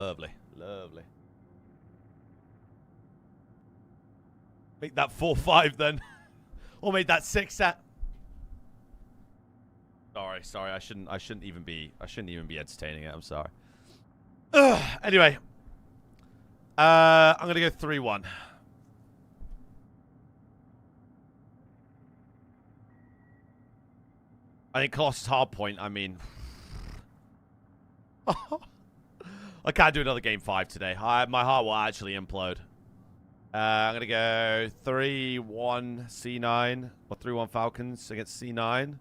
Lovely. Lovely. Make that 4-5 then. Or make that 6-set. Sorry. I shouldn't even be entertaining it. I'm sorry. Anyway. I'm gonna go 3-1. I think Colossus hardpoint, I mean... I can't do another game 5 today. My heart will actually implode. I'm going to go 3-1 C9. Or 3-1 Falcons against C9.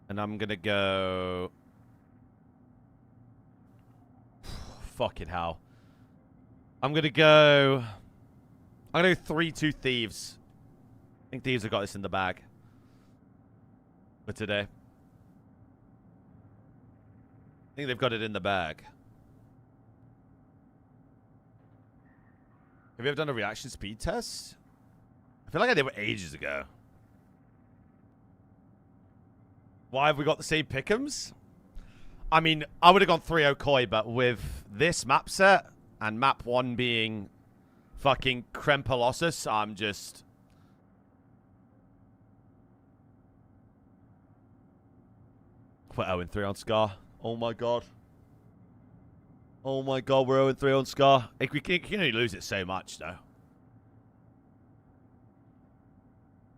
And I'm going to go... Fucking hell. I'm going to go 3-2 Thieves. I think Thieves have got this in the bag. For today. I think they've got it in the bag. Have you ever done a reaction speed test? I feel like I did it ages ago. Why have we got the same pick'ems? I mean, I would have gone 3-0 Koi, but with this map set and map 1 being fucking Krempolossus, I'm just... We're 0-3 on Scar. Oh my god. Oh my god, we're 0-3 on Scar. We can only lose it so much, though.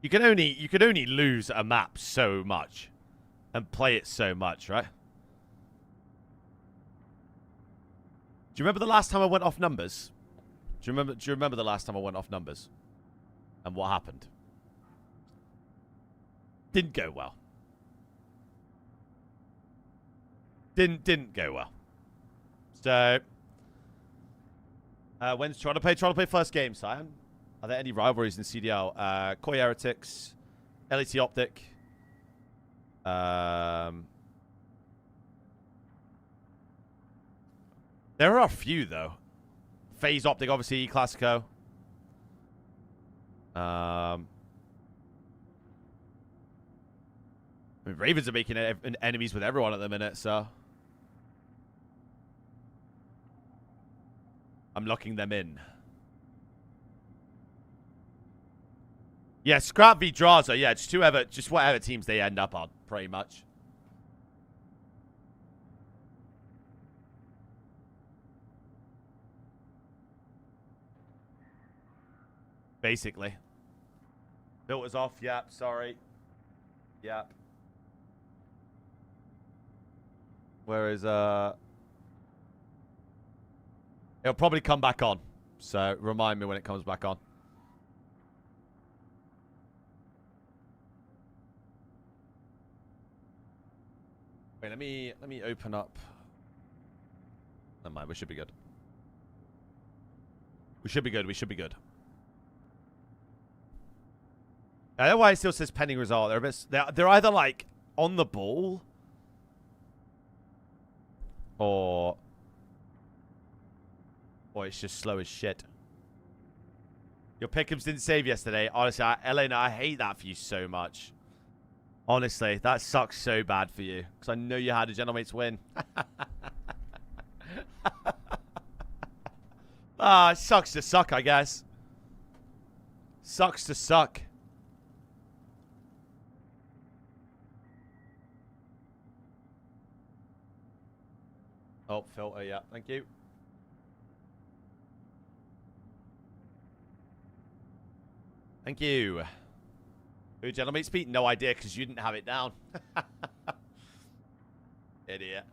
You can only lose a map so much. And play it so much, right? Do you remember the last time I went off numbers? Do you remember the last time I went off numbers? And what happened? Didn't go well. Didn't go well. So, when's trying to play first game, Sion? Are there any rivalries in CDL? Koi Heretics, LET Optic. There are a few though. FaZe Optic, obviously, Classico. I mean, Ravens are making enemies with everyone at the minute, so I'm locking them in. Yeah, Scrap v Draza. Yeah, just whatever teams they end up on, pretty much. Basically. Filters off. Yep. Sorry. Yep. Where is it'll probably come back on. So remind me when it comes back on. Wait, let me open up. Never mind, we should be good. We should be good. We should be good. I don't know why it still says pending result. They're either like on the ball or it's just slow as shit. Your pick'ems didn't save yesterday. Honestly, Elena, I hate that for you so much. Honestly, that sucks so bad for you. Because I know you had a Gentlemates win. It sucks to suck, I guess. Sucks to suck. Oh, filter, yeah. Thank you. Thank you. Who, Gentlemates beat? No idea, because you didn't have it down. Idiot.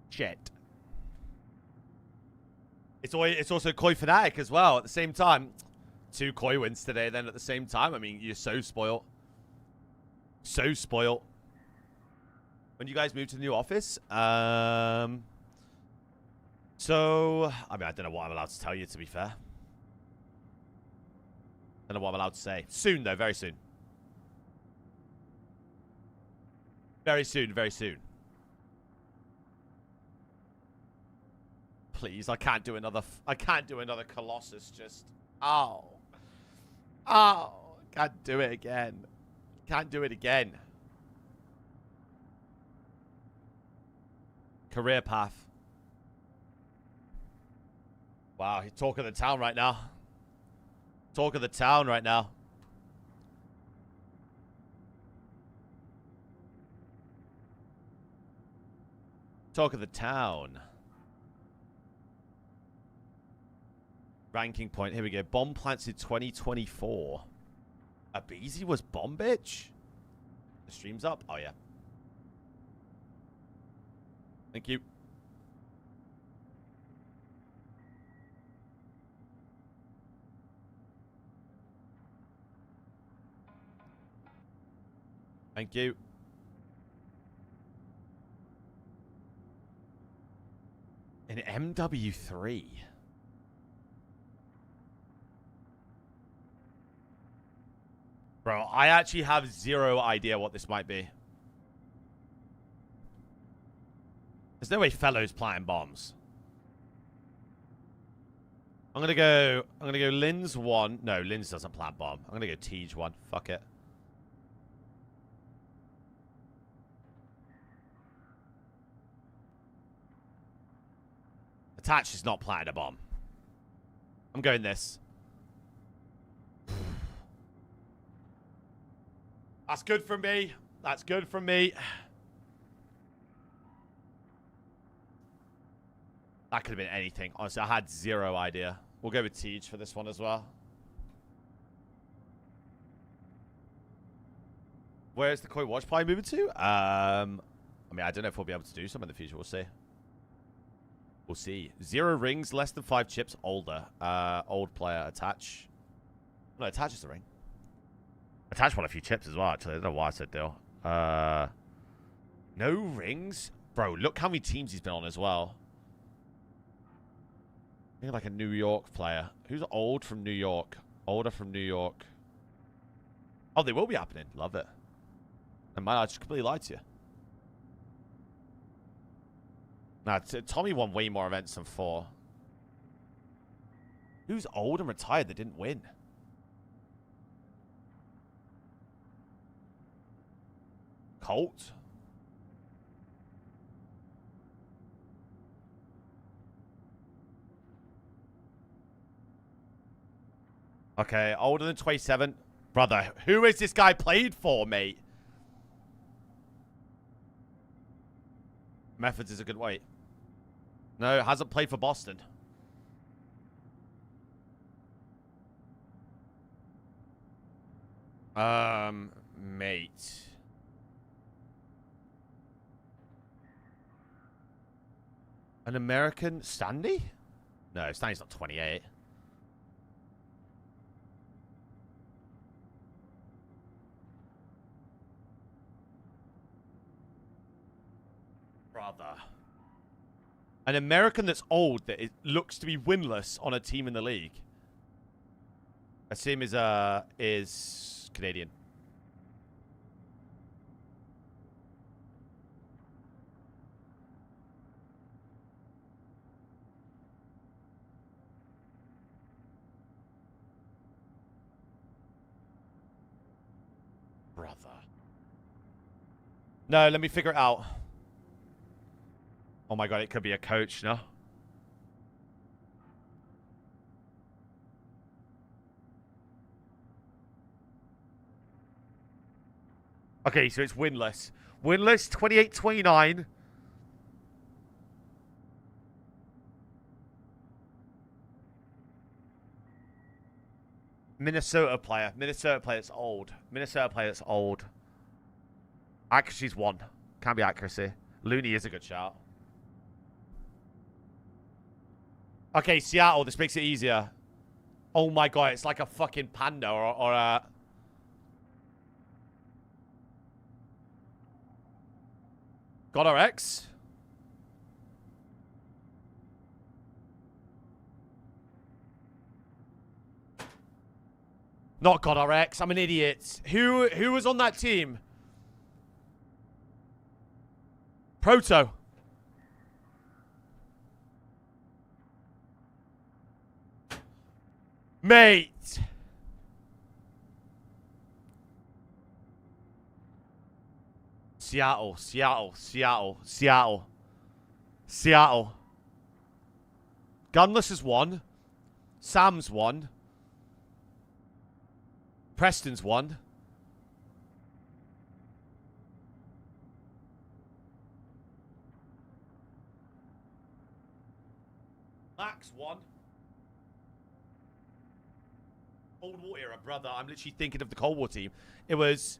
Shit. It's also Koi Fnatic as well at the same time. 2 Koi wins today then at the same time. I mean, you're so spoiled. So spoiled. When you guys moved to the new office? So, I mean, I don't know what I'm allowed to tell you, to be fair. I don't know what I'm allowed to say. Soon, though. Very soon. Very soon. Very soon. Please, I can't do another Colossus just... Oh. Oh, can't do it again. Can't do it again. Career path. Wow, he's talk of the town right now. Talk of the town right now. Talk of the town. Ranking point. Here we go. Bomb plants in 2024. Abeezy was bomb bitch? The stream's up? Oh, yeah. Thank you. Thank you. An MW3. Bro, I actually have zero idea what this might be. There's no way Fellow's planting bombs. I'm gonna go Linz 1. No, Linz doesn't plant bomb. I'm gonna go Tej 1. Fuck it. Attach is not planting a bomb. I'm going this. That's good from me. That's good from me. That could have been anything. Honestly, I had zero idea. We'll go with Tej for this one as well. Where's the Koi Watch Party moving to? I mean, I don't know if we'll be able to do some in the future. We'll see. We'll see. 0 rings, less than 5 chips, older. Old player, attach. No, attach is the ring. Attach won a few chips as well, actually. I don't know why I said deal. No rings? Bro, look how many teams he's been on as well. I think like a New York player. Who's old from New York? Older from New York. Oh, they will be happening. Love it. And man, I just completely lied to you. Nah, Tommy won way more events than 4. Who's old and retired that didn't win? Colt? Okay, older than 27. Brother, who is this guy played for, mate? Methods is a good weight. No, hasn't played for Boston. Mate. An American Standy? No, Standy's not 28. Brother. An American that's old that looks to be winless on a team in the league. Asim is Canadian. Brother. No, let me figure it out. Oh my god, it could be a coach, no? Okay, so it's winless. Winless, 28-29. Minnesota player. Minnesota player that's old. Minnesota player that's old. Accuracy's 1. Can't be accuracy. Looney is a good shout. Okay, Seattle. This makes it easier. Oh my god, it's like a fucking panda or a... God RX? Not God RX. I'm an idiot. Who was on that team? Proto. Mate. Seattle, Seattle, Seattle, Seattle, Seattle. Gunless is 1. Sam's 1. Preston's 1. Max 1. Cold War era, brother. I'm literally thinking of the Cold War team. It was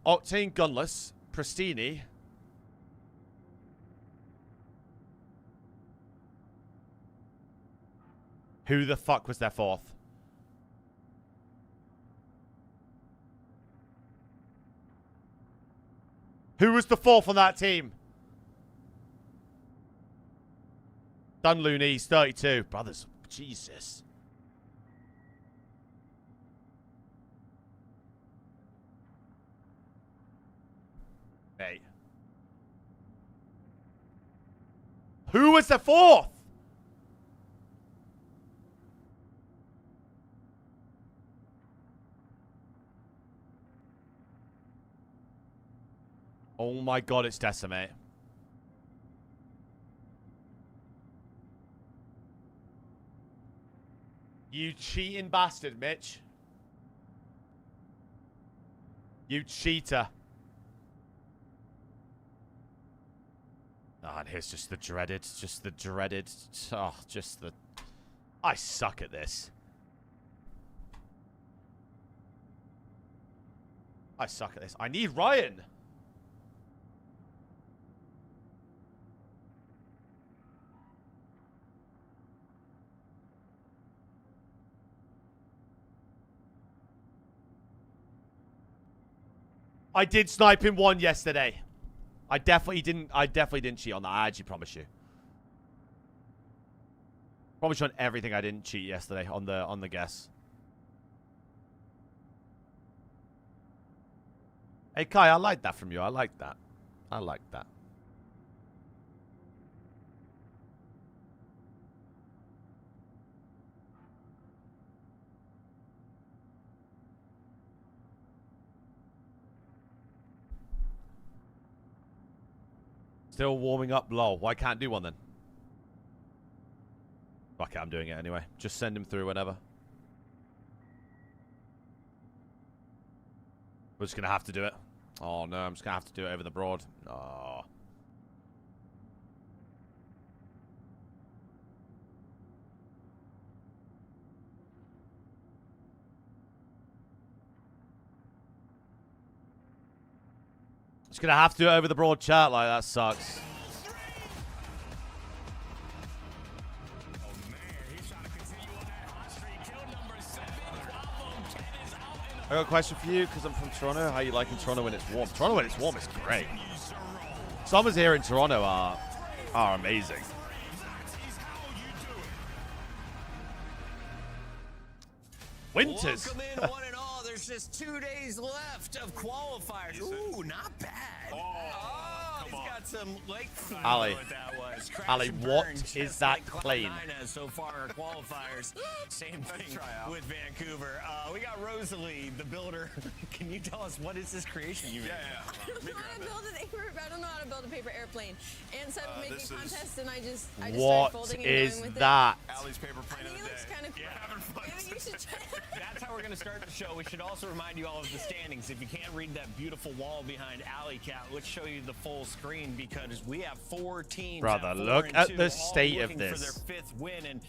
Octane, Gunless, Pristini. Who the fuck was their 4th? Who was the 4th on that team? Dunlooney's 32. Brothers, Jesus. Hey. Who was the 4th? Oh my god, it's Decimate. You cheating bastard, Mitch. You cheater. Oh, and here's just the dreaded, I suck at this. I suck at this. I need Ryan. I did snipe in 1 yesterday. I definitely didn't cheat on that. I actually promise you. Promise you on everything I didn't cheat yesterday on the guess. Hey Kai, I like that from you. I like that. I like that. Still warming up, lol. Why can't do one then? Fuck it, I'm doing it anyway. Just send him through whenever. We're just gonna have to do it. Oh no, I'm just gonna have to do it over the broad. Oh. Just gonna have to do it over the broad chat, like that sucks. I got a question for you because I'm from Toronto. How you liking Toronto when it's warm? Toronto when it's warm is great. Summers here in Toronto are amazing. Winters. Welcome in, one and all. There's just 2 days left of qualifiers. Ooh, not bad. Oh, he's got some lake. Ali, Ali, what burns, is that like plane? So far, qualifiers. Same thing with Vancouver. We got Rosalie, the builder. Can you tell us what is this creation you made? I don't know how to build I don't know how to build a paper airplane. And said making contest, and I just started folding and going with that? Ali's paper plane of the day. Looks kind of cool. Maybe you should try. That's how we're going to start the show. We should also remind you all of the standings. If you can't read that beautiful wall behind Alley Cat, let's show you the full screen because we have 4 teams. Brother, look at the state of this. For their 5th win, and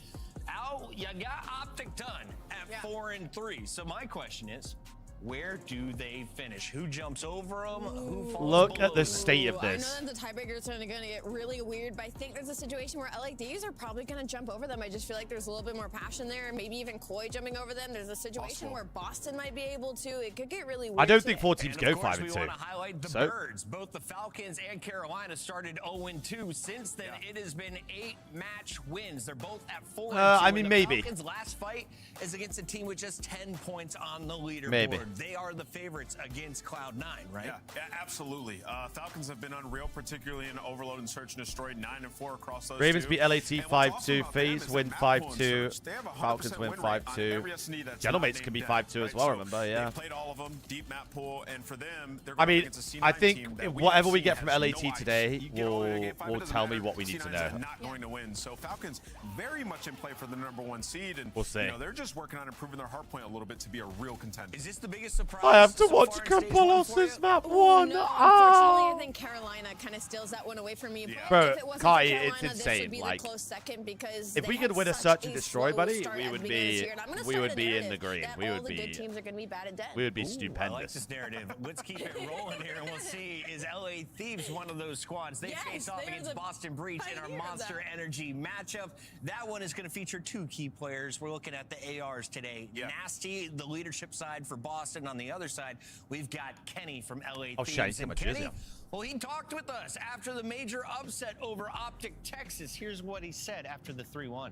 Al, you got Optic done at 4-3. So my question is, where do they finish? Who jumps over them? Who falls Look below at the them? state of I this. know that the tiebreakers are going to get really weird, but I think there's a situation where LADs are probably going to jump over them. I just feel like there's a little bit more passion there, maybe even Koi jumping over them. There's a situation where Boston might be able to. It could get really weird. I don't think today. 4 teams go 5-2. We want to highlight the birds. Both the Falcons and Carolina started 0-2. Since then, it has been 8-match wins. They're both at 4-2. I mean, the maybe. Falcons' last fight is against a team with just 10 points on the leaderboard. Maybe. they are the favorites against Cloud9, right? Yeah, absolutely. Falcons have been unreal, particularly in Overload and Search and Destroy, 9-4 across those Ravens two. beat LAT And what's 5-2. awesome about them FaZe is win that map pool and 5-2. Search, they have a 100% Falcons win win rate on 5-2. every SD that's Gentleman's not can be named 5-2 down, as well, right? remember, yeah. They played all of them, deep map pool, and for them, they're I going mean, against a C9 I team think that whatever we have get from seen LAT has no ice. today You get all in Game 5, it will doesn't tell me matter. what we need to C9s know. are not going to win. So Falcons very much in play for the #1 seed, and We'll see. you know, they're just working on improving their hard point a little bit to be a real contender. Is this the biggest surprise? I have to so watch far in stage one Campos for you? this map Oh, 1. no, unfortunately, I think Carolina kind of steals that one away from me. But Bro, if it wasn't Kai, for it's Carolina, this insane, would be like, the close second because if they we could had win a such search and a destroy, slow buddy, start we at the would beginning of this be year. And I'm gonna we start would a be in narrative the green. that We all would the good be teams are going to be bad at dead. we would be I like stupendous. this narrative. Let's keep it rolling here, and we'll see. Is LA Thieves one of those squads? They Yes, face off there's against a Boston Breach in our pioneer of Monster that. Energy matchup. That one is going to feature 2 key players. We're looking at the ARs today. Yeah. Nasty, the leadership side for Boston. On the other side, we've got Kenny from LA Oh, Thieves. shit, I didn't And get my jersey Kenny, on. well, he talked with us after the major upset over Optic Texas. Here's what he said after the 3-1.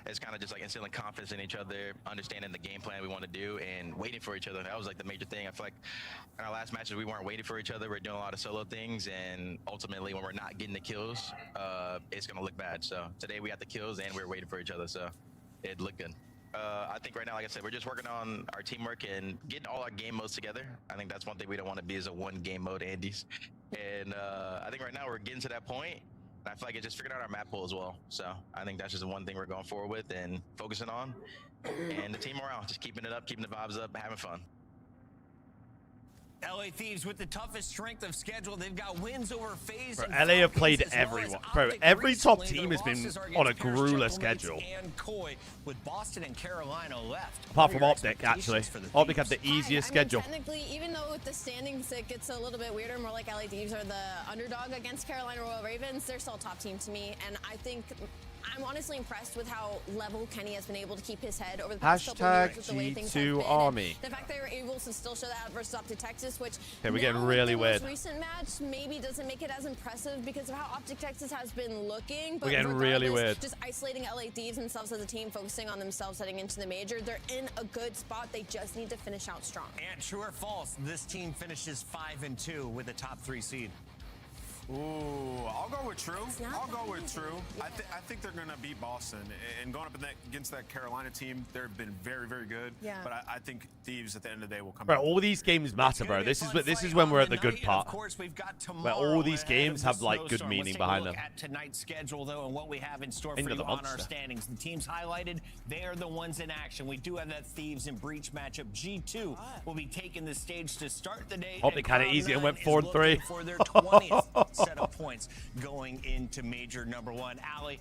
It's kind of just like instilling confidence in each other, understanding the game plan we want to do, and waiting for each other. That was like the major thing. I feel like in our last matches we weren't waiting for each other. We're doing a lot of solo things, and ultimately when we're not getting the kills, it's gonna look bad. So today we got the kills, and we're waiting for each other. So it looked good. I think right now, like I said, we're just working on our teamwork and getting all our game modes together. I think that's one thing we don't want to be is a one game mode Andes. And I think right now we're getting to that point. And I feel like it's just figuring out our map pool as well. So I think that's just the one thing we're going forward with and focusing on. And the team morale, just keeping it up, keeping the vibes up, having fun. LA Thieves with the toughest strength of schedule. They've got wins over FaZe. Bro, and LA have Falcons, played as well as everyone. Bro, Optic every top recently. team Their has been losses are on a against Paris grueler Gentlemen schedule. And Koi, with Boston and Carolina left. Apart What from are your Optic, actually. expectations for the Optic had Thieves? the easiest I schedule. mean, technically, even though with the standings it gets a little bit weirder, more like LA Thieves are the underdog against Carolina Royal Ravens, they're still a top team to me. And I think I'm honestly impressed with how level Kenny has been able to keep his head over the past couple of years with the way things have G2 been. Army. And the fact they were able to still show that versus Optic Texas, which Okay, we're getting now really with the weird. most recent match maybe doesn't make it as impressive because of how Optic Texas has been looking. But We're getting really regardless, weird. Just isolating LA Thieves themselves as a team, focusing on themselves heading into the major. They're in a good spot. They just need to finish out strong. And true or false, this team finishes 5-2 with a top 3 seed. Ooh, I'll go with true. not I'll go that with easy. true. I think they're going to beat Boston. And going up against that Carolina team, they've been very, very good. Yeah. But I think Thieves at the end of the day will come Bro, back. all these games matter, bro. This is when we're at the good part. Of course, we've got Where all tomorrow these ahead games of have, the like, good snowstorm. meaning Let's take behind a look them. at tonight's schedule, though, and what we have in store for Into you the on our monster. standings. The teams highlighted, they are the ones in action. We do have that Thieves and Breach matchup. G2 will be taking the stage to start the day. Hope they and had it easy and Cloud9 went is 4-3. looking for their 20th set of points going into major #1. Allie,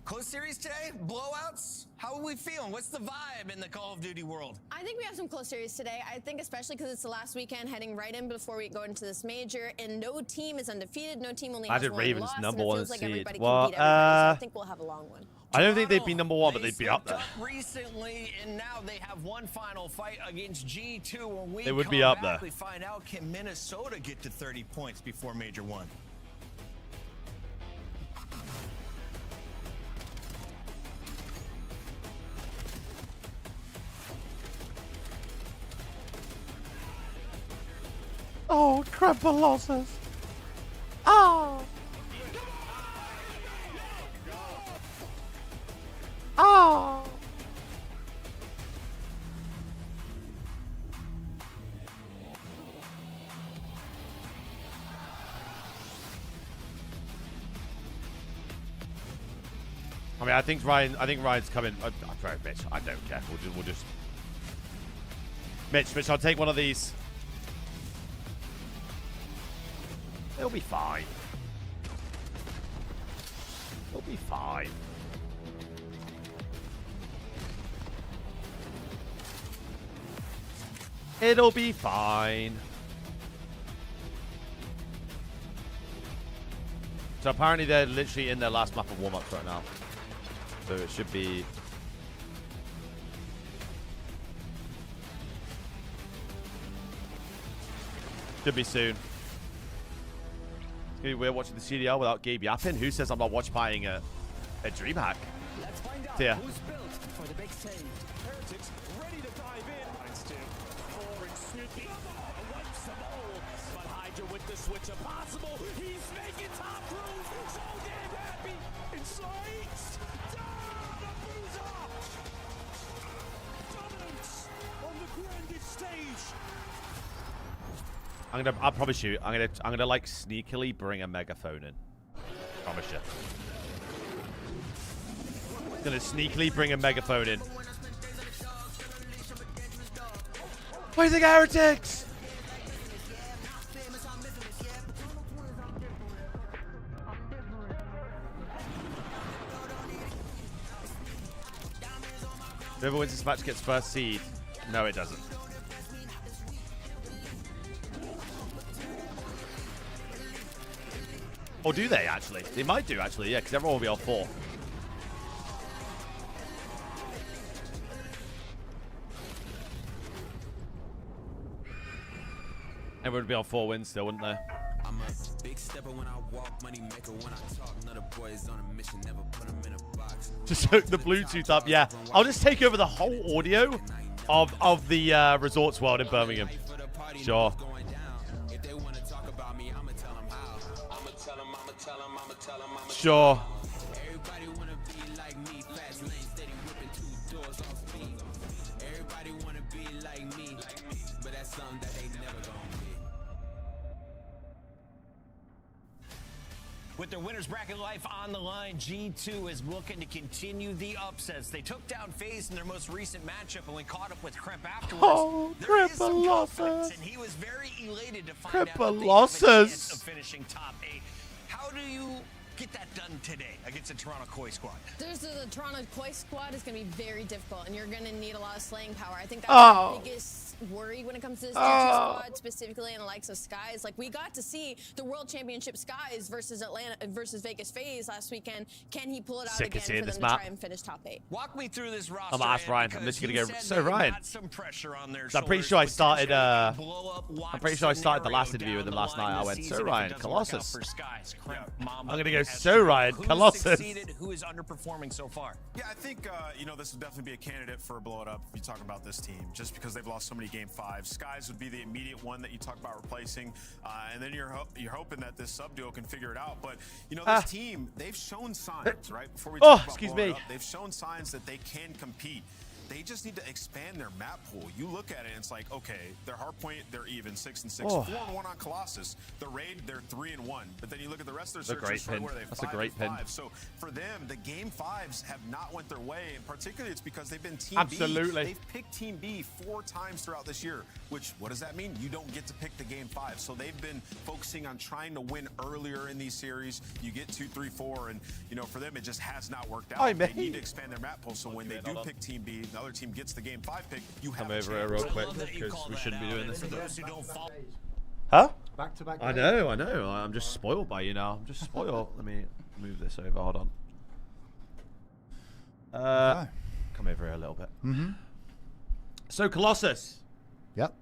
close series today? Blowouts? How are we feeling? What's the vibe in the Call of Duty world? I think we have some close series today. I think especially because it's the last weekend heading right in before we go into this major, and no team is undefeated. No team only I has did one Ravens loss, number and it one feels like seed. everybody Well, can beat everybody, so I think we'll have a long one. I don't think they'd be Toronto, #1, but they they'd be up slipped there. Recently, and now they have one final fight against G2. When we They would come be up back, there. we find out, can Minnesota get to 30 points before major 1? Oh, crap for losses. Oh. Oh. I mean, I think Ryan's coming. I'm sorry, Mitch. I don't care. We'll just. Mitch, I'll take one of these. It'll be fine. It'll be fine. It'll be fine. So apparently they're literally in their last map of warm-ups right now. So it should be... Should be soon. It's gonna be weird watching the CDL without Gabe yapping. Who says I'm not watch partying a DreamHack? Let's find out Yeah. who's built for the big stage. Heretics ready to dive in. Finds two. Forward Snoopy. Wipes them all. But Hydra with the switch impossible. He's making top room. So damn happy. Inside. Down the boozer. Dominance on the grandest stage. I promise you, I'm gonna like sneakily bring a megaphone in. Promise you. Gonna sneakily bring a megaphone in. What do you think, heretics? Whoever wins this match gets first seed. No, it doesn't. Or do they, actually? They might do, actually, yeah, because everyone will be on 4. Everyone would be on 4 wins still, wouldn't they? I'm a big stepper when I walk, money maker when I talk. Another boys on a mission, never put them in a box. Just hook the Bluetooth up, yeah. I'll just take over the whole audio of the Resorts World in Birmingham. Sure. Sure. Everybody wanna be like me, fast lane, steady whipping 2 doors off me. Everybody wanna be like me, but that's something that they never gonna be. With their winners bracket life on the line, G2 is looking to continue the upsets. They took down FaZe in their most recent matchup and we caught up with Kremp afterwards. Oh, there is triple some losses. confidence, and he was very elated to find Triple out that they losses. have a chance of finishing top 8. How do you get that done today against the Toronto Koi squad? The Toronto Koi squad is going to be very difficult, and you're going to need a lot of slaying power. I think that's the biggest worry when it comes to this G2 squad, specifically in the likes of Skies. Like, we got to see the World Championship Skies versus Vegas FaZe last weekend. Can he pull it out Sick to again see for in them this to map. try and finish top 8? Walk me through this roster. I'm gonna ask Ryan. I'm because literally you gonna go. said So they Ryan, got some pressure on their I'm pretty sure I shoulders, started. potentially blow up I'm pretty sure I started the last scenario interview with him down last the line night. I this went, so season if it Ryan, doesn't work out Colossus. for Skies, Kremp, Mamba, I'm gonna go, and so Ryan, Who's Colossus. succeeded, who is underperforming so far? Yeah, I think, you know, this would definitely be a candidate for a blow it up if you talk about this team, just because they've lost so many game 5s. Skies would be the immediate one that you talk about replacing, and then you're hoping that this sub-duo can figure it out. But, you know, this team, they've shown signs, right? Before we talk about blowing it up, they've shown signs that they can compete. They just need to expand their map pool. You look at it and it's like, okay, their hardpoint, they're even 6-6, 4-1 on Colossus. The raid, they're 3-1. But then you look at the rest of their searches, right, where they have 5-5. So for them, the game 5s have not went their way, and particularly it's because they've been Team B. They've picked Team B 4 times throughout this year, which, what does that mean? You don't get to pick the game 5. So they've been focusing on trying to win earlier in these series. You get 2, 3, 4, and, you know, for them, it just has not worked out. They need to expand their map pool, so when they do pick Team B, the other team gets the game 5 pick, you have Come over here real quick because we shouldn't be doing this. Huh? Back to back. I know. I'm just spoiled by you now. I'm just spoiled. Let me move this over. Hold on. Come over here a little bit. So Colossus. Yep.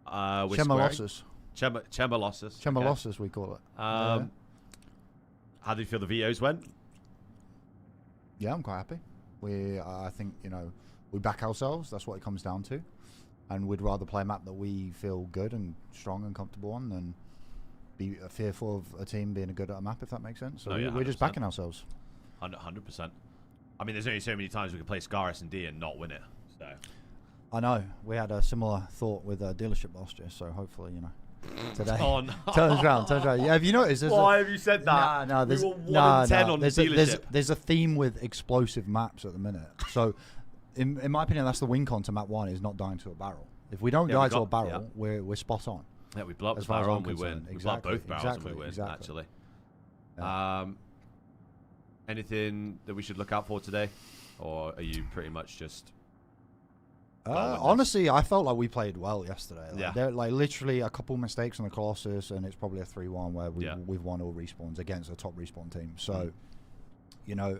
We're Chemalossus. Chemalossus. Chemalossus, we call it. How do you feel the VOs went? Yeah, I'm quite happy. I think, you know, we back ourselves. That's what it comes down to. And we'd rather play a map that we feel good and strong and comfortable on than be fearful of a team being good at a map, if that makes sense. So we're just backing ourselves. 100%. I mean, there's only so many times we can play Scar S&D and not win it. So I know. We had a similar thought with dealership last year, so hopefully, you know, today turns around. Yeah, have you noticed? Why have you said that? No, there's we were 1 in 10 on the dealership. There's a theme with explosive maps at the minute. So, in my opinion, that's the win con to map 1 is not dying to a barrel. If we don't die to a barrel, we're spot on. Yeah, we blow up the barrel and we win. We blow up both barrels and we win, actually. Yeah. Anything that we should look out for today? Or are you pretty much just... honestly, I felt like we played well yesterday. Like, yeah. Like literally a couple mistakes on the Colossus, and it's probably a 3-1 where we've won all respawns against a top respawn team. So, you know,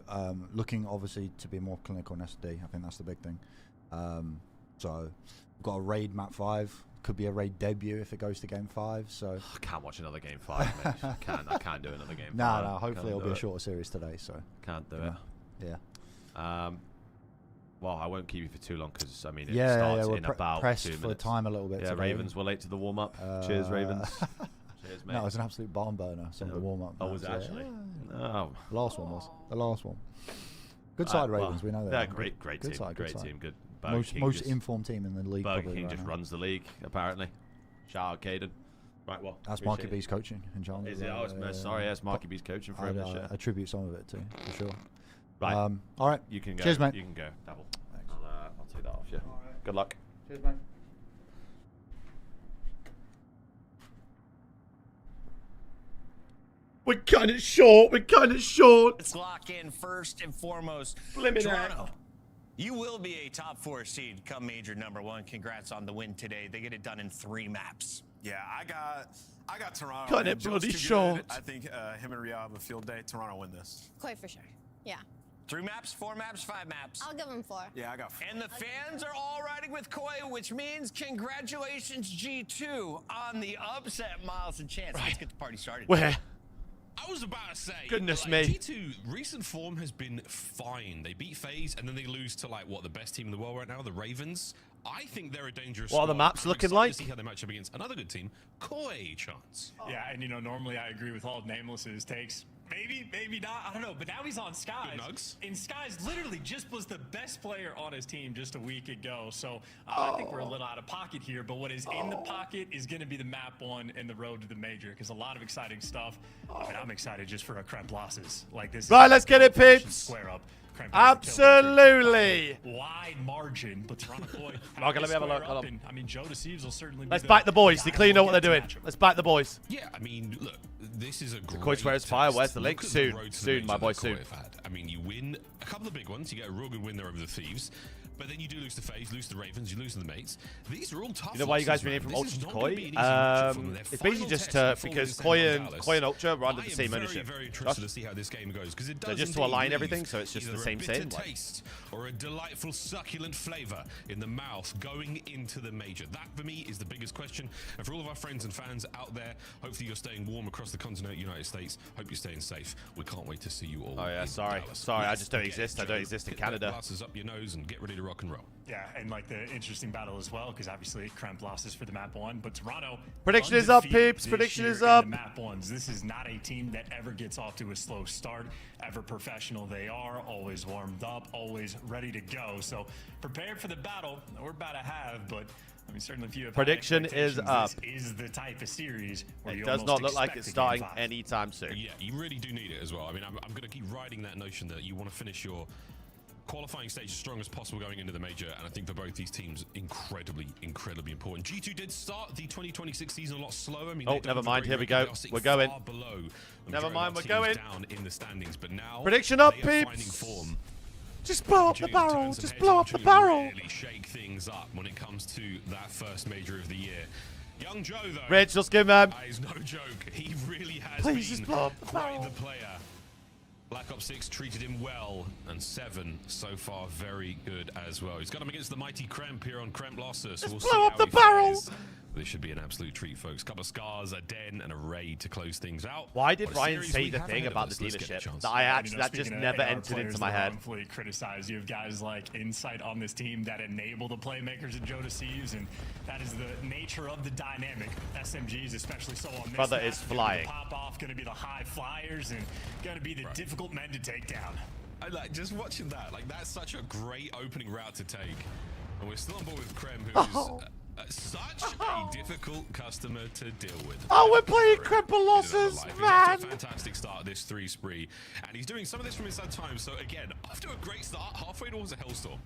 looking obviously to be more clinical in SD, I think that's the big thing. So, we've got a raid map 5. Could be a raid debut if it goes to game 5. So I can't watch another game 5. Mate. I can't do another game 5. No. Hopefully it'll be a shorter series today. So can't do it. Yeah. Well, I won't keep you for too long because I mean it Yeah, starts we're in about pressed 2 for minutes. time a little bit. Yeah, today. Ravens were late to the warm up. Cheers, Ravens. Cheers, mate. No, it was an absolute barn burner. Some of the warm up. Oh, was it actually? Oh, The last one was. The last one. Good side Ravens. We know that. They're great team. Good side, great good side. team. Good. Most informed team in the league. Burger probably King right just now. runs the league apparently. Shout out Caden. Right, well. That's Marky B's coaching in Challenge. Is it? Oh, sorry, that's Marky B's coaching for him. I attribute some of it to, for sure. Right. All right. You can go. Cheers, mate. You can go. Double. I'll take that off you. Right. Good luck. Cheers, mate. We're kind of short. Let's lock in first and foremost. Blimmin' Toronto. You will be a top 4 seed come major number 1. Congrats on the win today. They get it done in 3 maps. Yeah, I got Toronto. Cut it And Joe's bloody too good. short. I think him and Rio have a field day. Toronto win this. Quite for sure. Yeah. 3 maps, 4 maps, 5 maps. I'll give him 4. Yeah, I got 4. And the fans are all riding with Koi, which means congratulations, G2, on the upset, Miles and Chance. Let's get the party started. Where? I was about to say, Goodness like, me. G2 recent form has been fine. They beat FaZe and then they lose to like what the best team in the world right now, the Ravens. I think they're a dangerous. What are the squad. maps I'm looking excited like? To see how they match up against another good team, Koi Chance. Yeah, and normally I agree with all of Nameless's takes. Maybe not. I don't know. But now he's on Skies. Good nugs. And Skies literally just was the best player on his team just a week ago. So I think we're a little out of pocket here. But what is in the pocket is going to be the map 1 and the road to the major, because a lot of exciting stuff. I mean, I'm excited just for a Kremp losses like this. Right, let's get it, peeps. Square up. Absolutely. Wide margin, but Toronto Boy. Okay, let me have a look. Hold on. And, I mean, Joe Deceives will certainly. Let's be back the boys. They clearly know what they're doing. matchup. Let's back the boys. Yeah, I mean, look, this is a great. Koi swears fire. test. Where's the link? Look at Soon. road to the Soon, major my boy, that Koi soon. have had. I mean, you win a couple of big ones. You get a real good win there over the Thieves. But then you do lose to FaZe, lose to Ravens, you lose to the mates. These are all tough. You know why you guys losses, renamed from man. Ultra This to is not gonna Koi? be an easy matchup for them. Their It's final basically just test before because they Koi send and Dallas. Koi and Ultra are under I the am same very, ownership. very Josh? interested to see how this game goes because it does just to indeed align leave everything, so it's just either the same a bitter same, like- taste or a delightful succulent flavor in the mouth going into the major. That for me is the biggest question. And for all of our friends and fans out there, hopefully you're staying warm across the continental United States. Hope you're staying safe. We can't wait to see you all. Oh, yeah, in sorry. Dallas. Sorry, I Yes, just don't get exist. it, I don't Joe. exist in Hit the Canada. glasses up your nose and get ready to rock and roll. Yeah, and like the interesting battle as well, because obviously Kremp losses for the map 1, but Toronto. Prediction is up, undefeated peeps. this Prediction year is in up. The map 1s. This is not a team that ever gets off to a slow start. Ever professional they are, always warmed up, always ready to go. So prepared for the battle that we're about to have, but. I mean, certainly if you have Prediction is up. This is the type of series where It you does almost not look like expect it's a game starting 5. anytime soon. Yeah, you really do need it as well. I mean, I'm going to keep riding that notion that you want to finish your qualifying stage as strong as possible going into the major, and I think for both these teams, incredibly important. G2 did start the 2026 season a lot slower. I mean, Oh, never mind. Here we go. We're going. Below Never mind, we're teams going. down in the standings, but now Prediction up, they are peeps. finding form. Just blow up the Opportunity to turn barrel. some Just heads, blow up the opportunity to barrel. Really shake things up when it comes to that first major of the year. Young Joe, though. Rich, let's go, man. Is no joke. He really has Please been just blow up the quite barrel. the player. Black Ops 6 treated him well, and 7 so far very good as well. He's got him against the mighty Kremp here on Kremp Losses. Just We'll blow see up how the he barrel. fares. This should be an absolute treat, folks. Couple of scars, a den, and a raid to close things out. Why did What a Ryan series say we the have thing ahead of about us. the Let's get a dealership chance. that I Yeah, actually that just speaking of never AR entered players into my that are head? wrongfully criticized. You have guys like Insight on this team that enable the playmakers and Joe Deceives, and that is the nature of the dynamic. SMGs, especially so on this Brother map, is gonna be flying. the pop off, going to be the high flyers, and going to be the difficult men to take down. I like just watching that. Like that's such a great opening route to take, and we're still on board with Krem, who's such a difficult customer to deal with. Oh, we're playing Cripple He's Losses, off to man. a fantastic start this 3 spree, and he's doing some of this from inside time. So again, after a great start, halfway towards a hellstorm.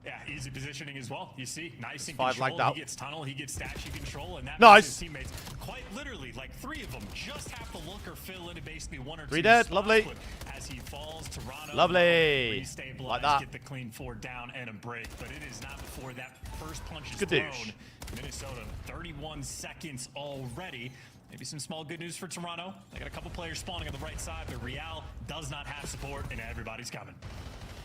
Yeah, easy positioning as well. You see, nice and 5 control. like that. He gets tunnel, he gets statue control, and that Nice. makes his teammates quite literally, like 3 of them, just have to look or fill into basically 1 or 2 3 dead, spots, lovely. but as he falls, Toronto Lovely. restabilize, Like that. get the clean 4 down and a break, but it is not before that first punch is Good thrown. douche. Minnesota, 31 seconds already. Maybe some small good news for Toronto. They got a couple players spawning on the right side, but Real does not have support, and everybody's coming.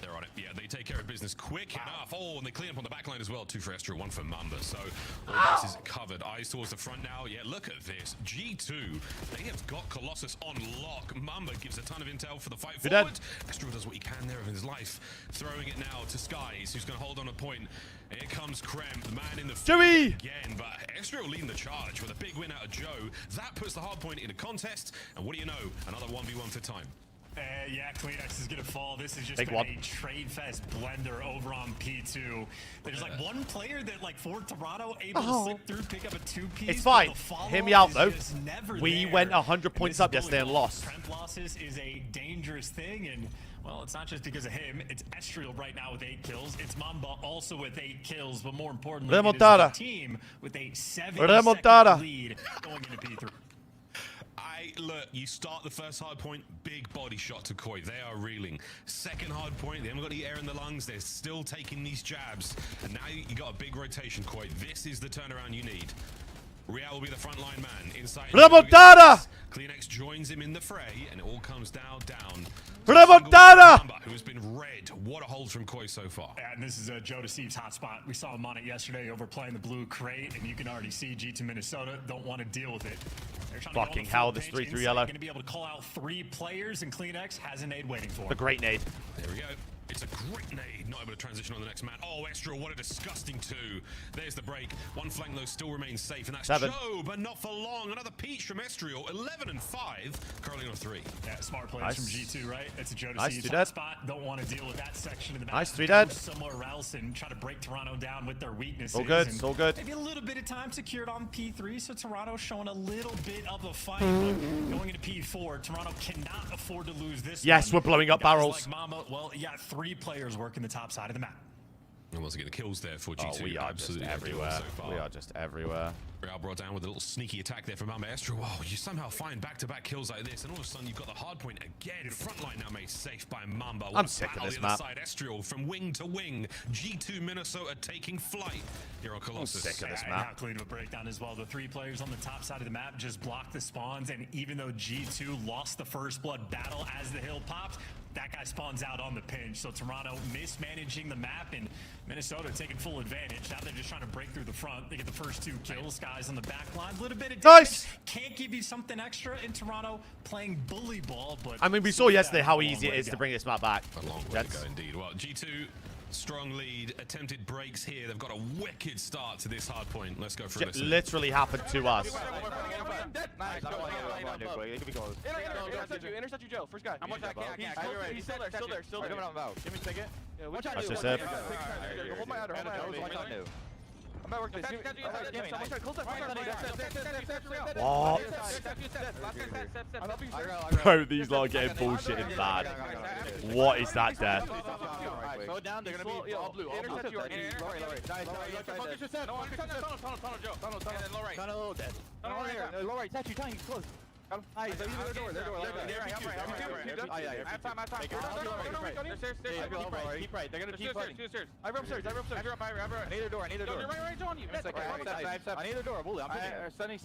They're on it. Yeah, they they take care of business quick enough. Oh, and they clean up on the back line as well. 2 for Estro, 1 for Mamba. So all bases covered. Eyes towards the front now. Yeah, look at this. G2, they have got Colossus on lock. Mamba gives a ton of intel for the fight forward. Estro does what he can there of his life. Throwing it now to Skies, who's going to hold on a point. And here comes Krem, the man in the Joey again. But Estro leading the charge with a big win out of Joe. That puts the hard point in a contest. And what do you know? Another 1v1 for time. Yeah, CleanX is going to fall. This is just Big been one. a trade fest blender over on P2. There's like one player that, like, for Toronto, able to slip through, pick up a 2-piece. It's fine. Hear me out, though. We there. went 100 And points this up is yesterday and bully ball. lost. Trent losses is a dangerous thing, and, well, it's not just because of him. It's Estriel right now with 8 kills. It's Mamba also with 8 kills, but more importantly, it is Remontada. the team with a 7-second Remontada. lead going into P3. Look, you start the first hard point, big body shot to Koi. They are reeling. Second hard point, they haven't got any air in the lungs. They're still taking these jabs. And now you got a big rotation, Koi. This is the turnaround you need. Real will be the frontline man. Inside. Remontada! CleanX joins him in the fray, and it all comes down. Remontada! Who has been red. What a hold from Koi so far. And this is Joe Deceive's hotspot. We saw him on it yesterday overplaying the blue crate, and you can already see G2 Minnesota don't want to deal with it. They're trying to go Fucking on the hell, full this page 3-3 inside, yellow. Going to be able to call out 3 players, and CleanX has a nade waiting for him. A great nade. There we go. It's a great nade. Not able to transition on the next man. Oh, Estro, what a disgusting 2. There's the break. One flank, though, still remains safe, and that's 7. Joe, but not for long. Another peach from Estriel. 11 and 5. Curling on 3. Yeah, smart plays Nice. from G2, right? It's a Joe Nice, Deceive's 2 hotspot. Don't want to deal with that section of the map. Nice, 3 dead. Somewhere else and try to break Toronto down with their weaknesses. All good, and all good. Maybe a little bit of time secured on P3, so Toronto showing a little bit of a fight. But going into P4, Toronto cannot afford to lose this Yes, one. we're blowing up Guys barrels. Like Mama, well, you got 3 players working the top side of the map. And once again, the kills there for G2. Oh, we are just Absolutely everywhere. so far. We are just everywhere. Real brought down with a little sneaky attack there from Mamba Estro. Wow, you somehow find back-to-back kills like this, and all of a sudden you've got the hard point again. Frontline now made safe by Mamba. I'm sick of this the map. other side, Estriel from wing to wing. G2 Minnesota taking flight here on Colossus. sick of this And map. how clean of a breakdown as well. The 3 players on the top side of the map just blocked the spawns, and even though G2 lost the first blood battle as the hill popped, that guy spawns out on the pinch. So Toronto mismanaging the map, and Minnesota taking full advantage. Now they're just trying to break through the front. They get the first 2 kills. Guys on the back line, a little bit of damage. Nice. Can't give you something extra in Toronto playing bully ball, but I mean, we saw yesterday how easy it is to bring this map back. A long way to go indeed. Well, G2, strong lead, attempted breaks here. They've got a wicked start to this hard point. Let's go for a It listen. literally happened to us. Intercept you, Joe. First guy. I'm watching. He's still there. Give me a second. That's just it. Hold my adder. I'm at work. What? Bro, these lot are getting bullshitted bad. What is that death? Slow down. They're gonna be all blue. Intercept you. Low right. Touch you. He's close. They're door. Keep right. They're gonna keep fighting. I have upstairs. I need a door. I need a door. Bully. I'm sending.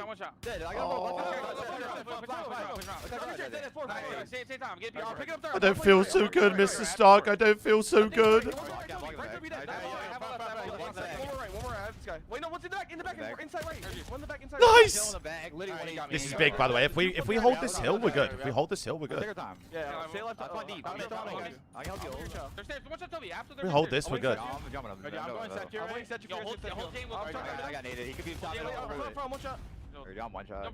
One shot. Dead. I got I don't feel so good, Mr. Stark. I don't feel so good. One more. I have this guy. Wait, no. What's in the back? Inside right. One in the back. Inside. Nice. This is big, by the way. If we hold this hill, we're good. If we hold this hill, we're good. Yeah. Stay left. I'm deep. I can help you. We hold this, we're good. I'm jumping up. I'm going set you. I got naded. He could be top. One shot. I'm one shot.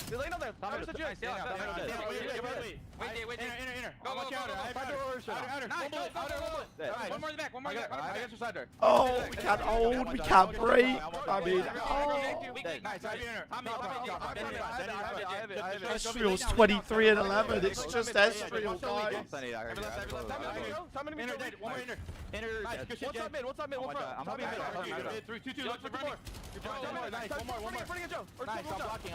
They're laying on there. Wait. Inner. Go. One more in the back. I got your side there. Oh, we can't hold. We can't break. I mean, Estriel's 23 and 11. It's just Estriel, guys. What's up, mid? I'm helping mid. 3, 2, 2. Look for the door. One more. Nice, I'm blocking.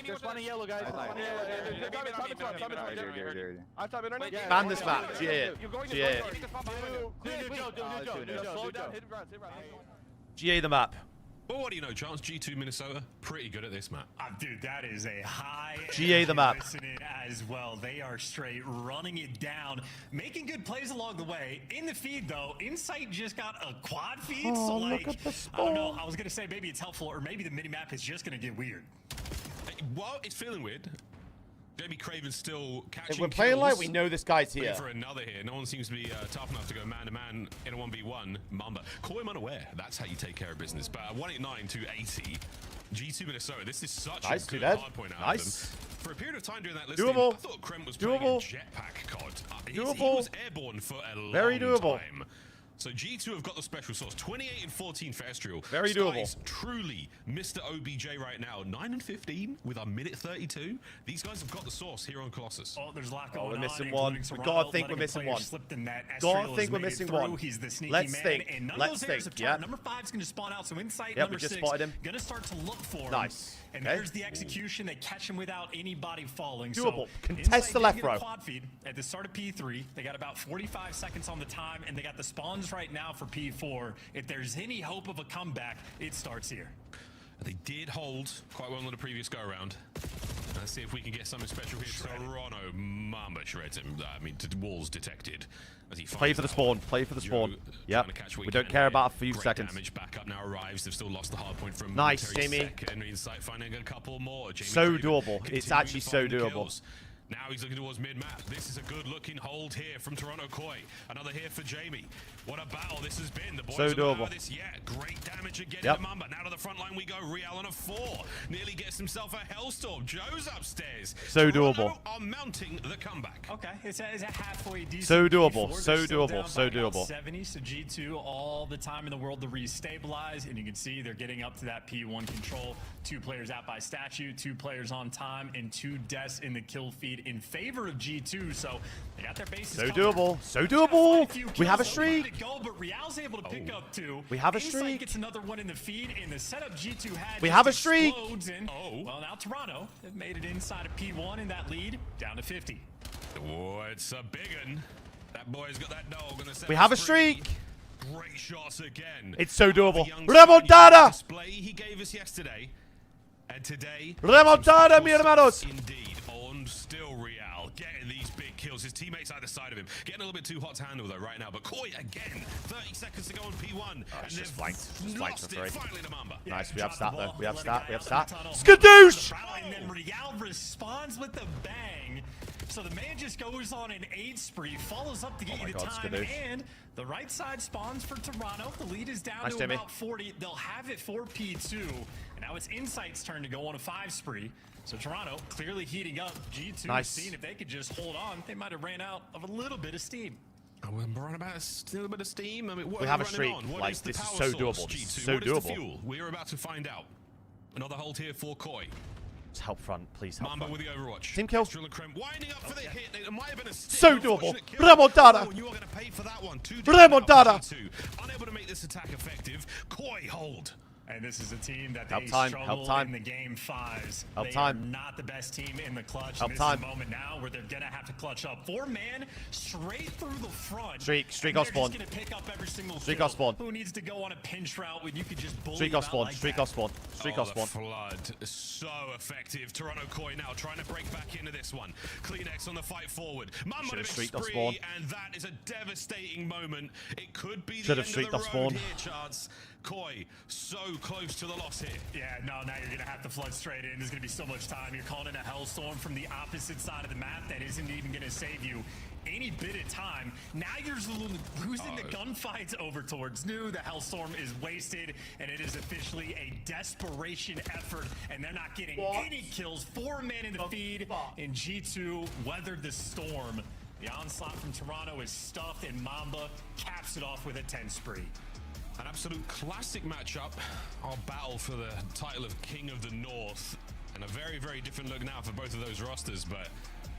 There's one in yellow, guys. I'm top in right now. Man this map. GA it. Slow down. Hit ground. GA the map. Well, what do you know, Chance? G2 Minnesota, pretty good at this map. Dude, that is a high GA the map. listening as as well. They are straight running it down, making good plays along the way. In the feed, though, Insight just got a quad feed. So, like, I don't know. I was going to say maybe it's helpful, or maybe the minimap is just going to get weird. Well, it's feeling weird. Jamie Craven's still catching If we're playing kills. like we know this guy's here. For another here. No one seems to be tough enough to go man-to-man in a 1v1. Mamba. Call him unaware. That's how you take care of business. But 189 to 80. G2 Minnesota. This is such a good hard point out of them. For a period of time during that listing, I thought Krem was playing a jetpack COD. He was airborne for a long time. So G2 have got the special sauce. 28 and 14 for Estriel. Very doable. Skies, truly Mr. OBJ right now. 9 and 15 with a minute 32. These guys have got the sauce here on Colossus. Oh, there's a lot going on. We're missing one. We gotta think we're missing one. Gotta think we're missing one. He's the sneaky Let's man, think. and none Let's of those think. yeah. Number 5's going to spawn out. So Insight, yep, number we just 6, spotted him. going to start to look for him. Nice. And there's the execution. They catch him without anybody falling. Doable. So Contest the left row. Quad feed at the start of P3. They got about 45 seconds on the time, and they got the spawns right now for P4. If there's any hope of a comeback, it starts here. They did hold quite well on the previous go-around. Let's see if we can get something special here. Toronto, Mamba shreds him. I mean, walls detected. As he play for the spawn. Play for the spawn. Yep. We don't care about a few seconds. Damage back up now arrives. They've still lost the hard point from nice, Jamie. Insight finding a couple more. Jamie so doable. It's actually so doable. Now he's looking towards mid-map. This is a good-looking hold here from Toronto Koi. Another here for Jamie. What a battle this has been. The boys so doable. This yet. Great damage again in the Mamba. Now to the front line we go. Real on a 4. Nearly gets himself a Hellstorm. Joe's upstairs. So Toronto doable. are mounting the comeback. Okay, it's a halfway decent. So doable. P4. So doable. So doable. 70, so G2 all the time in the world to restabilize, and you can see they're getting up to that P1 control. 2 players out by statue, 2 players on time, and 2 deaths in the kill feed in favor of G2. So they got their bases so covered. doable. So doable. We have a streak. But Real's able to pick up 2. We have a Insight streak. Gets another one in the feed, and the setup G2 had. We have a streak. Well, now Toronto have made it inside of P1, and that lead down to 50. Oh, it's a big one. That boy's got that dog on the We have a streak. Great shots again. It's so doable. Remontada. Display he gave us yesterday, and today. Remontada, mi hermanos. Indeed, on still Real getting these big kills. His teammates either side of him getting a little bit too hot to handle though right now. But Koi again, 30 seconds to go on P1, and just they've flanked. lost it. Finally to Mamba. Nice. We have stat though. We have stat. We have stat. Skadoosh! And then Real responds with a bang. So the man just goes on an 8 spree, follows up to get you the time, and the right side spawns for Toronto. The lead is down to about 40. They'll have it for P2, and now it's Insight's turn to go on a 5 spree. So Toronto clearly heating up. G2 seeing if they could just hold on. They might have ran out of a little bit of steam. We're running about a little bit of steam. I mean, what we are have we a streak. On? What like is the this is power so source, doable. G2? So what doable. Is the fuel? We are about to find out. Another hold here for Koi. Just help front, please. Help Mamba front. with the Overwatch. Team kill. Winding up for the hit. It might have been a so doable. Remontada. Oh, you are going to pay for that one. Remontada. Unable to make this attack effective. Koi hold. And this is a team that help they time. struggle Help time. in the game 5s. Help they time. are not the best team in the clutch. Help this time. is a moment now where they're going to have to clutch up. 4-man straight through the front. Streak off spawn. Just gonna pick up every single streak kill. off spawn. Who needs to go on a pinch route when you could just bully streak off spawn. like streak that? off spawn. Streak off spawn. The flood is so effective. Toronto Koi now trying to break back into this one. Kleenex on the fight forward. Mamba with a spree, and that is a devastating moment. It could be the end of the road here, Charts. Koi so close to the loss here. Yeah, no, now you're gonna have to flood straight in. There's gonna be so much time. You're calling in a Hellstorm from the opposite side of the map that isn't even gonna save you any bit of time. Now you're losing the gunfights over towards New. The Hellstorm is wasted, and it is officially a desperation effort, and they're not getting any kills. 4-man in the feed, and G2 weathered the storm. The onslaught from Toronto is stuffed, and Mamba caps it off with a 10 spree. An absolute classic matchup. Our battle for the title of King of the North. And a very, very different look now for both of those rosters, but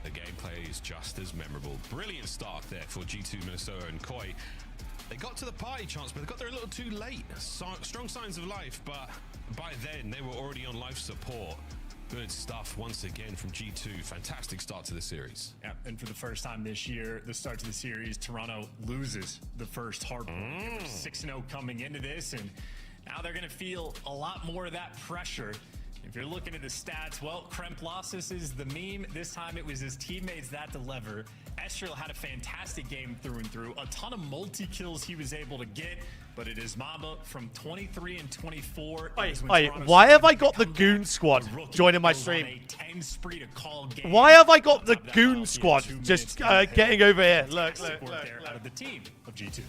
the gameplay is just as memorable. Brilliant start there for G2 Minnesota and Koi. They got to the party chance, but they got there a little too late. Strong signs of life, but by then they were already on life support. Good stuff once again from G2. Fantastic start to the series. Yeah, and for the first time this year, the start to the series, Toronto loses the first hard point. 6-0 coming into this, and now they're going to feel a lot more of that pressure. If you're looking at the stats, well, Kremplossis is the meme. This time it was his teammates that deliver. Estriel had a fantastic game through and through. A ton of multi-kills he was able to get, but it is Mamba from 23 and 24. Why have I got the Goon Squad joining my stream? Why have I got the Goon Squad just getting over here? Look. Out of the team of G2.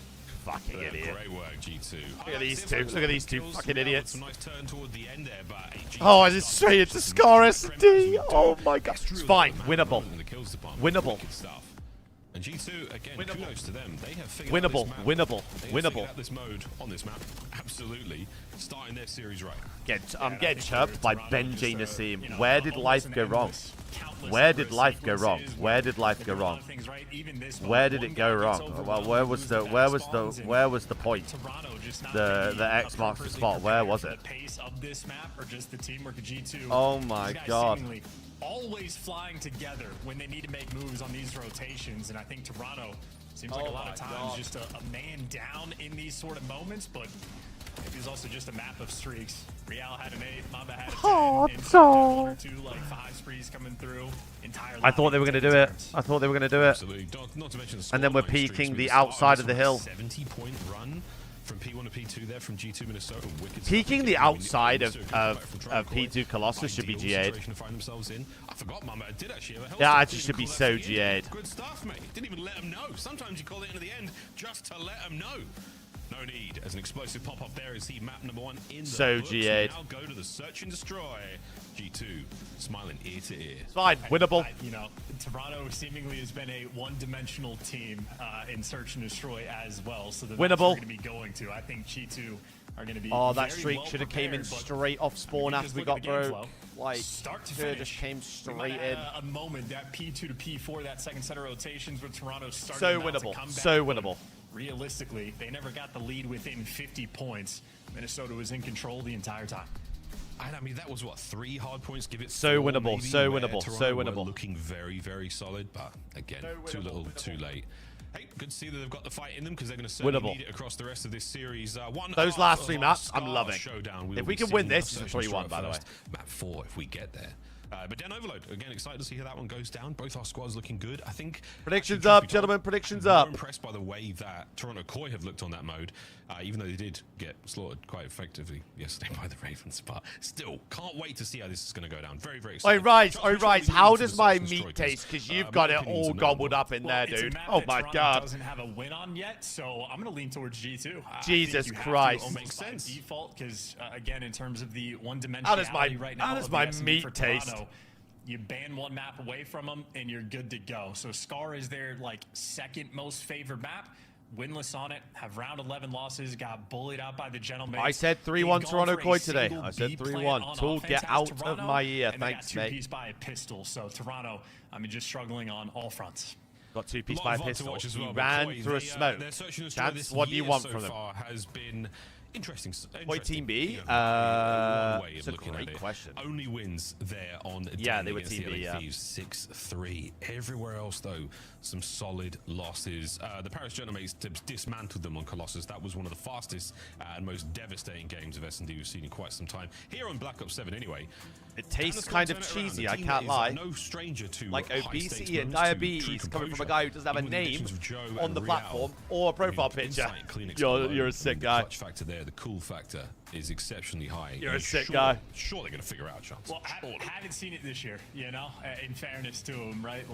Fucking idiot. Great work, G2. Look at these two. Look at these two fucking idiots. Nice turn toward the end there, but oh, it's straight into Scar SD. Oh my god. It's fine. Winnable. Winnable. And G2, again, kudos to them. They have figured winnable. out this map. Winnable. They have Winnable. figured out this mode on this map. Absolutely. Starting their series right. I'm getting chirped by Benji Nassim. Where did life go wrong? Where did life go wrong? Where did life go wrong? Where did it go wrong? Well, where was the point? The X marks the spot. Where was it? Oh my god. Always flying together when they need to make moves on these rotations, and I think Toronto seems like a lot of times just a man down in these sort of moments, but it was also just a map of streaks. Real had an 8, Mamba had a 10, and so 1 or 2 like 5 sprees coming through. I thought they were going to do it. I thought they were going to do it. Absolutely. Not to mention the and then we're peaking the outside of the hill. 70-point run from P1 to P2 there from G2 Minnesota. Peaking the outside of P2 Colossus should be GA'd. I forgot, Mama. I did actually have a yeah, actually should be so GA'd. Good stuff, mate. Didn't even let them know. Sometimes you call it into the end just to let them know. No need, as an explosive pop-up there is map number 1 in the so books. GA'd. Now go to the search and destroy. G2 smiling ear to ear. It's fine, winnable. You know, Toronto seemingly has been a one-dimensional team in search and destroy as well. So the winnable. Going to be going to. I think G2 are going to be. Oh, that streak should have came in straight off spawn after we got through. Like, start to finish. Just came straight in. A moment that P2 to P4, that second set of rotations, where Toronto started. So winnable. So winnable. Realistically, they never got the lead within 50 points. Minnesota was in control the entire time. I mean, that was what, 3 hard points? Give it so 4, winnable, maybe, so winnable, so winnable. Looking very, very solid, but again, too little, too late. Hey, good to see that they've got the fight in them because they're going to certainly need it across the rest of this series. Those last 3 maps, I'm loving. Showdown. If we can win this, it's a 3-1, by the way. Map 4, if we get there. But Den Overload, again, excited to see how that one goes down. Both our squads looking good. I think predictions up, gentlemen. Predictions up. I'm impressed by the way that Toronto Koi have looked on that mode, even though they did get slaughtered quite effectively yesterday by the Ravens. But still, can't wait to see how this is going to go down. Very, very excited. Oh, right. How does my meat taste? Because you've got it all gobbled up in there, dude. Oh my god. Doesn't have a win on yet, so I'm going to lean towards G2. Jesus Christ. Makes sense. Default, because again, in terms of the one-dimensionality right now, how does my meat taste? You ban 1 map away from them, and you're good to go. So Scar is their second most favored map. Winless on it, have round 11 losses, got bullied out by the gentlemen. I said 3-1 Toronto Koi today. I said 3-1. Tool, get out of my ear. Thanks, mate. 2-piece by a pistol. So Toronto, just struggling on all fronts. Got 2-piece by a pistol. He ran through a smoke. Chance, what do you want from him? Has been interesting. Koi Team B? It's a great question. Only wins there on they were Team B, yeah. 6-3. Everywhere else, though, some solid losses. The Paris Genomates dismantled them on Colossus. That was one of the fastest and most devastating games of S&D we've seen in quite some time. Here on Black Ops 7, anyway. It tastes kind of cheesy, I can't lie. No stranger to like obesity and diabetes coming from a guy who doesn't have a name on the platform or a profile picture. You're a sick guy. The clutch factor there, the cool factor is exceptionally high. You're a sick guy. Sure, they're going to figure out, Chance. Well, haven't seen it this year, in fairness to them, right?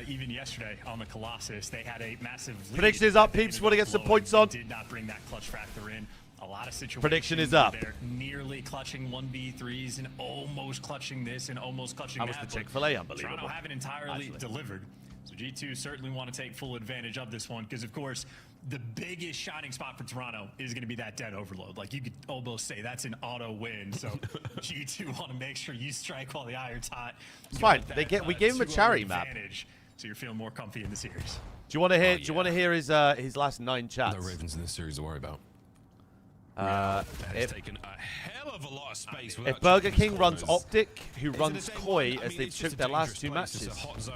Even yesterday on the Colossus, they had a massive lead. Prediction is up, peeps. Want to get some points on? Did not bring that clutch factor in. A lot of situations. Prediction is up. They're nearly clutching 1v3s and almost clutching this and almost clutching that. That was the Chick-fil-A, unbelievable. Toronto haven't entirely delivered. So G2 certainly want to take full advantage of this one because, of course, the biggest shining spot for Toronto is going to be that dead overload. You could almost say that's an auto win. So G2 want to make sure you strike while the iron's hot. It's fine. We gave him a charity map. So you're feeling more comfy in the series. Do you want to hear? Do you want to hear his last 9 chats? No Ravens in this series to worry about. If taken a hell of a lot of space. If Burger King runs Optic, who runs Koi, as they've took their last 2 matches,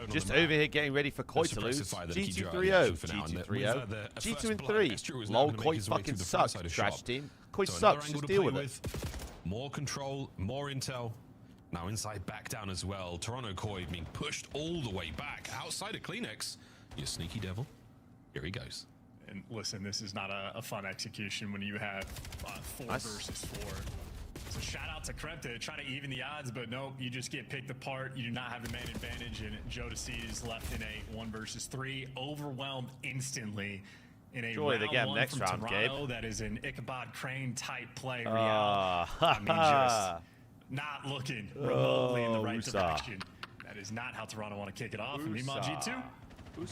just over here getting ready for Koi to lose. G2 3-0, G2 3-0, G2 and 3. Lol, Koi fucking sucks, trash team. Koi sucks, just deal with it. More control, more intel. Now inside back down as well. Toronto Koi being pushed all the way back outside of Kleenex. You sneaky devil. Here he goes. And listen, this is not a fun execution when you have 4 versus 4. So shout out to Kremp to try to even the odds, but nope, you just get picked apart. You do not have the man advantage, and Joe DeCeed is left in a 1 versus 3, overwhelmed instantly in a Surely round they get him 1 next from round, Toronto. Gabe. That is an Ichabod Crane type play. Real. I mean, just not looking remotely in the right direction. That is not how Toronto want to kick it off. And meanwhile, G2,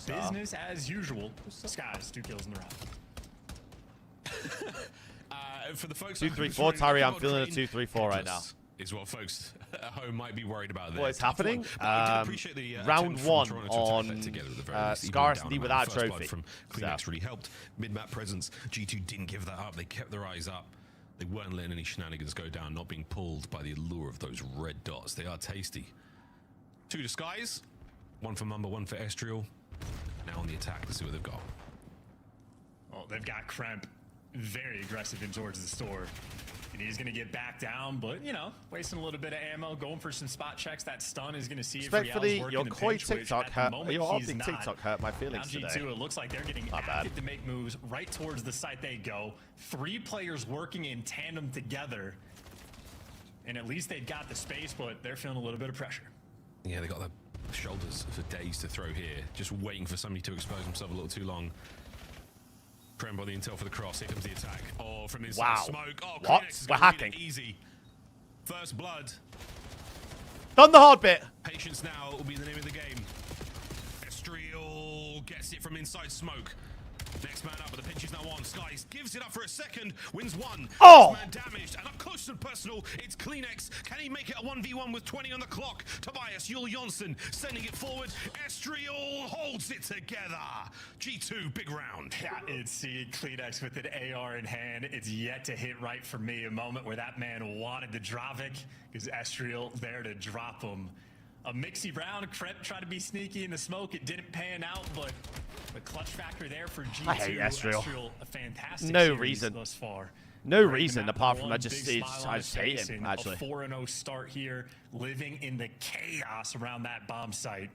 business as usual. Skies, 2 kills in the round. For the folks 2-3-4, Tyree. I'm feeling a 2-3-4 right now. Is what folks at home might be worried about there. What is happening? The round 1 on Scarcity without a trophy. From Kleenex really helped. Mid-map presence. G2 didn't give that up. They kept their eyes up. They weren't letting any shenanigans go down, not being pulled by the allure of those red dots. They are tasty. 2 to Skies. 1 for Mumba, 1 for Estriel. Now on the attack. Let's see what they've got. Well, they've got Kremp very aggressive in towards the store. And he's going to get back down, but, you know, wasting a little bit of ammo, going for some spot checks. That stun is going to see if Respectfully, Rial's your working the Koi pinch, TikTok hurt. Your optic TikTok hurt my feelings now today. G2, it looks like they're getting active to make moves right towards the site they go. 3 players working in tandem together. And at least they've got the space, but they're feeling a little bit of pressure. Yeah, they got the shoulders for days to throw here. Just waiting for somebody to expose himself a little too long. Kremp on the intel for the cross. Here comes the attack. Oh, from inside smoke. Oh, What? Kleenex We're hacking. Easy. First blood. Done the hard bit. Patience now will be the name of the game. Estriel gets it from inside smoke. Next man up, but the pinch is now on. Skies gives it up for a second, wins 1. Oh! Next man damaged, and up close and personal, it's Kleenex. Can he make it a 1v1 with 20 on the clock? Tobias Yul Jonsson sending it forward. Estriel holds it together. G2, big round. Yeah, it's Kleenex with an AR in hand. It's yet to hit right for me. A moment where that man wanted the Dravik, because Estriel there to drop him. A mixy round. Kremp tried to be sneaky in the smoke. It didn't pan out, but the clutch factor there for G2. I hate Estriel. A fantastic No series reason. thus far. No reason apart from I One just big smile on I his just hate face him and actually. A 4-0 start here, living in the chaos around that bomb site.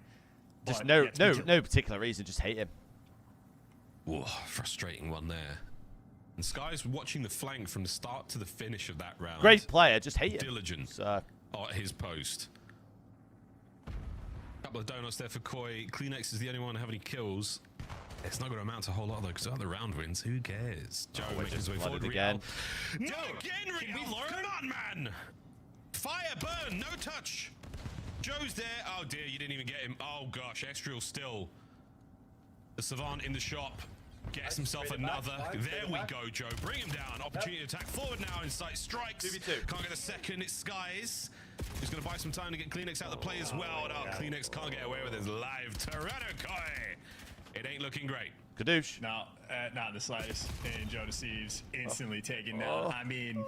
Just But no particular reason, just hate him. Whoa, frustrating one there. And Sky's watching the flank from the start to the finish of that round. Great player, just hate him. Diligent at his post. Couple of donuts there for Koi. Kleenex is the only one to have any kills. It's not going to amount to a whole lot though, because the round wins. Who cares? Joe making his way forward again. No, again, Real. Come on, man. Fire, burn, no touch. Joe's there. Oh dear, you didn't even get him. Oh gosh, Estriel still. The Savant in the shop. Gets himself another. There we go, Joe. Bring him down. Opportunity to attack forward now. Insight strikes. 2v2. Can't get a second. It's Skies. He's going to buy some time to get Kleenex out of the play as well. No, Kleenex can't get away with his live Tyrannocoy. It ain't looking great. Kadoosh. No, not the slightest. And Joe DeCeeves instantly taken down. I mean,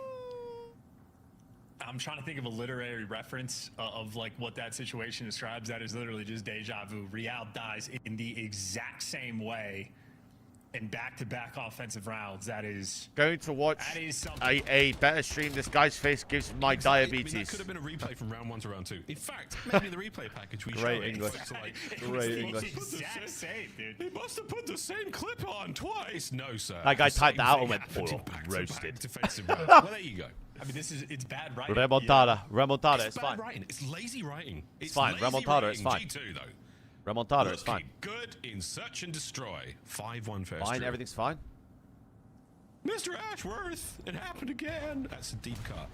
I'm trying to think of a literary reference of like what that situation describes. That is literally just deja vu. Real dies in the exact same way in back-to-back offensive rounds. That is going to watch a better stream. This guy's face gives my diabetes. I mean, that could have been a replay from round 1 to round 2. In fact, maybe in the replay package we Great show English. Great English. Exact same, dude. He must have put the same clip on twice. No, sir. That guy The typed same that out thing and went, happened in "Oh, back-to-back roasted." defensive rounds. Well, there you go. I mean, it's bad writing. Remontada. Remontada. It's bad fine. writing. It's lazy writing. It's fine. Remontada. It's fine. G2 though. Remontada. It's fine. Good in search and destroy. 5-1 for Fine. Estriel. Everything's fine. Mr. Ashworth, it happened again. That's a deep cut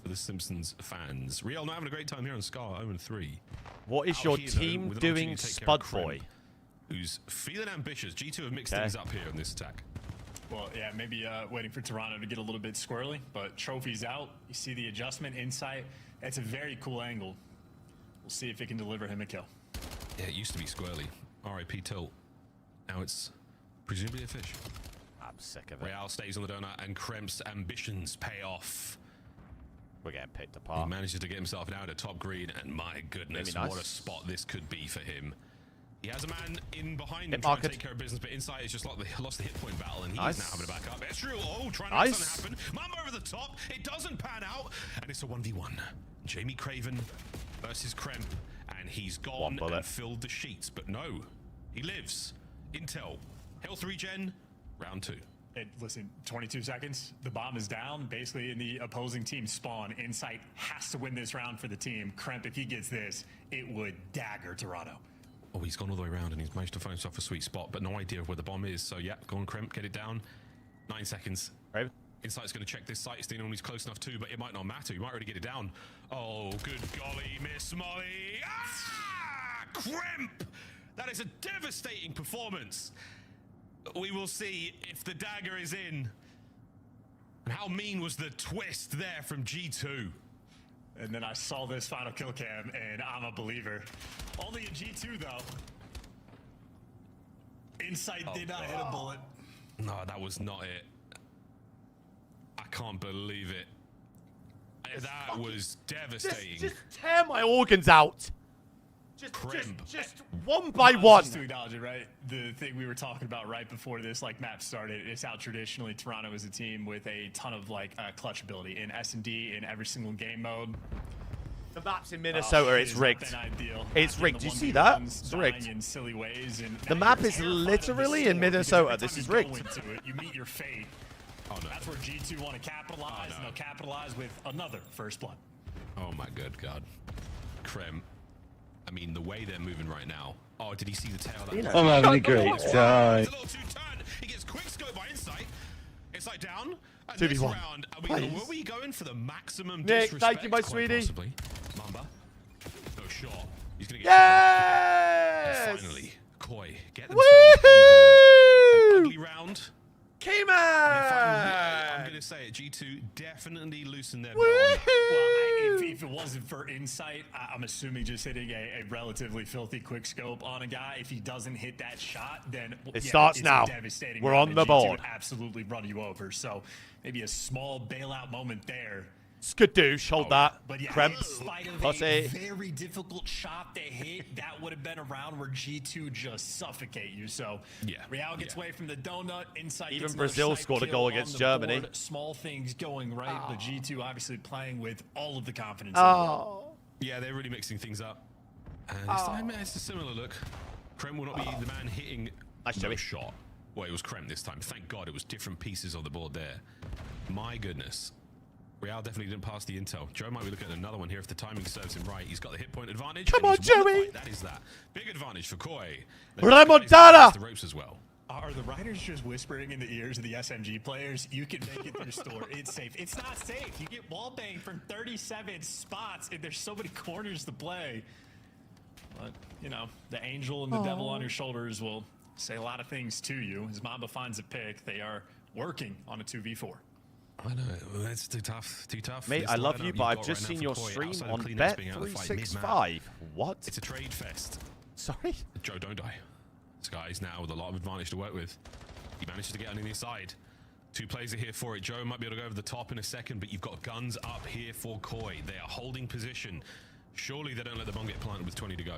for the Simpsons fans. Real not having a great time here on Scar 0-3. What is Out your here, though, team with an doing, opportunity to take care of Spudboy? Kremp, who's feeling ambitious. G2 have mixed things up here on this attack. Well, yeah, maybe waiting for Toronto to get a little bit squirrely, but Trophy's out. You see the adjustment, insight. It's a very cool angle. We'll see if it can deliver him a kill. Yeah, it used to be squirrely. RIP tilt. Now it's presumably a fish. I'm sick of it. Real stays on the donut, and Kremp's ambitions pay off. We're getting picked He apart. manages to get himself now to top green, and my goodness, Maybe nice. what a spot this could be for him. He has a man in behind him Hit trying to market. take care of business, but inside it's just like they lost the hit point battle, and he's Nice. now having to back up. Estriel, trying to make Nice. something happen. Mamba over the top. It doesn't pan out, and it's a 1v1. Jamie Craven versus Kremp, and he's gone and filled the sheets. But no, he lives. Intel, health regen, round 2. Listen, 22 seconds. The bomb is down. Basically, in the opposing team spawn, Insight has to win this round for the team. Kremp, if he gets this, it would dagger Toronto. Oh, he's gone all the way around and he's managed to find himself a sweet spot, but no idea where the bomb is. So yeah, go on, Kremp, get it down. 9 seconds. Right. Insight's going to check this site. It's the only one he's close enough to, but it might not matter. He might already get it down. Oh, good golly, Miss Molly. Ah! Kremp! That is a devastating performance. We will see if the dagger is in. And how mean was the twist there from G2? And then I saw this final kill cam, and I'm a believer. Only a G2, though. Insight did not hit a bullet. No, that was not it. I can't believe it. That was devastating. Just tear my organs out. Just one by one. Just to acknowledge it, right? The thing we were talking about right before this map started is how traditionally Toronto is a team with a ton of clutch ability in S&D in every single game mode. The map's in Minnesota. It's rigged. It's rigged. Do you see that? It's rigged. In silly ways, and the map is literally in Minnesota. This is rigged. You meet your fate. Oh, no. That's where G2 want to capitalize, and they'll capitalize with another first blood. Oh my good God. Krem. I mean, the way they're moving right now. Oh, did he see the tail? I'm having a great time. It's a little two-turn. He gets quick scope by Insight. Insight down. 2v1. Round, were we going for the maximum Nick, disrespect? thank you, my sweetie. Possibly. Mamba. No shot. He's going to get yes! Finally, Koi. Get themselves on the board. An ugly round. Keyman! I'm going to say it. G2 definitely loosened their belt. Well, if it wasn't for Insight, I'm assuming just hitting a relatively filthy quick scope on a guy. If he doesn't hit that shot, then it starts now. Devastating. We're on the board. Absolutely run you over. So maybe a small bailout moment there. Skadoosh, hold that. But yeah, Kremp. in spite of a very difficult shot to hit, that would have been a round where G2 just suffocate you. So yeah, Real gets away from the donut. Insight even gets Brazil scored a goal against Germany. Board. Small things going right, but G2 obviously playing with all of the confidence. Yeah, they're really mixing things up. And this time it's a similar look. Krem will not be the man hitting no shot. Well, it was Krem this time. Thank God it was different pieces on the board there. My goodness. Real definitely didn't pass the intel. Joe might be looking at another one here if the timing serves him right. He's got the hit point advantage. Come on, Joey! That is that. Big advantage for Koi. Remontada! The ropes as well. Are the riders just whispering in the ears of the SMG players? You can make it through store. It's safe. It's not safe. You get wall banged from 37 spots, and there's so many corners to play. But, you know, the angel and the devil on your shoulders will say a lot of things to you. As Mamba finds a pick, they are working on a 2v4. I know, that's too tough, Mate, I love you, but I've just seen your stream on Bet365. What? It's a trade fest. Sorry? Joe, don't die. This guy's now with a lot of advantage to work with. He manages to get on the inside. 2 players are here for it. Joe might be able to go over the top in a second, but you've got guns up here for Koi. They are holding position. Surely they don't let the bomb get planted with 20 to go.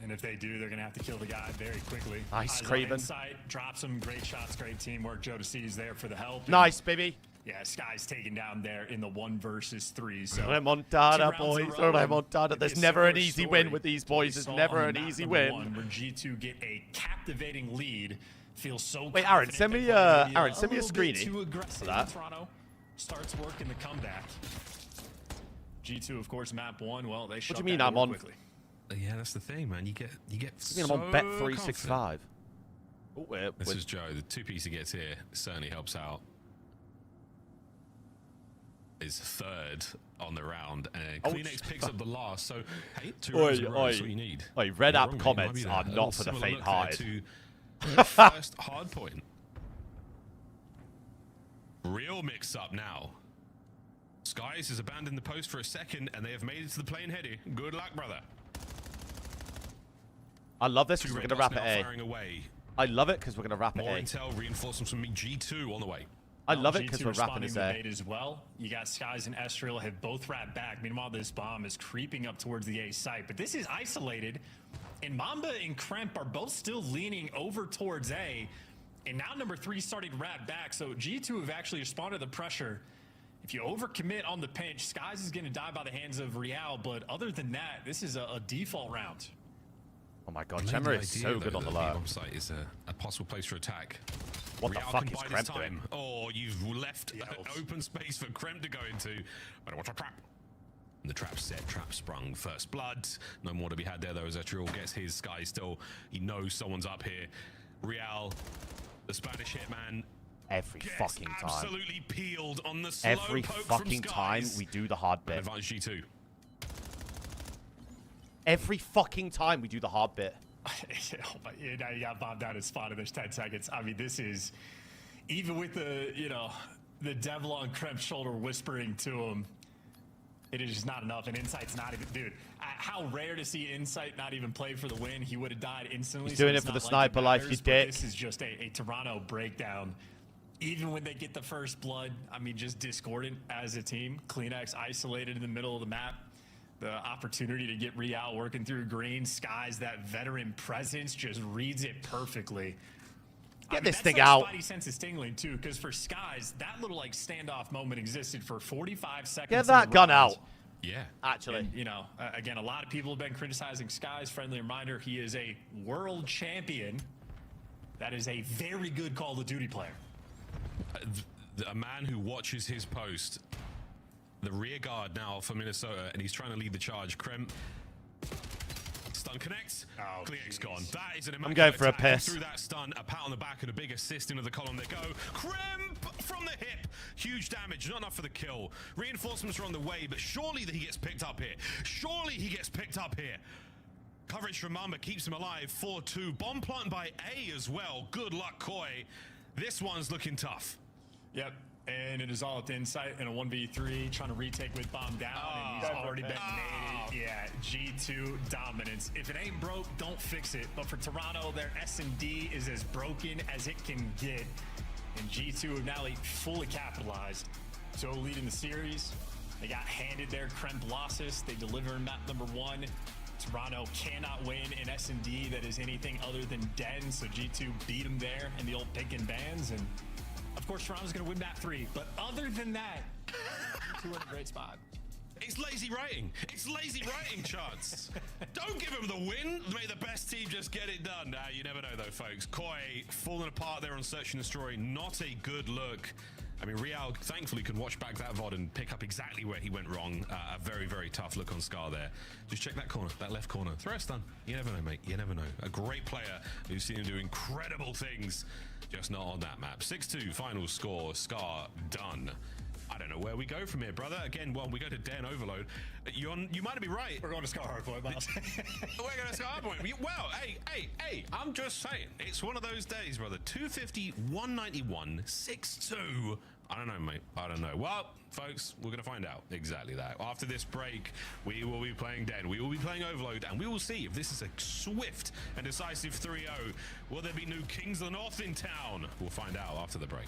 And if they do, they're going to have to kill the guy very quickly. Nice, Craven. Drops some great shots, great teamwork. Joe to see is there for the help. Nice, baby. Yeah, Sky's taken down there in the 1 versus 3. So Remontada, boys. Remontada. There's never an easy win with these boys. There's never an easy win. Where G2 get a captivating lead. Feels so wait, Aaron, send me a screenie. Too aggressive. Toronto starts working the comeback. G2, of course, map 1. Well, they shut what do you mean I'm on quickly. Yeah, that's the thing, man. You get I'm on Bet365. Oh, this is Joe. The 2-piece he gets here certainly helps out. Is 3rd on the round, and Kleenex picks up the last. So, hey, 2 rounds in a row, that's what you need. Red app comments are not for the faint-hearted. First hard point. Real mix-up now. Skies has abandoned the post for a second, and they have made it to the plane heady. Good luck, brother. I love this because we're going to wrap it A. Away. I love it because we're going to wrap it A. More intel reinforcements from G2 on the way. I love it because we're wrapping this A. As well. You got Skies and Estriel have both wrapped back. Meanwhile, this bomb is creeping up towards the A site. But this is isolated. And Mamba and Kremp are both still leaning over towards A. And now number 3 starting to wrap back. So G2 have actually responded to the pressure if you overcommit on the pinch, Skies is going to die by the hands of Real. But other than that, this is a default round. Oh my god, Chemera is so good on the low. Bomb site is a possible place for attack. What the Real fuck can is buy Kremp this doing? time. Oh, you've left open space for Kremp to go into. Better watch a trap. And the trap set, trap sprung. First blood. No more to be had there though, as Etriol gets his. Sky still, he knows someone's up here. Real, the Spanish hitman. Every fucking time. Absolutely peeled on the slow Every poke fucking from time Skies. we do the hard bit. Advantage G2. Every fucking time we do the hard bit. Now you got bombed out and spotted. There's 10 seconds. I mean, this is even with the the devil on Kremp's shoulder whispering to him. It is just not enough, and Insight's not even. Dude, how rare to see Insight not even play for the win. He would have died instantly. He's doing it for the sniper life, you dick. This is just a Toronto breakdown. Even when they get the first blood, I mean, just discordant as a team. Kleenex isolated in the middle of the map. The opportunity to get Real working through green. Skies, that veteran presence, just reads it perfectly. Get this thing like out. Spidey sense is tingling too, because for Skies, that little like standoff moment existed for 45 seconds. Get that gun out. Yeah, actually. And, again, a lot of people have been criticizing Skies. Friendly reminder: he is a world champion. That is a very good Call of Duty player. A man who watches his post. The rear guard now for Minnesota, and he's trying to lead the charge. Kremp. Stun connects. Oh, Kleenex gone. That is an I'm going for a attack. piss. Through that stun, a pat on the back and a big assist into the column they go. Kremp from the hip. Huge damage, not enough for the kill. Reinforcements are on the way, but surely that he gets picked up here. Surely he gets picked up here. Coverage from Mamba keeps him alive. 4-2. Bomb plant by A as well. Good luck, Koi. This one's looking tough. Yep. And it is all at the Insight in a 1v3, trying to retake with bomb down, and he's already been naded. Yeah, G2 dominance. If it ain't broke, don't fix it. But for Toronto, their S&D is as broken as it can get. And G2 have now fully capitalized. So leading the series, they got handed their Kremp losses. They deliver in map number 1. Toronto cannot win in S&D that is anything other than Den, so G2 beat them there in the old pick and bans, and of course, Toronto's going to win map 3. But other than that, G2 in a great spot. It's lazy writing. It's lazy writing, Chance. Don't give him the win. May the best team just get it done. Nah, you never know, though, folks. Koi falling apart there on Search and Destroy. Not a good look. I mean, Real thankfully can watch back that VOD and pick up exactly where he went wrong. A very, very tough look on Scar there. Just check that corner, that left corner. Throw a stun. You never know, mate. You never know. A great player who's seen him do incredible things. Just not on that map. 6-2 final score. Scar done. I don't know where we go from here, brother. Again, well, we go to Den Overload. You might be right. We're going to Scar Hardpoint, Miles. We're going to Scar Hardpoint. Well, hey, I'm just saying. It's one of those days, brother. 250, 191, 6-2. I don't know, mate. I don't know. Well, folks, we're going to find out exactly that. After this break, we will be playing Den. We will be playing Overload, and we will see if this is a swift and decisive 3-0. Will there be new Kings of the North in town? We'll find out after the break.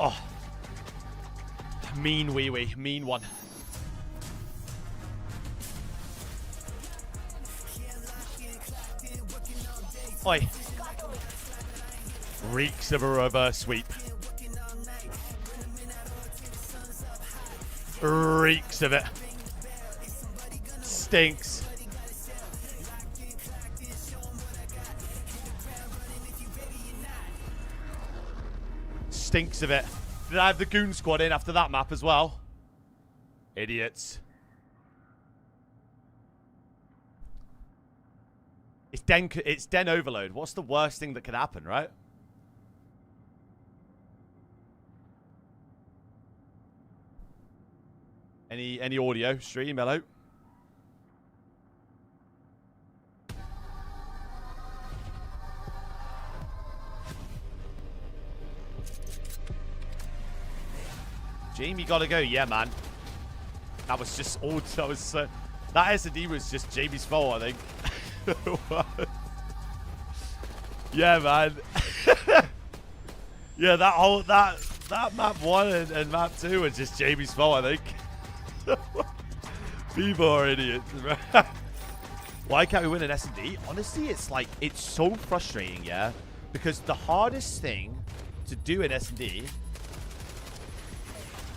Oh. Mean wee wee. Mean one. Oi. Reeks of a reverse sweep. Reeks of it. Stinks. Stinks of it. Did I have the goon squad in after that map as well? Idiots. It's Den overload. What's the worst thing that could happen, right? Any audio stream? Hello. Jamie gotta go. Yeah, man. That was just all. That was so. That S&D was just Jamie's fault, I think. Yeah, man. Yeah, that map 1 and map 2 was just Jamie's fault, I think. People are idiots, bro. Why can't we win an S&D? Honestly, it's so frustrating, yeah? Because the hardest thing to do in S&D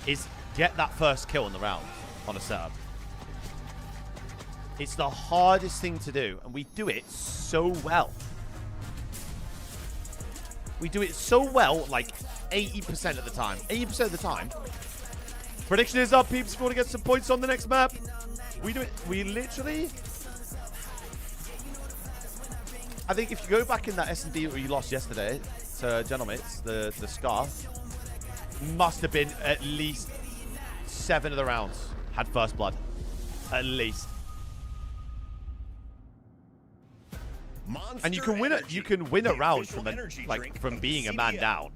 is get that first kill in the round on a setup. It's the hardest thing to do, and we do it so well. We do it so well, like 80% of the time. 80% of the time. Prediction is up, peeps. If you want to get some points on the next map, we do it. We literally... I think if you go back in that S&D where you lost yesterday to Gentlemates, the Scar, must have been at least 7 of the rounds had first blood. At least. And you can win it. You can win a round from being a man down,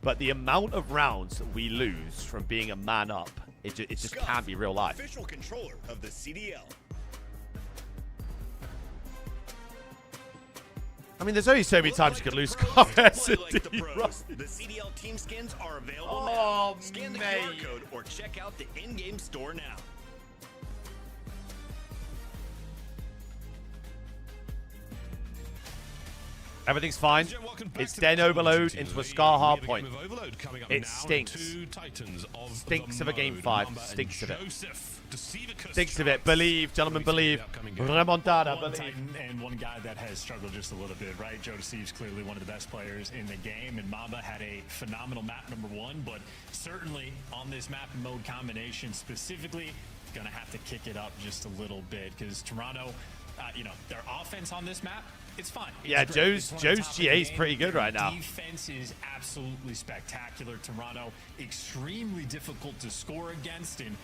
but the amount of rounds that we lose from being a man up, it just can't be real life. Official controller of the CDL. I mean, there's only so many times you can lose car S&D. The CDL team skins are available now. Scan the QR code or check out the in-game store now. Everything's fine. It's Den overload into a Scar hard point. It stinks. Stinks of a game 5. Stinks of it. Stinks of it. Believe, gentlemen, believe. Remontada, believe. And one guy that has struggled just a little bit, right? Joe Deceive's clearly one of the best players in the game, and Mamba had a phenomenal map number 1, but certainly on this map and mode combination specifically, gonna have to kick it up just a little bit because Toronto, you know, their offense on this map, it's fine. Yeah, Joe's GA is pretty good right now. Defense is absolutely spectacular. Toronto, extremely difficult to score against, and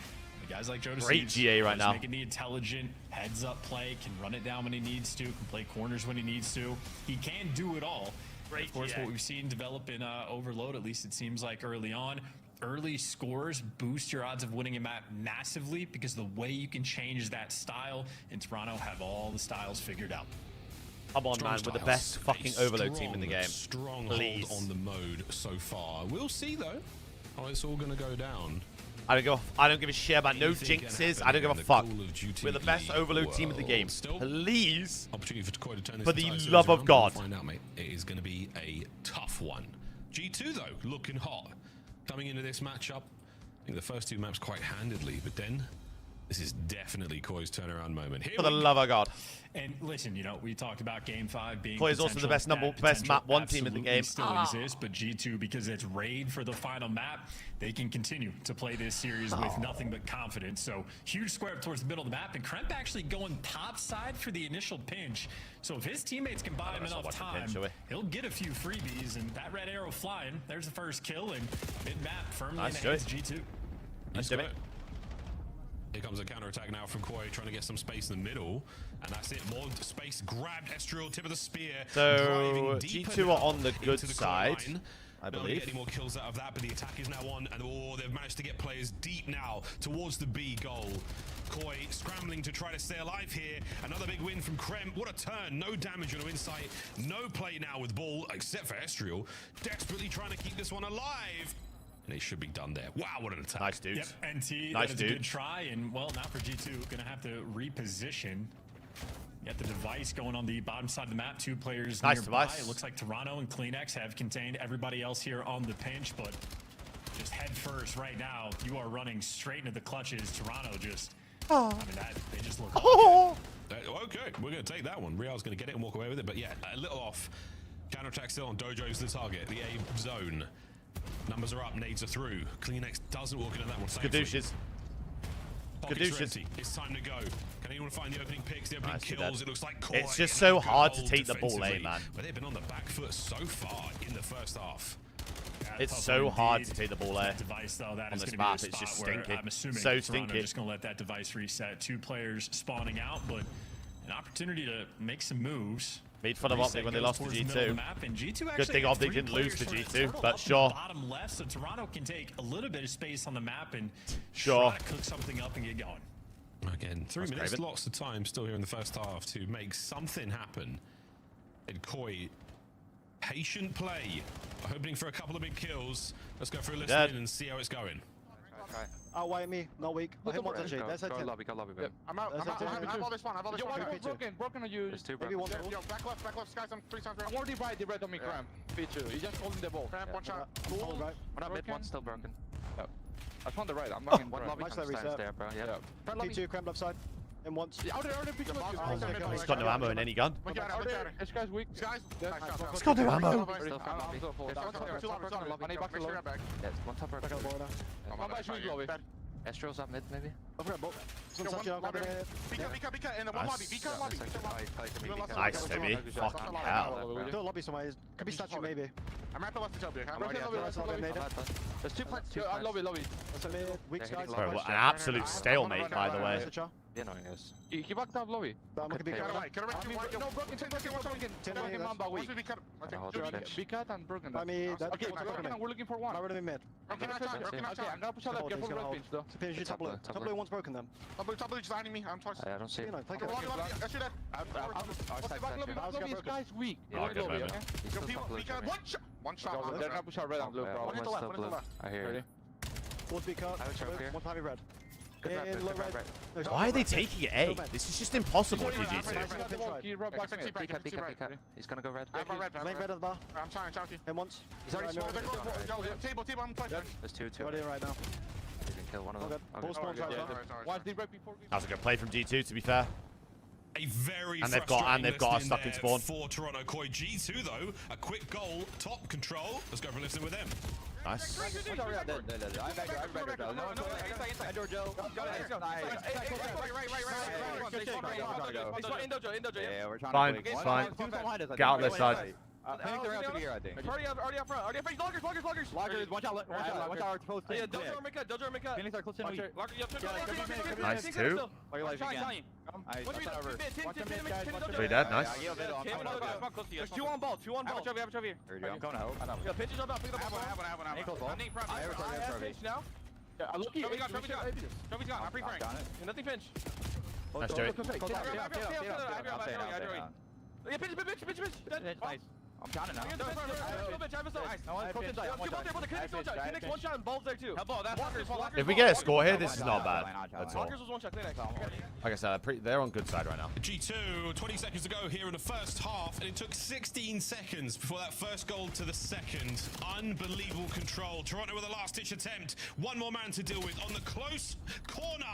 guys like Joe Great GA right now. Making the intelligent heads-up play, can run it down when he needs to, can play corners when he needs to. He can do it all. Great of course, GA. what we've seen develop in Overload, at least it seems like early on, early scores boost your odds of winning a map massively because the way you can change that style, and Toronto have all the styles figured out. Come on, man, with the best fucking overload team in the game. Strong Please. hold on the mode so far. We'll see though how it's all going to go down. I don't give a shit about no jinxes. I don't give a fuck. We're the best overload team in the game. Please, Opportunity for Koi to turn this for the entire series love of around. God. We'll find out, mate. It is going to be a tough one. G2 though, looking hot. Coming into this matchup, I think the first 2 maps quite handedly, but then this is definitely Koi's turnaround moment. Here For the love of God. And listen, you know, we talked about Game 5 being Koi is also the best map 1 team in the game. Still exists, but G2, because it's raid for the final map, they can continue to play this series with nothing but confidence. So huge square up towards the middle of the map, and Kremp actually going top side for the initial pinch. So if his teammates can buy him enough time, he'll get a few freebies, and that red arrow flying, there's the first kill, and mid-map firmly in the hands of G2. Nice Here comes a counter-attack now from Koi, trying to get some space in the middle. And that's it, more space grabbed, Estriel, tip of the spear. So G2 are on the good side, I believe. Get any more kills out of that, but the attack is now on, and they've managed to get players deep now towards the B goal. Koi scrambling to try to stay alive here. Another big win from Krem. What a turn. No damage on insight. No play now with ball, except for Estriel. Desperately trying to keep this one alive. And it should be done there. Wow, what an attack. Nice, dudes. Yep, NT, nice, that is a good try. And, well, now for G2, going to have to reposition. You got the device going on the bottom side of the map. 2 players nice nearby. Device. It looks like Toronto and Kleenex have contained everybody else here on the pinch, but just head first right now. You are running straight into the clutches. Toronto just, I mean, they just look Okay, we're going to take that one. Real's going to get it and walk away with it, but yeah, a little off. Counterattack still on. Dojo's the target, the A zone. Numbers are up, nades are through. Kleenex doesn't walk into that one. Skadooches. Pockets are Caduceus. empty. It's time to go. Can anyone find the opening picks, the opening Nice, you're kills? dead. It looks like Koi It's just in so a hard to goal take the ball lane, defensively, man. But they've been on the back foot so far in the first half. It's so hard to take the ball there. Device, though, that On is this going map, to be it's a just spot where stinky. I'm assuming So Toronto stinky. just going to let that device reset. 2 players spawning out, but an opportunity to make some moves. Made fun of Reset Optic when they goes lost to towards the middle of the G2. map, and G2 Good actually thing has Optic 3 didn't lose to players from G2, the turtle but up sure. in the bottom left, so Toronto can take a little bit of space on the map and Sure. try to cook something up and get going. Again, 3 That's minutes, Craven. lots of time still here in the first half to make something happen. And Koi, patient play, hoping for a couple of big kills. Let's go through a Dead. listen and see how it's going. Outweigh me, not weak. Let him watch actually. That's a Go 10. lobby, I'm out. I'm all this one. I'm all this one. Broken on you. There's 2 Maybe broken. one. Back left, guys. I'm 3 times. I'm already right, the red on me, Cram. B2. He's just holding the ball. Cram, one shot. Cool. One up mid, one still broken. I found the right. I'm not in One lobby comes down there, bro. Yeah. P2, Cram left side. And once. He's got no ammo in any gun. This guy's weak. Guys. He's got no ammo. Still front lobby. I need back to low. Yeah, one top broken. I'm back to lobby. Astro's up mid, maybe. I've got both. Nice, Timmy. Fucking hell. Still lobby somewhere. Could be statue maybe. I'm right left to top here. There's 2 plants. Lobby. That's a mid. Weak skies. Bro, what an absolute stalemate, by the way. The annoying is. He backed up lobby. I'm gonna be cut. No, broken. Be cut and broken. I mean, okay, we're looking for one. I'm already mid. Okay, I'm gonna push out left. Get full red pinch though. Pinch top blue. Top blue one's broken then. Top blue just lining me. I'm twice. I don't see it. Take it. I shoot that. Back lobby. This guy's weak. Oh, good moment. He's still top blue. One shot. They're gonna push out red and blue, bro. One still blue. I hear you. One be cut. I would choke here. One tiny red. Good red. Why are they taking it A? This is just impossible for G2. He's gonna go red. Lane red at the bar. I'm trying. And once. He's already small. Table. I'm touching. There's 2. Right here right now. You can kill one of them. Ball spawns right now. Watch the red before. That was a good play from G2, to be fair. A very And they've got frustrating a stuck in spawn. for Toronto Koi. G2 though, a quick goal, top control. Let's go for a listen with them. Nice. Fine. Get out this side. Already up front. Loggers. Watch out. Watch out. Close to Nice, 2. Pretty dead, nice. There's 2 on ball. I'm going to help. Pinches up. Pick up now. Yeah, I'm looking. Trophy's gone. I'm free Frank. Nothing pinch. Nice, Joey. Yeah, pinch. Nice. I'm counting now. One shot and balls there too. If we get a score here, this is not bad at all. Walkers was one shot. Like I said, they're on good side right now. G2, 20 seconds to go here in the first half, and it took 16 seconds before that first goal to the second. Unbelievable control. Toronto with a last-ditch attempt. One more man to deal with on the close corner.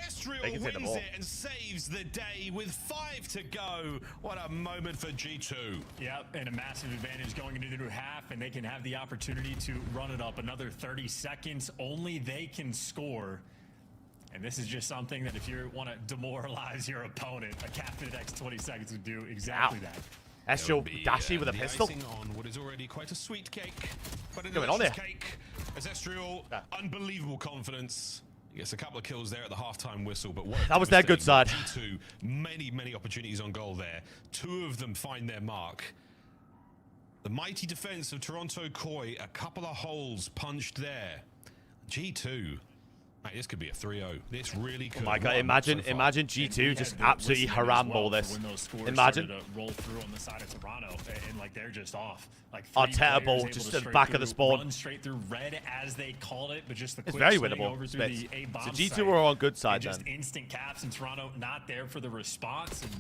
Estriel wins it and saves the day with 5 to go. What a moment for G2. Yep, and a massive advantage going into the new half, and they can have the opportunity to run it up another 30 seconds. Only they can score. And this is just something that if you want to demoralize your opponent, a cap in the next 20 seconds would do exactly that. Estriel dashy with a pistol. On what is already quite a sweet cake, but a Going on delicious here. cake. As Estriel, unbelievable confidence. He gets a couple of kills there at the halftime whistle, but what That was their good side. G2, many opportunities on goal there. 2 of them find their mark. The mighty defense of Toronto Koi, a couple of holes punched there. G2. Mate, this could be a 3-0. This really could. Oh my god, imagine G2 just absolutely haramble this. Imagine. Roll through on the side of Toronto, and like they're just off. Like Arteta ball just at the back of the spawn. Run straight through red as they called it, but just the It's quick very swing winnable. over through the A bomb So G2 site. were on good side And just then. instant caps, and Toronto not there for the response. And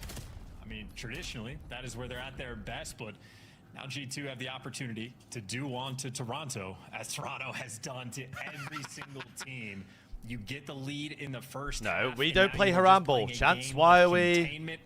I mean, traditionally, that is where they're at their best, but now G2 have the opportunity to do on to Toronto, as Toronto has done to every single team. You get the lead in the first No, half, we and don't now play you're just Harambe. playing a Chance, game why of are we... containment.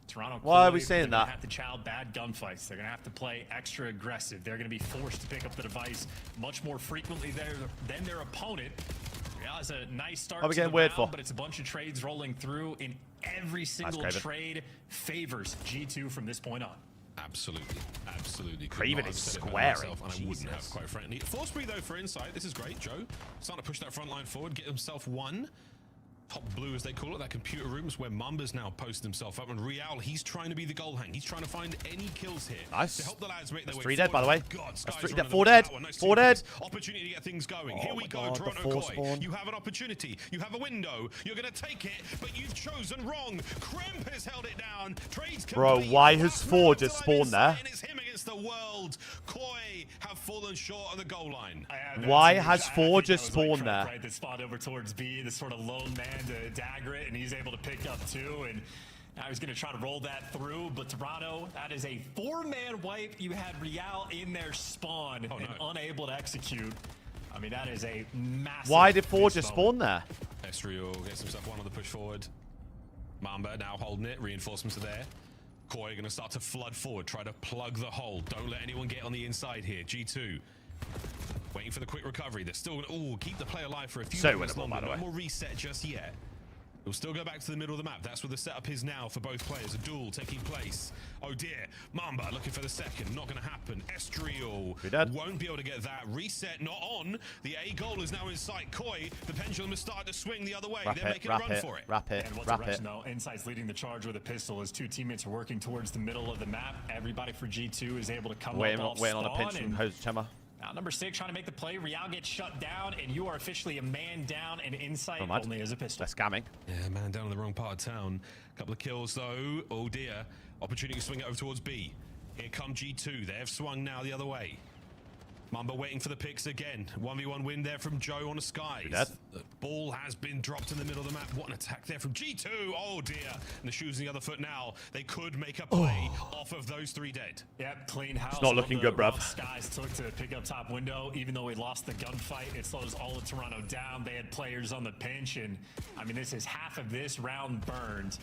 Toronto Why are we Koi, saying they're gonna that? have to chow bad gunfights. They're going to have to play extra aggressive. They're going to be forced to pick up the device much more frequently there than their opponent. They're going Yeah, it's a nice start What are we to the getting weird round, for? but it's a bunch of trades rolling through, and every single trade favors G2 from this point on. Absolutely, absolutely. Craven is squaring. And I wouldn't have, quite frankly. Forcebury though for insight. This is great, Joe. Starting to push that front line forward, get himself one. Top blue, as they call it, that computer room is where Mamba's now posted himself up, and Real, he's trying to be the goal hang. He's trying to find any kills here. Nice. To help the lads make their way 3 dead, by the way. God, That's Sky's 3 dead. running 4 them dead. out. Nice 4 dead. Opportunity to get things going. Oh Here we my go, God, the Toronto force Koi. spawn. You have an opportunity. You have a window. You're going to take it, but you've chosen wrong. Kremp has held it down. Trades Bro, complete. why has 4 just spawned there? And it's him against the world. Koi have fallen short of the goal line. Why has 4 just spawned there? Right, that spot over towards B, this sort of lone man to dagger it, and he's able to pick up 2, and now he's going to try to roll that through, but Toronto, that is a 4-man wipe. You had Real in their spawn and unable to execute. I mean, that is a massive... Why did 4 just spawn there? Esriel gets himself one on the push forward. Mamba now holding it. Reinforcements are there. Koi going to start to flood forward. Try to plug the hole. Don't let anyone get on the inside here. G2 waiting for the quick recovery. They're still going to keep the play alive for a few minutes longer. No more reset just yet. We'll still go back to the middle of the map. That's where the setup is now for both players. A duel taking place. Oh dear. Mamba looking for the second. Not going to happen. Estriel won't be able to get that. Reset not on. The A goal is now in sight. Koi, the pendulum has started to swing the other way. They're making a run for it. Wrap it. And what's Wrap direction, it. though? Insight's leading the charge with a pistol as 2 teammates are working towards the middle of the map. Everybody for G2 is able to come up off Waiting on a spawn, pinch from Jose Chema. Now, number 6 trying to make the play. Real gets shut down, and you are officially a man down, and Insight only as a pistol. They're scamming. Yeah, man down in the wrong part of town. Couple of kills, though. Oh, dear. Opportunity to swing it over towards B. Here come G2. They have swung now the other way. Mamba waiting for the picks again. 1v1 win there from Joe on the skies. The ball has been dropped in the middle of the map. What an attack there from G2. Oh, dear. And the shoes in the other foot now. They could make a play off of those 3 dead. Yep, clean house. It's not looking good, bruv. Skies took to pick up top window. Even though we lost the gunfight, it slows all of Toronto down. They had players on the pinch, and I mean, this is half of this round burned.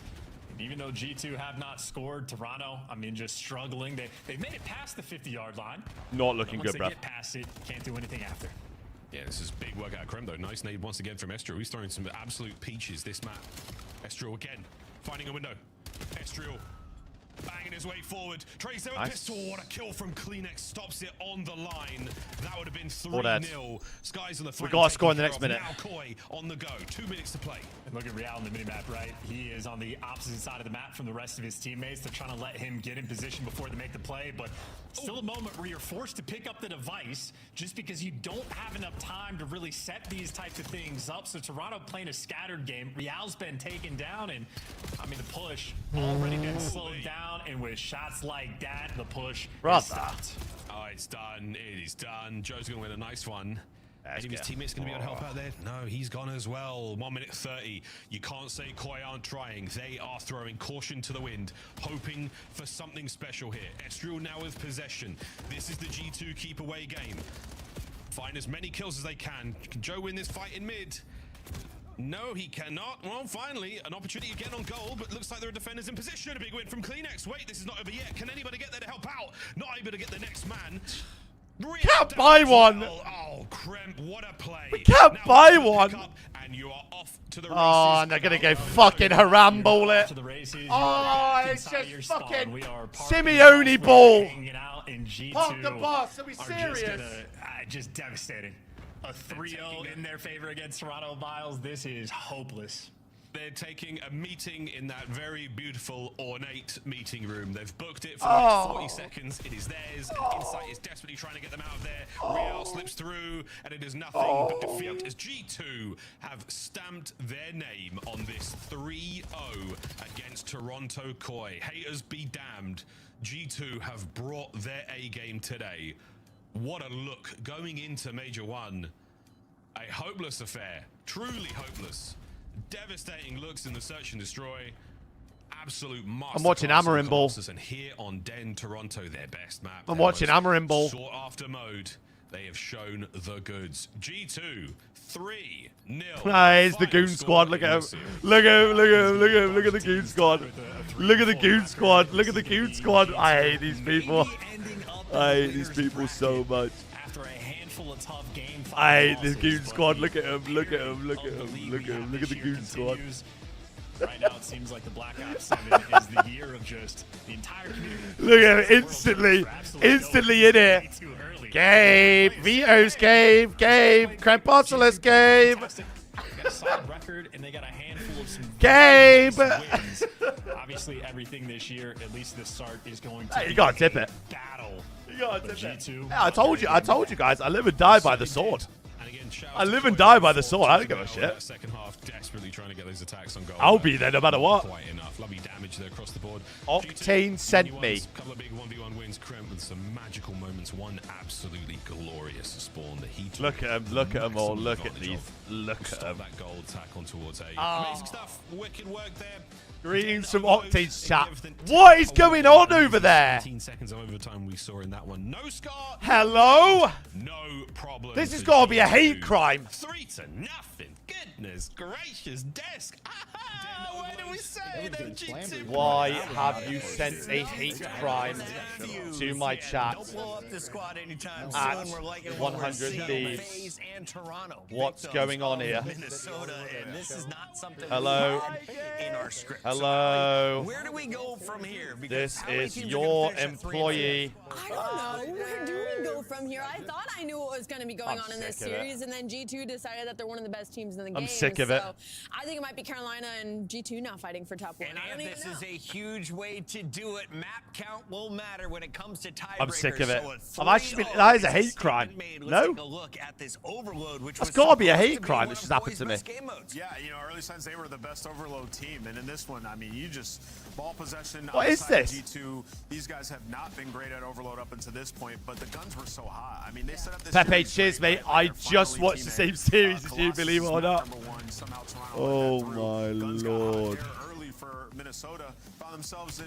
And even though G2 have not scored, Toronto, I mean, just struggling. They made it past the 50-yard line. Not looking good, bruv. Once they get past it, can't do anything after. Yeah, this is big work out of Krem, though. Nice nade once again from Estriel. He's throwing some absolute peaches this map. Estriel again, finding a window. Estriel banging his way forward. Trays there with pistol. What a kill from Kleenex. Stops it on the line. That would have been 3-0. Skies on the flank. We got to score in the next minute. Now Koi on the go. 2 minutes to play. And look at Real on the minimap, right? He is on the opposite side of the map from the rest of his teammates. They're trying to let him get in position before they make the play, but still a moment where you're forced to pick up the device just because you don't have enough time to really set these types of things up. So Toronto playing a scattered game. Real's been taken down, and I mean, the push already been slowed down, and with shots like that, the push is stopped. Oh, it's done. It is done. Joe's going to win a nice one. Any of his teammates going to be able to help out there? No, he's gone as well. 1 minute 30. You can't say Koi aren't trying. They are throwing caution to the wind, hoping for something special here. Estriel now with possession. This is the G2 keep away game. Find as many kills as they can. Can Joe win this fight in mid? No, he cannot. Well, finally, an opportunity again on goal, but looks like there are defenders in position. A big win from Kleenex. Wait, this is not over yet. Can anybody get there to help out? Not able to get the next man. Can't buy one. Oh, Kremp, what a play. We can't buy one. And you are off to the races. Oh, and they're going to go fucking Haram-ball it. Oh, it's just fucking Simeone ball. Park the bus. Are we serious? Just devastating. A 3-0 in their favor against Toronto Miles. This is hopeless. They're taking a meeting in that very beautiful, ornate meeting room. They've booked it for the next 40 seconds. It is theirs. And Insight is desperately trying to get them out of there. Real slips through, and it is nothing but defeat as G2 have stamped their name on this 3-0 against Toronto Koi. Haters be damned. G2 have brought their A-game today. What a look going into Major 1. A hopeless affair. Truly hopeless. Devastating looks in the search and destroy. Absolute masterclass. I'm watching Amarin Ball. And here on Den Toronto, their best map. I'm watching Amarin Ball. Sought after mode. They have shown the goods. G2 3-0. It's the Goon Squad. Look at him. Look at him. Look at him. Look at him. Look at the Goon Squad. Look at the Goon Squad. Look at the Goon Squad. I hate these people. I hate these people so much. After a handful handful of tough game Hey, losses, this Goon but Squad. the Look at him. Look at era him. Look at of the him. league Look we at him. have Look at the this year Goon Squad. continues. Right now, it seems like the Black Ops 7 is the year of just the entire community. Look at him. Instantly in here. Gabe. Vito's Gabe. Gabe. Crampopolis Gabe. They got a solid record, and they got a handful of some Gabe. wins. Obviously, everything this year, at least this start, is going to Hey, you be gotta a tip it. battle. You gotta for tip it. G2. Yeah, I told you guys. I live and die by the sword. And again, shout out I to live and Chloe die by the for sword. I don't give a that shit. Second half, desperately trying to get those attacks on goal. I'll be there no matter what. Quite enough. Lovely damage there across the board. Octane sent me. A couple of big 1v1 wins. Kremp with some magical moments. One absolutely glorious spawn that he took. Look at him. Look at them all. maximum Look at advantage these. of. Look at Stop them. that goal attack on towards A. Oh. Amazing stuff. Wicked work there. Greetings from Octane's chat. What is going on over there? 17 seconds of overtime we saw in that one. No scar. Hello? No problem. This has for got to be a G2. hate crime. 3-0. Goodness gracious, desk. Why do we say that, G2? Why have you sent a hate crime to my chat Don't blow up the squad anytime at soon. We're liking what we're 100 seeing. Thieves? FaZe and Toronto. What's going on here? Minnesota, and this is not something Hello? we had in our script. Hello? So, where do we go from here? Because This how many is teams are your gonna finish at 3 and employee. I don't know. Where do we go from here? I thought I knew what was going to be going I'm on in this sick of it. series, and then G2 decided that they're one of the best teams in the game. I'm sick of it. So I think it might be Carolina and G2 now fighting for top one. And I don't even this know. is a huge way to do it. Map count will matter when it comes to tiebreakers. I'm sick of it. So I'm actually, that is a hate crime. Let's No? take a look at this overload, which That's was got to be a supposed hate to be crime one that of just happened Boy's to me. best game modes. Yeah, you know, early signs they were the best overload team, and in this one, I mean, you just ball possession. What is outside of this? G2, these guys have not been great at overload up until this point, but the guns were so hot. I mean, they set up this. Pepe, series cheers, great, mate. right? I Their just final watched the teammate, same series as you, Colossus believe it or is not. number one. Somehow Toronto Oh, went that through. my Guns got hot Lord. there early for Minnesota, found themselves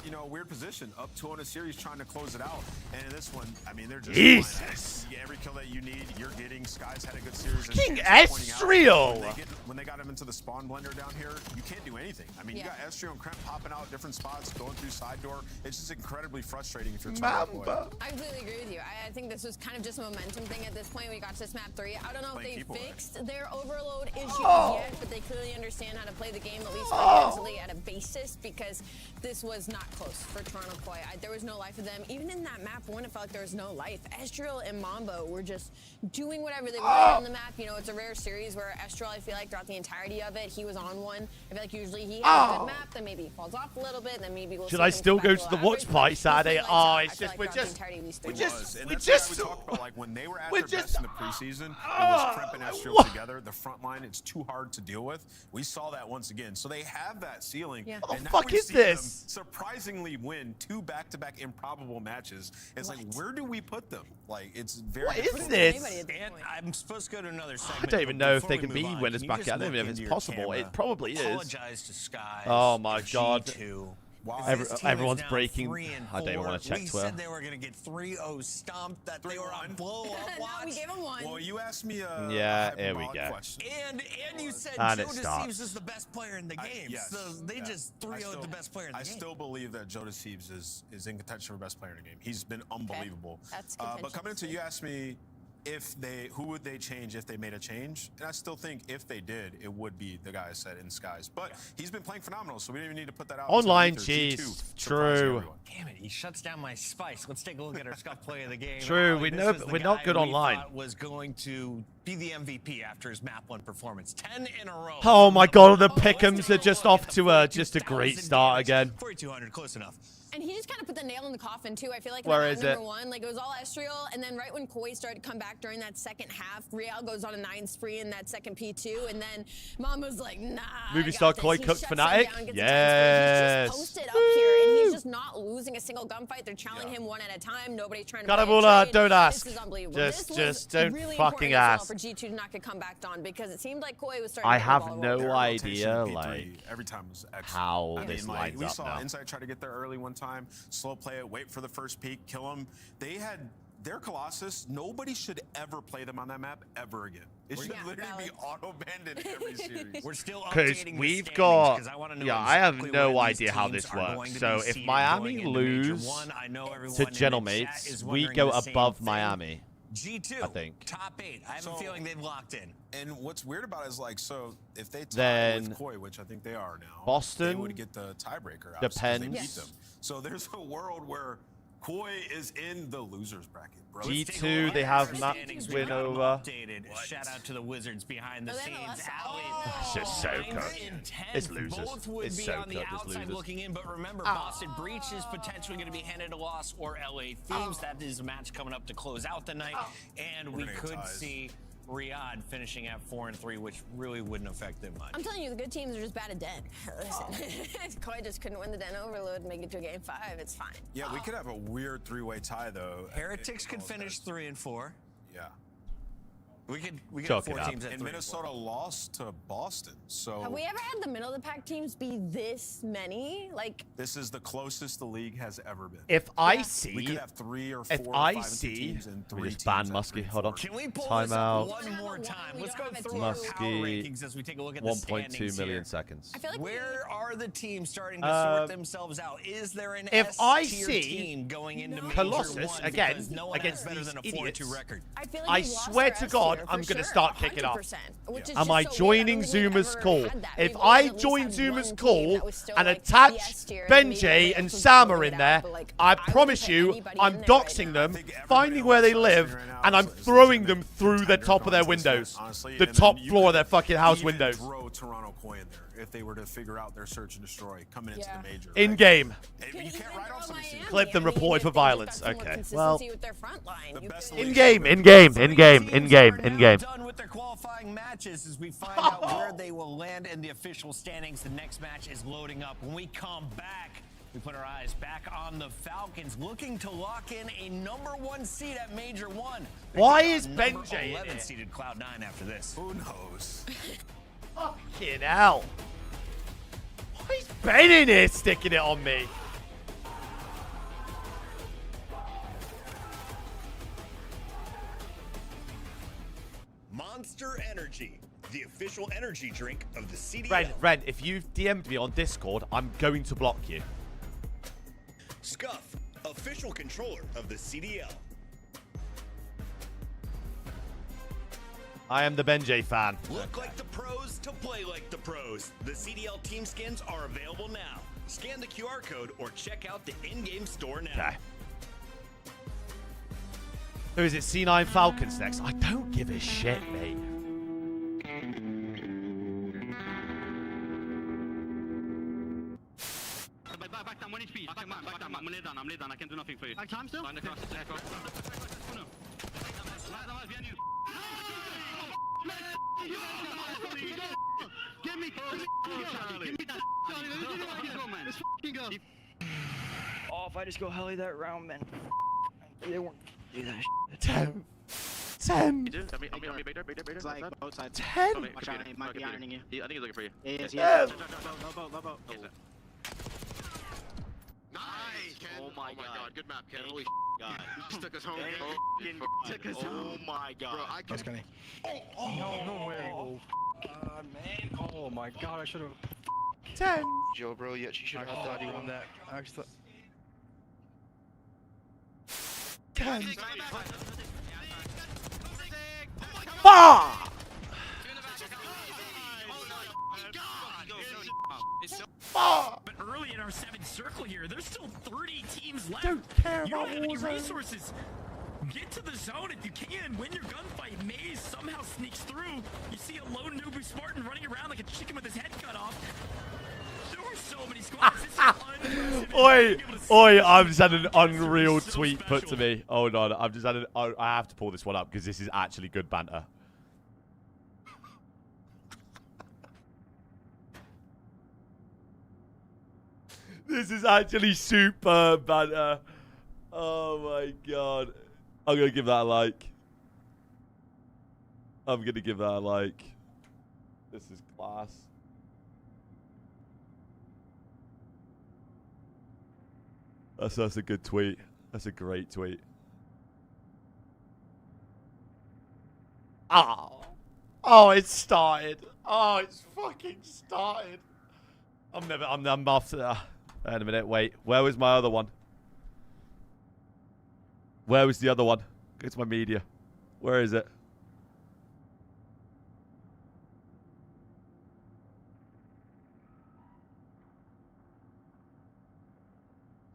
in a weird position, up 2 on a series, trying to close it out. And in this one, I mean, they're just Jesus. you get every kill that you need. You're getting. Skies had a good series. as King Chance was pointing out. Estriel. When they got him into the spawn blender down here, you can't do anything. I mean, you got Estriel and Kremp popping out different spots, going through side door. It's just incredibly frustrating if you're Toronto boy. I completely agree with you. I think this was kind of just a momentum thing at this point. We got to this map 3. I don't know if they fixed their overload issues yet, but they clearly understand how to play the game, at least fundamentally at a basis, because this was not close for Toronto Koi. There was no life for them. Even in that map 1, it felt like there was no life. Estriel and Mambo were just doing whatever they wanted on the map. You know, it's a rare series where Estriel, I feel like, throughout the entirety of it, he was on one. I feel like usually he has a good map, then maybe he falls off a little bit, then maybe we'll Should see I him still come back go a to the little watch average, party but Saturday? he's Oh, I it's feel just, like throughout the entirety of these three months. And we that's just, what we talked about, like when they were at we their just- best in the preseason, it was Kremp and Estriel together. The front line, it's too hard to deal with. We saw that once again. So they have that ceiling. Yeah. What And the now fuck we is see them this? surprisingly win 2 back-to-back improbable matches. It's like, where do we put them? Like, it's very What is difficult. this? And I'm supposed to go to another segment. I don't even but know if before they we can move be on, winners can you back. just I don't look even know if into it's your possible. camera? It probably is. Apologize to Skies. Oh my for God. G2. Wow. This team Everyone's is now breaking. 3 and I don't even 4. want to check We Twitter. said they were going to get 3-0 stomped, that they were on blow-up No, watch. we gave him one. Well, you asked me a Yeah, a here we hyperbolic go. question. And you said And Joe it starts. Deceives is the best player in the game. Yes, So they yeah. just I 3-0'd still- the best player in the I game. still believe that Joe Deceives is in contention for best player in the game. He's been unbelievable. That's but coming into, you asked me who would they change if they made a change, and I still think if they did, it would be the guy I said in Skies. But he's been playing phenomenal, so we don't even need to put that out. Online until either. cheese. G2 surprising True. everyone. Damn it, he shuts down my spice. Let's take a look at our scuff play of the game. True, we This know- was the we're not guy good we online. thought was going to be the MVP after his map 1 performance. 10 in a row. Oh my God, the pick'ems are just off to just a great start again. 4,200, close enough. And he just kind of put the nail in the coffin, too. I feel like Where in is number it? 1, like it was all Estriel, and then right when Koi started to come back during that second half, Real goes on a 9 spree in that second P2, and then Mama's like, nah. Movie I got star this. Koi He cooked shuts him Fnatic? down, gets a 10 spree. Yes. He's just posted up here, and he's just not losing a single gunfight. They're challenging him one at a time. Nobody's trying to play a Karabula, trade. don't ask. This is unbelievable. Just- This just was don't really fucking important as well ask. for G2 to not get come back on, because it seemed like Koi was starting I to get the have ball no rolling. Their rotation idea, in P3 like, every time was excellent. how I this mean, like, lines we up saw now. Insight try to get there early one time, slow play it, wait for the first peak, kill them. They had their Colossus. Nobody should ever play them on that map ever again. It should literally be auto-banned in every series. We're still Because updating the we've standings, got, 'cause I wanna know yeah, I have exactly no where these idea how teams this are going works. to So be if seeded Miami going into Major lose One. I know everyone to in the Gentle chat Mates, is we wondering go the same above thing. Miami. G2, I think. top 8. I have a feeling they've locked in. And what's weird about it is, like, so if they tie Then with Koi, which I think they are now, Boston they would get the tiebreaker. Obviously, 'cause they depends. beat them. So there's a world where Koi is in the losers bracket, bro. G2, they have Matt win over. Shout out to the Wizards behind the scenes. It's just so good. It's losers. Both would It's be so on the good. It's outside losers. looking in, but remember, Boston Breach is potentially going to be handed a loss, or LA Thieves. That is a match coming up to close out the night, and we could see Riyadh finishing at 4-3, which really wouldn't affect them much. I'm telling you, the good teams are just bad at Den. Listen, Koi just couldn't win the Den overload and make it to a game 5. It's fine. Yeah, we could have a weird 3-way tie though. Heretics could finish 3 and 4. Yeah. We could Chalk have it 4 up. teams at And 3 Minnesota lost to Boston, so Have we ever had the middle of the pack teams be this many? Like, this is the closest the league has ever been. If I we see, could have 3 or 4 if or I 5 see, teams and 3 we just teams ban at Muskie. 3 and Hold on. 4. Can we pull this up Timeout. one more time? Let's go through Muskie, our power rankings as we take a look at the 1.2 standings million here. seconds. I feel like Where are the teams starting to sort themselves out? Is there an If I S-tier see team going into Major Colossus 1 again because no one against has better these than a idiots, 4-2 record? I feel like I we've lost swear our to S God, tier, I'm for gonna sure, start kicking off. 100%, which is Am just I so weird. joining don't think we've Zuma's ever call? had that. If We've I always at least join had Zuma's one call team that was still, and like, the attach S tier, and maybe Benji everybody and else was Sama figuring in it there, out, but, like, I wouldn't promise put you, anybody I'm in there doxing right them, now. finding where they live, and I'm throwing them through the top of their windows. The top floor of their fucking house even windows. Throw Toronto Koi in there if they were to figure out their search and destroy coming into the major. In game. You can't write off some of these teams. Clip them reported for violence. Okay. Well, with their front line. in game, in game, in game, in game, in game. Done with their qualifying matches as we find out where they will land in the official standings. The next match is loading up. When we come back, we put our eyes back on the Falcons, looking to lock in a #1 seed at Major 1. Why is Benji in 11 it? seeded Cloud9 after this. Who knows? Fucking hell. Why is Ben in here sticking it on me? Monster Energy, the official energy drink of the CDL. Ren, if you've DM'd me on Discord, I'm going to block you. Scuff, official controller of the CDL. I am the Benji fan. Look like the pros to play like the pros. The CDL team skins are available now. Scan the QR code or check out the in-game store now. Okay. Who is it? C9 Falcons next? I don't give a shit, mate. Back down, 1 HP. Back down. I'm late down. I can do nothing for you. Back time still? Line across. Give me that. Let's fucking go. Oh, if I just go heli that round, man. They won't do that shit. 10. It's like both sides. 10. Watch out, he might be ironing you. I think he's looking for you. Yes. Low boat. Nice! Oh my god, good map, Ken. Holy god. You just took us home. Oh my god. Bro, I can... No way. Man. Oh my god, I should have. 10. Joe, bro, yeah, she should have thought he won that. I actually thought. 10. Fuck! But early in our 7th circle here, there's still 30 teams left. Don't care You don't about have any Warzone. resources. Get to the zone if you can. Win your gunfight. Maze somehow sneaks through. You see a lone newbie Spartan running around like a chicken with his head cut off. There were so many squads. This is unprecedented. Oi, I've just had an unreal tweet put to me. Hold on, I've just had an... I have to pull this one up because this is actually good banter. This is actually super banter. Oh my god. I'm going to give that a like. I'm going to give that a like. This is class. That's a good tweet. That's a great tweet. Oh, it's started. Oh, it's fucking started. I'm off to that. Wait a minute, wait. Where was my other one? Where was the other one? Go to my media. Where is it?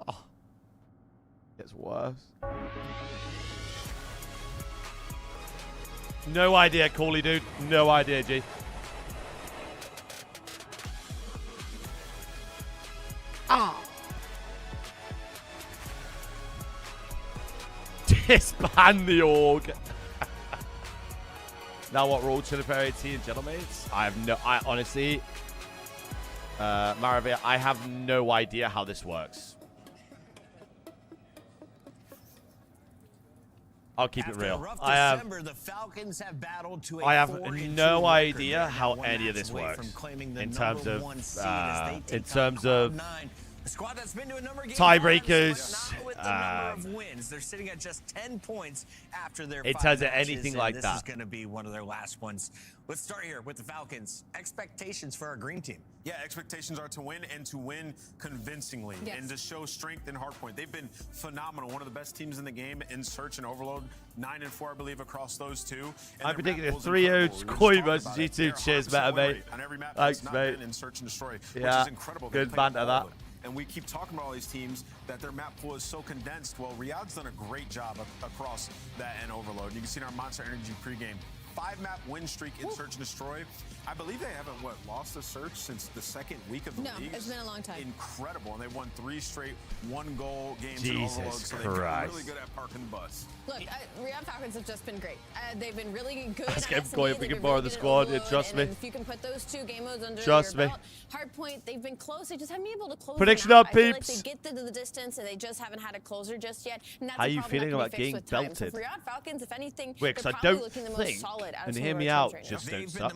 Oh. It's worse. No idea, Cooley, dude. No idea, G. Ah. Disband the org. Now what rule to the 18 gentlemates? I honestly, Maravilla, I have no idea how this works. I'll keep it real. I have no idea how any of this works in terms of tiebreakers. They're sitting at just 10 points after their in terms of anything like that. This is going to be one of their last ones. Let's start here with the Falcons. Expectations for our green team. Yeah, expectations are to win and to win convincingly and to show strength in hardpoint. They've been phenomenal. One of the best teams in the game in Search and Overload. 9-4, I believe, across those two. I'm predicting a 3-0 Koi versus G2. Cheers, meta, mate. Thanks, mate. In Search and Destroy, yeah, which is incredible. Good banter, that. And we keep talking about all these teams that their map pool is so condensed. Well, Riyadh's done a great job across that and Overload. You can see in our Monster Energy pregame. 5-map win streak in Search and Destroy. I believe they haven't, lost a Search since the second week of the league. No, it's been a long time. Incredible. And they won 3 straight 1-goal games Jesus in Overload. So they've been really good at parking the bus. Look, Riyadh Falcons have just been great. They've been really good. Let's get going. If we can borrow the squad, trust me. If you can put those 2 game modes under your belt, Hardpoint, they've been close. They just haven't been able to close. Prediction up, up, peeps. I feel like they get to the distance and they just haven't had a closer just yet. And that's how are you feeling about getting belted? So for Riyadh Falcons, if anything, wait, because I don't think, and hear me out, just don't suck.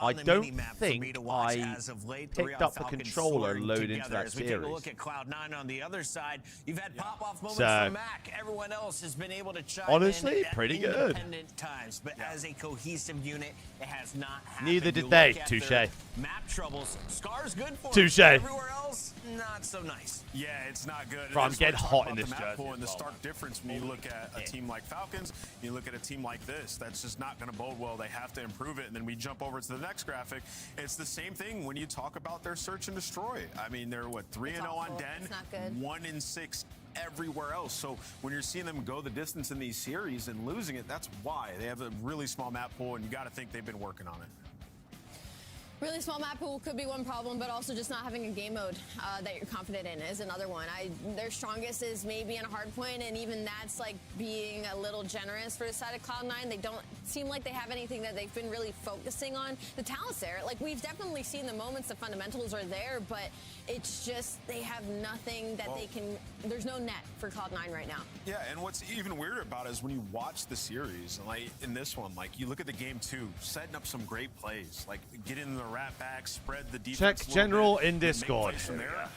I don't think I picked up the controller load into that series. Take a look at Cloud9 on the other side. You've had pop-off moments from Mac. Everyone else has been able to chime honestly, in pretty good. Independent times, but as a cohesive unit, it has not happened. Neither did they. Touche. Map troubles. Scar's good for touche. Everywhere else, not so nice. Yeah, it's not good. Bro, I'm getting hot in this jersey. And the stark difference when you look at a team like Falcons, you look at a team like this, that's just not going to bode well. They have to improve it. And then we jump over to the next graphic. It's the same thing when you talk about their Search and Destroy. I mean, they're, 3-0 on Den, 1-6 everywhere else. So when you're seeing them go the distance in these series and losing it, that's why. They have a really small map pool, and you got to think they've been working on it. Really small map pool could be one problem, but also just not having a game mode that you're confident in is another one. Their strongest is maybe in a hard point, and even that's like being a little generous for the side of Cloud9. They don't seem like they have anything that they've been really focusing on. The talent's there. Like, we've definitely seen the moments, the fundamentals are there, but it's just they have nothing that they can. There's no net for Cloud9 right now. Yeah, and what's even weirder about it is when you watch the series, like in this one, like you look at the game 2, setting up some great plays, like get in the rat back, spread the defense. Check general in Discord.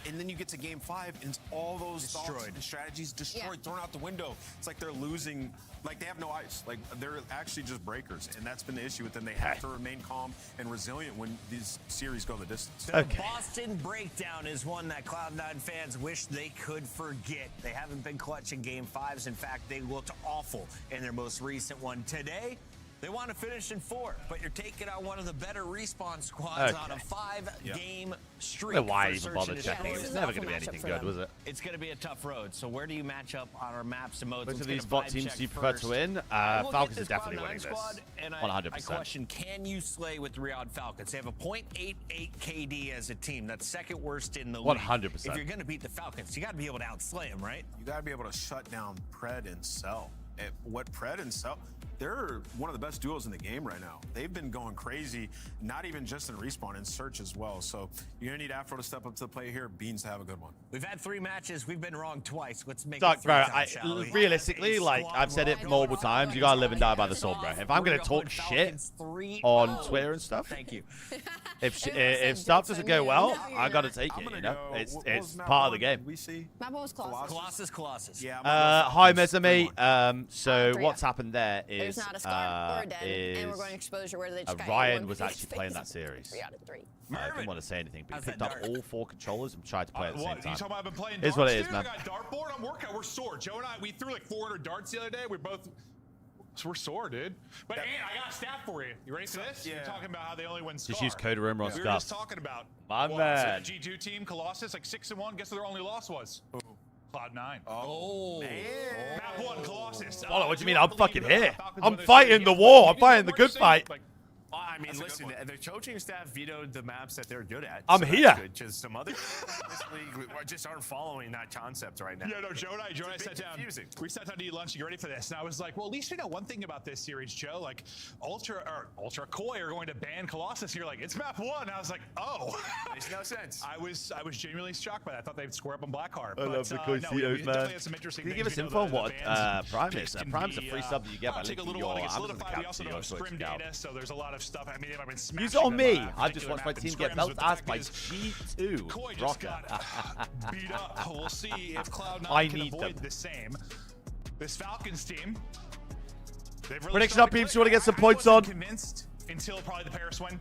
And then you get to game 5, and it's all those thoughts and strategies destroyed, thrown out the window. It's like they're losing. Like, they have no ice. Like, they're actually just breakers, and that's been the issue with them. They have to remain calm and resilient when these series go the distance. The Boston breakdown is one that Cloud9 fans wish they could forget. They haven't been clutch in game 5s. In fact, they looked awful in their most recent one. Today, they want to finish in 4, but you're taking out one of the better respawn squads on a 5-game streak. Why even bother checking? It's never going to be anything good, was it? It's going to be a tough road. So where do you match up on our maps and modes? Which of these bot teams do you prefer to win? Falcons are definitely winning this. 100%. I question, can you slay with Riyadh Falcons? They have a .88 KD as a team. That's second worst in the league. 100%. If you're going to beat the Falcons, you got to be able to outslay them, right? You got to be able to shut down Pred and Cell. What Pred and Cell... They're one of the best duos in the game right now. They've been going crazy, not even just in respawn, in Search as well. So you're going to need Afro to step up to the plate here, Beans to have a good one. We've had 3 matches. We've been wrong twice. Let's make it 3 times, shall we? Realistically, like I've said it multiple times, you got to live and die by the sword, bro. If I'm going to talk shit on Twitter and stuff, thank you. if stuff doesn't go well, I got to take it, you know? It's part of the game. We see Map 1 was Colossus. Yeah. Hi, Mesame. So what's happened there is there's not a Scar or a Den, and we're going to exposure where they just got Ryan was actually playing that series. 3 out of 3. I didn't want to say anything, but he picked up all 4 controllers and tried to play at the same time. You talking about I've been playing Here's what it is, man. I got dartboard. I'm working. We're sore. Joe and I, we threw like 400 darts the other day. We both. We're sore, dude. But Ant, I got a stat for you. You ready for this? Yeah. You're talking about how they only win Scar. Just use code Aroma on We were Scar. just talking about My so man. the G2 team, Colossus, like 6-1. Guess what their only loss was? Cloud9. Oh, man. Map 1, Colossus. What do you mean? I I'm believe fucking the here. Falcons I'm win this fighting series. the war. I'm You fighting know the good what? fight. Like, I mean, listen, the coaching staff vetoed the maps that they're good at. I'm here. Because some other this league just aren't following that concept right now. Yeah, no, Joe and I sat down. We sat down to eat lunch. You ready for this? And I was like, well, at least we know one thing about this series, Joe. Like, Ultra Koi are going to ban Colossus. And you're like, it's map 1. And I was like, oh. Makes no sense. I was genuinely shocked by that. I thought they'd square up on Blackheart. I love the Coincitos, man. Can you give us info on what Prime is? Prime's a free sub that you get by linking your Amazon account to your Twitch account. So there's a lot of stuff. I mean, they've been smashing Use it on me. I just particular watched my map team and get scrims, belt but the ass fact by is, G2 Koi just Rocker. got beat up. We'll see if Cloud9 I can need avoid them. the same. This Falcons team, they've really Prediction started up, to peeps. click. You want to get some I points wasn't on? convinced until probably the Paris win.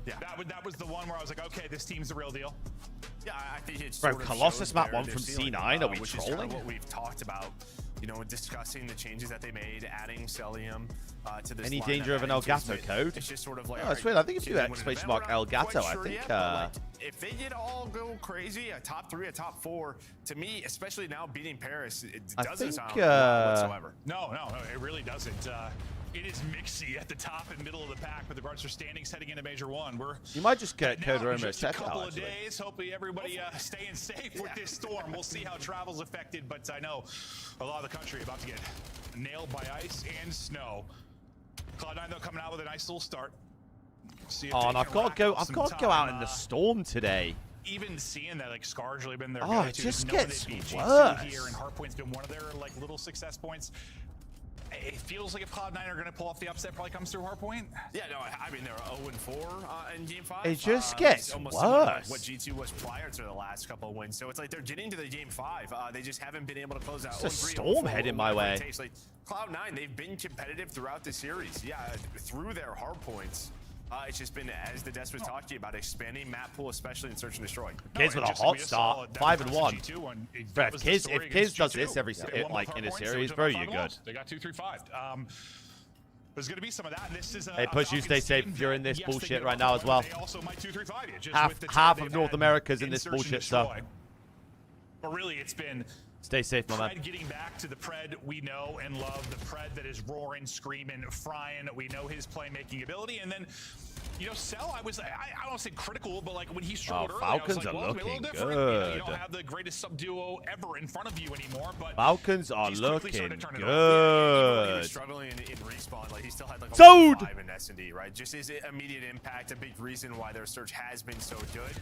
Yeah. That was the one where I was like, okay, this team's the real deal. Yeah, I think it's Bro, sort of Colossus shows map their 1 from ceiling, C9. Are we which is kind of trolling? what we've talked about, you know, discussing the changes that they made, adding Celium to this Any lineup, danger of an adding Elgato Kismet. code? It's just sort of like, Oh, that's all weird. right, I think if you Kismet win an exclamation event, mark we're not Elgato, quite I sure think, yet, but, like, if they did all go crazy, a top 3, a top 4, to me, especially now beating Paris, it doesn't sound whatsoever. No, it really doesn't. It is mixy at the top and middle of the pack with regards to standings heading into Major 1. You might just get now, code Aroma just a check couple out, of actually. days. Hopefully everybody staying safe with this storm. We'll see how travel's affected, but I know a lot of the country about to get nailed by ice and snow. Cloud9 though coming out with a nice little start. See if Oh, they and I've can got to rack go. up I've some got to go out time, in the storm today. even seeing that, like, Scar's really been their Oh, go-to, it just knowing gets they'd beat worse. G2 here, and Hardpoint's been one of their, like, little success points. It feels like if Cloud9 are going to pull off the upset, probably comes through Hardpoint. Yeah, no, I mean, they're 0-4 in Game 5. It just gets almost similar to worse. what G2 was prior to the last couple of wins. So it's like they're getting to the Game 5. They just haven't been able to close out. It's a 0-3, storm 0-4, heading my whatever it way. takes. Like, Cloud9, they've been competitive throughout the series. Yeah, through their Hardpoints. It's just been, as the Des was talking about, expanding map pool, especially in Search and Destroy. Kids with a hot start, 5-1. Bro, if Kids does this every like in a series, bro, you're good. They got 2-3-5. There's going to be some of that. And this is Hey, Push, you stay safe if you're in this bullshit right now as well. They also might 2-3-5 you, just with the Half time of they've North had America's in in this Search and bullshit Destroy. stuff. But really, it's been Stay safe, my man. Pred getting back to the Pred we know and love, the Pred that is roaring, screaming, frying. We know his playmaking ability, and then, you know, Cell, I don't want to say critical, but like when he struggled early, Falcons I was like, are well, it's a little looking different. You know, you good. don't have the greatest sub duo ever in front of you anymore, but Falcons are he's quickly looking started to turn it Even when he was good. struggling in respawn, like he still had like a Sold! 5 in S&D, right? Just his immediate impact, a big reason why their search has been so good.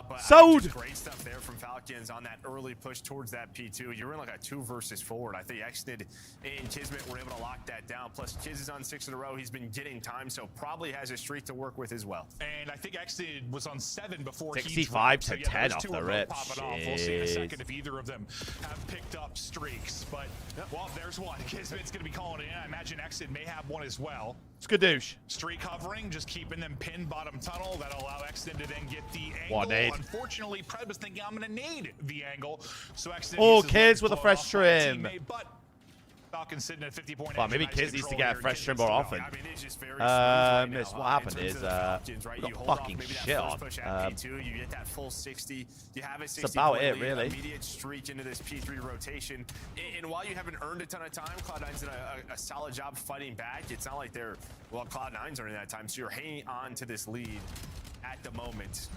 But Sold! just great stuff there from Falcons on that early push towards that P2. You're in like a 2 versus 4, and I think Exnid and Kismet were able to lock that down. Plus, Kiz is on 6 in a row. He's been getting time, so probably has a streak to work with as well. And I think Exnid was on 7 before 65 he to dropped. 10 those off two the are both rip. popping off. We'll see in a Jeez. second if either of them have picked up streaks. But, well, there's one. Kismet's going to be calling it in. I imagine Exnid may have one as well. Skadoosh. Streak covering, just keeping them pinned bottom tunnel. That'll allow Exnid to then get the angle. One nade. Unfortunately, Pred was thinking, I'm going to nade the angle. So Exnid Oh, gets his Kids legs with a blown fresh off by a trim. teammate, but Falcons sitting at 50 point. Well, maybe Kids needs to get a fresh trim more often. I mean, it's just very smooth right now, What happened in terms is, of the Falcons, right? we You got hold fucking off maybe that shit first on. push at P2, you get that full 60. You have a 60 about point it, lead, really. immediate streak into this P3 rotation. And while you haven't earned a ton of time, Cloud9's done a solid job fighting back. It's not like they're, well, Cloud9's earning that time, so you're hanging on to this lead at the moment.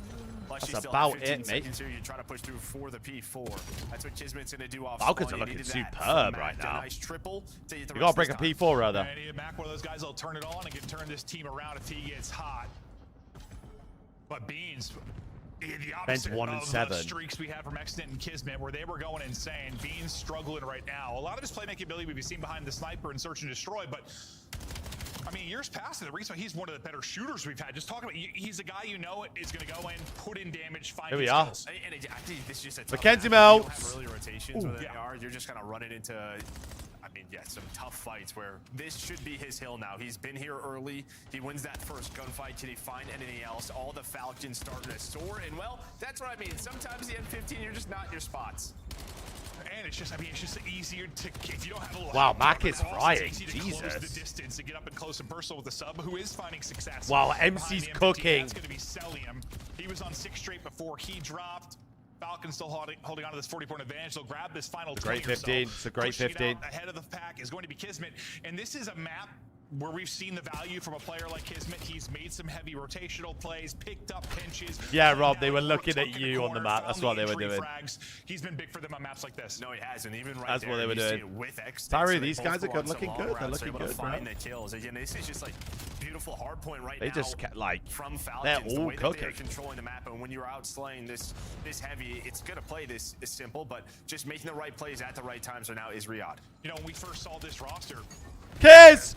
Plus, That's still about have 15 it, mate. seconds here. You try to push through for the P4. That's what Kismet's going to do off Falcons spawn. are You looking needed that superb from right Mac, a now. nice triple to get the You rest gotta of break a this time. P4, rather. And he Mac, one of those guys that'll turn it on and can turn this team around if he gets hot. But Beans, the Ben's opposite 1 and of 7. the streaks we have from Exnit and Kismet, where they were going insane. Beans struggling right now. A lot of his playmaking ability we've seen behind the sniper and search and destroy, but I mean, years past, the reason why he's one of the better shooters we've had. Just talking about, he's a guy you know is going to go in, put in damage, find Here we his are. skills. And I think this is just a tough Mackenzie match. You don't Meltz. have early rotations Ooh. where they are. You're just kind of running into, I mean, yeah, some tough fights where this should be his hill now. He's been here early. He wins that first gunfight. Can he find anything else? All the Falcons starting to soar. And, well, that's what I mean. Sometimes the M15, you're just not in your spots. And it's just, I mean, it's just easier to, if you don't have a little Wow, help, Mac but is also frying. it's easy to close Jesus. the distance and get up and close and personal with the sub, who is finding success. Wow, behind MC's the MPT. cooking. That's going to be Celium. He was on 6 straight before he dropped. Falcons still holding on to this 40-point advantage. They'll grab this final 20 Great 15. It's a great 15. Ahead of the pack is going to be Kismet. And this is a map where we've seen the value from a player like Kismet. He's made some heavy rotational plays, picked up pinches. Yeah, Rob, they were looking at you on the map. That's what they were doing. Frags. He's been big for them on maps like this. No, he hasn't. Even right That's there, what they were you see doing. it with X. Tyree, so these they guys both are go good on some looking long good. They're routes, looking able to good, bro. find the kills. Again, this is just like beautiful hard point right They now. just like from Falcons, they're the all way that cooking. they're controlling the map, and when you're out slaying this heavy, it's gonna play this simple, but just making the right plays at the right times right now is Riyadh. You know, when we first saw this roster, Kiss!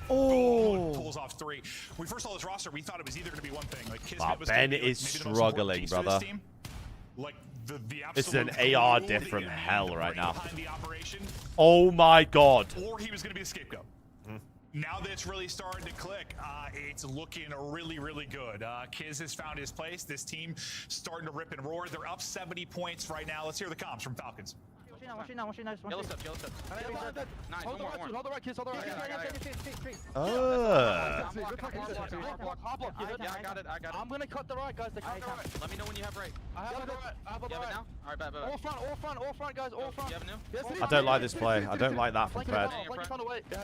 Pulls off 3. When we first saw this roster, we thought it was either going to be one thing. Like Kismet Wow, was Ben gonna be, is maybe the most struggling, important piece for brother. this team. Like the This is an absolute AR glue diff that from you need hell to right bring now. behind the operation, Oh my god. or he was going to be the scapegoat. Now that it's really starting to click, it's looking really, really good. Kiz has found his place. This team starting to rip and roar. They're up 70 points right now. Let's hear the comms from Falcons. Yellow step, yellow step. Nice, Hold the right, hold the right, Kiss, hold the right. Yeah, I got it. I'm gonna cut the right, guys. Let me know when you have right. I have the right. I have the You have it right. now? All right, bet. All front, guys, all front. You have it now? Yes, I don't like this play. I don't like that from Flank Fred. it front, flank it away. I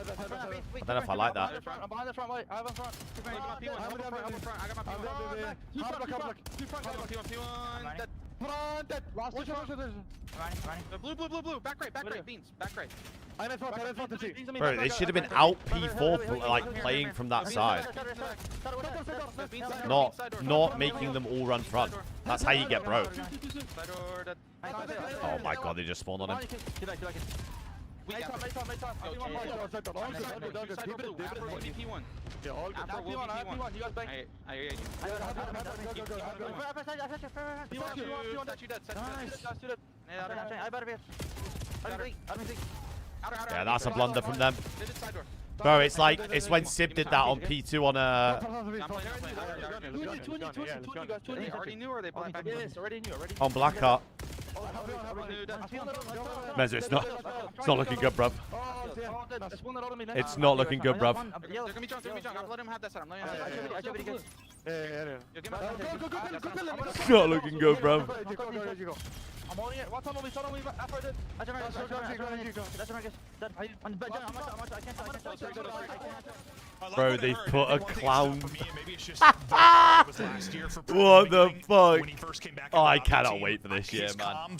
don't know if I like that. I'm behind the front, wait. I have a front. I got my P1. I got my P1. Two front, guys. P1. Dead. Front, dead. Last two front. Blue. Back right. Beans. Back right. I'm in front, the two. Bro, they should have been out P4 like playing from that side. Not making them all run front. That's how you get broke. Oh my god, they just spawned on him. Yeah, that's a blunder from them. Bro, it's like, it's when Sib did that on P2 on on Blackheart. Mezzo, it's not looking good, bruv. It's not looking good, bruv. They're gonna be drunk. I'm letting him have that side. It's not looking good, bruv. I'm holding it. What's on me? Bro, they put a clown. What the fuck? Oh, I cannot wait for this year, man.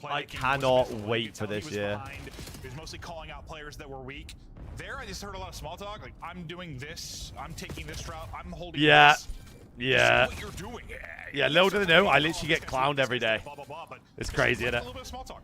I cannot wait for this year. He was mostly calling out players that were weak. There, I just heard a lot of small talk. Like, I'm doing this. I'm taking this route. I'm holding this. Yeah. What you're doing. Yeah, little do they know, I literally get clowned every day. It's crazy, isn't it?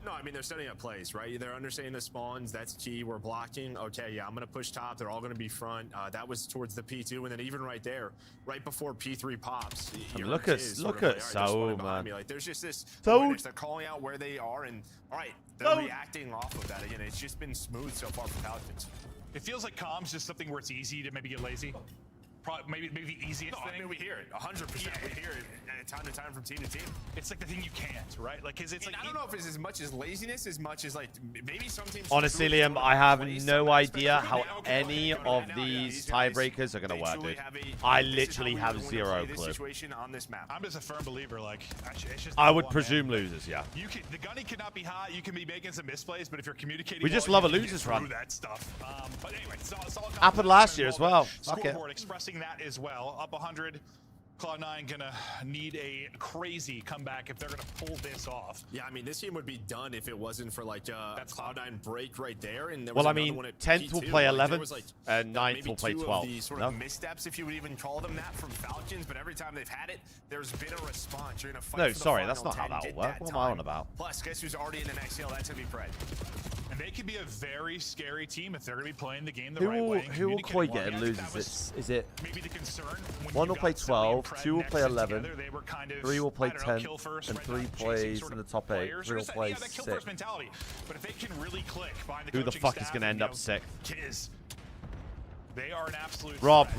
No, I mean, they're setting up plays, right? They're understanding the spawns. That's key. We're blocking. Okay, yeah, I'm going to push top. They're all going to be front. That was towards the P2. And then even right there, right before P3 pops. I mean, look at Saul, man. Like, there's just this Saul. awareness. They're calling out where they are. And, all right, they're reacting off of that. Again, it's just been smooth so far for Falcons. It feels like comms just something where it's easy to maybe get lazy. Maybe the easiest thing. I mean, we hear it 100%. We hear it time to time from team to team. It's like the thing you can't, right? Like, cause it's like I don't know if it's as much as laziness as much as like maybe some teams. Honestly, Liam, I have no idea how any of these tiebreakers are gonna work, dude. I literally have zero clue. I'm just a firm believer. Like, it's just I would presume losers, yeah. The gunny cannot be hot. You can be making some misplays, but if you're communicating, We just love a losers run. That stuff. But anyway, it's all Happened last year as well. Fuck it. Expressing that as well. Up 100. Cloud9 gonna need a crazy comeback if they're gonna pull this off. Yeah, I mean, this game would be done if it wasn't for like That's Cloud9 break right there. And there Well, was I mean, one at 10th will P2. play Like, 11th, like, and 9th maybe will play 2 of 12th. the sort of missteps, if you would even call them that, from Falcons. But every time they've had it, there's been a response. You're in a fight. No, for the sorry, final that's not how 10, that get will work. What am I on about? Plus, guess who's already in the next hill? That's gonna be Pred. And they could be a very scary team if they're going to be playing the game the right way. Who will Koi get and lose? Is it? Maybe the concern. One will play 12, 2 will play 11, 3 will play 10, and 3 plays in the top 8. 3 will play 6. But if they can really click, Who the fuck is going to end up 6th? Kiz. They are an absolute Rob. This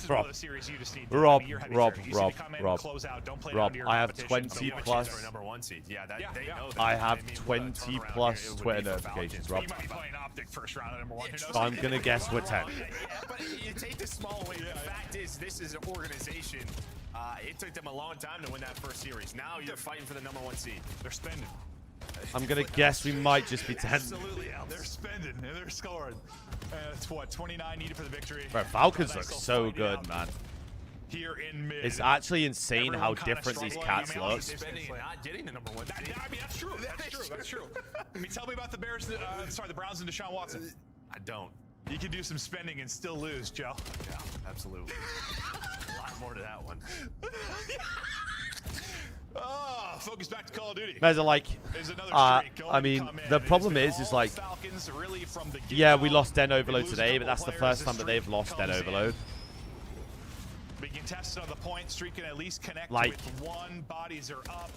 is one of the series you just need to, Rob. you're heavy hitter. You need to come in, close out, don't play down to your I have competition. 20 So plus. Our number 1 seed. Yeah, they know that. I have I mean, 20 plus Twitter notifications, Rob. You might be playing Optic first round at number 1. Who knows? I'm gonna guess we're 10. Yeah, but you take the small win. The fact is, this is an organization. It took them a long time to win that first series. Now you're fighting for the number 1 seed. They're spending. I'm gonna guess we might just be 10. Absolutely, they're spending and they're scoring. It's what 29 needed for the victory. Bro, Falcons look so good, man. Here in mid, it's actually insane how different these cats look. Spending and not getting the number 1 seed. I mean, that's true. That's true. I mean, tell me about the Bears. The Browns and Deshaun Watson. I don't. You can do some spending and still lose, Joe. Yeah, absolutely. A lot more to that one. Oh, focus back to Call of Duty. Guys are like, I mean, the problem is like, yeah, we lost Den Overload today, but that's the first time that they've lost Den Overload. We can test it on the point. Streak can at least connect like, with 1. Bodies are up.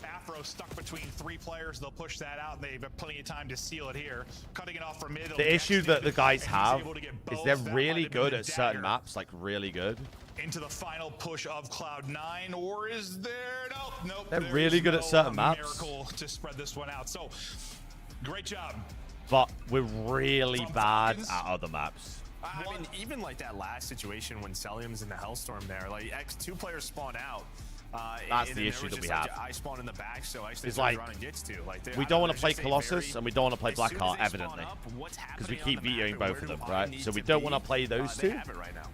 Afro stuck between 3 players. They'll push that out. They've got plenty of time to seal it here. Cutting it off from mid. The issue that the guys have is they're really good at certain maps, like really good. Into the final push of Cloud9, or is there? Nope. They're really good at certain maps. Miracle to spread this one out. So, great job. But we're really bad at other maps. I mean, even like that last situation when Celium's in the Hellstorm there, like 2 players spawn out. That's the issue that we have. I spawn in the back, so actually it's like, gets to. we don't want to play Colossus and we don't want to play Blackheart, evidently. Because we keep vetoing both of them, right? So we don't want to play those 2.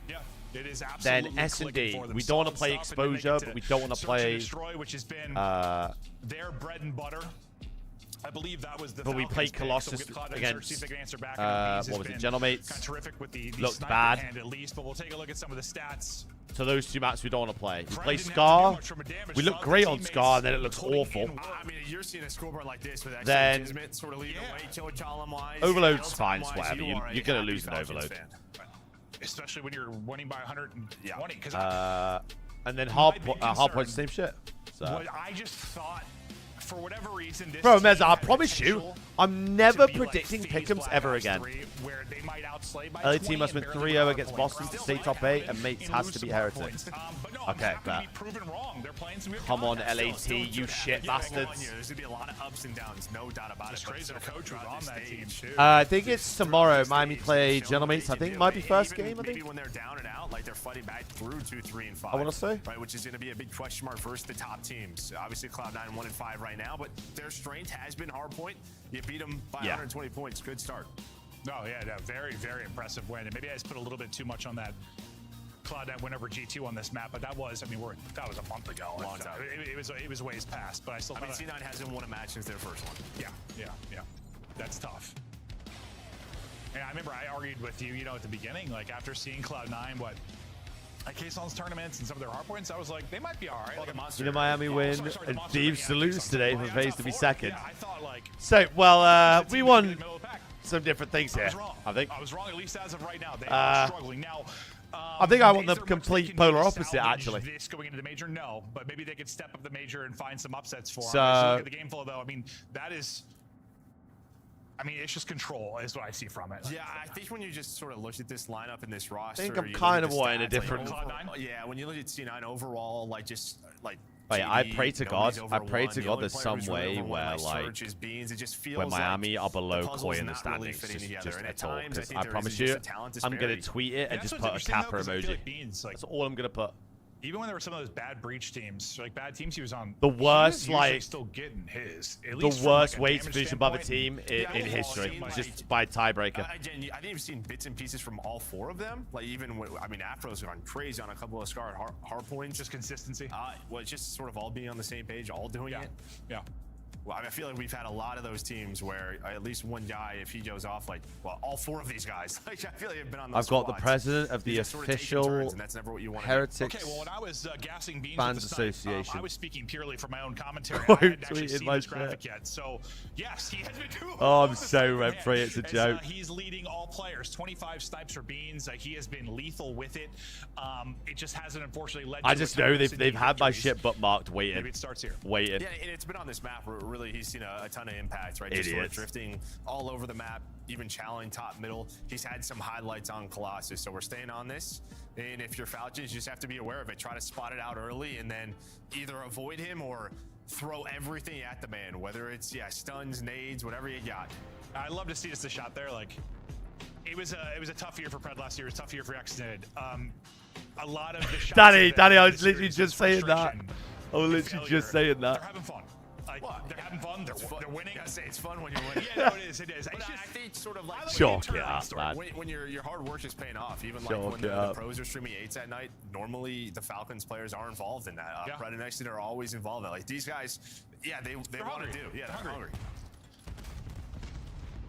Yeah. It is then S&D, we don't want to play Exposure, but we don't want to play Destroy, which has been their bread and butter. I believe that was the but we played Colossus against what was it, Gentlemates. Kind of terrific with the looked sniper bad hand at least, but we'll take a look at some of the stats. So those 2 maps we don't want to play. We play Scar. We look great on Scar, and then it looks awful. I mean, you're seeing a scoreboard like this with then sort of leading away, Overload's fine, whatever. You're gonna lose an Overload. Especially when you're winning by 120. And then hardpoint's the same shit. So. What I just thought, for whatever reason, this bro, Mez, I promise you, I'm never predicting Pick'ems ever again. Where they might outslay by LA team must win 3-0 against Boston to stay top 8, and Mates has to be Heretic. Okay, bet. Come on, LAT, you shit bastards. There's gonna be a lot of ups and downs, no doubt about it. It's crazy the coach was on that team too. I think it's tomorrow. Miami play Gentlemates. I think it might be first game. I think. Maybe when they're down and out, like they're fighting back through 2, 3, and 5. I want to say. Right, which is gonna be a big question mark versus the top teams. Obviously, Cloud9 1-5 right now, but their strength has been hardpoint. You beat them by 120 points. Good start. Oh yeah, very, very impressive win. And maybe I just put a little bit too much on that Cloud9 win over G2 on this map, but that was, I mean, that was a month ago. Long time. It was ways past, but I still. I mean, C9 hasn't won a match since their first one. Yeah. That's tough. And I remember I argued with you, at the beginning, like after seeing Cloud9, at K-Son's tournaments and some of their hardpoints, I was like, they might be all right. Like Miami win, and Thieves to lose today for FaZe to be second. Yeah, I thought like. So, well, we won some different things here, I think. I was wrong, at least as of right now. They are struggling. Now, I think I want the complete polar opposite, actually. This going into the major, no, but maybe they could step up the major and find some upsets for them. So, look at the game flow, though. I mean, that is. I mean, it's just control is what I see from it. Yeah, I think when you just sort of look at this lineup and this roster, I think I'm kind of wanting a different. Yeah, when you look at C9 overall, like just like. Oh, yeah, I pray to God. I pray to God there's some way where, like, when Miami are below Koi in the standings, just at all. Because I promise you, I'm going to tweet it and just put a Kappa emoji. That's all I'm going to put. Even when there were some of those bad breach teams, like bad teams he was on, the worst, like, still getting his. The worst way to finish above a team in history, just by tiebreaker. I think you've seen bits and pieces from all 4 of them. Like even, I mean, Afro's gone crazy on a couple of Scar hard points. Just consistency. Well, it's just sort of all being on the same page, all doing it. Yeah. Well, I feel like we've had a lot of those teams where at least one guy, if he goes off, like, well, all 4 of these guys, like, I feel like I've been on those I've got squads. the president of the official Heretics okay, well, when I was gassing beans Fans with the Association. I was speaking purely from my own commentary. I hadn't actually seen this graphic yet. So, yes, he has been doing Oh, I'm so rent-free, it's a joke. He's leading all players. 25 snipes for beans. He has been lethal with it. It just hasn't, unfortunately, led to I just know they've had my shit bookmarked waiting. Maybe it starts here. Waiting. Yeah, and it's been on this map really he's seen a ton of impact, right? Just sort of drifting all over the map, even challenging top, middle. He's had some highlights on Colossus, so we're staying on this. And if you're Falcons, you just have to be aware of it. Try to spot it out early and then either avoid him or throw everything at the man, whether it's, stuns, nades, whatever you got. I'd love to see just a shot there. Like, it was a tough year for Pred last year. It was a tough year for Accident. A lot of the shots. Danny, I was literally just saying that. I was literally just saying that. They're having fun. Like, they're having fun. They're winning. I say it's fun when you win. Yeah, no, it is. It is. But I think sort of like when your hard work is paying off, even like when the pros are streaming 8s at night, normally the Falcons players are involved in that. Pred and Exit are always involved in that. Like these guys, they want to do. Yeah, they're hungry.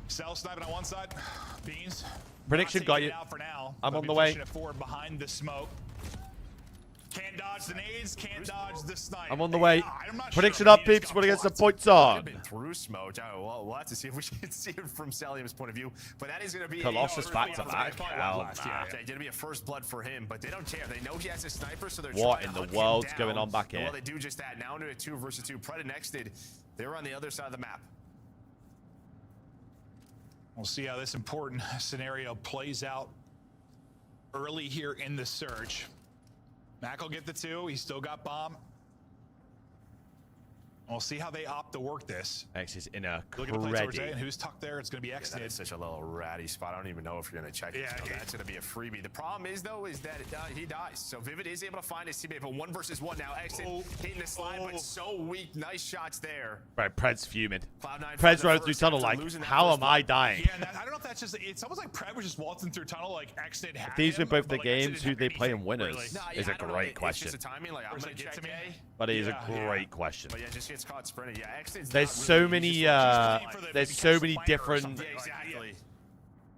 Cell sniping on one side. Beans. Prediction got you. Out for now. I'm on the way. Forward behind the smoke. Can't dodge the nades, can't dodge the snipe. I'm on the way. Prediction up, peeps. Want to get some points on. Been through smoke. Well, we'll have to see if we can see it from Salium's point of view. But that is going to be Colossus back to back. It's going to be a first blood for him, but they don't care. They know he has a sniper, so they're what trying in to the hunt world's him going down. on back here? Well, they do just that. Now into a 2 versus 2. Pred and Nexted, they're on the other side of the map. We'll see how this important scenario plays out early here in the search. Mac will get the 2. He's still got bomb. We'll see how they opt to work this. X is in a Look at the place over there, and who's tucked there? It's going to be exited. That's such a little ratty spot. I don't even know if you're going to check it. That's going to be a freebie. The problem is, though, is that he dies. So Vivid is able to find his teammate, but 1 versus 1 now. Exit hitting the slide, but so weak. Nice shots there. Right, Pred's fuming. Pred's running through tunnel like, how am I dying? Yeah, and I don't know if that's just, it's almost like Pred was just waltzing through tunnel like Exit had These him, are both the like, games. Who they play in winners is a great question. It's just a timing. Like, I'm going to check A. But it is a great question. But yeah, just gets caught sprinting. Yeah, Exit's there's so many different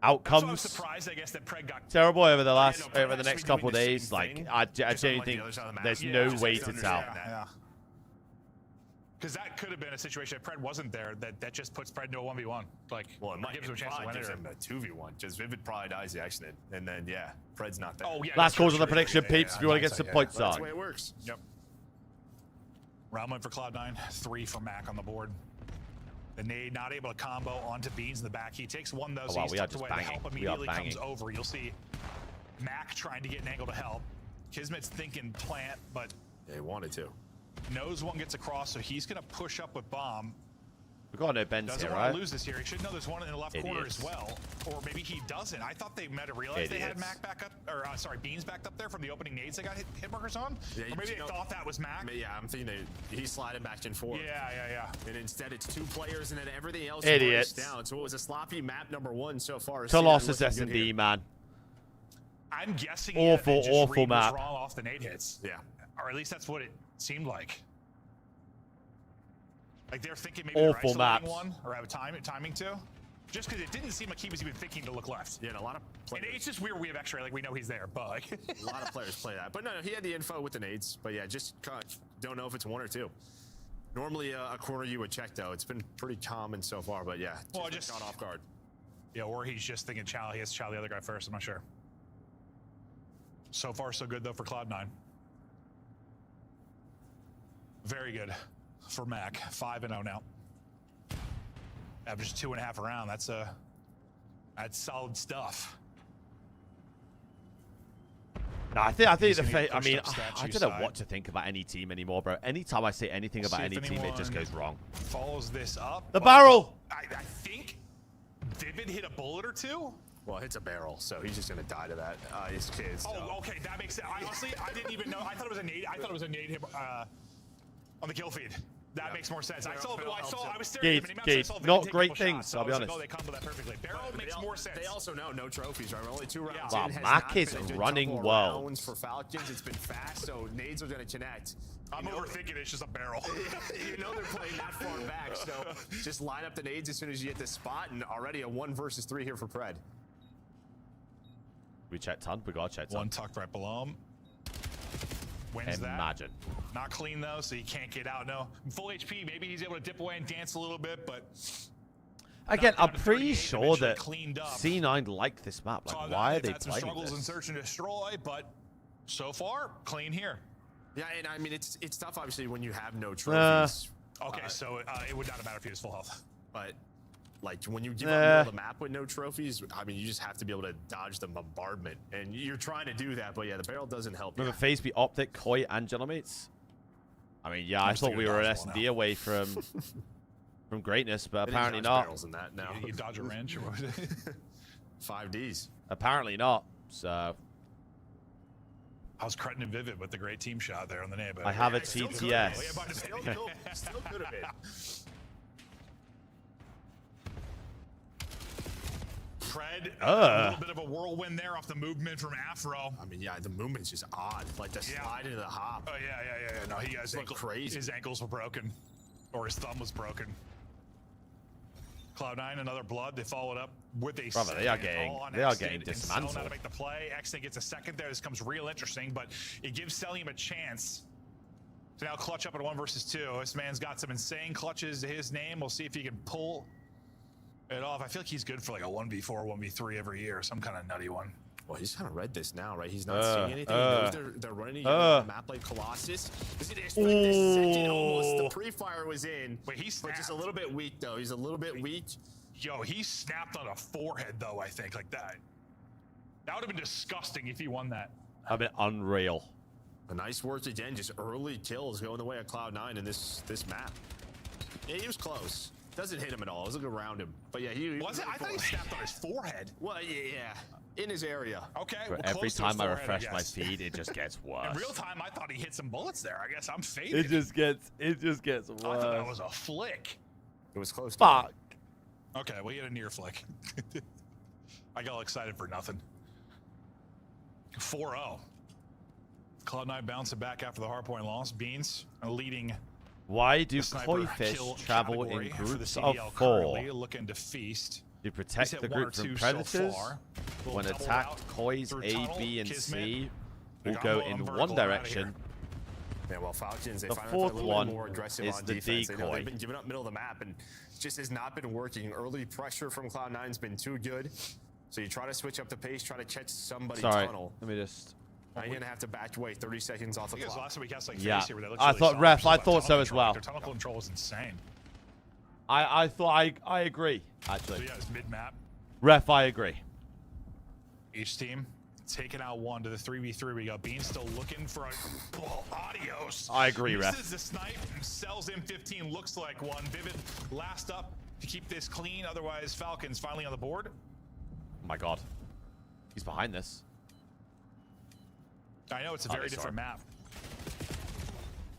outcomes. I was surprised, I guess, that Pred got terrible over the next couple of days. Like I genuinely think there's no way to tell. Because that could have been a situation if Pred wasn't there that just puts Pred into a 1v1. Like, well, it gives him a chance to win it. Gives him a 2v1. Just Vivid probably dies the accident, and then Pred's not there. Oh yeah. Last calls on the prediction, peeps. If you want to get some points on. That's the way it works. Yep. Round 1 for Cloud9, 3 for Mac on the board. The nade not able to combo onto Beans in the back. He takes 1 though, so he's tucked away. The help immediately comes over. You'll see Mac trying to get an angle to help. Kismet's thinking plant, but they wanted to. Knows 1 gets across, so he's gonna push up with bomb. We've got no bends doesn't here, want right? to lose this here. He should know there's 1 in the left corner as well, or maybe he doesn't. I thought they might have realized they had Mac back up, or sorry, Beans backed up there from the opening nades they got hit markers on. Yeah, or maybe they thought that was Mac. Yeah, I'm thinking he's sliding back and forth. Yeah. And instead it's 2 players, and then everything else is down. So it was a sloppy map number 1 so far. Colossus S&D, man. I'm guessing awful map. Wrong off the nade hits. Yeah, or at least that's what it seemed like. Like they're thinking maybe awful they're maps. 1 or have timing too. Just because it didn't seem like he was even thinking to look left. Yeah, and a lot of players. And it's just weird we have X-ray, like we know he's there, but like a lot of players play that. But no, he had the info with the nades. But yeah, just don't know if it's 1 or 2. Normally a corner you would check though. It's been pretty common so far, but yeah, just caught off guard. Yeah, or he's just thinking Chow. He has to Chow the other guy first. I'm not sure. So far, so good though for Cloud9. Very good for Mac. 5-0 now. Average 2.5 a round. That's solid stuff. No, I think I mean, I don't know what to think about any team anymore, bro. Anytime I say anything about any team, it just goes wrong. Follows this up. The barrel. I think Vivid hit a bullet or 2. Well, it's a barrel, so he's just gonna die to that. His kids. Oh, okay, that makes sense. Honestly, I didn't even know. I thought it was a nade. I thought it was a nade hit on the kill feed. That makes more sense. I was staring at him. Gate, not great things, I'll be honest. Oh, they combo that perfectly. Barrel makes more sense. They also know no trophies, right? We're only 2 rounds Wow, in. Mac is running well. For Falcons, it's been fast, so nades are gonna connect. I'm overthinking it's just a barrel. You know they're playing that far back, so just line up the nades as soon as you hit the spot, and already a 1 versus 3 here for Pred. We checked ton. We got checked ton. 1 tucked right below him. Wins that. Imagine. Not clean though, so he can't get out. No, full HP. Maybe he's able to dip away and dance a little bit, but again, I'm pretty sure that C9 liked this map. Like, why are they had some playing struggles this? in search and destroy, but so far clean here. Yeah, and I mean it's tough obviously when you have no trophies. Okay, so it would not matter if he was full health. But like when you give up the map with no trophies, I mean, you just have to be able to dodge the bombardment, and you're trying to do that. But yeah, the barrel doesn't help. Remember FaZe beat Optic, Koi, and Genomates? I mean, yeah, I thought we were an S&D away from greatness, but apparently not. In that now. You dodge a wrench or what? 5Ds. Apparently not. So. How's Cretin and Vivid with the great team shot there on the neighbor? I have a TTS. Still could have been. Fred, a little bit of a whirlwind there off the movement from Afro. I mean, yeah, the movement's just odd. Like the slide into the hop. Oh, yeah. No, he has crazy. His ankles were broken. Or his thumb was broken. Cloud9, another blood. They followed up with a Brother, they are getting dismantled. How to make the play. Exton gets a second there. This comes real interesting, but it gives Celium a chance to now clutch up at 1 versus 2. This man's got some insane clutches to his name. We'll see if he can pull it off. I feel like he's good for like a 1v4, 1v3 every year, some kind of nutty one. Well, he's kind of read this now, right? He's not seeing anything. He knows they're running a map like Colossus. Does he expect the second? Almost the pre-fire was in. Wait, he's just a little bit weak, though. He's a little bit weak. Yo, he snapped on a forehead, though, I think, like that. That would have been disgusting if he won that. That'd been unreal. A nice work again, just early kills going the way of Cloud9 in this map. Yeah, he was close. Doesn't hit him at all. I was looking around him. But yeah, he was it? I thought he snapped on his forehead. Well, yeah. In his area. Okay. Well, every time I refresh my feed, it just gets worse. In real time, I thought he hit some bullets there. I guess I'm fading. It just gets worse. I thought that was a flick. It was close. Fuck. Okay, we had a near flick. I got all excited for nothing. 4-0. Cloud9 bouncing back after the hardpoint loss. Beans leading. Why do koi fish travel in groups of 4? Looking to feast. To protect the group from predators. When attacked, kois A, B, and C will go in one direction. Yeah, well, Falcons, they the find fourth a little one more aggressive is on the defense. decoy. They've been giving up middle of the map, and it just has not been working. Early pressure from Cloud9's been too good. So you try to switch up the pace, try to catch somebody tunnel. Let me just. Now you're gonna have to back away 30 seconds off the clock. Last time we cast like yeah, here, where they I thought ref. I thought so as well. Their tunnel control was insane. I thought I agree actually. So yeah, it's mid map. Ref, I agree. Each team taking out one to the 3v3. We got Bean still looking for a adios. I agree, ref. This is the snipe. Sells M15. Looks like one. Vivid last up to keep this clean. Otherwise, Falcons finally on the board. Oh my god, he's behind this. I know it's a very different map.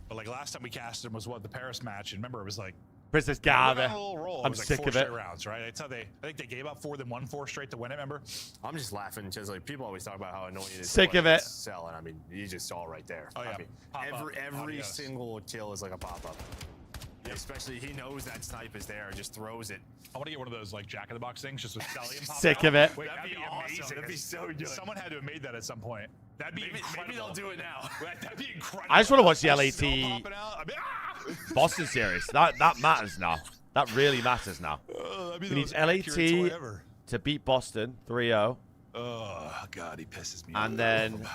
But like last time we cast him was what, the Paris match, and remember it was like Princess Gather. I'm sick of it. Rounds, right? That's how I think they gave up 4 then won 4 straight to win it. Remember? I'm just laughing because like people always talk about how annoying it is. Sick of it. Selling. I mean, you just saw right there. Oh yeah. I mean, every single kill is like a pop up. Yep. Especially he knows that snipe is there, just throws it. I want to get one of those like Jack in the Box things just with Celium. Sick of it. Wait, that'd be awesome. That'd be so good. Someone had to have made that at some point. That'd be maybe they'll do it now. That'd be incredible. I just want to watch the LAT Boston series. That matters now. That really matters now. We need LAT to beat Boston 3-0. Oh god, he pisses me off. And then.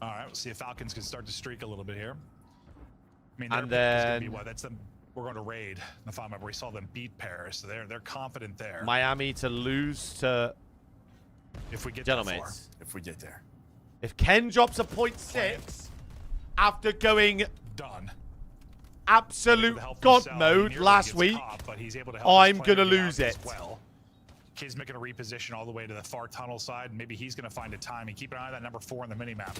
All right, we'll see if Falcons can start to streak a little bit here. I mean, and then that's them. We're going to raid. If I remember, we saw them beat Paris, so they're confident there. Miami to lose to. If we get Genomates. If we get there. If Ken drops a 0.6 after going absolute god mode last week, I'm gonna lose it. Well, Kid's making a reposition all the way to the far tunnel side. Maybe he's gonna find a timing. Keep an eye on that number 4 on the mini map.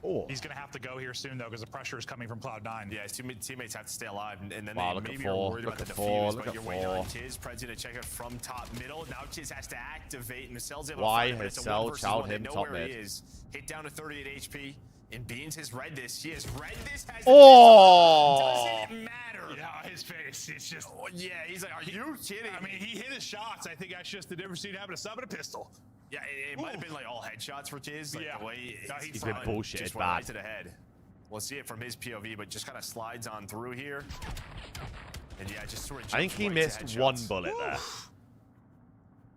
Oh. He's going to have to go here soon, though, because the pressure is coming from Cloud9. Yeah, his teammates have to stay alive, and then wow, maybe you're worried about the defuse, but you're waiting on Tiz. Pred's going to check it from top middle. Now Tiz has to activate, and Cell's able to find him. Why has Cell chowed him top mid? He is. Hit down to 38 HP, and Beans has read this. He has read this. Doesn't matter. Yeah, his face. It's just. Oh, yeah, he's like, are you kidding? I mean, he hit his shots. I think that's just the difference between having a sub and a pistol. Yeah, it might have been like all headshots for Tiz. Like the way he's been bullshitted just went right to the head. We'll see it from his POV, but just kind of slides on through here. And yeah, just sort of. I think he missed one bullet there.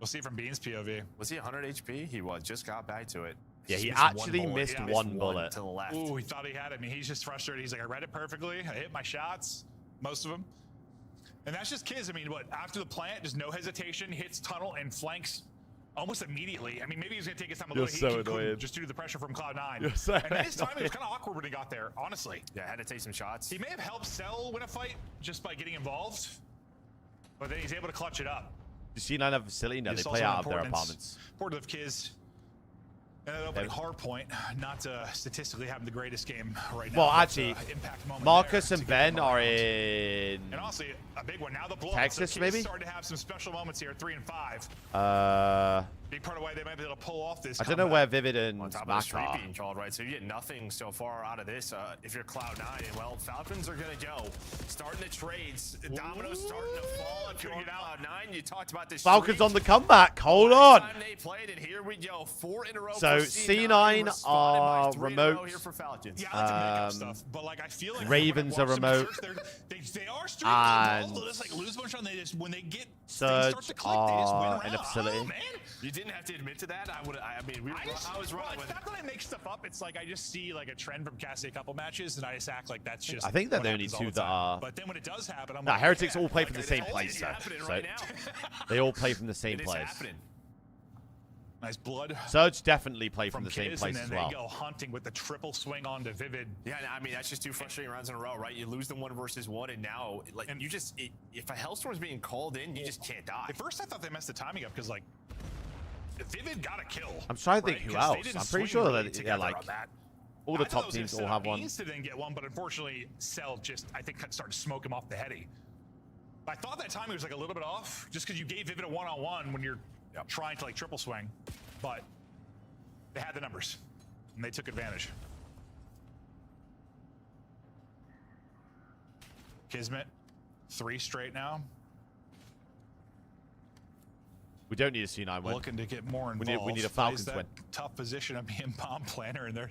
We'll see from Bean's POV. Was he 100 HP? He was. Just got back to it. Yeah, he Just missed actually one bullet. missed Yeah. one bullet. to the left. Ooh, he thought he had it. I mean, he's just frustrated. He's like, I read it perfectly. I hit my shots, most of them. And that's just Kiz. I mean, what, after the plant, just no hesitation, hits tunnel and flanks almost immediately. I mean, maybe he's going to take his time a little. You're so he couldn't, annoyed. just due to the pressure from Cloud9. You're so and then his timing was annoyed. kind of awkward when he got there, honestly. Yeah, had to take some shots. He may have helped Cell win a fight just by getting involved, but then he's able to clutch it up. You see, none of facility now. They It's play also out of their important- apartments. Important of Kiz. And an opening hard point, not statistically having the greatest game right now. Well, but, actually, impact moment Marcus there and to get Ben them are around. in And honestly, a big one. Now the blow. Texas, so maybe? Starting to have some special moments here, 3 and 5. Big part of why they might be able to pull off this. I don't know where Vivid and On top of the Mac street are. being called, right? So you get nothing so far out of this. If you're Cloud9, and well, Falcons are gonna go starting the trades. Dominoes starting to fall. If you're on Cloud9, you talked about this. Falcons on the comeback. Hold on. Time they played, and here we go. 4 in a row. So for C9 responded are by 3 in a row remote. here for Falcons. Yeah, I like to make up stuff, but like I feel like Ravens are remote. They are streaking And involved. They'll just like lose a bunch on. They just when they get Surge things start to click, they just win are in a rounds. facility. Oh, man. You didn't have to admit to that. I was wrong Well, with it's not that I make stuff up. It's like I just see like a trend from Cassie a couple matches, and I just act like that's just. I think they're what the only happens all two the that time. are. But then when it does happen, I'm No, like, Heretics yeah, all play like, from the I same told place, you. though. happening So right now. they all play from the same It is place. happening. Nice blood. Surge definitely play from the same Kiz, place and as then well. they go hunting with the triple swing onto Vivid. Yeah, I mean that's just 2 frustrating rounds in a row, right? You lose the 1 versus 1, and now like you just if a Hellstorm's being called in, you just can't die. At first, I thought they messed the timing up because like Vivid got a kill. I'm trying to think right? who 'Cause they else. didn't I'm pretty swing sure really that together like on that. all the I thought top it was gonna teams set all up have one. Beans to then get one, but unfortunately, Cell just I think started to smoke him off the heady. I thought that timing was like a little bit off, just because you gave Vivid a one-on-one when you're trying to like triple swing, but they had the numbers and they took advantage. Kismet, 3 straight now. We don't need a C9 win. Looking to get more We involved. need a Plays Falcons that win. Tough position of being bomb planner, and they're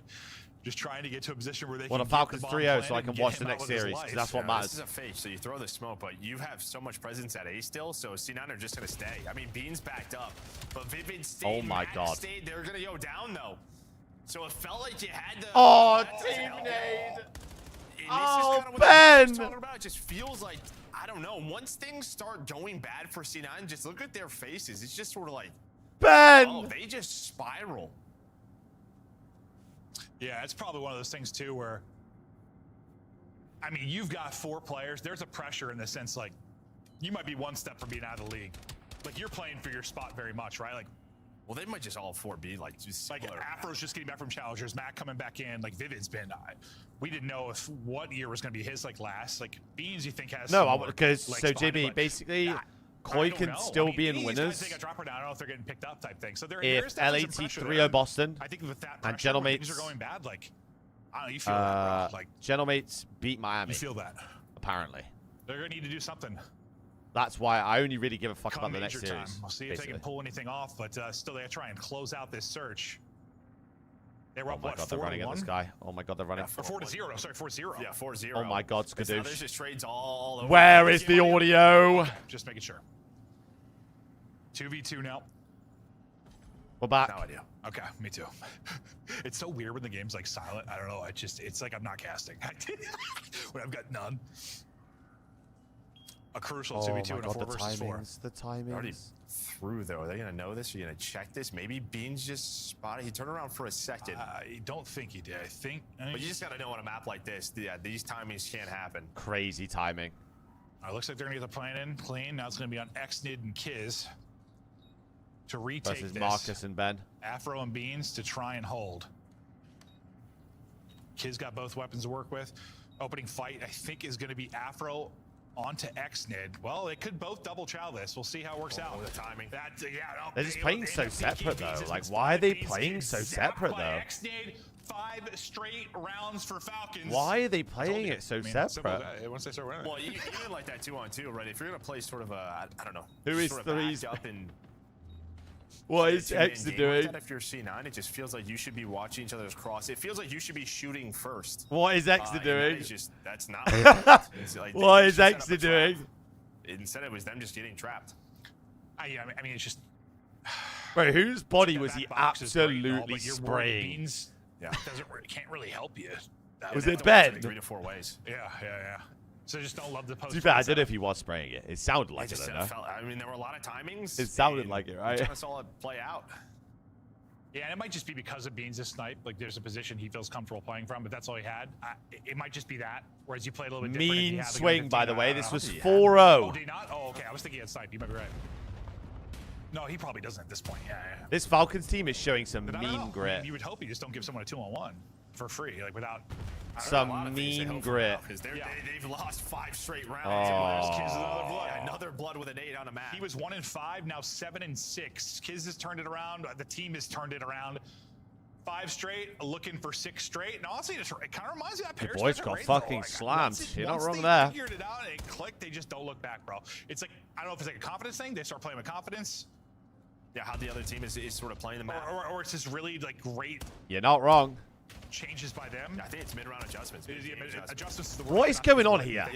just trying to get to a position where they Well, can the get Falcons bomb 3-0 planted so I and can get watch him the out next with his series, 'cause life. that's what matters. This is a fake, so you throw the smoke, but you have so much presence at A still, so C9 are just gonna stay. I mean, Beans backed up, but Vivid stayed. Oh my Max God. stayed. They're gonna go down though. So it felt like you had to. Oh, had to team help. nade. And Oh, this is kind of what Ben. I was talking about. It just feels like I don't know. Once things start going bad for C9, just look at their faces. It's just sort of like Ben. oh, they just spiral. Yeah, it's probably one of those things too where, I mean, you've got 4 players. There's a pressure in the sense like you might be 1 step from being out of the league. Like you're playing for your spot very much, right? Like, well, they might just all 4 be like just like similar. Afro's just getting back from Challengers, Matt coming back in. Like Vivid's been, we didn't know if what year was going to be his like last. Like Beans, you think has No, because legs so behind him, JB but basically, I Koi don't can know. still I mean, be in these guys winners take a dropper down. I don't know if they're getting picked up type thing. So there if is definitely some LAT pressure 3-0 there. Boston I think with that and pressure, when things Gentlemates are going bad. Like, I don't know, you feel that, bro. Like Gentlemates beat Miami. you feel that. Apparently. They're gonna need to do something. That's why I only really give a fuck Come about the next major series. time. We'll see if they can pull anything off, but still they gotta try and close out this search. They were Oh up my what, god, they're running at 4-1? this guy. Oh my god, they're running. Or 4-0. Sorry, 4-0. Yeah, 4-0. Oh my god, It's now Skadoosh. there's just trades all over. Where is the audio? Just making sure. 2v2 now. We're back. No idea. Okay, me too. It's so weird when the game's like silent. I don't know. It's like I'm not casting. When I've got none. A crucial 2v2 and a 4 versus 4. The timings. Already through though. Are they gonna know this? Are you gonna check this? Maybe Beans just spotted. He turned around for a second. I don't think he did. I think. But you just gotta know on a map like this. Yeah, these timings can't happen. Crazy timing. Looks like they're gonna get the plan in clean. Now it's gonna be on Xnid and Kiz to retake Versus this. Marcus and Ben. Afro and Beans to try and hold. Kiz got both weapons to work with. Opening fight, I think, is going to be Afro onto Xnid. Well, they could both double chow this. We'll see how it works out. The timing. That's, yeah, no, They're just they playing end so up separate PK. Beans though. is Like, with why are they Beans playing getting so zapped separate by though? Xnid, 5 straight rounds for Falcons. Why are they I told playing you. it so I mean, simple as separate? that. Once they start running. Well, even like that 2-on-2, right? If you're gonna play sort of a, I don't know, Who is sort of threes? backed up and What is two-man X game like doing? that, if you're C9, it just feels like you should be watching each other's cross. It feels like you should be shooting first. What is X and that doing? is just, that's not. It's like What they is should set X up a trap. doing? Instead, it was them just getting trapped. I mean, it's just Bro, whose body Yeah, was that he box is great and all, absolutely but your world spraying? Beans, can't really help you. Was They it have to Ben? watch 3 to 4 ways. Yeah. So just don't love the post. To be fair, I don't know if he was spraying it. It sounded like it, just though, no? felt, I mean, there were a lot of timings. It sounded and like it, we right? kinda saw it play out. Yeah, and it might just be because of Beans' snipe. Like, there's a position he feels comfortable playing from, but that's all he had. It might just be that. Whereas you played a little bit different. if you Mean had, like, a swing, 15, by the way. I This don't was know. 4-0. Oh, did he not? Oh, okay. I was thinking he had snipe. You might be right. No, he probably doesn't at this point. Yeah. This Falcons team is showing some But I don't know. mean I mean, grit. you would hope you just don't give someone a 2-on-1 for free, like without Some mean grit. Because they've lost 5 straight rounds. Oh. Kiz another blood. Yeah, another blood with an 8 on a map. He was 1-5, now 7-6. Kiz has turned it around. The team has turned it around. 5 straight, looking for 6 straight. And honestly, it kind of reminds me of that The Paris boys Saint got Rainbow. fucking Like, slammed. You're not once wrong they there. figured it out and it clicked, they just don't look back, bro. It's like, I don't know if it's like a confidence thing. They start playing with confidence. Yeah, how the other team is sort of playing the map. Or it's just really like great You're not wrong. changes by them. I think it's mid-round adjustments. Adjustments to the What is going on here?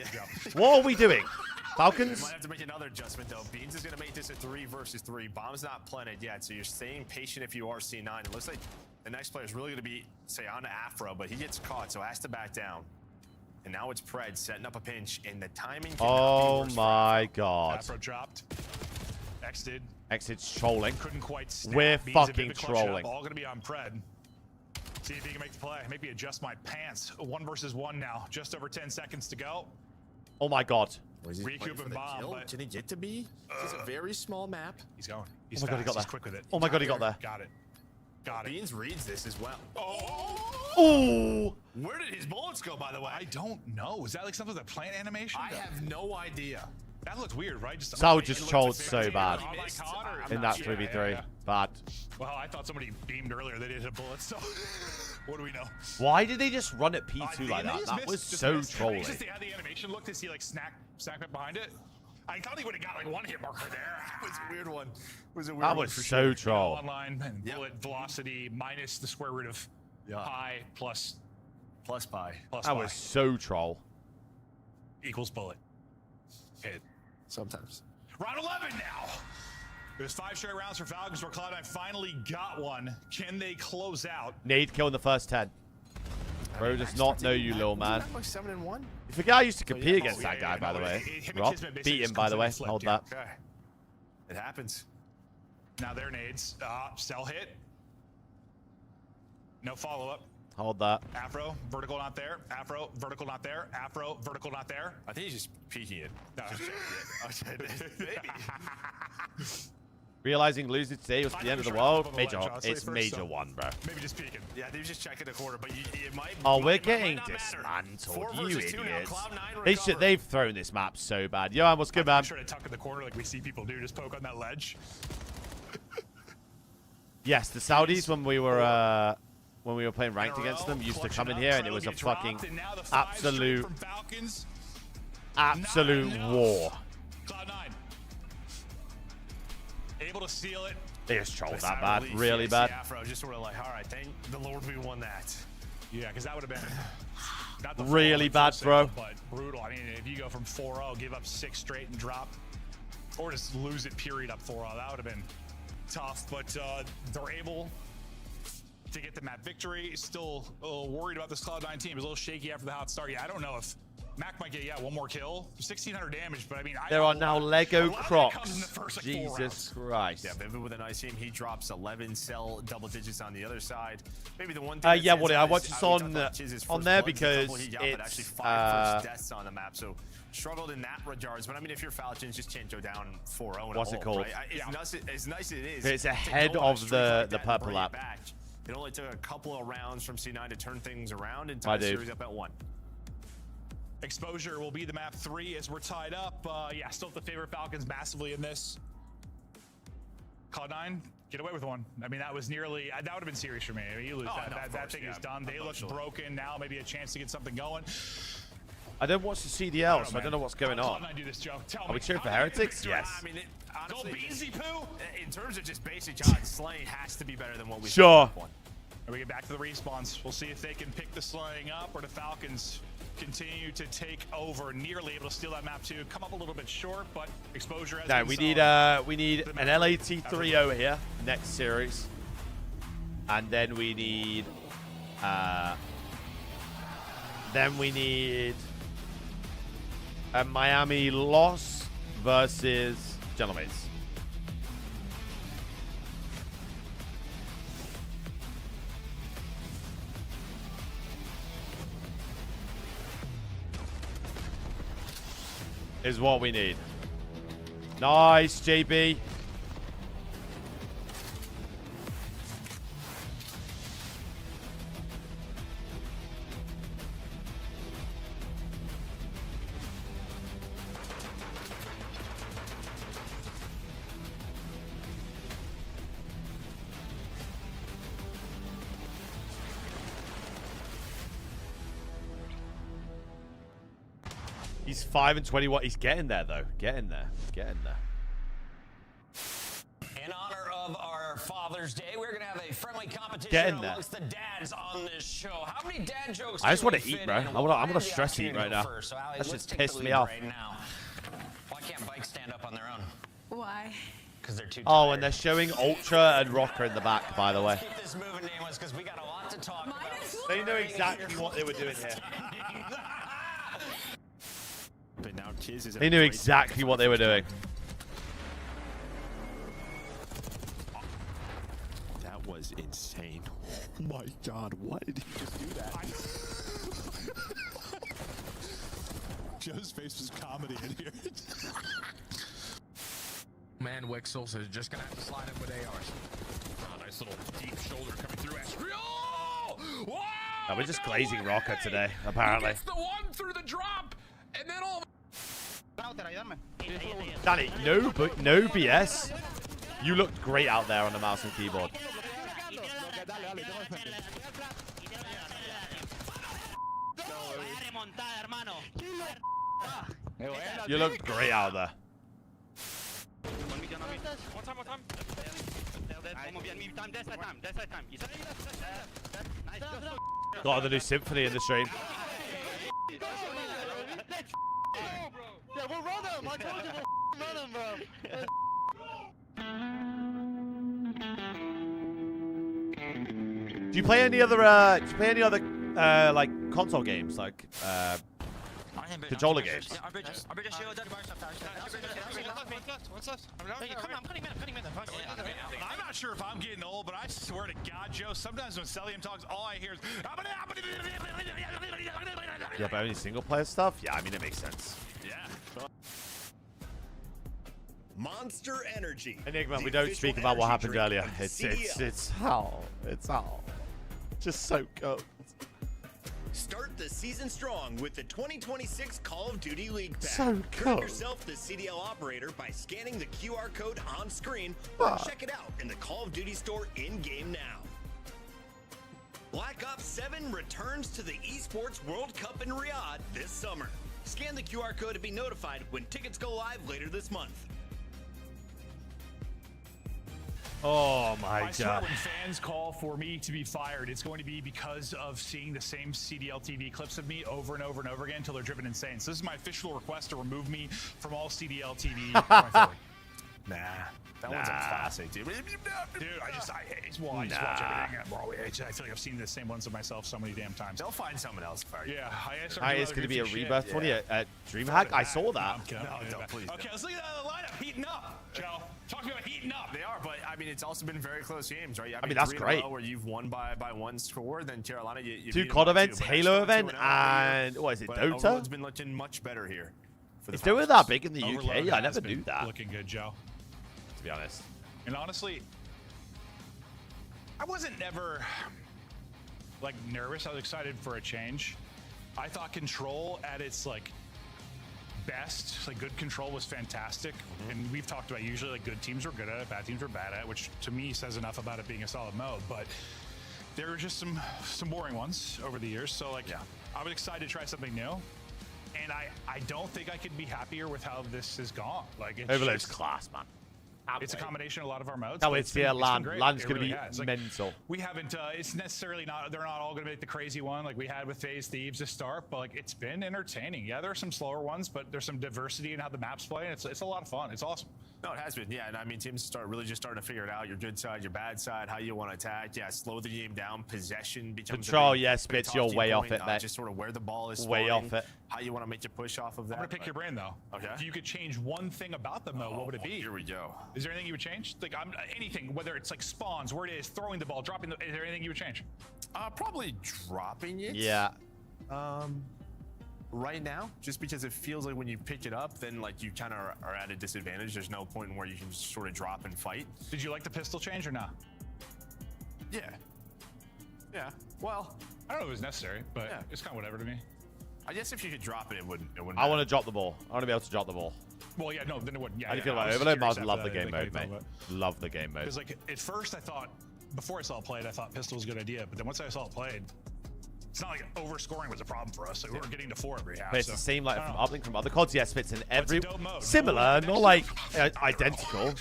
What are we doing? They Falcons? might have to make another adjustment, though. Beans is going to make this a 3 versus 3. Bomb's not planted yet, so you're staying patient if you are C9. It looks like the next player is really going to be, say, on Afro, but he gets caught, so has to back down. And now it's Pred setting up a pinch, and the timing cannot Oh be worse my god. Afro dropped. Exited. Exit's trolling. Couldn't quite snap. We're Beans a bit of fucking a clutch up. trolling. All going to be on Pred. See if he can make the play. Maybe adjust my pants. 1 versus 1 now. Just over 10 seconds to go. Oh my god. Recoup and bomb. But Can he get to B? It's a very small map. he's going. He's Oh my god, he fast. got He's there. quick with it. Oh my god, he got there. Got it. Got it. Beans reads this as well. Oh! Where did his bullets go, by the way? I don't know. Is that like something with a plant animation? I have no idea. That looks weird, right? Just Sal it just looks trolled like so they bad on like COD or- in that Yeah, 3v3. yeah. Bad. Well, I thought somebody beamed earlier. They didn't hit bullets, so what do we know? Why did they just run at P2 They like that? just That missed- was just so missed. trolling. It's just they had the animation look to see like snack back behind it. I thought he would have got like 1 hit marker there. That was a weird one. Was a weird That one was for so sure. troll. Online and bullet velocity minus the square root of pi plus pi. Plus That pi was so troll. equals bullet. Hit. Sometimes. Round 11 now. There's 5 straight rounds for Falcons where Cloud9 finally got one. Can they close out? Need kill in the first 10. Bro does not know you, little man. Like 7-1. You forget I used to compete yeah. against that guy, by the way. Him and Rob, Kismet basically beat him, just by the way. completely Hold flipped, that. Okay. It happens. Now their nades. Cell hit. No follow-up. Hold that. Afro, vertical not there. Afro, vertical not there. Afro, vertical not there. I think he's just peeking it. No. Maybe. Realizing losing today was the end of the world. Major. It's major one, bro. Maybe just peeking. Yeah, they were just checking the quarter, but it might. Oh, might- we're might getting not matter. dismantled, 4 you versus 2 now. idiots. Cloud9 They recover. they've thrown this map so bad. Johan, what's good, man? I'm sure to tuck in the corner like we see people do, just poke on that ledge. Yes, the Saudis when we were playing ranked against them used to come in here and it was a fucking absolute war. Cloud9 able to seal it. They just trolled The that sound bad, relief, really yes, bad. the Afro just sort of like, all right, thank the Lord we won that. Yeah, because that would have been not the Really full bad, sale, bro. but brutal. I mean, if you go from 4-0, give up 6 straight and drop, or just lose it period up 4-0, that would have been tough. But they're able to get the map victory. Still a little worried about this Cloud9 team. It's a little shaky after the hot start. Yeah, I don't know if Mac might get 1 more kill, 1,600 damage. But I mean, There are now Lego comes in Crocs. the first, like, 4 Jesus rounds. Christ. Yeah, Vivid with a nice team. He drops 11 cell double digits on the other side. Maybe the one thing. that Yeah, stands Woody, out I is watched this how we talked on about Chiz's on first there bloods, a couple because he got, but it's actually 5 first deaths on the map. So struggled in that regards. But I mean, if you're Falcons, just can't go down 4-0. What's it called? Right? As nice as it is, It's to ahead go on a of streak the like that and purple bring it app. back, it only took a couple of rounds from C9 to turn things around and I tie the do. series up at 1. Exposure will be the map 3 as we're tied up. Yeah, still the favorite Falcons massively in this. Cloud9, get away with one. I mean, that was nearly, that would have been serious for me. I mean, you lose that thing is done. They look broken now. Maybe a chance to get something going. I don't watch the CDL, so I don't know what's going How on. does Cloud9 do this, Joe? Tell Are me. we cheering for How do they Heretics? do this? Yes. I mean, honestly, Go Beansy Poo? in terms of just basic odds, Slane has to be better than what we Sure. saw in And we get back to the respawns. We'll see if they can pick the slowing up or the Falcons continue to take over. Nearly able to steal that map too. Come up a little bit short, but exposure has been we solid. need an LAT3 over here next series, and then we need a Miami loss versus Gentlemates. Is what we need. Nice, JB. He's 5 and 21. He's getting there, though. Getting there. Getting there. In honor of our Father's Day, we're going to have a friendly competition amongst the dads on this show. How many dad jokes I just want to to eat, bro. I'm gonna stress eat right now. So, Allie, That's let's just take pissed the me lead off. right now. Why can't bikes stand up on their own? Why? Because they're too Oh, and they're showing Ultra and Rocker in the back, by the way. Let's keep this moving, nameless, because we got a lot to talk about. They know exactly what they were doing here. But now Kiz is They knew exactly what they were doing. That was insane. Oh my god, why did he just do that? Joe's face was comedy in here. Man, Wixels is just gonna have to slide in with ARs. Oh, nice little deep shoulder coming through. Oh! Wow! No, we're just glazing Rocker today, apparently. It's the one through the drop, and then all. Danny, no BS. You looked great out there on the mouse and keyboard. You looked great out there. One time. Got the new symphony in the stream. Yeah, we'll run him. I told you we'll run him, bro. Do you play any other like console games, like controller games? I'm not sure if I'm getting old, but I swear to God, Joe, sometimes when Celium talks, all I hear is... Yeah, but only single player stuff? Yeah, I mean, it makes sense. Yeah. Monster Energy. Enigma, we don't speak about what happened earlier. It's just so cool. Start the season strong with the 2026 Call of Duty League Pack. So cool. Turn yourself the CDL operator by scanning the QR code on screen or check it out in the Call of Duty store in-game now. Black Ops 7 returns to the Esports World Cup in Riyadh this summer. Scan the QR code to be notified when tickets go live later this month. Oh my I swear god. when fans call for me to be fired, it's going to be because of seeing the same CDL TV clips of me over and over and over again until they're driven insane. So this is my official request to remove me from all CDL TV. Nah, that one's a classic, dude. Dude, I just watch everything. Bro, I feel like I've seen the same ones of myself so many damn times. They'll find someone else for you. Yeah, It's going to be a rebirth 20 at DreamHack. I saw that. Okay, let's look at the lineup heating up. Joe, talk about heating up. They are, but I mean, it's also been very close games, right? I mean, that's 3-0 great. Where you've won by one score, then Carolina, you Two beat COD them by events, two, but Halo that's still event, 2-0 and what is it, But Dota? Overload's been looking much better here. If they were that big in the UK, I never knew that. Looking good, Joe. To be honest. And honestly, I wasn't never like nervous. I was excited for a change. I thought Control at its like best, like good Control was fantastic. And we've talked about usually like good teams were good at it, bad teams were bad at it, which to me says enough about it being a solid mode. But there were just some boring ones over the years. So like, I was excited to try something new. And I don't think I could be happier with how this has gone. Like it's Overload's just class, man. It's a combination of a lot of our modes. No, but it's been land. great. Land's It going to really be has. Like, mental. we haven't. It's necessarily not. They're not all going to make the crazy one like we had with Phase Thieves to start. But like, it's been entertaining. Yeah, there are some slower ones, but there's some diversity in how the maps play. And it's a lot of fun. It's awesome. No, it has been. Yeah, and I mean, teams really just starting to figure it out. Your good side, your bad side, how you want to attack. Yeah, slow the game down. Possession becomes Control, a big, yes, big Spitz, you're talking way off point. it, mate. Just sort of where the ball is Way falling, off it. How you want to make your push off of that. I'm gonna pick your brain though. Okay. If you could change one thing about them though, what would it be? Here we go. Is there anything you would change? Like anything, whether it's like spawns, where it is, throwing the ball, dropping the. Is there anything you would change? Probably dropping it. Yeah. Right now, just because it feels like when you pick it up, then like you kind of are at a disadvantage. There's no point where you can just sort of drop and fight. Did you like the pistol change or not? Yeah. Yeah. Well, I don't know if it was necessary, but yeah. it's kind of whatever to me. I guess if you could drop it, it wouldn't. I want to drop the ball. I want to be able to drop the ball. Well, yeah, no, then it wouldn't. Yeah, How do you yeah, feel no, about I was overload? curious I love the after game that, mode, like, mate. Love the game mode. Because like at first I thought, before I saw it played, I thought pistol was a good idea, but then once I saw it played, it's not like overscoring was a problem for us. Like, we were getting to 4 every half. But it's so, the same like I don't from know. uplink from other CODs. Yes, fits in every dope mode. similar, not like identical.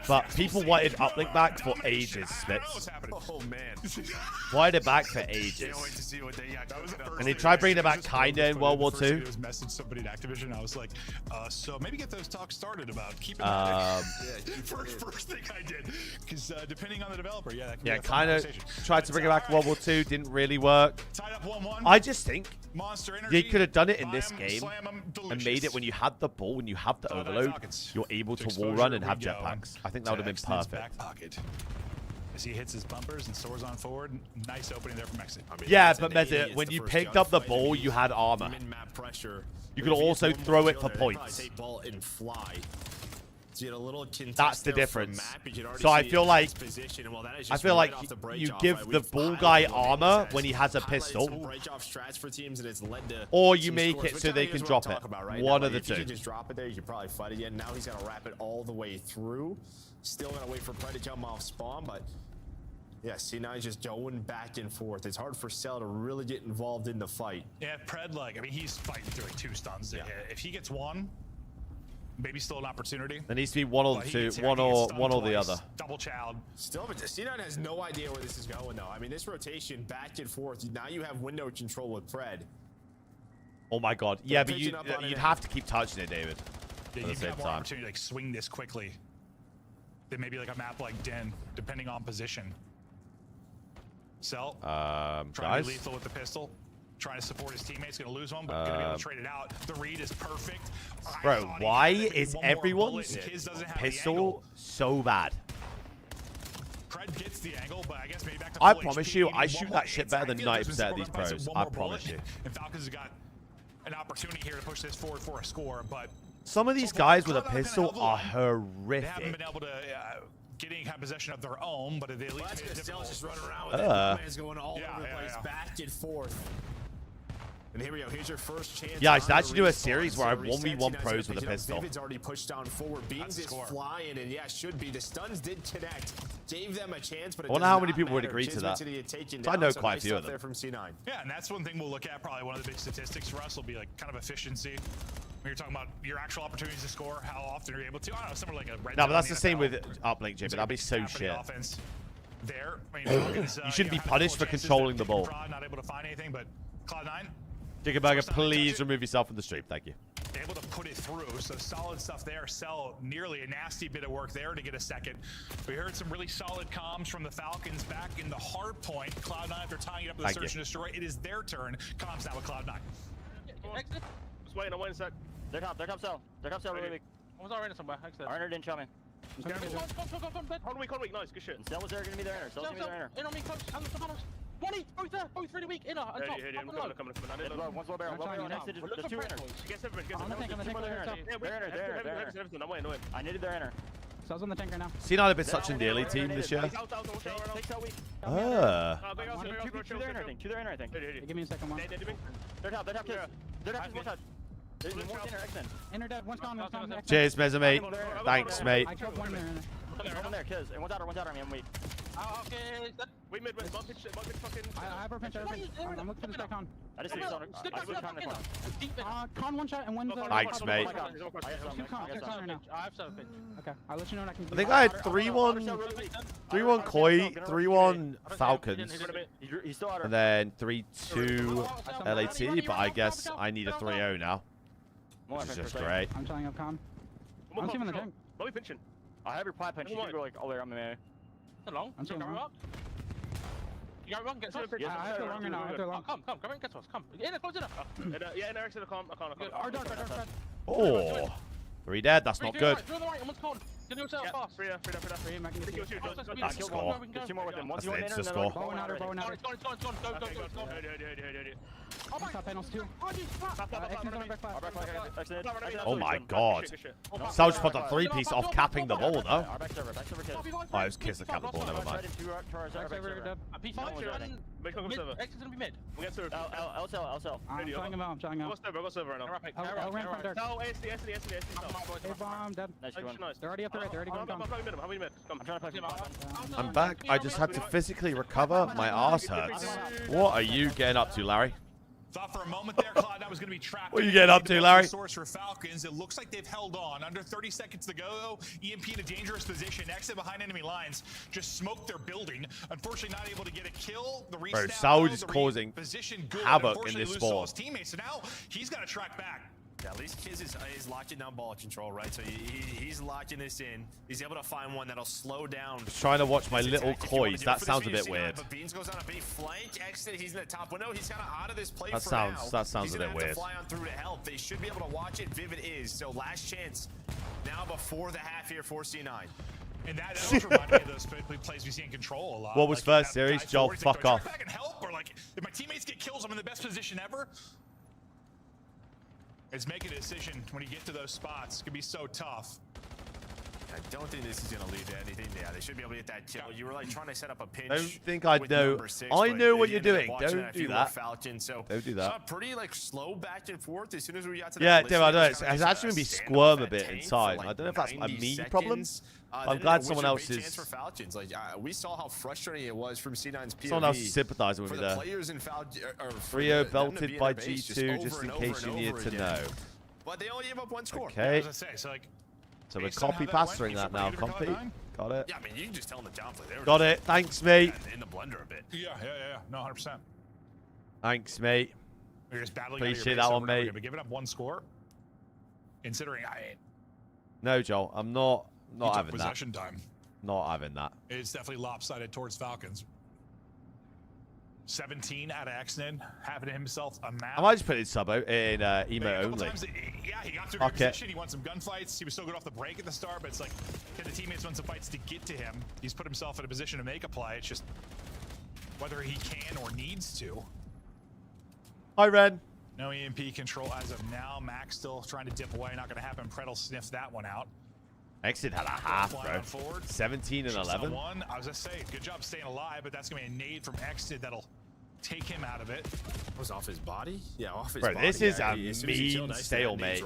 But people wanted uplink back for ages, Spitz. Oh man. Wanted it back for ages. Can't wait to see what they got. And they tried bringing it back kinda in World War II. I was messaged somebody in Activision. I was like, so maybe get those talks started about keeping that. First thing I did, because depending on the developer, that can be a fun kind of conversation. tried to bring it back in World War II. Didn't really work. Tied up 1-1. I just think Monster they Energy, could have done it in this buy 'em, game slam 'em, and made it when you had the ball, when you have the overload, you're able to wall run and have jetpacks. I think that would have been Tex in his perfect. back pocket. As he hits his bumpers and soars on forward, nice opening there from exit. Yeah, but Mezza, when you picked up the ball, you had armor. You could also throw it for points. Ball and fly. So you had a little That's the there from difference. map. You could already So I see feel his like position, and, well, that is I just feel right like off the break you off. give Right, the we've ball highlighted guy what armor makes when he has a highlighted pistol, some break off strats for teams, and it's led to or you some make scores, it which so I they think can is what drop I'm it. talking about right One now. of the If you two. could just drop it there, you could probably fight again. Now he's got to wrap it all the way through. Still gonna wait for Pred to come off spawn, but yeah, C9 is just going back and forth. It's hard for Cell to really get involved in the fight. Yeah, Pred, like, I mean, he's fighting through like 2 stuns. Yeah. If he gets one, maybe still an opportunity. There needs to be one or But the he two, gets- one he gets or stunned the twice, other. Double chowed. Still, but C9 has no idea where this is going, though. I mean, this rotation back and forth. Now you have window control with Pred. Oh my god. Yeah, but pitching up on you'd it. have to keep touching it, David. Yeah, At you the can same have more time. opportunity to like swing this quickly than maybe like a map like Den, depending on position. Cell, trying to guys. be lethal with the pistol, trying to support his teammates, gonna lose one, but gonna be able to trade it out. The read is perfect. I Bro, thought he why had maybe is one more bullet, everyone's and Kiz doesn't have the angle. pistol so bad? Pred gets the angle, but I guess maybe back to I full promise HP, you, need I one shoot more that shit hit. better I than feel like there's 90% of these been pros. one I more promise bullet, you. And Falcons have got an opportunity here to push this forward for a score, but Some of these so far, guys with a Cloud9 have been pistol held are alive. They haven't horrific. been able to get any kind of possession of their own, but they at least made it difficult. Cell's just running around with it. Man's going all over the place, back and forth. And here we go. Here's your first chance. Yeah, I should on actually the do a respawn. series where I So 1v1 Reset, pros with a picking up. pistol. Vivid's already pushed down forward. Beans is flying, and yeah, should be. The stuns did connect, gave them a chance, but it I wonder does how many not people would matter. agree to Kismet that. to the taken So I down, know so quite a nice few of stuff them. there from C9. Yeah, and that's one thing we'll look at. Probably one of the big statistics for us will be like kind of efficiency. When you're talking about your actual opportunities to score, how often are you able to? I don't know, somewhere like a red No, zone but that's in the same NFL. with uplink, Jim. That'd be so Half of the shit. offense there. I mean, Falcons, You shouldn't be had a punished couple for chances controlling that the ball. Prod not able to find anything, but Cloud9 Jiggerburger, please remove yourself from the stream. Thank you. able to put it through. So solid stuff there. Cell nearly a nasty bit of work there to get a second. We heard some really solid comms from the Falcons back in the hard point. Cloud9 after tying it up with a search and destroy. It is their turn. Comms now with Cloud9. Exit. Just waiting, I'm waiting a sec. They're top Cell. They're top Cell really big. I was already somewhere. Exit. Arner didn't show me. Come, hold weak, nice, good shit. And Cell was there, gonna be their inner. Cell's gonna be their inner. In on me, close, hands to bottom. One each, both there, both really weak, inner, and top. Coming. One's low barrel, next to just 2 inner. Against everyone, I'm on the tank, they're inner. I'm waiting. I needed their inner. Cell's on the tank right now. C9 have been such a nearly team this year. Take Cell weak. Ah. To their inner, I think. Give me a second one. They're top kids. They're top kids, one touch. There's one inner, X-Men. Inner dead, one's gone. Cheers, Mezza, mate. Thanks, mate. I dropped one there. One there, kids. And one's out on me, I'm weak. Okay. Wait mid, bump pitch fucking. I have our pinch. I'm looking for this guy, Con. I just see Con. I see Con. Con one shot and one's Thanks, mate. Two Con right now. I have 7 pinch. Okay, I'll let you know when I can. I think I had 3-1 Koi, 3-1 Falcons, He's still out. and then 3-2 LAT, but I guess I need a 3-0 now, which is just great. I'm telling up Con. I'm seeing the tank. Let me pinching. I have your plat pinch. You can go like all the way around the man. Hello. I'm seeing him. You got wrong, get some. I have to long now. I have to long. Come in, get us. Come. In, close enough. Yeah, in Eric's in the con. Our dark. Oh, 3 dead. That's not good. Through the right, almost con. Can you yourself fast? Free. There's 2 more with him. Once you That's win it, in, just then score. Bow and outer. It's gone. Go. Top panels too. Oh my god. Sal just popped a 3-piece off capping the ball, though. Oh, I was kissing the cap the ball, never mind. Exit's gonna be mid. We got server. LSL. I'm trying him out. Go server right now. I'll ran from dark. No, SD. Bomb dead. Nice. They're already up the right. They're already going. How many mid? Come. I'm trying to play I'm back. I just had to physically recover. My ass hurts. What are you getting up to, Larry? Thought for a moment there, Cloud, that was going to be trapped. What are you getting up to, Larry? Source for Falcons. It looks like they've held on. Under 30 seconds to go, though. EMP in a dangerous position. Exit behind enemy lines. Just smoked their building. Unfortunately, not able to get a kill. The Bro, Sal is causing havoc in this spawn. His teammates. So now he's got to track back. Yeah, at least Kiz is locking down ball control, right? So he's locking this in. He's able to find one that'll slow down. Just trying to watch my little Kois. That sounds a bit weird. But Beans goes on a big flank exit. He's in the top window. He's kind of out of this play That for sounds now. a bit weird. He's gonna have to fly on through to help. They should be able to watch it. Vivid is. So last chance now before the half here for C9. And that also reminds me of those plays we see in Control a lot. What was first series? Joel, fuck off. Back and help, or like, if my teammates get kills, I'm in the best position ever. It's making a decision when you get to those spots. It can be so tough. I don't think this is going to lead to anything. Yeah, they should be able to get that kill. You were like trying to set up a pinch. Don't think I know. I know what you're doing. Don't do that. Don't do that. Pretty like slow back and forth as soon as we got to that. Yeah, Tim, I know. It's actually going to be squirm a bit inside. I don't know if that's a me problem. I'm glad someone else is. For Falcons. Like we saw how frustrating it was from C9's POV. Someone else is sympathizing with me there. Players in Rio belted by G2, just in case you needed to know. But they only gave up 1 score. Okay. So we're copy pastering that now, Compy. Got it. Yeah, I mean, you can just tell them the downplay. Got it. Thanks, mate. In the blender a bit. Yeah. No, 100%. Thanks, mate. We're just battling. Appreciate that one, mate. But giving up 1 score, considering No, Joel, I'm not having that. Possession time. Not having that. It's definitely lopsided towards Falcons. 17 out of Xnin, having himself a map. I might just put it in sub out in emo only. Yeah, he got through a position. He won some gunfights. He was still good off the break at the start, but it's like, can the teammates win some fights to get to him? He's put himself in a position to make a play. It's just whether he can or needs to. Hi, Ren. No EMP control as of now. Max still trying to dip away. Not going to happen. Predel sniffs that one out. Exit had a half, bro. 17 and 11. I was just saying, good job staying alive, but that's going to be a nade from Exit that'll take him out of it. Was off his body? Yeah, off his body. Bro, this is a mean stalemate.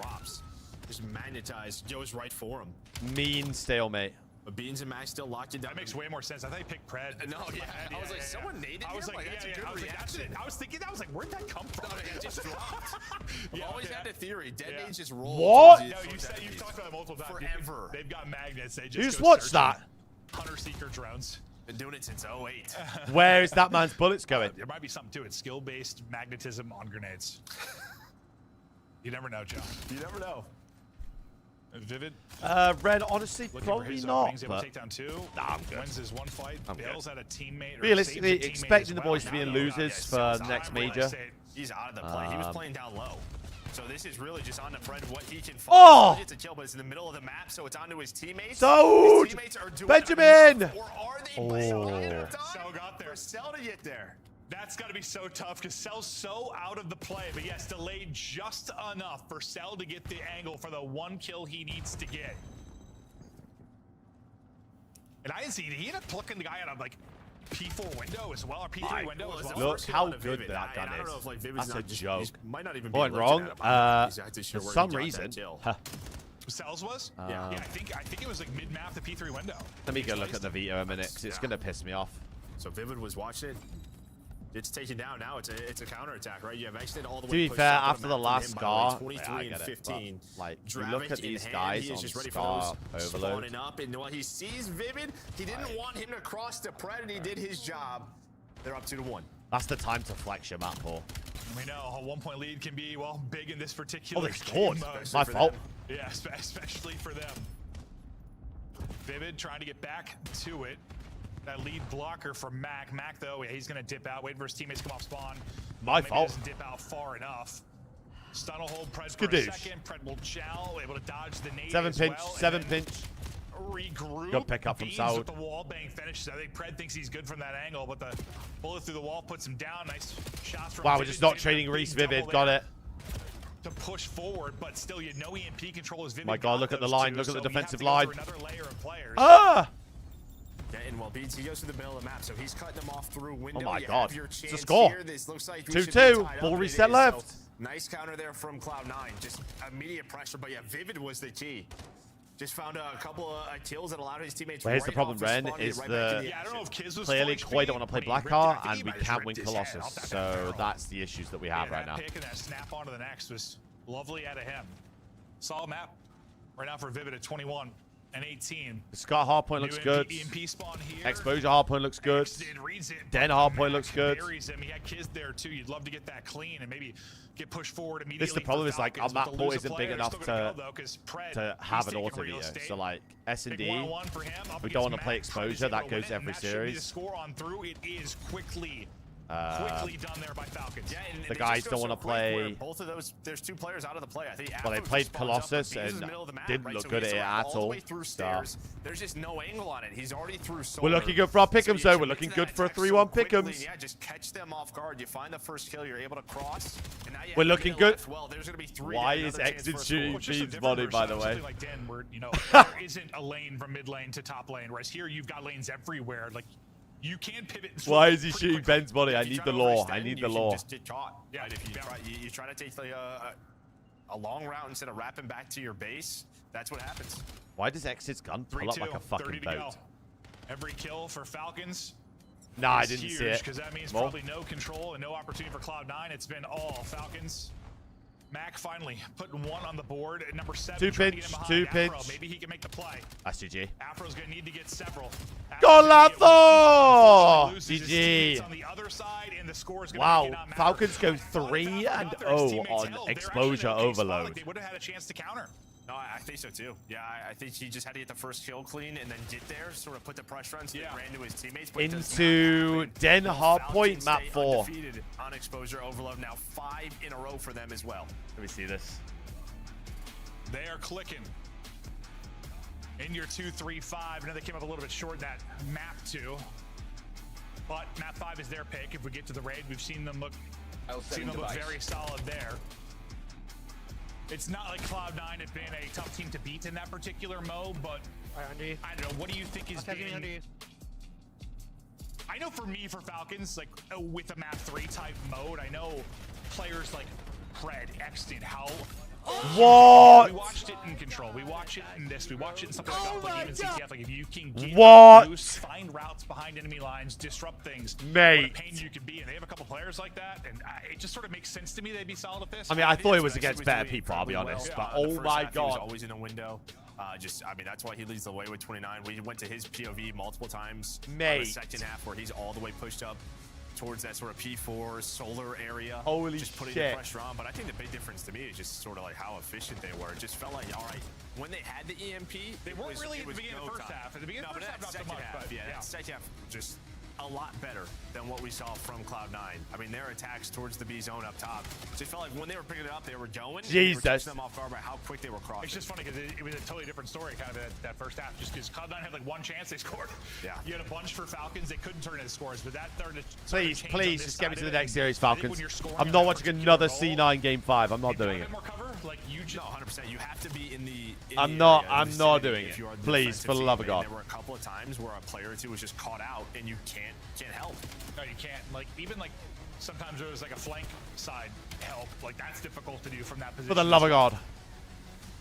Just magnetized. Joe's right for him. Mean stalemate. But Beans and Max still locked it down. That makes way more sense. I thought he picked Pred. No, yeah. I was like, someone naded him? I was like, that's a good reaction. I was thinking, I was like, where'd that come from? No, it just dropped. I've always had the theory. Dead nades just roll. What? No, you've talked about it multiple times. Forever. They've got magnets. They you just watched that. Hunter-seeker drones. Been doing it since 08. Where is that man's bullets going? There might be something to it. Skill-based magnetism on grenades. You never know, Joe. You never know. Vivid? Red, honestly, probably not. Able to take down 2. Nah, I'm good. Wins his 1 fight. Bails at a teammate. Realistically, expecting the boys to be in losers for next major. He's out of the play. He was playing down low. So this is really just on the friend what he can find. Oh! It's a kill, but it's in the middle of the map, so it's onto his teammates. So his teammates are doing Benjamin! Enough, or are they? Oh. Cell got there. Cell to get there. That's got to be so tough because Cell's so out of the play. But yes, delayed just enough for Cell to get the angle for the 1 kill he needs to get. And I didn't see, did he end up plucking the guy out of like P4 window as well, or P3 window as well? Look how good that gun is. That's a joke. Might not even went wrong. For some reason. Cells was? Yeah. I think it was like mid-map the P3 window. Let me go look at the Vito a minute because it's going to piss me off. So Vivid was watching it. It's taken down now. It's a counterattack, right? You have Exton all the way. To be pushed fair, up on after the map last from him, by the way, scar, 23 I and get it, 15. but, like, you Dravik look at in these hand, guys he is on just ready for scar those overload. spawning up, and while he sees Vivid, he didn't want him to cross the pred, and he did his job. They're up 2-1. That's the time to flex your map, Paul. We know a 1-point lead can be, well, big in this particular Oh, they scored. game. My fault. Yeah, especially for them. Vivid trying to get back to it. That lead blocker from Mac. Mac, though, yeah, he's going to dip out. Wait for his teammates to come off spawn. My Maybe fault. Doesn't dip out far enough. Stun will hold Pred Good for a news. second. Pred will chow, able to dodge the nade 7 as pinch, well, 7 and then pinch. regroup. Good pick up from Beans Saud. with the wall bang finish. I think Pred thinks he's good from that angle, but the bullet through the wall puts him down. Nice shots from Wow, we're Vivid. just not Vivid trading being Reese Vivid. double Got there it. to push forward, but still, you know EMP control is Vivid. My God, look at the line. Look at the defensive line. Another layer of players. Ah! Yeah, and while Beats, he goes to the middle of the map, so he's cutting them off through window. Oh my You God. have your It's a chance score. here. This looks like we should be 2-2. tied Ball up, and it reset is. left. So, nice counter there from Cloud9. Just immediate pressure, but yeah, Vivid was the key. Just found a couple of kills that allowed his teammates. Well, here's the right problem, off his Ren, spawn to is get right the back to Yeah, I don't know if Kiz was clearly full Koi HP don't want to play when he ripped it. I Blackheart, think he and we might have can't ripped win his head off Colossus. that So barrel. that's the issues that we have Yeah, right that now. pick and that snap onto the next was lovely out of him. Solid map right now for Vivid at 21 and 18. The Scar hardpoint looks New good. EMP spawn here. Exposure hardpoint looks good. Extend reads it, Den but hardpoint Mac looks good. buries him. He had Kiz there too. You'd love to get that clean and maybe get pushed forward immediately. This is the problem, for is like our Falcons, map but to pool lose a isn't big player, enough they're still gonna to go, though, 'cause Pred, have he's an taking auto real video. estate. So like S&D, Big 1-on-1 for him, up we don't want to against play Mac. Pred is exposure. able That to goes win it, every and that should be series. the score on through. It is quickly done there by Falcons. Yeah, and The it guys just don't goes want to so quick where play. Both of those, there's two players out of the play. I think. Well, they Afro played just spawns up, but Colossus Beans is in and the middle of the map, didn't right? look So good he's at it all at the all. way through So stairs. There's just no angle on it. He's already through. we're looking good for our pick'ems, though. We're looking good for a 3-1 pick'ems. Yeah, just catch them off guard. You find the first kill. You're able to cross. And now you We're have looking Mid good. left. Well, there's going to be 3. Why Another is chance Exit for a score. shooting Well, it's just a Beans' different body, by the Something way? like Den, where there isn't a lane from mid lane to top lane, whereas here you've got lanes everywhere. Like you can pivot. and Why switch is he pretty shooting quickly. Ben's body? I If you need try the to law. overextend, I need you the can law. just get caught. Yeah, Right? If you try to take like a long route instead of wrapping back to your base, that's what happens. Why does Exit's gun pull up 3-2, like a 30 fucking to go. boat? Every kill for Falcons. Nah, I is didn't huge, see it. because that means More? probably no control and no opportunity for Cloud9. It's been all Falcons. Mac finally putting one on the board at number 7. 2 trying to get pinch, him 2 behind Afro. pinch. Maybe he can make the play. That's GG. Afro's going to need to get several. Golazo! GG. On the other side, and the score is going to Wow, Falcons go 3-0 on exposure overload. Like they would have had a chance to counter. No, I think so too. Yeah, I think he just had to get the first kill clean and then get there, sort of put the pressure on, so he ran to his teammates. But Into Den hardpoint, map 4. Undefeated on exposure overload. Now 5 in a row for them as well. Let me see this. They are clicking. In your 2-3-5. I know they came up a little bit short in that map 2. But map 5 is their pick. If we get to the raid, we've seen them look very solid there. It's not like Cloud9 had been a tough team to beat in that particular mode, but I don't know. What do you think is being... I know for me, for Falcons, like with a map 3 type mode, I know players like Pred, Exton, how... What? We watched it in Control. We watch it in this. We watch it in something like even CTF. Like if you can get loose, find routes behind enemy lines, disrupt things, mate, what a pain you could be. And they have a couple players like that, and it just sort of makes sense to me they'd be solid at this. I mean, I thought it was against better people, I'll be honest. But oh my God, he was God. always in a window. I mean, that's why he leads the way with 29. We went to his POV multiple times. Mate. In the second half, where he's all the way pushed up towards that sort of P4 solar area. Holy just putting shit. the pressure on. But I think the big difference to me is just sort of like how efficient they were. It just felt like, all right, when they had the EMP, they weren't really at the beginning of the first half. At the beginning of the first half, not so much. But yeah, that second half just a lot better than what we saw from Cloud9. I mean, their attacks towards the B zone up top just felt like when they were picking it up, they were going. Jesus. We were catching them off guard by how quick they were crossing. It's just funny because it was a totally different story kind of that first half, just because Cloud9 had like one chance they scored. Yeah. You had a bunch for Falcons. They couldn't turn into scores, but that third. Please, please, just get me to the next series, Falcons. I'm not watching another C9 Game 5. I'm not doing it. Like you just, no, 100%. You have to be in the. I'm not doing it. Please, for the love of God. There were a couple of times where a player or two was just caught out, and you can't help. No, you can't. Like even like sometimes there was like a flank side help. Like that's difficult to do from that position. For the love of God.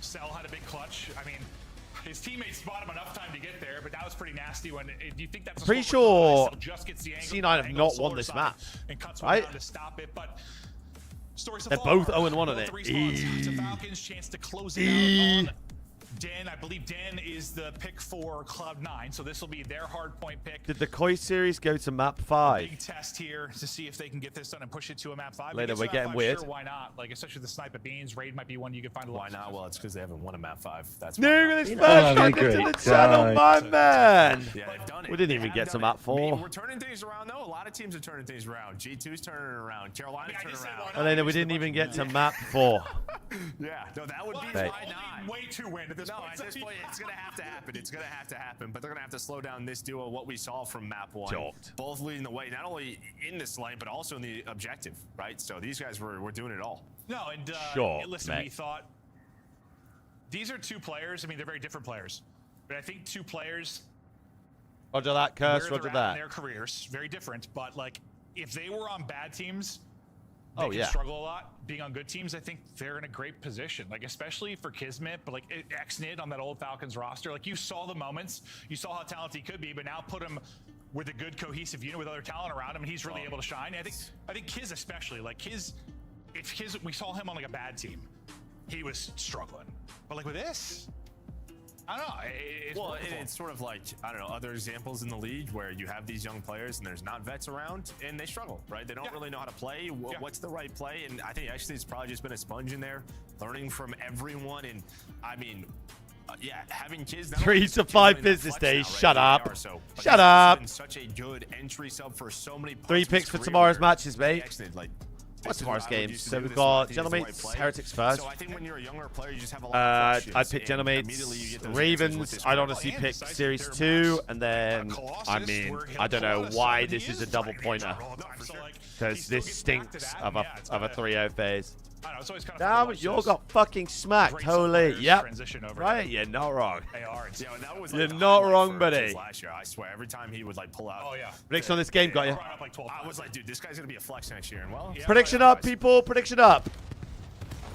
Cell had a big clutch. I mean, His teammates spot him enough time to get there, but that was pretty nasty. When do you think that's a Pretty sure C9 have not won this match, right? To stop it, but they're both 0-1 on it. To Falcons, chance to close it out on Den. I believe Den is the pick for Cloud9, so this will be their hard point pick. Did the Koi series go to map 5? Big test here to see if they can get this done and push it to a map 5. Later, we're getting weird. Sure, why not? Like, especially the sniper beans. Raid might be one you can find a lot. Why not? Well, it's because they haven't won a map 5. That's New this first welcome to the channel, my man. Yeah, they've done it. We didn't even get to map 4. I mean, we're turning things around, though. A lot of teams are turning things around. G2's turning it around. Carolina's turning around. And then we didn't even get to map 4. Yeah, no, that would be Hey. why not? Way too win at this point. At this point, it's gonna have to happen. It's gonna have to happen. But they're gonna have to slow down this duo. What we saw from map 1, Joked. both leading the way, not only in this lane but also in the objective, right? So these guys were doing it all. No, and Sure, listen, mate. we thought these are two players. I mean, they're very different players, but I think two players. Roger that, Curse. where Roger they're at that. in their careers, very different. But like, if they were on bad teams, Oh, they yeah. could struggle a lot. Being on good teams, I think they're in a great position. Like, especially for Kismet, but like Xnid on that old Falcons roster. Like, you saw the moments, you saw how talented he could be, but now put him with a good cohesive unit with other talent around him, and he's really able to shine. And I think Kiz especially, like Kiz, if Kiz, we saw him on like a bad team, he was struggling. But like with this, I don't know. It's sort of like, I don't know, other examples in the league where you have these young players and there's not vets around and they struggle, right? They don't really know how to play. What's the right play? And I think actually it's probably just been a sponge in there, learning from everyone. And I mean, yeah, having kids. 3 to 5 business days. Shut up. But Shut he's up. been such a good entry sub for so many. 3 picks for tomorrow's matches, mate. What's tomorrow's games? So we've got Gentlemates, Heretics first. So I think when you're a younger player, you just have a lot of questions. I picked Gentlemates, Ravens. I'd honestly pick Series 2, and then, I mean, I don't know why this is a double pointer. Because this stinks of a 3-0 phase. Damn it, you all got fucking smacked. Holy, yep. Right? You're not wrong. You're not wrong, buddy. Last year, I swear, every time he would like pull out. Oh yeah. Prediction on this game got you. I was like, dude, this guy's gonna be a flex next year. And well, Prediction up, people. Prediction up.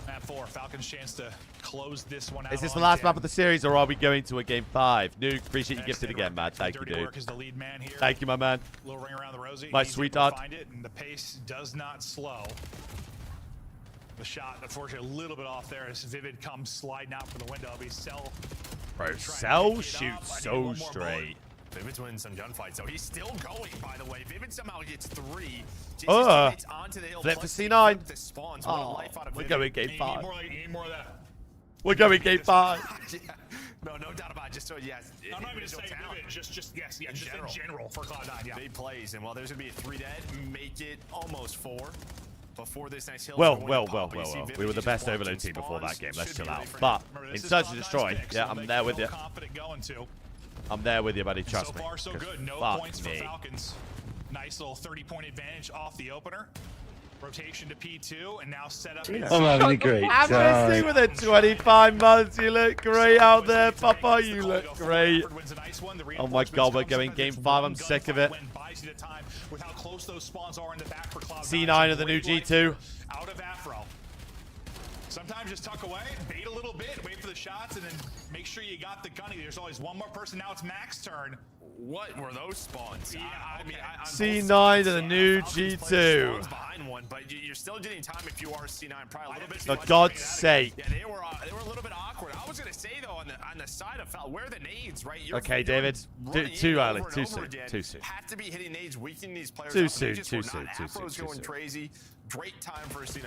Map 4, Falcons chance to close this one out. Is this the last map of the series, or are we going to a game 5? Nuke, appreciate you gifted again, man. Thank you, dude. Thank you, my man. Little ring around the rosy. My He's able to sweetheart. find it, and the pace does not slow. The shot, unfortunately, a little bit off there as Vivid comes sliding out from the window. But Cell. Bro, Cell shoots so straight. Vivid's winning some gunfights, so he's still going, by the way. Vivid somehow gets 3. Onto the hill. Flip for C9. The spawns. Oh, we're going game 5. Need more of that. We're going game 5. Yeah. No doubt about it. Just so, yes. I'm not even saying Vivid, just yes, yeah, just in general for Cloud9, yeah. Big plays, and well, there's going to be a 3 dead. Make it almost 4. Before this next hill. Well. We were the best Overload team before that game. Let's chill out. But in Search and Destroy, yeah, I'm there with you. I'm there with you, buddy. Trust me. So far, so good. No points for Falcons. Nice little 30-point advantage off the opener. Rotation to P2, and now set up. I'm having a great I'm time. missing with it. 25 months. You look great out there, Papa. You look great. Oh my God, we're going game 5. I'm sick of it. C9 of the new G2. Out of Afro. Sometimes just tuck away, bait a little bit, wait for the shots, and then make sure you got the gunny. There's always one more person. Now it's Mac's turn. What were those spawns? Yeah, I mean, C9 to the new G2. Behind one, but you're still getting time if you are C9. Probably a little bit. For God's sake. Yeah, they were a little bit awkward. I was gonna say though, on the side of Foul, where are the nades, right? Okay, David. Too early. Too soon. Too soon. Have to be hitting nades, weakening these players. Too soon. Too soon. Afro's going crazy. Great time for C9.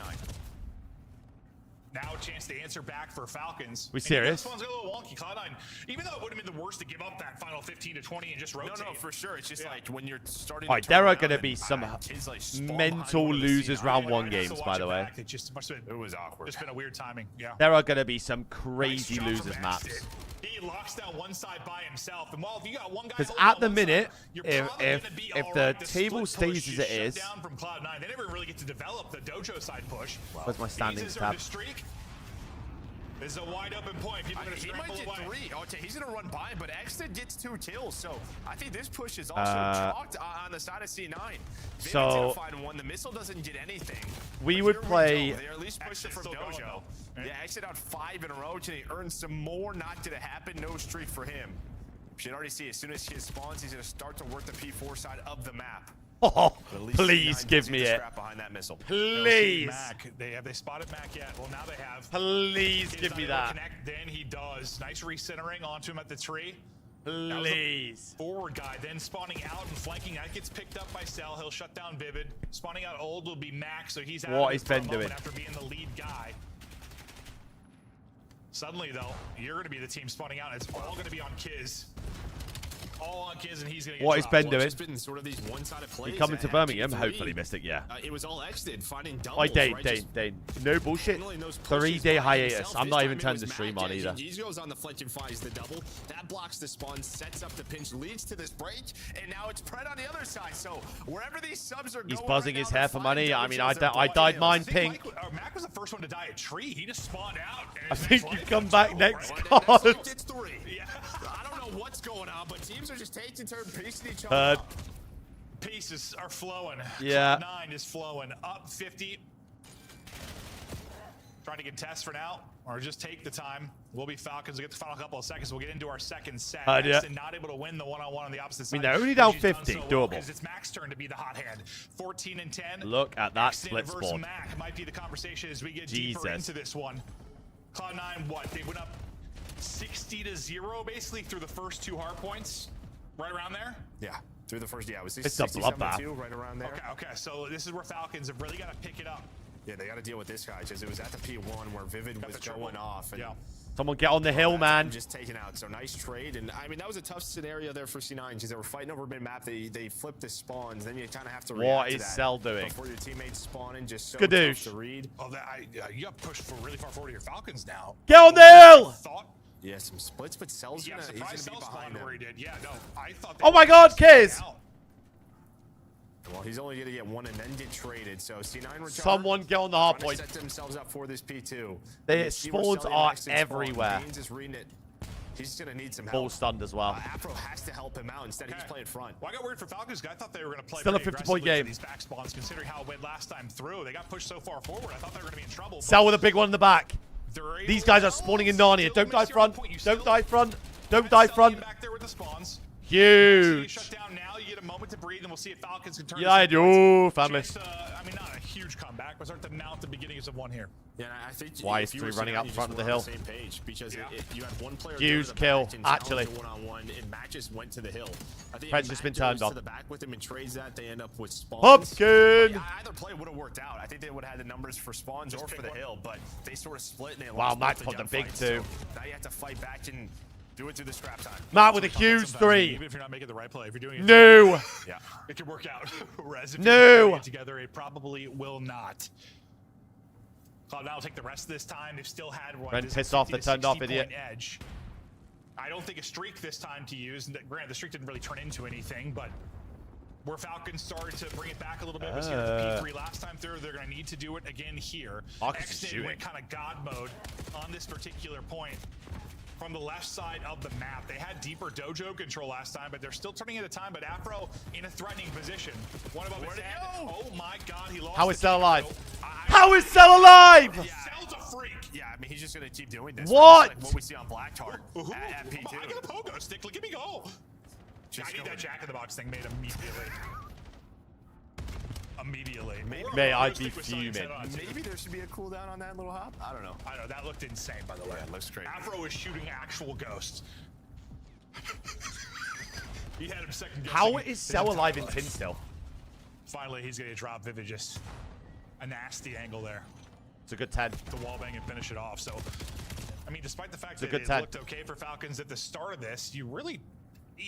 Now a chance to answer back for Falcons. We serious? This one's a little wonky. Cloud9, even though it would have been the worst to give up that final 15 to 20 and just rotate. No, for sure. It's just like when you're starting. All right, there are going to be some mental losers round 1 games, by the way. It was awkward. It's been a weird timing. Yeah. There are going to be some crazy losers maps. He locks down one side by himself, and well, if you got one guy. Because at the minute, if the table stays as it is. Down from Cloud9, they never really get to develop the dojo side push. Where's my standing tab? This is a wide open point. People are going to he might scramble get away. 3. Okay, he's going to run by, but Exton gets 2 kills. So I think this push is also chalked on the side of C9. Vivid's going to find 1. The missile doesn't get anything. We would play. They at least pushed it from Dojo. Yeah, Exit out 5 in a row. Can he earn some more? Not going to happen. No streak for him. You should already see as soon as he spawns, he's going to start to work the P4 side of the map. Oh, please give me it. Behind that missile. Please. Mac. Have they spotted Mac yet? Well, now they have. Please give me that. Connect, then he does. Nice recentering onto him at the tree. Please. Forward guy, then spawning out and flanking. That gets picked up by Cell. He'll shut down Vivid. Spawning out old will be Mac, so he's out. What is Ben doing? After being the lead guy. Suddenly, though, you're going to be the team spawning out. It's all going to be on Kiz. All on Kiz, and he's going to get What is Ben doing? It's been sort of these one-sided plays. You coming to Birmingham? P3. Hopefully, Mystic, yeah. It was all Exted finding doubles. Oh, Dane. No bullshit. 3-day hiatus. I'm not even turning the stream on either. He goes on the flinch and finds the double. That blocks the spawn, sets up the pinch, leads to this break, and now it's Pred on the other side. So wherever these subs are going, He's buzzing his hair for money. I mean, I dyed mine pink. Mac was the first one to die at tree. He just spawned out. I think you come back next card. It's 3. Yeah. I don't know what's going on, but teams are just taking turns piecing each other up. Pieces are flowing. Yeah. 9 is flowing. Up 50. Trying to contest for now, or just take the time. We'll be Falcons. We'll get the final couple of seconds. We'll get into our second set. Yeah. Not able to win the one-on-one on the opposite side. I mean, they're only down 50. Doable. Because it's Mac's turn to be the hot hand. 14 and 10. Look at that split versus spawn. Mac might be the conversation as we get deeper into this one. Cloud9, what? They went up 60-0 basically through the first 2 hard points. Right around there? Yeah, through the first, it was it's a bloodbath. Right around there. Okay, so this is where Falcons have really got to pick it up. Yeah, they got to deal with this guy because it was at the P1 where Vivid was going off. And Someone get on the hill, man. Just taken out. So nice trade. And I mean, that was a tough scenario there for C9 because they were fighting over mid-map. They flipped the spawns. Then you kind of have to react to that. What is Cell doing? Before your teammates spawn in, just so Skadoosh. tough to read. Oh, you got pushed really far forward to your Falcons now. Get on the hill! Yeah, some splits, but Cell's gonna, he's gonna be behind them. Where he did. Yeah, no, I thought. Oh my God, Kiz! Well, he's only gonna get 1 and then get traded. So C9 return. Someone get on the hard point. Set themselves up for this P2. The spawns are everywhere. Just reading it. He's just gonna need some help. Full stunned as well. Afro has to help him out. Instead, he's playing front. Well, I got worried for Falcons. I thought they were going to play still a 50-point game. These back spawns, considering how it went last time through. They got pushed so far forward. I thought they were going to be in trouble. Cell with a big one in the back. These guys are spawning in Narnia. Don't die front. Don't die front. Don't die front. Back there with the spawns. Huge. Shut down now. You get a moment to breathe, and we'll see if Falcons can turn. Yeah, I do, family. I mean, not a huge comeback, but start to mount the beginnings of one here. Yeah, I think why is 3 running out front of the hill? Same page because you had one player. Huge kill, actually. One-on-one, and Mac just went to the hill. I think Fred's just been turned on. To the back with him and trades that, they end up with spawns. Pumpkin. Either play would have worked out. I think they would have had the numbers for spawns or for the hill, but they sort of split and they wow, lost. Mac put the big 2. So now you have to fight back and do it through the scrap time. Matt with a huge 3. Even if you're not making the right play, if you're doing it, no. Yeah, it could work out. Whereas if no. you're together, it probably will not. Cloud9 will take the rest of this time. They've still had one. Pissed off the turned off idiot. Edge. I don't think a streak this time to use. Granted, the streak didn't really turn into anything, but where Falcons started to bring it back a little bit was here at the P3 last time through. They're going to need to do it again here. Exton went kind of God mode on this particular point. From the left side of the map. They had deeper dojo control last time, but they're still turning at a time. But Afro in a threatening position. One above his head. Oh my God, he lost. How is Cell alive? How is Cell alive? Cell's a freak. Yeah, I mean, he's just going to keep doing this. What? Like what we see on Blackheart at P2. I got a pogo stick. Look at me go. I need that Jack in the Box thing made immediately. May I be fuming. Maybe there should be a cooldown on that little hop. I don't know. I know that looked insane, by the way. Yeah, it looks great. Afro is shooting actual ghosts. He had him second guessing. How is Cell alive in tin still? Finally, he's gonna drop Vivid just a nasty angle there. It's a good 10. To wallbang and finish it off. So, I mean, despite the fact that it looked okay for Falcons at the start of this, you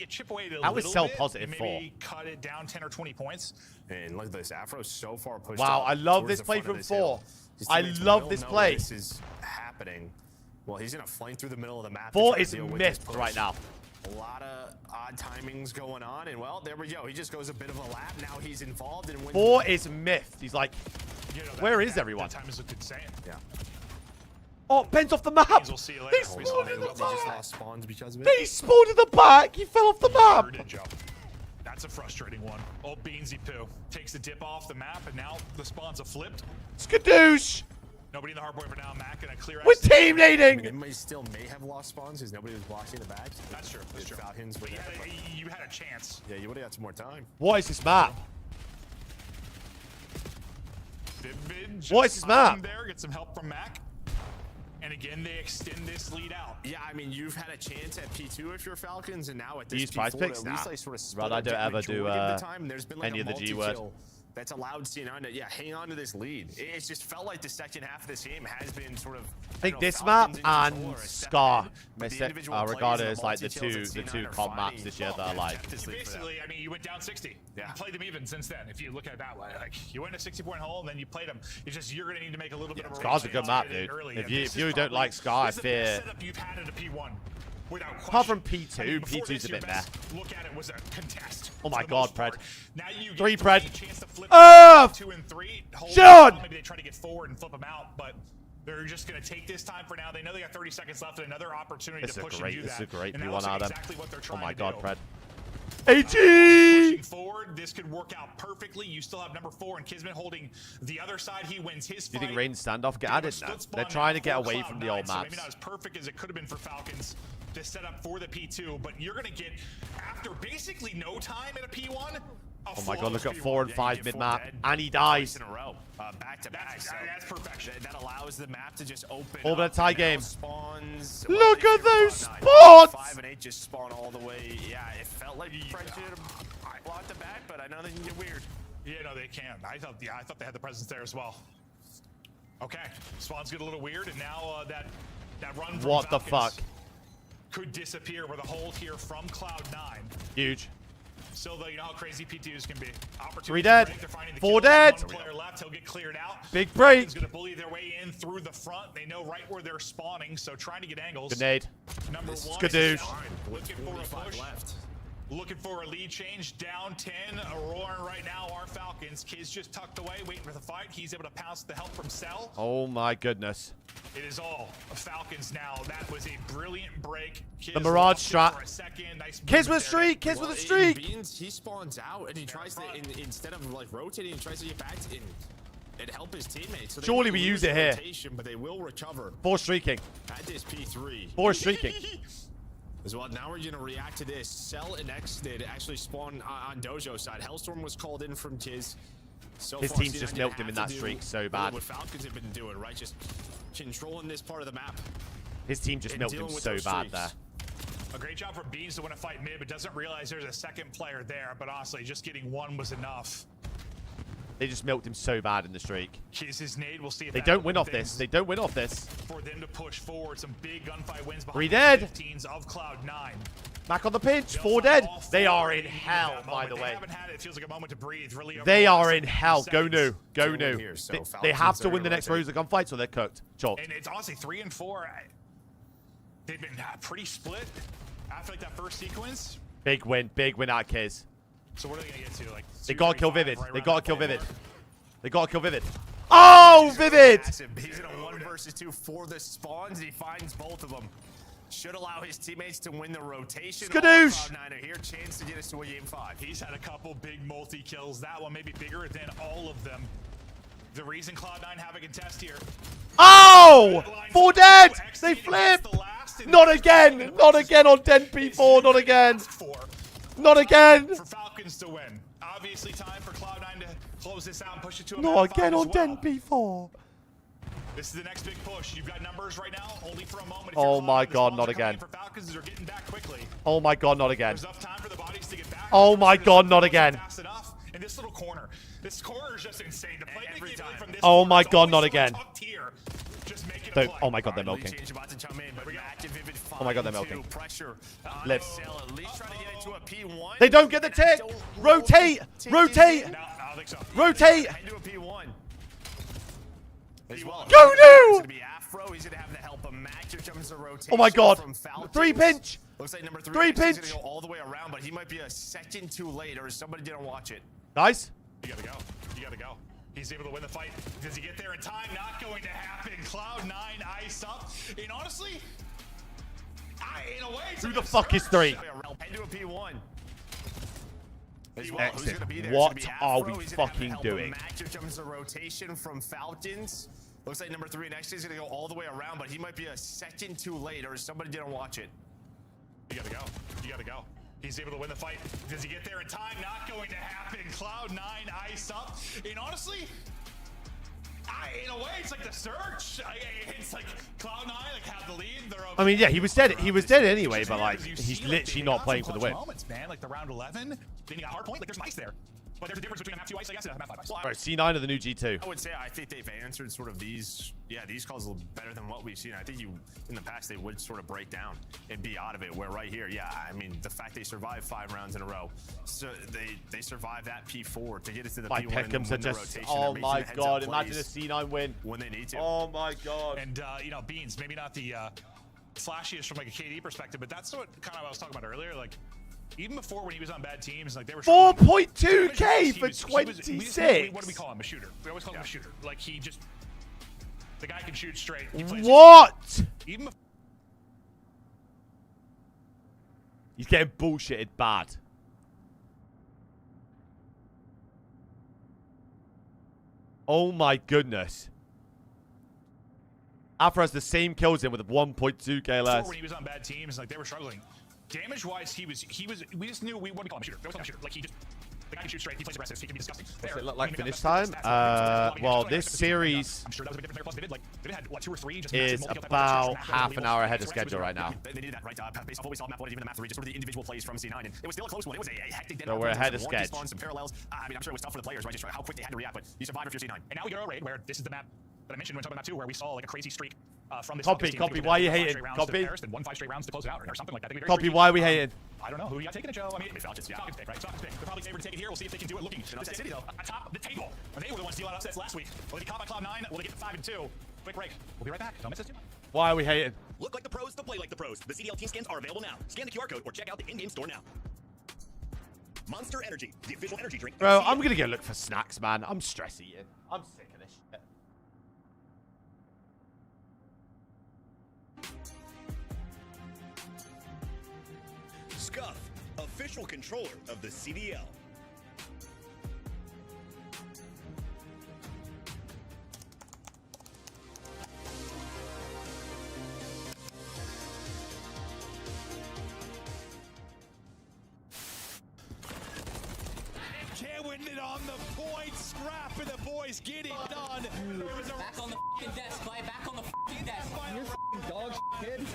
chip away at it a How little is Cell bit positive and maybe cut it down 10 or 20 points. And look at this, Afro's so far pushed. Wow, I love this play from 4. I love this play. This is happening. Well, he's gonna flank through the middle of the map. 4 is mythed right now. A lot of odd timings going on, and well, there we go. He just goes a bit of a lap. Now he's involved and wins. 4 is mythed. He's like, where is everyone? That time has looked insane. Yeah. Oh, Ben's off the map. We'll see you later. He spawned in the They just back. lost spawns because of it. He spawned in the back. He fell off the map. Sure did, Joe. That's a frustrating one. Old Beansy Poo takes the dip off the map, and now the spawns have flipped. Skadoosh. Nobody in the hardpoint for now. Mac gonna clear out. We're team leading. They still may have lost spawns because nobody was blocking the back. That's true. That's true. Falcons But you had a chance. Yeah, you would have got some more time. What is this map? Vivid What is this map? There, get some help from Mac. And again, they extend this lead out. Yeah, I mean, you've had a chance at P2 if you're Falcons, and now at this Use P4, prize picks? at least Nah. they sort of Bro, I don't ever do there's been like any a of the G word. multi-kill that's allowed C9 to hang on to this lead. It's just felt like the second half of this game has been sort of. I think this map and Scar regarded as like the two comp maps this year that are like. Basically, I mean, you went down 60. Yeah. You played them even since then. If you look at it that way, like you went a 60-point hole and then you played them. It's just you're gonna need to make a little bit of a. Scar's a good map, dude. If you don't like Scar, I fear. Setup you've had at a P1. Apart from P2, P2's a bit meh. Look at it was a contest. Oh my god, Pred. Now you 3 get Pred. a chance to flip 2 and 3. Sean! Maybe they try to get forward and flip them out, but they're just going to take this time for now. They know they got 30 seconds left and another opportunity to push and do that. This is a great and that P1 looks like out of exactly what they're them. Oh trying my to god, do. Pred. Pushing AG! forward, this could work out perfectly. You still have number 4 and Kismet holding the other side. He wins his Do you fight. think Rain standoff get added now? They're trying to get away from the old So maps. maybe not as perfect as it could have been for Falcons to set up for the P2, but you're going to get, after basically no time at a P1, Oh my god, look at P1. 4 and 5 mid map, and he dies. In a row, back to back. That's perfection. That allows the map to just open. All but a tie game. Spawns. Look at those spots. spots! 5 and 8 just spawn all the way. Yeah, it felt like French blocked the back, but I know they can get weird. Yeah, no, they can. I thought they had the presence there as well. Okay, spawns get a little weird, and now that run from What the Falcons fuck? could disappear with a hold here from Cloud9. Huge. Still, though, you know how crazy P2s can be. 3 dead. 4 One dead. player left. He'll get cleared out. Big break. He's going to bully their way in through the front. They know right where they're spawning, so trying to get angles. Grenade. Number 1. Skadoosh. Looking for a push. Looking for a lead change. Down 10. Aurora right now are Falcons. Kid's just tucked away, waiting for the fight. He's able to pounce the help from Cell. Oh my goodness. It is all Falcons now. That was a brilliant break. The Mirage strat. Nice Kids with a streak. Kids with a streak. Beans, he spawns out and he tries to, instead of like rotating, he tries to get back and help his teammates. So Surely we use it here. Rotation, but they will recover. 4 streaking. At this P3. 4 streaking. As well, now we're going to react to this. Cell and X did actually spawn on Dojo side. Hellstorm was called in from Kiz. So His far, team's C9 just didn't milked him have in to that do streak so bad. What Falcons have been doing, right? Just controlling this part of the map. His team just milked him so bad there. A great job for Beans to win a fight mid, but doesn't realize there's a second player there. But honestly, just getting one was enough. They just milked him so bad in the streak. His nade, we'll see if They that don't win off things this. They don't win off this. For them to push forward, some big gunfight wins behind 3 dead. the 15s of Cloud9. Back on the pinch. 4 dead. They are in hell, by the They way. haven't had it. It feels like a moment to breathe. Really, They over the are last in hell. Go new. Go Two new. here, so They have Falcons to are win the gonna next rotate. rows of gunfights or they're cooked. Chalk. And it's honestly 3 and 4. They've been pretty split after like that first sequence. Big win. Big win out, Kiz. So what are they gonna get to? Like They gotta kill Vivid. 235 They right gotta around kill the Vivid. mark? They gotta kill Vivid. Oh, Vivid! He's in a 1 versus 2 for the spawns. He finds both of them. Should allow his teammates to win the rotation. Skadoosh! Cloud9 are here. Chance to get us to a game 5. He's had a couple big multi-kills. That one may be bigger than all of them. The reason Cloud9 have a contest here. Oh! 4 dead! They flip! Not again! Not again on 10p4! Not again! Not again! For Falcons to win. Obviously time for Cloud9 to close this out and push it to a Not map again five on as well. 10p4! This is the next big push. You've got numbers right now, only for a moment. If Oh you're my Cloud9, the god, spawns not are coming again. in For Falcons, they're getting back quickly. Oh my god, not again. There's enough time for the bodies to get back. Oh my god, not again. Fast enough. And this little corner. This corner is just insane. To play every time from this Oh corner, my it's god, always not someone again. tucked here, just making a Don't- play. oh my god, they're milking. Change about to come in, but Mac and Vivid Oh my god, they're find milking. pressure. Live. Cell at least trying to get into a P1. They don't get the tick! Rotate! Rotate! No, I don't think so. Rotate! Into a P1. As well. Go It's new! gonna be Afro. He's gonna have the help of Mac. Here comes the rotation. Oh my god. From Falcons. 3 pinch! Looks like number 3 3 is gonna pinch! go all the way around, but he might be a second too late, or somebody didn't watch it. Nice. You gotta go. You gotta go. He's able to win the fight. Does he get there in time? Not going to happen. Cloud9 ice up. And honestly, in a way, it's Who like the a fuck is surge. 3? Head to a P1. Exit. What are we fucking doing? Match comes a rotation from Falcons. Looks like number 3 next is going to go all the way around, but he might be a second too late, or somebody didn't watch it. You gotta go. You gotta go. He's able to win the fight. Does he get there in time? Not going to happen. Cloud9 ice up. And honestly, in a way, it's like the search. It's like Cloud9 like have the lead. They're I mean, yeah, he was dead. He was dead anyway, but like he's literally not playing for the win. Moments, man. Like the round 11, then you got hard point. Like there's ice there. But there's a difference between a map 2 ice, I guess, and a map 5 ice. Right, C9 of the new G2. I would say I think they've answered sort of these calls a little better than what we've seen. I think in the past they would sort of break down and be out of it. Where right here, yeah, I mean the fact they survived 5 rounds in a row, so they survived that P4 to get it to the P1 and then win the rotation. Oh my god! Imagine a C9 win when they need to. Oh my god! And you know, Beans, maybe not the flashiest from like a KD perspective, but that's what kind of I was talking about earlier, like. Even before when he was on bad teams, like they were 4.2K for 26. What do we call him? A shooter. We always call him a shooter. Like he just, the guy can shoot straight. He plays what? Even he's getting bullshitted bad. Oh my goodness. Afra has the same kills in with a 1.2K less. When he was on bad teams, like they were struggling. Damage-wise, he was. We just knew we wouldn't call him a shooter. We always call him a shooter. Like he just, the guy can shoot straight. He plays aggressive. He can be disgusting. What's it look like finish time? Well, this series I'm sure that was a bit different player. Plus, Vivid had what 2 or 3. Just is about half an hour ahead of schedule right now. They needed that right based off what we saw map 1 and even map 3, just sort of the individual plays from C9, and it was still a close one. It was a hectic dead. So we're ahead of schedule. Some parallels. I mean, I'm sure it was tough for the players, right? Just how quick they had to react, but you survive if you're C9. And now we get our raid where this is the map that I mentioned when talking about 2, where we saw like a crazy streak from this. Copy. Why are you hating? Copy. And 1 5 straight rounds to close it out, or something like that. Copy. Why are we hating? I don't know who you got taking it, Joe. I mean, Falcons pick, right? Falcons pick. They're probably favored to take it here. We'll see if they can do it. Looking City though atop the table. When they were the ones dealing out upsets last week. Will they be caught by Cloud9? Will they get to 5 and 2? Quick break. We'll be right back. Don't miss this too. Why are we hating? Look like the pros to play like the pros. The CDL team skins are available now. Scan the QR code or check out the in-game store now. Monster Energy, the official energy drink. Bro, I'm gonna go look for snacks, man. I'm stress eating. I'm sick of this shit. Scuff, official controller of the CDL. Can't win it on the point. Scrap and the boys get it done. Back on the f***ing desk, Clay. Back on the f***ing desk. You're f***ing dog kid.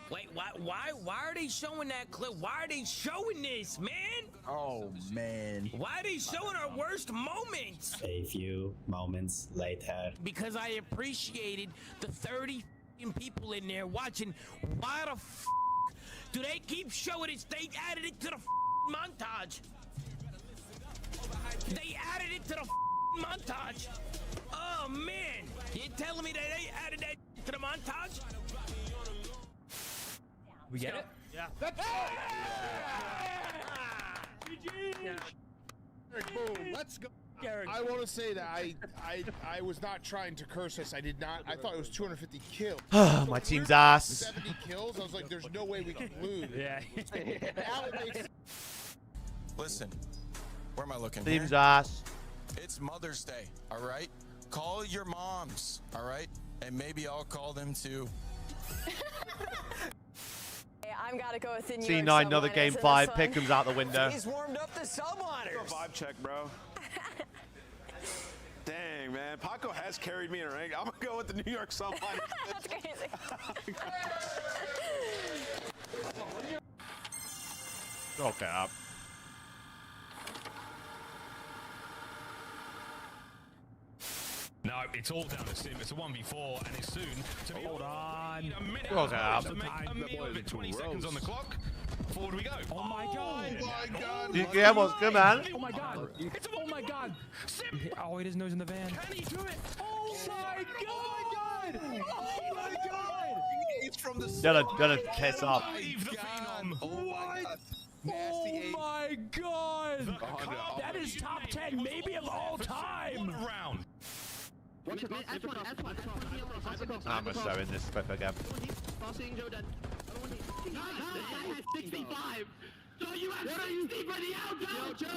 Wait, why are they showing that clip? Why are they showing this, man? Oh, man. Why are they showing our worst moments? A few moments later. Because I appreciated the 30 people in there watching. Why the f do they keep showing it? They added it to the montage. They added it to the montage. Oh, man. You're telling me that they added that to the montage? We get it? Yeah. Boom. Let's go. I want to say that I was not trying to curse us. I did not. I thought it was 250 kills. My team's ass. 70 kills. I was like, there's no way we can lose. Yeah. Listen, where am I looking? Team's here? ass. It's Mother's Day, all right? Call your moms, all right? And maybe I'll call them too. I'm gotta go with the New C9, York another subliners game in 5. this one. Pickham's out the window. He's warmed up the subliners. Vibe check, bro. Dang, man. Paco has carried me in a rank. I'm going to go with the New York subliners. That's crazy. Okay, up. No, it's all down to Sim. It's a 1v4, and it's soon to be. Hold on. A minute Okay, to make a meal of it. 20 seconds on the clock. Forward we go. Oh my god. Oh my god. Yeah, what's good, man? Oh my god. Oh my god. Oh, he doesn't know he's in the van. Can he do it? Oh my god. Oh my god. He's from the Gonna piss off. Oh my god. Nasty Oh my god! Oh, That is top 10, maybe of all time. Round. I'm gonna show in this clip again. 65. So you have 60 for the outro. Joe.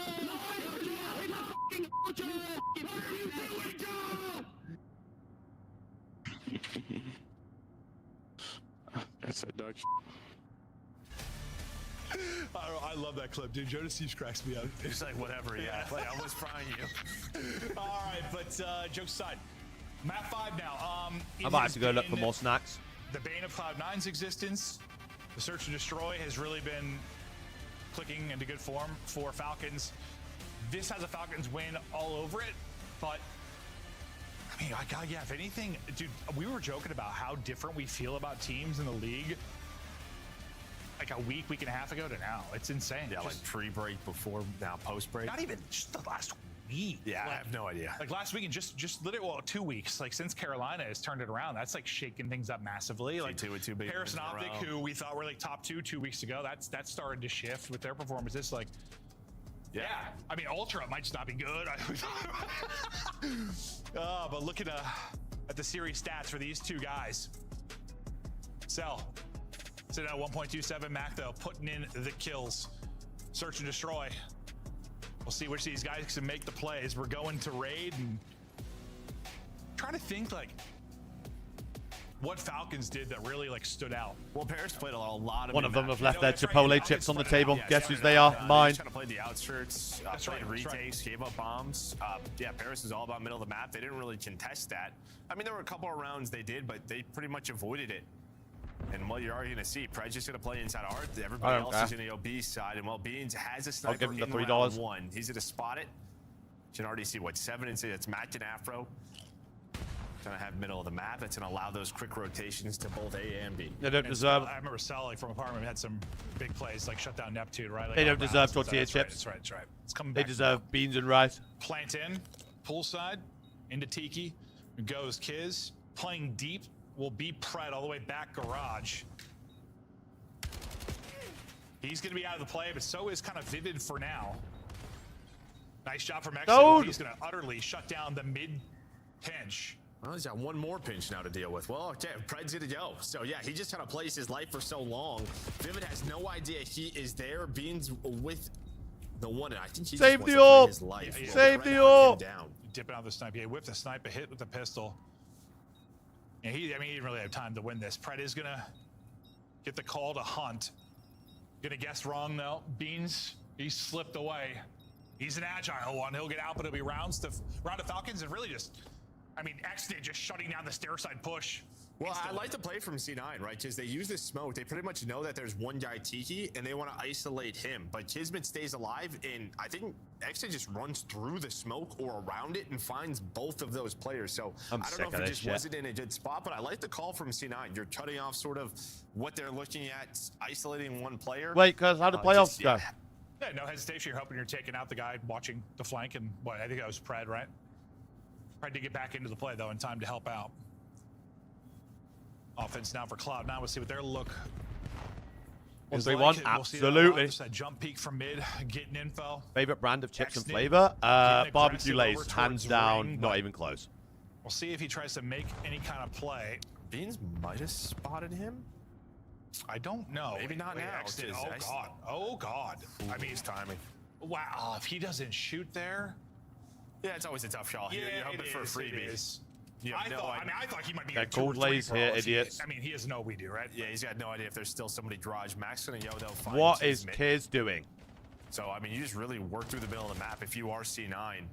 It's a fucking outro. What are you doing, Joe? That's a dog. I love that clip, dude. Jonas Steve cracks me up. It's like whatever, yeah. Like I was frying you. All right, but jokes aside, map 5 now. I might have to go look for more snacks. The bane of Cloud9's existence, the search and destroy has really been clicking into good form for Falcons. This has a Falcons win all over it, but I mean, yeah, if anything, dude, we were joking about how different we feel about teams in the league like a week and a half ago to now. It's insane. Yeah, like pre-break, before, now post-break. Not even just the last week. Yeah, like, I have no idea. Like last week and just literally, well, 2 weeks. Like since Carolina has turned it around, that's like shaking things up massively. Like two big Paris and wins in a Optic, row. who we thought were like top 2 weeks ago, that's started to shift with their performances. Like, yeah, I mean, Ultra might just not be good. But look at the series stats for these two guys. Cell. Sit at 1.27. Mac, though, putting in the kills. Search and destroy. We'll see which of these guys can make the plays. We're going to raid and trying to think, like, what Falcons did that really, like, stood out. Well, Paris played a lot of One of them have left their that's right. Chipotle chips on the table. Yeah, Guess yeah, whose they are? Mine. Trying to play the outskirts, That's played right, that's retakes, gave up bombs. Yeah, Paris is all about middle of the map. They didn't really contest that. I mean, there were a couple of rounds they did, but they pretty much avoided it. And what you're already going to see, Pred's just going to play inside art. Everybody else is going to go B side. And while Beans has a sniper give him the in $3. round 1, he's going to spot it. You can already see what 7 and 6. It's Matt and Afro. Going to have middle of the map. That's going to allow those quick rotations to both A and B. They don't deserve. I remember Sal, like, from apartment had some big plays, like shut down Neptune, right? Like, They don't on deserve rounds. tortilla That's chips. Right, that's right. It's coming They back. deserve beans and rice. Plant in, poolside, into Tiki. Goes Kiz. Playing deep will be Pred all the way back garage. He's going to be out of the play, but so is kind of Vivid for now. Nice job from Exo. He's going to utterly shut down the mid pinch. Well, he's got one more pinch now to deal with. Well, okay, Pred's going to go. So, yeah, he just kind of plays his life for so long. Vivid has no idea he is there. Beans with the one, and I think he Save just the wants to play orb. his life. Save Pred the hunting orb. down. Dipping out the sniper. He whipped the sniper, hit with the pistol. And he didn't really have time to win this. Pred is going to get the call to hunt. Gonna guess wrong though. Beans, he slipped away. He's an agile one. He'll get out, but it'll be round to Falcons, and really just, I mean, X-Did just shutting down the stair side push. Well, I like the play from C9, right? Because they use this smoke. They pretty much know that there's one guy, Tiki, and they want to isolate him. But Kismet stays alive, and I think X-Did just runs through the smoke or around it and finds both of those players. So I don't know if it just wasn't in a good spot, but I like the call from C9. You're cutting off sort of what they're looking at, isolating one player. Wait, because how do playoffs go? Yeah, no hesitation. You're hoping you're taking out the guy watching the flank, and what, I think that was Pred, right? Pred to get back into the play, though, in time to help out. Offense now for Cloud9. We'll see what their look What is they like. want? We'll see Absolutely. that jump peek from mid, getting info. Favorite brand of chips and X-Did, flavor? getting Barbecue aggressive Lays, over hands towards down, ring, not but even close. We'll see if he tries to make any kind of play. Beans might have spotted him. I don't know. Maybe not now. X-Did. Oh, God. Oh, God. I mean, his timing. Wow. If he doesn't shoot there. Yeah, it's always a tough shot. Yeah, you're hoping for a freebie. I thought he might be Got two or gold three lays here, balls. idiots. I mean, he doesn't know we do, right? Yeah, he's got no idea if there's still somebody garage. Max gonna go, they'll find What is Kismet. Kiz doing? So, I mean, you just really work through the middle of the map if you are C9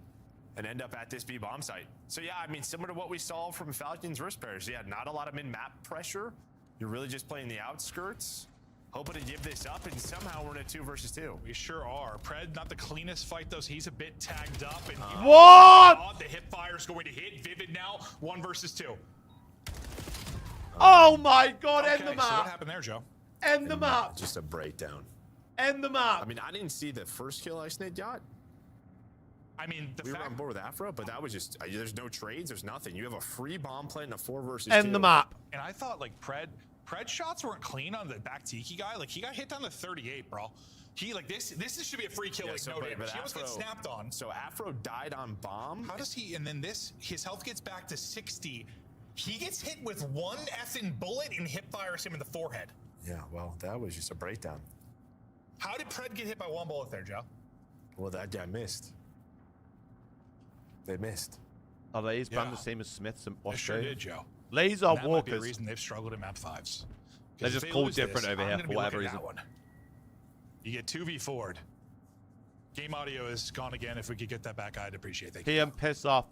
and end up at this B bomb site. So, yeah, I mean, similar to what we saw from Falcons versus Paris. Yeah, not a lot of mid-map pressure. You're really just playing the outskirts, hoping to give this up, and somehow we're in a 2 versus 2. We sure are. Pred, not the cleanest fight, though. He's a bit tagged up. And What? The hip fire's going to hit. Vivid now, 1 versus 2. Oh my God, Okay, end the so what map. happened there, Joe? End the map. Just a breakdown. End the map. I mean, I didn't see the first kill Ice-Nate got. I mean, we were on board with Afro, but that was just, there's no trades, there's nothing. You have a free bomb plant in a 4 versus 2. End the map. And I thought, like, Pred shots weren't clean on the back Tiki guy. Like, he got hit down to 38, bro. He like this should be a free kill, like no damage. He almost gets snapped on. So Afro died on bomb. How does he? And then his health gets back to 60. He gets hit with one effing bullet and hip fires him in the forehead. Yeah, well, that was just a breakdown. How did Pred get hit by one bullet there, Joe? Well, that guy missed. They missed. Are they banned the same as Smiths and They sure did, Joe. Laser That might be the walkers. reason they've struggled in map 5s. They're just called different over here for whatever reason. You get 2v4'd. Game audio is gone again. If we could get that back, I'd appreciate it. PM, piss off.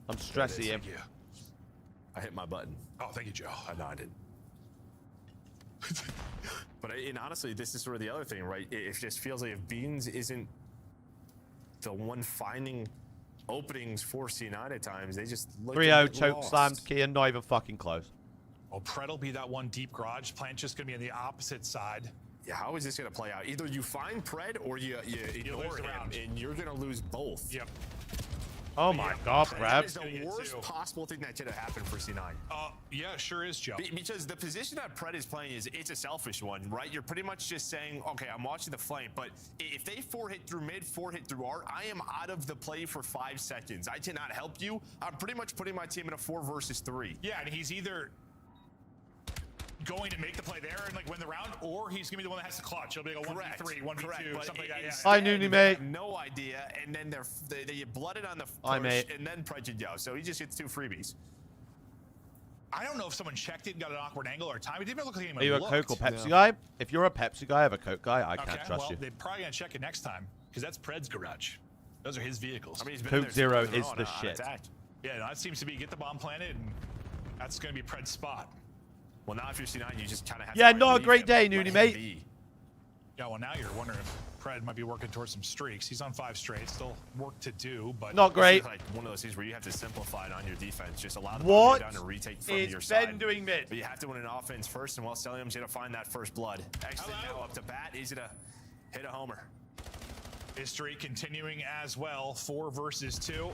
I'm stressing him. Thank you. I hit my button. Oh, thank you, Joe. No, I didn't. But honestly, this is sort of the other thing, right? It just feels like if Beans isn't the one finding openings for C9 at times, they just look 3-0 choke slammed Kian, not even fucking close. Well, Pred will be that one deep garage. Plant's just going to be on the opposite side. Yeah, how is this going to play out? Either you find Pred or you ignore him, and you're going to lose both. Yep. Oh my God, That Brad. is the worst possible thing that could have happened for C9. Yeah, sure is, Joe. Because the position that Pred is playing it's a selfish one, right? You're pretty much just saying, okay, I'm watching the flank, but if they 4-hit through mid, 4-hit through art, I am out of the play for 5 seconds. I cannot help you. I'm pretty much putting my team in a 4 versus 3. Yeah, and he's either going to make the play there and like win the round, or he's gonna be the one that has to clutch. He'll be like a 1v3, 1v2, something like that. Yeah. Hi, Noonie, mate. No idea, and then they get blooded on the Hi, push, mate. and then Pred should go. So he just gets 2 freebies. I don't know if someone checked it and got an awkward angle or time. It didn't even look like anyone Are you a looked. Coke or Pepsi guy? If you're a Pepsi guy, I'm a Coke guy. I can't trust well, you. they're probably gonna check it next time because that's Pred's garage. Those are his vehicles. I mean, he's been Coke there Zero since is the shit. Yeah, no, that seems to be get the bomb planted, and that's gonna be Pred's spot. Well, now if you're C9, you just kind of have Yeah, to not a leave great him, day, let Noonie, him mate. be. Yeah, well, now you're wondering if Pred might be working towards some streaks. He's on 5 straight, still work to do, but Not great. This is like one of those things where you have to simplify it on your defense. Just allow the What ball to go down and retake from is your Ben side. doing mid? But you have to win an offense first, and while Stellium's going to find that first blood. Exit now up to bat. Easy to hit a homer. History continuing as well. 4 versus 2.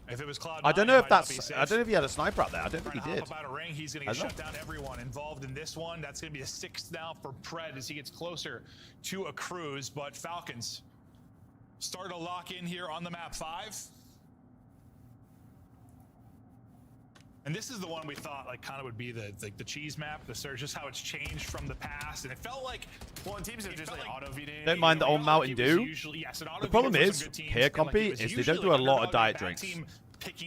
If it was Cloud9, I don't know if it might not that's. be safe. I don't know if he had a sniper up there. I don't think Trying he to did. hop up out of ring, he's going to get shut down. Everyone involved in this one. That's going to be a 6th now for Pred as he gets closer to a cruise. But Falcons start to lock in here on the map 5. And this is the one we thought like kind of would be the cheese map, the surge, just how it's changed from the past. And it felt like teams are just like auto VD. Don't mind the old Mountain Dew. The problem is, here, compy, is they don't do a lot of diet drinks.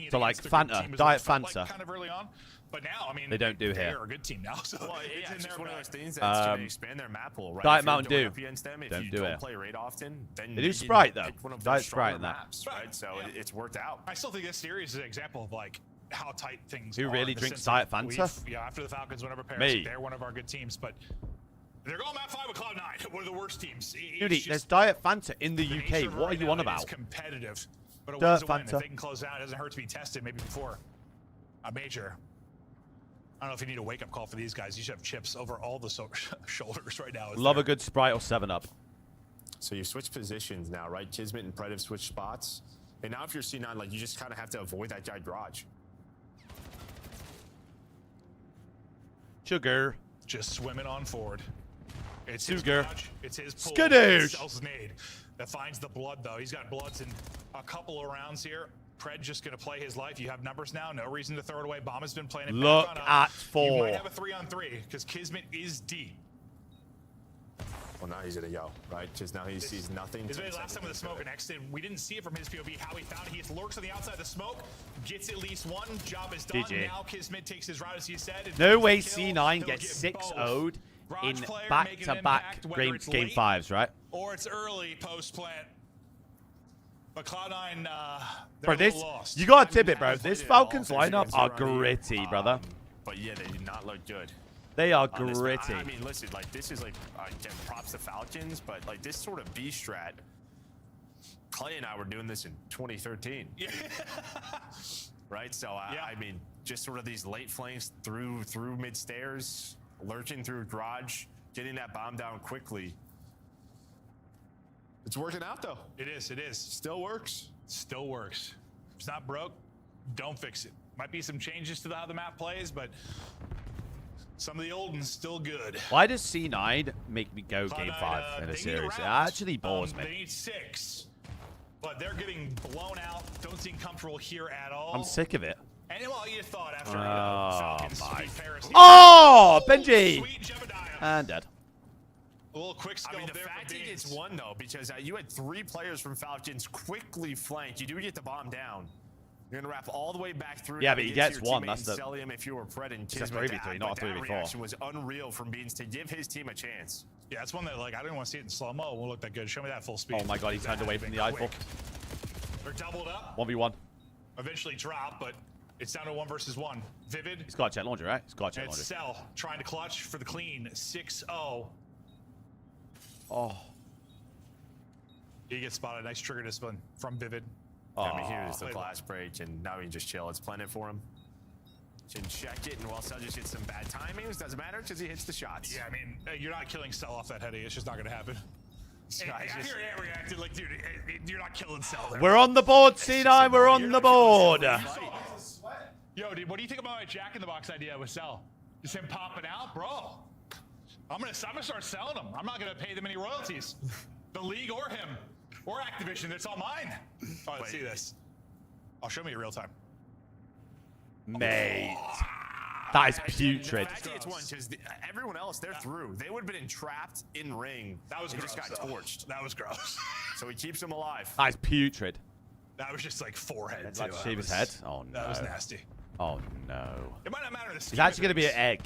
So like Fanta, Diet Fanta. Kind of early on. But now, I mean, They don't do they here. are a good team now. So Well, it's yeah, in it's just their one of bag. those things that's going to expand their map pool, right? Diet If you're Mountain going Dew. up against them, if Don't you do don't it. play raid often, then They do you Sprite, can though. pick one of Diet their Sprite stronger in that. maps, right? So it's worked out. I still think this series is an example of like how tight things Who are. really in the drinks sense Diet that Fanta? Yeah, after the Falcons went over Paris, Me. they're one of our good teams, but they're going map 5 with Cloud9, one of the worst teams. Dude, there's Diet Fanta in the nature UK. of it What are right you now, on it about? is competitive, but a Dirt win's a win. Fanta. If they can close out, it doesn't hurt to be tested maybe before a major. I don't know if you need a wake-up call for these guys. You should have chips over all the shoulders right now. Love a good Sprite or 7-Up. So you've switched positions now, right? Kismet and Pred have switched spots. And now if you're C9, like you just kind of have to avoid that guy garage. Sugar. Just swimming on forward. It's Sugar. his garage, it's his pool. Skadoosh. It's Self-Nade that finds the blood, though. He's got bloods in a couple of rounds here. Pred just going to play his life. You have numbers now. No reason to throw it away. Bomb has been playing it Look back on at up. 4. You might have a 3-on-3 because Kismet is deep. Well, now he's going to go, right? Because now he sees nothing. His last time with the smoke and exited, we didn't see it from his POV. How he found it. He lurks on the outside of the smoke, gets at least one. Job is done. GG. Now Kismet takes his route, as you said. No way Kill. C9 He'll gets get both. 6-0'd in Garage player making an back-to-back impact, whether game it's late 5s, right? Or it's early post-plant. But Cloud9, Bro, they're a this, little lost. you gotta tip it, bro. This Falcons lineup are gritty, brother. But yeah, they did not look good. They are on this map. gritty. I mean, listen, like this is like, again, props to Falcons, but like this sort of B strat, Clay and I were doing this in 2013. Yeah. Right? So, I mean, just sort of these late flanks through mid stairs, lurching through garage, getting that bomb down quickly. It's working out, though. It is. It is. Still works. Still works. If it's not broke, don't fix it. Might be some changes to how the map plays, but Some of the old ones still good. Why does C9 make me go game 5 in a series? It actually bores They me. need 6, but they're getting blown out. Don't seem comfortable here at all. I'm sick of it. And well, you thought after Falcons my. beat Paris. Oh, Benji! Sweet Jebediah. And dead. A little quick scope I mean, the there fact for he Beans. gets one, though, because you had 3 players from Falcons quickly flanked. You do get the bomb down. You're going to wrap all the way back through. Yeah, but he gets one. That's That's the... Cellium if you were Pred and That's Kismet. 3v3, not a 3v4. Reaction was unreal from Beans to give his team a chance. Yeah, it's one that, like, I didn't want to see it in slow-mo. It won't look that good. Show me that full speed. Oh my god, he turned away from the Eiffel. They're doubled up. 1v1. Eventually drop, but it's down to 1 versus 1. Vivid. He's got a jet launcher, right? He's got a jet And it's launcher. Cell trying to clutch for the clean. 6-0. Oh. He gets spotted. Nice trigger discipline from Vivid. Yeah, I mean, here's the glass break, and now he can just chill. It's Planet for him. Can check it, and while Cell just hits some bad timings, doesn't matter because he hits the shots. Yeah, I mean, you're not killing Cell off that heady. It's just not going to happen. I hear Ant reacted like, dude, you're not killing Cell there. We're on the board, C9. We're on the board. Yo, dude, what do you think about my Jack in the Box idea with Cell? Just him popping out, bro. I'm gonna start selling them. I'm not gonna pay them any royalties. The league or him or Activision, it's all mine. Oh, let's see this. I'll show me it real time. Mate. That is putrid. The fact it's one, because everyone else, they're through. They would have been entrapped in ring. That was gross, just got torched. That was gross. So he keeps them alive. That is putrid. That was just like forehead. Like to shave his head? Oh no. That was nasty. Oh no. It might not matter the It's actually going to be an egg.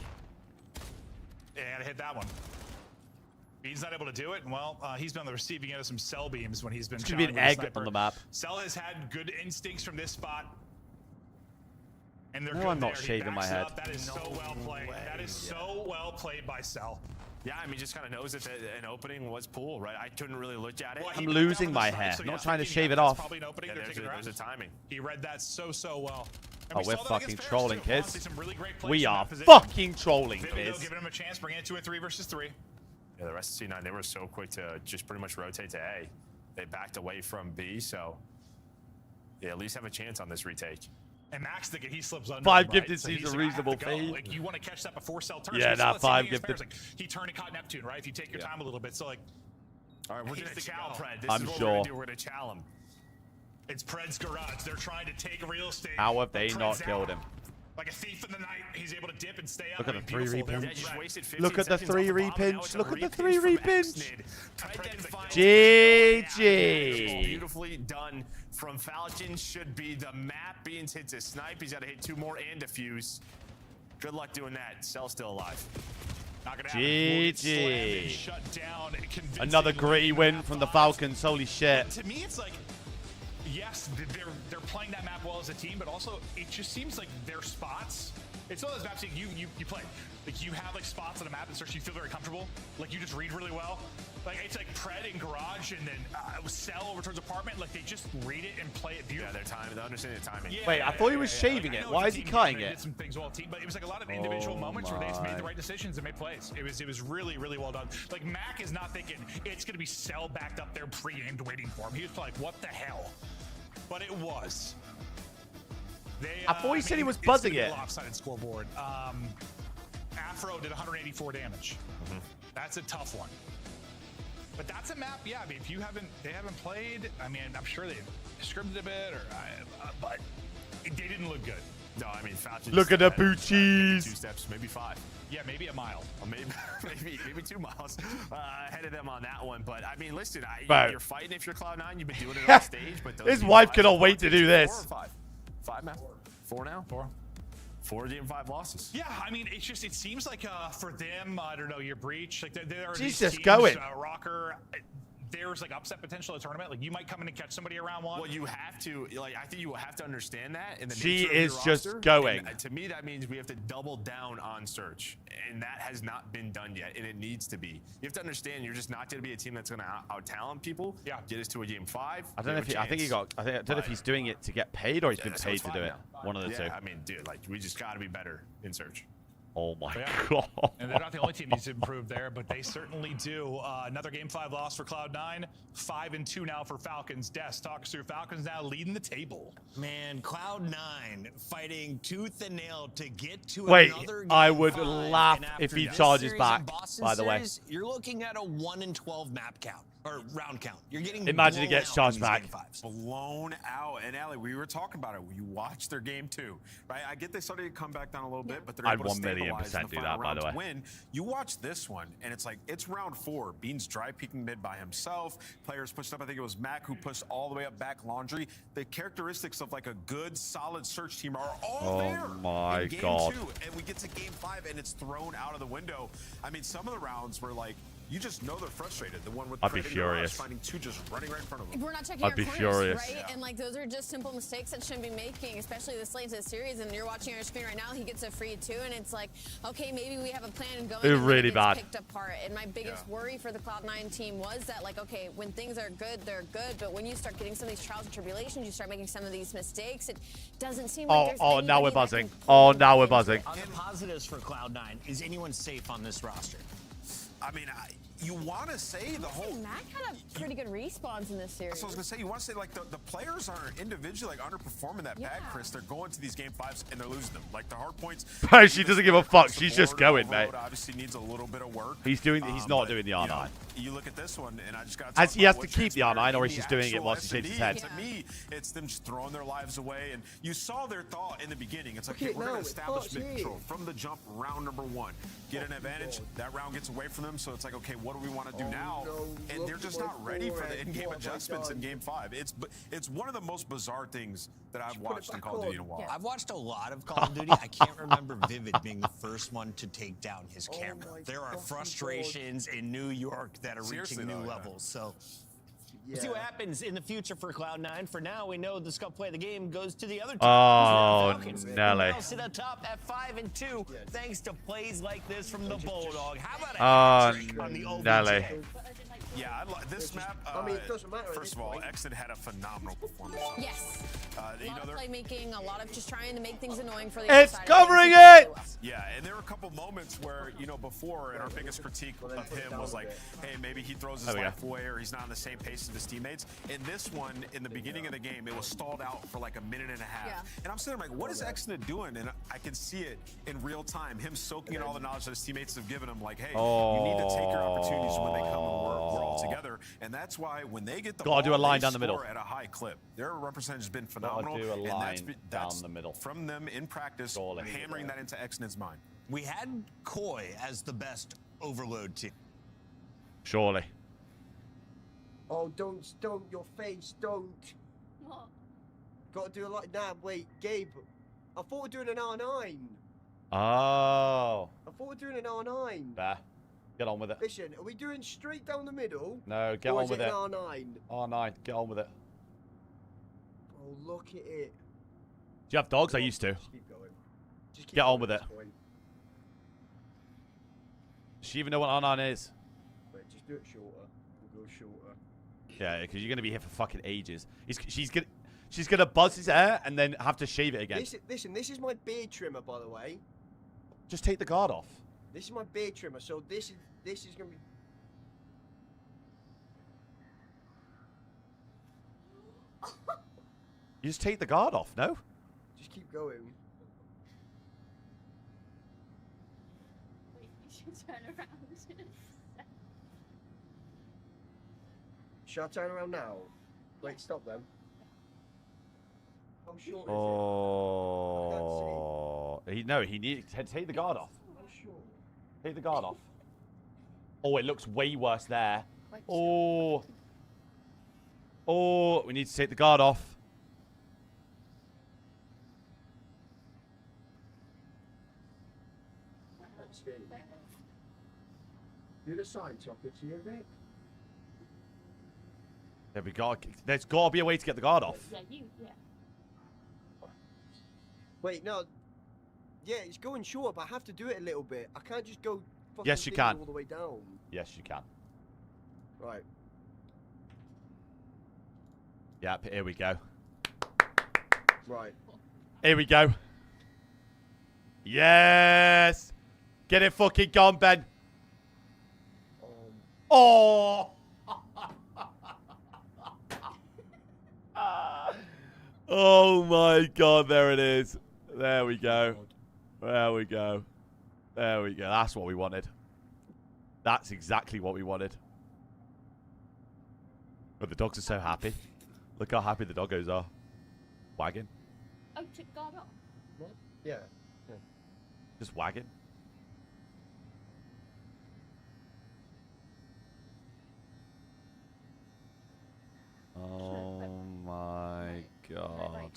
Yeah, I gotta hit that one. He's not able to do it. Well, he's been on the receiving end of some Cell beams when he's been. It's going to be an egg on the map. Cell has had good instincts from this spot. And they're No, good I'm not there. He shaving my backs it head. up. That is so well played. That is so well played by Cell. Yeah, I mean, just kind of knows that an opening was pool, right? I couldn't really look at it. I'm losing my hair. Not trying to shave it off. Probably an opening. Yeah, there's a timing. He read that so well. And Oh, we we're saw that fucking against Paris, trolling, too. Honestly, kids. some really great plays We from are that position. fucking trolling, Vivid, though, kids. giving him a chance, bringing it to a 3 versus 3. Yeah, the rest of C9, they were so quick to just pretty much rotate to A. They backed away from B, so they at least have a chance on this retake. And Max thinking he slips under. 5 him, gifted right? So seems he's a like, I have reasonable to go. fee. Like, you want to catch that before Cell turns. Yeah, We saw that that scene 5 against gifted. Paris, like, he turned and caught Neptune, right? If you take your time a little bit. So, like, all right, we're going to chow Pred. This I'm is what sure. we're going to do. We're going to chow him. it's Pred's garage. They're trying to take real estate. How have they Pred's not out. killed him? Like a thief in the night, he's able to dip and stay up. Look at I mean, the 3 beautiful there. repinch. Yeah, just wasted 15 Look at the seconds 3 off the bomb, and now repinch. it's a Look at the repinch 3 from repinch. Xnid. Pred then finds GG. Beautifully done from Falcon. Should be the map. Beans hits a snipe. He's got to hit 2 more and defuse. Good luck doing that. Cell's still alive. Not gonna happen. We'll get slammed and GG. shut down convincingly. Another gritty win from the Falcons. Holy shit. To me, it's like, yes, they're playing that map well as a team, but also it just seems like their spots. It's one of those maps that you play. Like, you have like spots on a map that starts you feel very comfortable. Like, you just read really well. Like, it's like Pred in garage and then Cell over towards apartment. Like, they just read it and play it beautifully. Yeah, they understand the timing. Yeah, Wait, I thought he was shaving Like, I it. know Why it's is a he team cutting game, they it? did some things well team, but it was like a lot of individual moments where they just made the right decisions and made plays. It was really well done. Like, Mac is not thinking it's gonna be Cell backed up there pre-aimed waiting for him. He was like, what the hell? But it was. I thought he said he was it's buzzing gonna be it. a lopsided scoreboard. Afro did 184 damage. That's a tough one. But that's a map, yeah. I mean, if they haven't played. I mean, I'm sure they've scripted a bit, but they didn't look good. No, I mean, Falcons. Look at the maybe Poochies. 2 steps, maybe 5. Yeah, maybe a mile. Or maybe 2 miles ahead of them on that one. But I mean, listen, Bro. you're fighting if you're Cloud9. You've been doing it on stage, but those His game wife fives cannot are wait to do 4 this. or 5? 5 now? 4 now? 4 game 5 losses. Yeah, I mean, it seems like for them, I don't know, your breach, like there are She's these just teams, going. Rocker. There's like upset potential in the tournament. Like, you might come in and catch somebody around 1. Well, you have to, like, I think you have to understand that. In the She nature of is your just roster. going. And, to me, that means we have to double down on search, and that has not been done yet, and it needs to be. You have to understand you're just not going to be a team that's going to out talent people. Yeah. Get us to a game 5. I don't know if he, I don't know if he's doing it to get paid or he's been So paid it's to 5 do it. now. One of the two. I mean, dude, like, we just got to be better in search. Oh my Yeah. god. And they're not the only team who's improved there, but they certainly do. Another Game 5 loss for Cloud9. 5-2 now for Falcons. Des, talk us through. Falcons now leading the table. Man, Cloud9 fighting tooth and nail to get to Wait, another game I would 5, laugh and if after he this charges series back, in Boston by the way. series, you're looking at a 1-12 map count. Or round count. You're getting Imagine he blown gets out charged in these back. game fives. Blown out. And Ali, we were talking about it. You watch their game 2, right? I get they started to come back down a little bit, but they're I'd able to 1,000,000% stabilize in the do final that, by round the to way. win. You watch this one, and it's like, it's round 4. Beans dry peeking mid by himself. Players pushed up. I think it was Mac who pushed all the way up back Laundry. The characteristics of like a good, solid search team are all there my in game God. 2. And we get to game 5, and it's thrown out of the window. I mean, some of the rounds were like, you just know they're frustrated. The one with I'd be Predator furious. finding 2 just running right in front of them. We're not checking I'd our be corners, furious. right? Yeah. And like those are just simple mistakes that shouldn't be making, especially this late into the series. And you're watching our screen right now. He gets a free 2, and it's like, okay, maybe we have a plan going. They're and then really it gets bad. Picked apart. And my biggest worry for the Cloud9 team was that, like, okay, when things are good, they're good. But when you start getting some of these trials and tribulations, you start making some of these mistakes. It doesn't seem like there's Oh, now we're anybody that buzzing. can pull Oh, now we're into buzzing. it. On the positives for Cloud9, is anyone safe on this roster? I mean, you want to say the whole. Mac had a pretty good respawns in this series. That's what I was gonna say. You want to say like the players are individually like underperforming that bad, Chris. They're going to these game 5s and they're losing them. Like the hard points. She doesn't give a fuck. She's just going, mate. Obviously needs a little bit of work. He's not doing the R9. You know, you look at this one, and I just got. He has to keep the R9, or he's just doing it whilst he shakes his head. To me, it's them just throwing their lives away, and you saw their thought in the beginning. It's like, hey, we're going to establish mid control from the jump, round number 1. Get an advantage. That round gets away from them, so it's like, okay, what do we want to do now? And they're just not ready for the in-game adjustments in game 5. It's one of the most bizarre things that I've watched in Call of Duty in a while. I've watched a lot of Call of Duty. I can't remember Vivid being the first one to take down his camera. There are frustrations in New York that are reaching new levels. So we'll see what happens in the future for Cloud9. For now, we know the scuff play of the game goes to the other team. Oh, Falcons. Nelly. Now sit atop at 5-2, thanks to plays like this from the Bulldog. How about a hat trick on the OBJ? Nelly. Yeah, this map. I mean, it doesn't matter. First of all, Exit had a phenomenal performance. Yes. A lot of playmaking, a lot of just trying to make things annoying for the It's other side. covering it! Yeah, and there were a couple moments where, before, and our biggest critique of him was like, hey, maybe he throws his life away or he's not on the same pace as his teammates. In this one, in the beginning of the game, it was stalled out for like a minute and a half. Yeah. And I'm sitting there like, what is Exit doing? And I can see it in real time, him soaking in all the knowledge that his teammates have given him, like, hey, you need to take your opportunities when they come and we're all together. And that's why when they get the ball, do a line they down the middle. score at a high clip. Their run percentage has been phenomenal. Do a and line that's down the middle. From them in practice, hammering that into Exnet's mind. We had Koi as the best overload team. Surely. Oh, don't, your face, don't. What? Gotta do it like that. Wait, Gabe, I thought we were doing an R9. Oh. I thought we were doing an R9. There. Get on with it. Listen, are we doing straight down the middle? No, get or on is with it it. an R9? R9, get on with it. Oh, look at it. Do you have dogs? I used to. Just keep going. Just keep Get on going with at it. this point. Does she even know what R9 is? Wait, just do it shorter. We'll go shorter. Yeah, because you're gonna be here for fucking ages. She's gonna buzz his hair and then have to shave it again. Listen, this is my beard trimmer, by the way. Just take the guard off. This is my beard trimmer, so this is gonna be. You just take the guard off, no? Just keep going. Wait, you should turn around. Should I turn around now? Wait, stop them. How short is Oh, he needs to take the guard off. it? How short? Take the guard off. Oh, it looks way worse there. Oh, we need to take the guard off. Do the side socket to your Vic. There we go. There's got to be a way to get the guard off. Yeah. Wait, no. Yeah, it's going short, but I have to do it a little bit. I can't just go fucking Yes, you thing can. all the way down. Yes, you can. Right. Yep, here we go. Right. Here we go. Yes! Get it fucking gone, Ben. Oh. Oh my God, there it is. There we go. There we go. There we go. That's what we wanted. That's exactly what we wanted. But the dogs are so happy. Look how happy the doggos are. Wagging. Oh, took guard off. What? Yeah. Just wagging. Oh my God.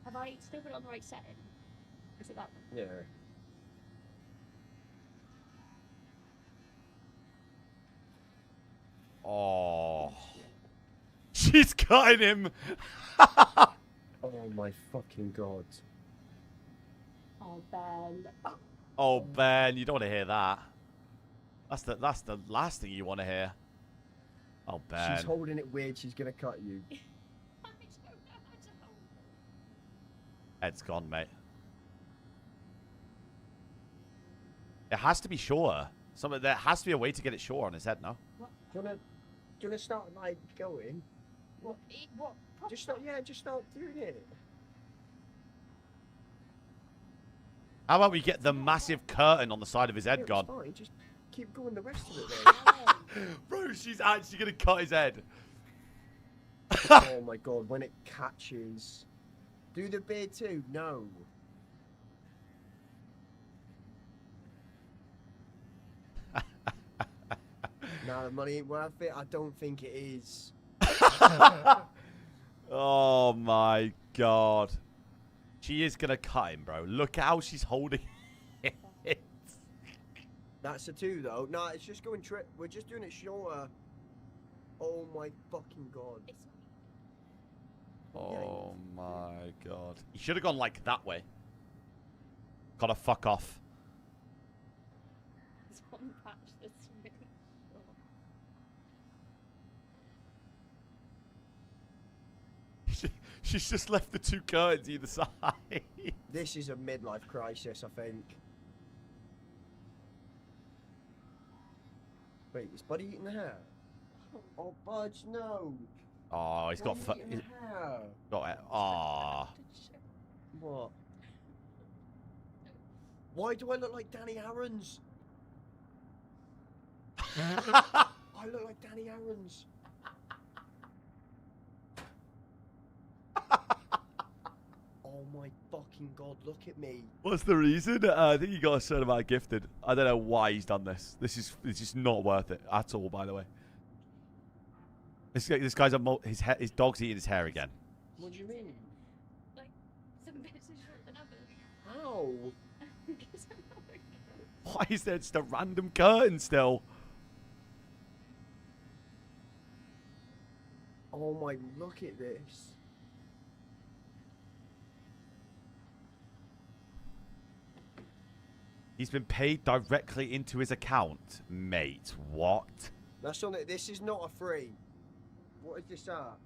Have I still got it on the right setting? Is it that one? Yeah. Oh. She's cutting him. Oh my fucking God. Oh, Ben. Oh, Ben, you don't want to hear that. That's the last thing you want to hear. Oh, Ben. She's holding it weird. She's gonna cut you. I don't know how to hold it. Head's gone, mate. It has to be shorter. There has to be a way to get it short on his head, no? What? Do you wanna start like going? What? What? Just start. Yeah, just start doing it. How about we get the massive curtain on the side of his head Yeah, gone? Fine. Just keep going the rest of it then. Bro, she's actually going to cut his head. Oh my God, when it catches. Do the beard too? No. Nah, the money ain't worth it. I don't think it is. Oh my God. She is going to cut him, bro. Look at how she's holding it. That's a 2 though. Nah, it's just going we're just doing it shorter. Oh my fucking God. Oh my God. He should have gone like that way. Gotta fuck off. There's one patch that's really short. She's just left the 2 curtains either side. This is a midlife crisis, I think. Wait, is Buddy eating the hair? Oh, Budge, no. Oh, he's got... Eating the hair. Got it. Oh. What? Why do I look like Danny Aaron's? I look like Danny Aaron's. Oh my fucking God, look at me. What's the reason? I think he got a certain amount of gifted. I don't know why he's done this. This is not worth it at all, by the way. This guy's his dog's eating his hair again. What do you mean? Like, some bits are short than others. How? Because I'm not very good. Why is there just a random curtain still? Oh my, look at this. He's been paid directly into his account, mate. What? That's on it. This is not a free. What is this at?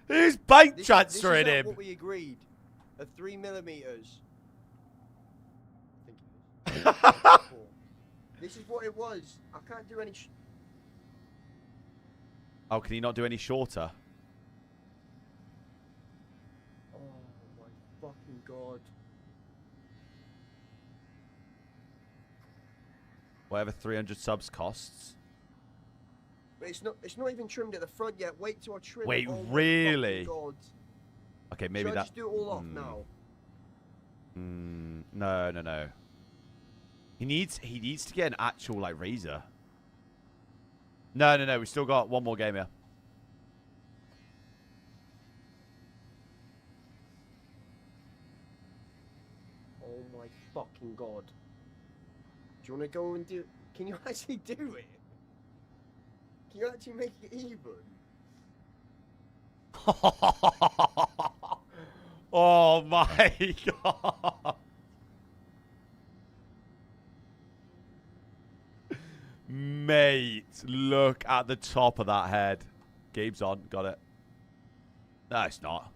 Who's bank This transferring is him? what we agreed. A 3mm. This is what it was. I can't do any. Oh, can he not do any shorter? Oh my fucking God. Whatever 300 subs costs. But it's not even trimmed at the front yet. Wait till I trim Wait, it. Oh really? my God. Okay, maybe Should that. I just do it all off now? No. He needs to get an actual like razor. No. We still got one more game here. Oh my fucking God. Do you want to go and do... Can you actually do it? Can you actually make it even? Oh my God. Mate, look at the top of that head. Gabe's on. Got it. No, it's not.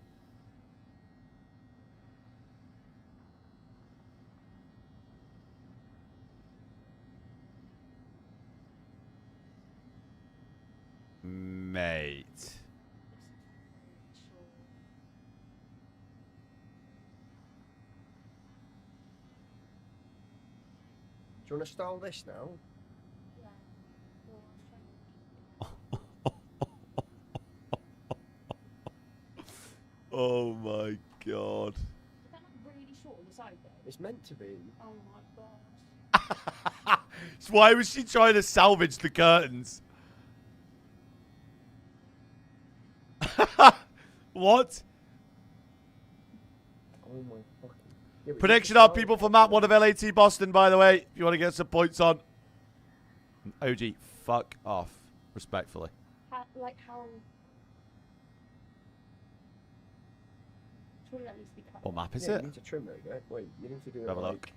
Mate. Do you want to stall this now? Oh my god. Is that not really short on the side though? It's meant to be. Oh my god. So why was she trying to salvage the curtains? What? Oh my fucking. Yeah, Prediction up, people, for map 1 of LAT Boston, by the way. If you want to get some points on. OG, fuck off. Respectfully. Like how? Surely that needs to be cut. What map is Yeah, it? you need to trim it, right? Wait, you need to do it Have a like, look.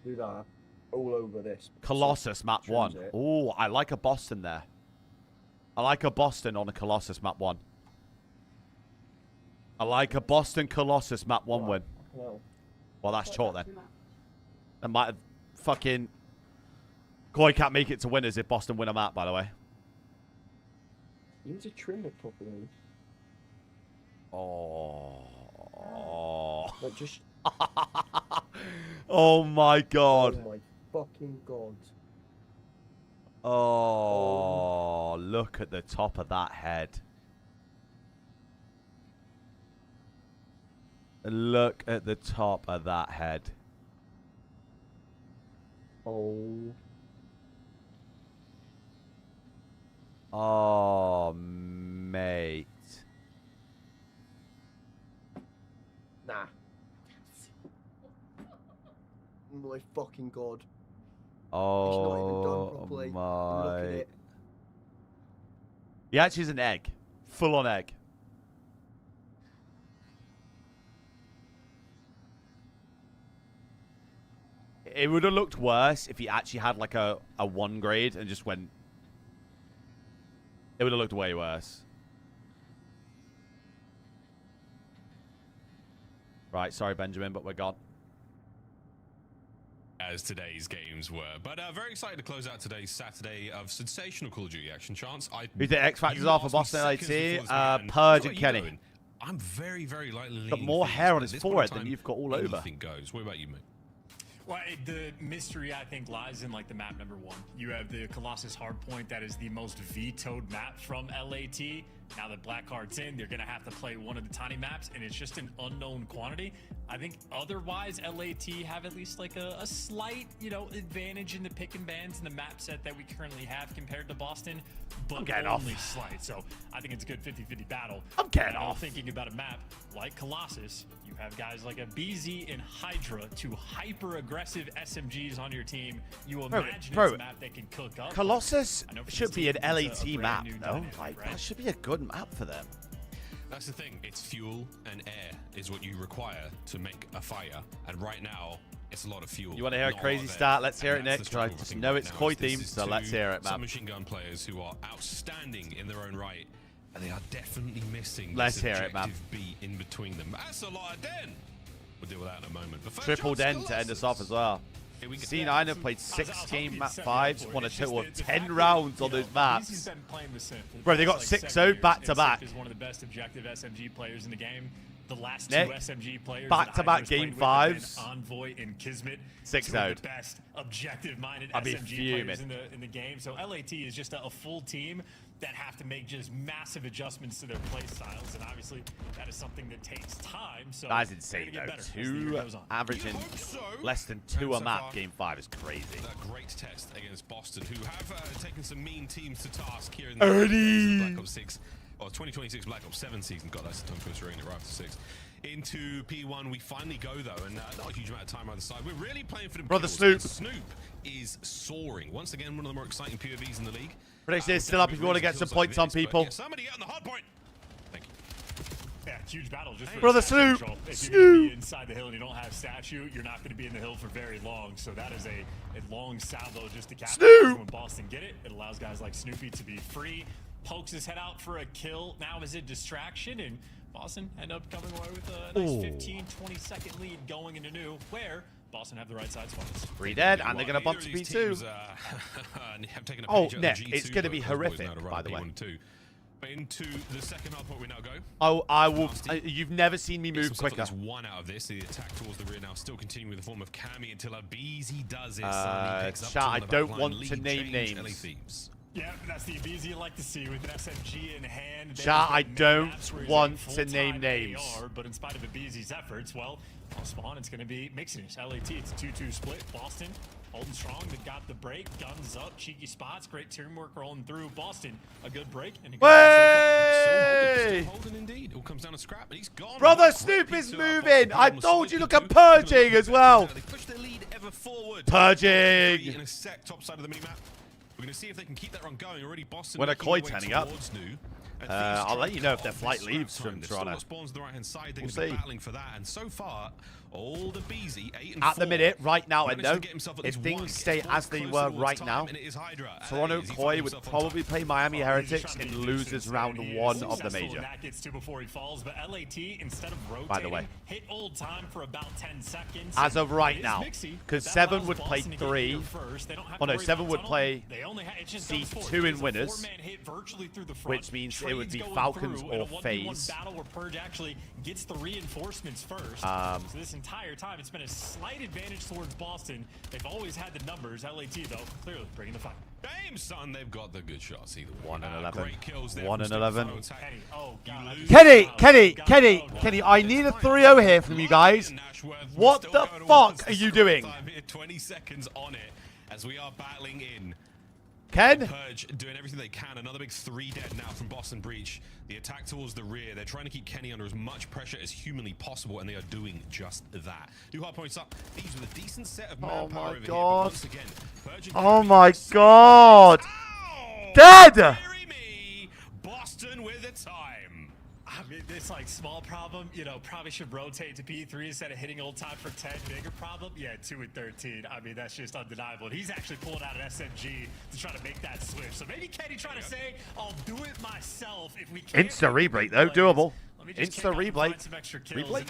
do that all over this. Colossus So map trims 1. it. Oh, I like a Boston there. I like a Boston on a Colossus map 1. I like a Boston Colossus map 1 win. No. Well, that's chalk then. That might have fucking... Koi can't make it to winners if Boston win a map, by the way. You need to trim it properly. Oh. Like just. Oh my god. Oh my fucking god. Oh, look at the top of that head. Look at the top of that head. Oh. Oh, mate. Nah. My fucking god. It's not even done Oh properly. Look at my. it. He actually is an egg. Full on egg. It would have looked worse if he actually had like a 1 grade and just went. It would have looked way worse. Right, sorry Benjamin, but we're gone. As today's games were. But very excited to close out today's Saturday of sensational Call of Duty action. Chance, Who did X Factors are for Boston LAT? Purge and Kenny. I'm very, very likely leaning Got more Phoenix, hair but on at his this point in forehead than time, you've got all over. Anything goes. What about you, mate? Well, the mystery, I think, lies in, like, the map number 1. You have the Colossus Hardpoint. That is the most vetoed map from LAT. Now that Blackheart's in, they're going to have to play one of the tiny maps, and it's just an unknown quantity. I think otherwise, LAT have at least, like, a slight, you know, advantage in the pick and bans in the map set that we currently have compared to Boston, but only slight. So I think it's a good 50-50 battle. I'm getting off. Thinking about a map like Colossus, you have guys like a BZ and Hydra, 2 hyper-aggressive SMGs on your team. You imagine it's a map that can cook up. Colossus I know for should this be an team, it's LAT a brand map, new though. dynamic, Like, right? that should be a good map for them. That's the thing. It's fuel and air is what you require to make a fire. And right now, it's a lot of fuel. You want to hear a crazy stat? Let's hear it, Nick. I just know it's Koi themed, so let's hear it, man. Some machine gun players who are outstanding in their own right, and they are definitely missing Let's this hear it, man. objective beat in between them. That's a lot of den. We'll deal with that in a moment. But first, Triple John den to end us off as well. Here we go. C9 have played 6 game map 5s, won a total of 10 rounds on those maps. Bro, they got 6-0 back-to-back. Is one of the best objective SMG players in the game. The last Nick, 2 SMG players back-to-back game 5s. Envoy and Kismet, 6-0. 2 of the best objective-minded I'd be SMG players fuming. in the game. So LAT is just a full team that have to make just massive adjustments to their play styles, and obviously that is something that takes time. So That's insane, they're though. gonna get better as the year 2 goes on. averaging less than 2 a map. Game 5 is crazy. A great test against Boston, who have taken some mean teams to task here in the Black Ops 6, or 2026 Black Ops 7 season. God, that's a tongue twister, ain't it? Right after 6. Into P1, we finally go though, and not a huge amount of time either side. We're really playing for the Brother kills. Snoop. Snoop is soaring. Once again, one of the more exciting POVs in the league. Prediction is still up if you want to get some points on people. Yeah, somebody get on the hard point. Thank you. Yeah, huge battle just for Brother stat Snoop. control. If Snoop. you're going to be inside the hill and you don't have statue, you're not going to be in the hill for very long. So that is a long salvo just to capitalize. Snoop. When Boston get it, it allows guys like Snoopy to be free. pokes his head out for a kill. Now is a distraction, and Boston end up coming away with a nice 15, 20-second lead going into new, where Boston have the right side spots. 3 dead, and they're going to bump to B2. Oh, Nick, it's going to be horrific, by the way. Into the second hard point we now go. Oh, I will. You've never seen me move quicker. There's one out of this. The attack towards the rear now still continuing with the form of Cammy until Abizi does it. Chat, I don't want to name names. Yeah, that's the Abizi you like to see with an SMG in hand. Chat, I don't want to name names. But in spite of Abizi's efforts, well, on spawn, it's going to be mixing it. LAT, it's a 2-2 split. Boston holding strong. They got the break. Guns up. Cheeky spots. Great teamwork rolling through. Boston, a good break. And a good still holding indeed. It all comes down to scrap, and he's gone. Brother, Snoop is moving. I told you, look, I'm purging as well. They push their lead ever forward. Purging. In a sec, top side of the minimap. We're going to see if they can keep that run going. Already Boston. When a Koi turning up. I'll let you know if their flight leaves from Toronto. Spawns the right-hand side. They're We'll going to be see. battling for that. And so far, all the Beezy, 8 and 4. At the minute, right now, and no, managed to get himself at if least things one. stay Gets as they closer were towards right time, now, and it is Hydra. Toronto As he Koi finds would himself on probably top. play Miami Heretics and lose as round 1 of the major. That gets to before he falls, but LAT, instead of rotating, By the way, hit old time for about 10 seconds. as of right It is now, mixy, because that 7 allows would play Boston to get 3. here first. They don't have Oh to no, worry 7 about would tunnel. play They only it's just those four. C2 in There's a winners, four-man hit virtually through the front. which means it would Trades be going Falcons through, and or a 1v1 FaZe. battle where Purge actually gets the reinforcements first. So this entire time, it's been a slight advantage towards Boston. They've always had the numbers. LAT, though, clearly bringing the fight. Damn, son, they've got the good shots either way. 1 and 11. Great kills there 1 from and 11. Kenny, oh God. Kenny, I need a 3-0 here from you guys. What the fuck are you doing? 20 seconds on it as we are battling in. Ken? Purge doing everything they can. Another big 3 dead now from Boston Breach. The attack towards the rear. They're trying to keep Kenny under as much pressure as humanly possible, and they are doing just that. 2 hard points up. These with a decent set of manpower over here. But once again, Purge and Oh Kenny my so god! Ow! Dead! Bury me! Boston with the time. I mean, this like small problem, you know, probably should rotate to P3 instead of hitting old time for 10. Bigger problem, yeah, 2 and 13. I mean, that's just undeniable. And he's actually pulling out an SMG to try to make that switch. So maybe Kenny trying to say, I'll do it myself if we can't. Insta replay though, doable. Insta replay.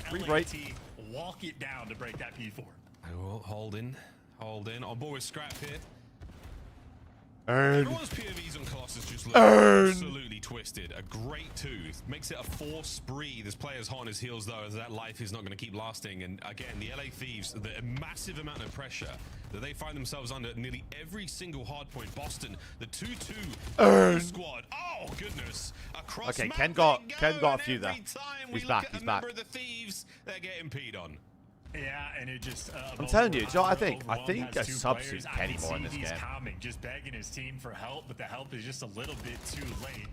Replay. Walk it down to break that P4. Hold in. On board with Scrap here. Earn. Everyone's POVs on Colossus just look absolutely twisted. A great tooth. Makes it a 4 spree. This player's hot on his heels, though, as that life is not going to keep lasting. And again, the LA Thieves, the massive amount of pressure that they find themselves under nearly every single hard point. Boston, the 2-2 squad. Oh, goodness. Across Okay, Ken got a few there. He's back. The Thieves, they're getting peed on. Yeah, and it just. I'm telling you, do you know what I think? I Overwhelmed think a has 2 sub players. suits Kenny I can more in see this these game. coming, just begging his team for help, but the help is just a little bit too late.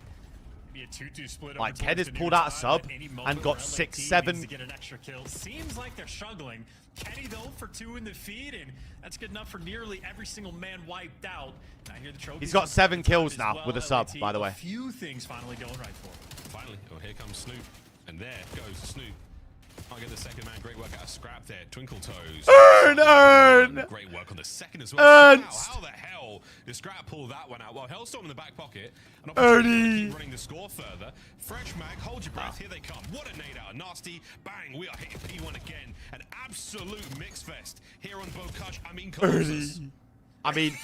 Be a 2-2 split. Like, over Ken towards has the pulled near out a side, sub but any and moment got where 6, LAT 7. needs to get an extra kill. Seems like they're struggling. Kenny though for 2 in the feed, and that's good enough for nearly every single man wiped out. I hear the trophy. He's got 7 kills now with a sub, by the way. A few things finally going right for him. Finally, oh, here comes Snoop, and there goes Snoop. I'll get the second man. Great work out of Scrap there. Twinkle Toes. Earn! Great work on the second as well. Wow, how the hell did Scrap pull that one out? Well, Hellstorm in the back pocket. An opportunity to keep running the score further. Fresh mag, hold your breath. Here they come. What a nade out. Nasty. Bang. We are hitting P1 again. An absolute mix fest here on Bokush. I mean, Colossus. I mean,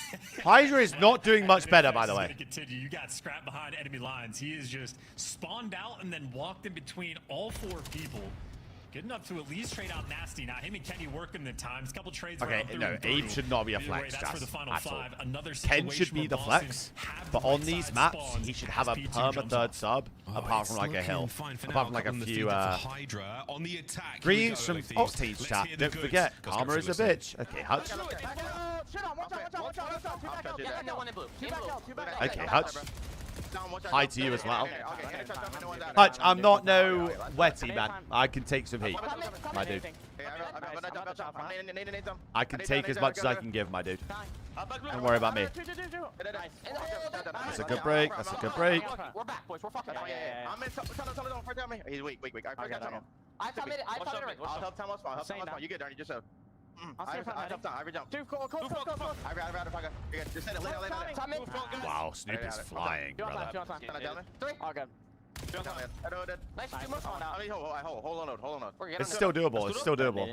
Hydra is not doing much better, by the way. Continue. You got Scrap behind enemy lines. He is just spawned out and then walked in between all 4 people. Good enough to at least trade out Nasty. Now, him and Kenny working the times. Couple trades. Okay, no, Abe should not be a flex, that's for the final at all. 5. Another Ken should be the flex, but on these maps, he should have a perma 3rd sub, apart from like a hill. Apart from like a few greens from Octane's chat. Don't forget, Karma is a bitch. Okay, Hutch. Okay, Hutch. Hi to you as well. Hutch, I'm not no wetty, man. I can take some heat, my dude. I can take as much as I can give, my dude. Don't worry about me. That's a good break. That's a good break. We're back, boys. We're fucking back. I'm in tunnel. He's weak. I got him. I submitted. I'll help Thomas. You get there. Just Wow, Snoop is flying, brother. It's still doable. It's still doable.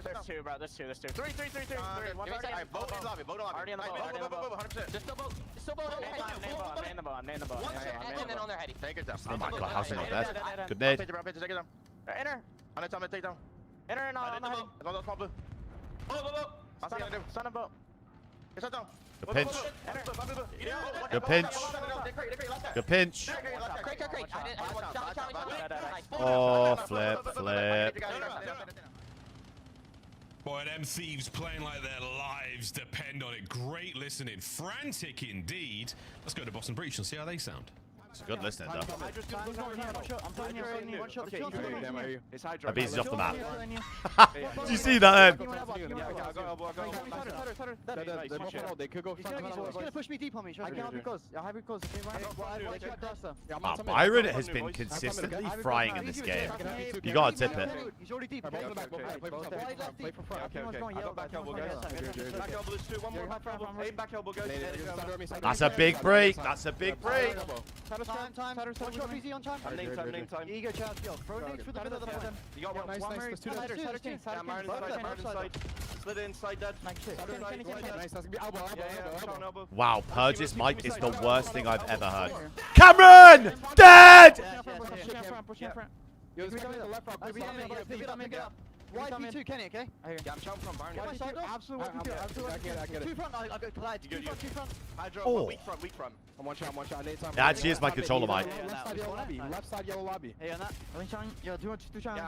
There's two, bro. There's two. Three. One side. Already in the boat. I'm in the boat. And then on their heady. Oh my god, how's he not dead? Good nade. Enter. Enter and on the heady. Stun a boat. Pinch. Good pinch. Good pinch. Oh, flip. Boy, them thieves playing like their lives depend on it. Great listening. Frantic indeed. Let's go to Boston Breach and see how they sound. It's a good listening, though. That beats off the map. Did you see that then? They could go. He's gonna push me deep on me. I can't because. Wow, Byron has been consistently frying in this game. You gotta tip it. He's already deep. Play for front. That's a big break. That's a big break. Time. Watch out, easy on time. I'm name time. Ego charge, yo. Throw nades for the middle of the front. You got one. Nice. There's two. Slid inside that. Nice. That's gonna be elbow. Wow, Purge's mic is the worst thing I've ever heard. Cameron! Dead! Push in front. Yo, this guy left up. Wide P2, Kenny, okay? Yeah, I'm jumping from Barney. Absolutely. I get it. Two front, I got collide. Two front. Hydro, weak front. I'm one shot. That actually is my controller mic. Left side yellow lobby. Hey, on that. Yo, do try.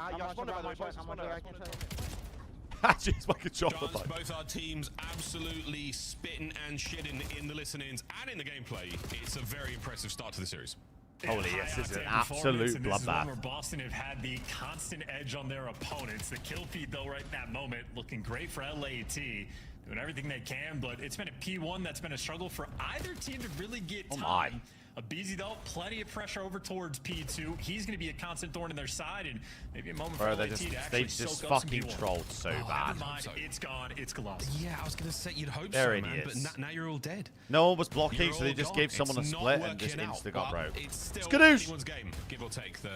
Actually, it's my controller Chance, mic. both our teams absolutely spitting and shitting in the listenings and in the gameplay. It's a very impressive start to the series. Holy yes, this is an absolute bloodbath. Where Boston have had the constant edge on their opponents. The kill feed, though, right in that moment, looking great for LAT. Doing everything they can, but it's been a P1 that's been a struggle for either team to really get time. Abizi, though, plenty of pressure over towards P2. He's going to be a constant thorn in their side, and maybe a moment for LAT to actually they just fucking trolled so bad. It's gone. It's colossal. Yeah, I was going to say you'd hope there so, man, but now you're all dead. No one was blocking, so they just gave someone a split and just insta got broke. It's still Skadoosh! anyone's game, give or take the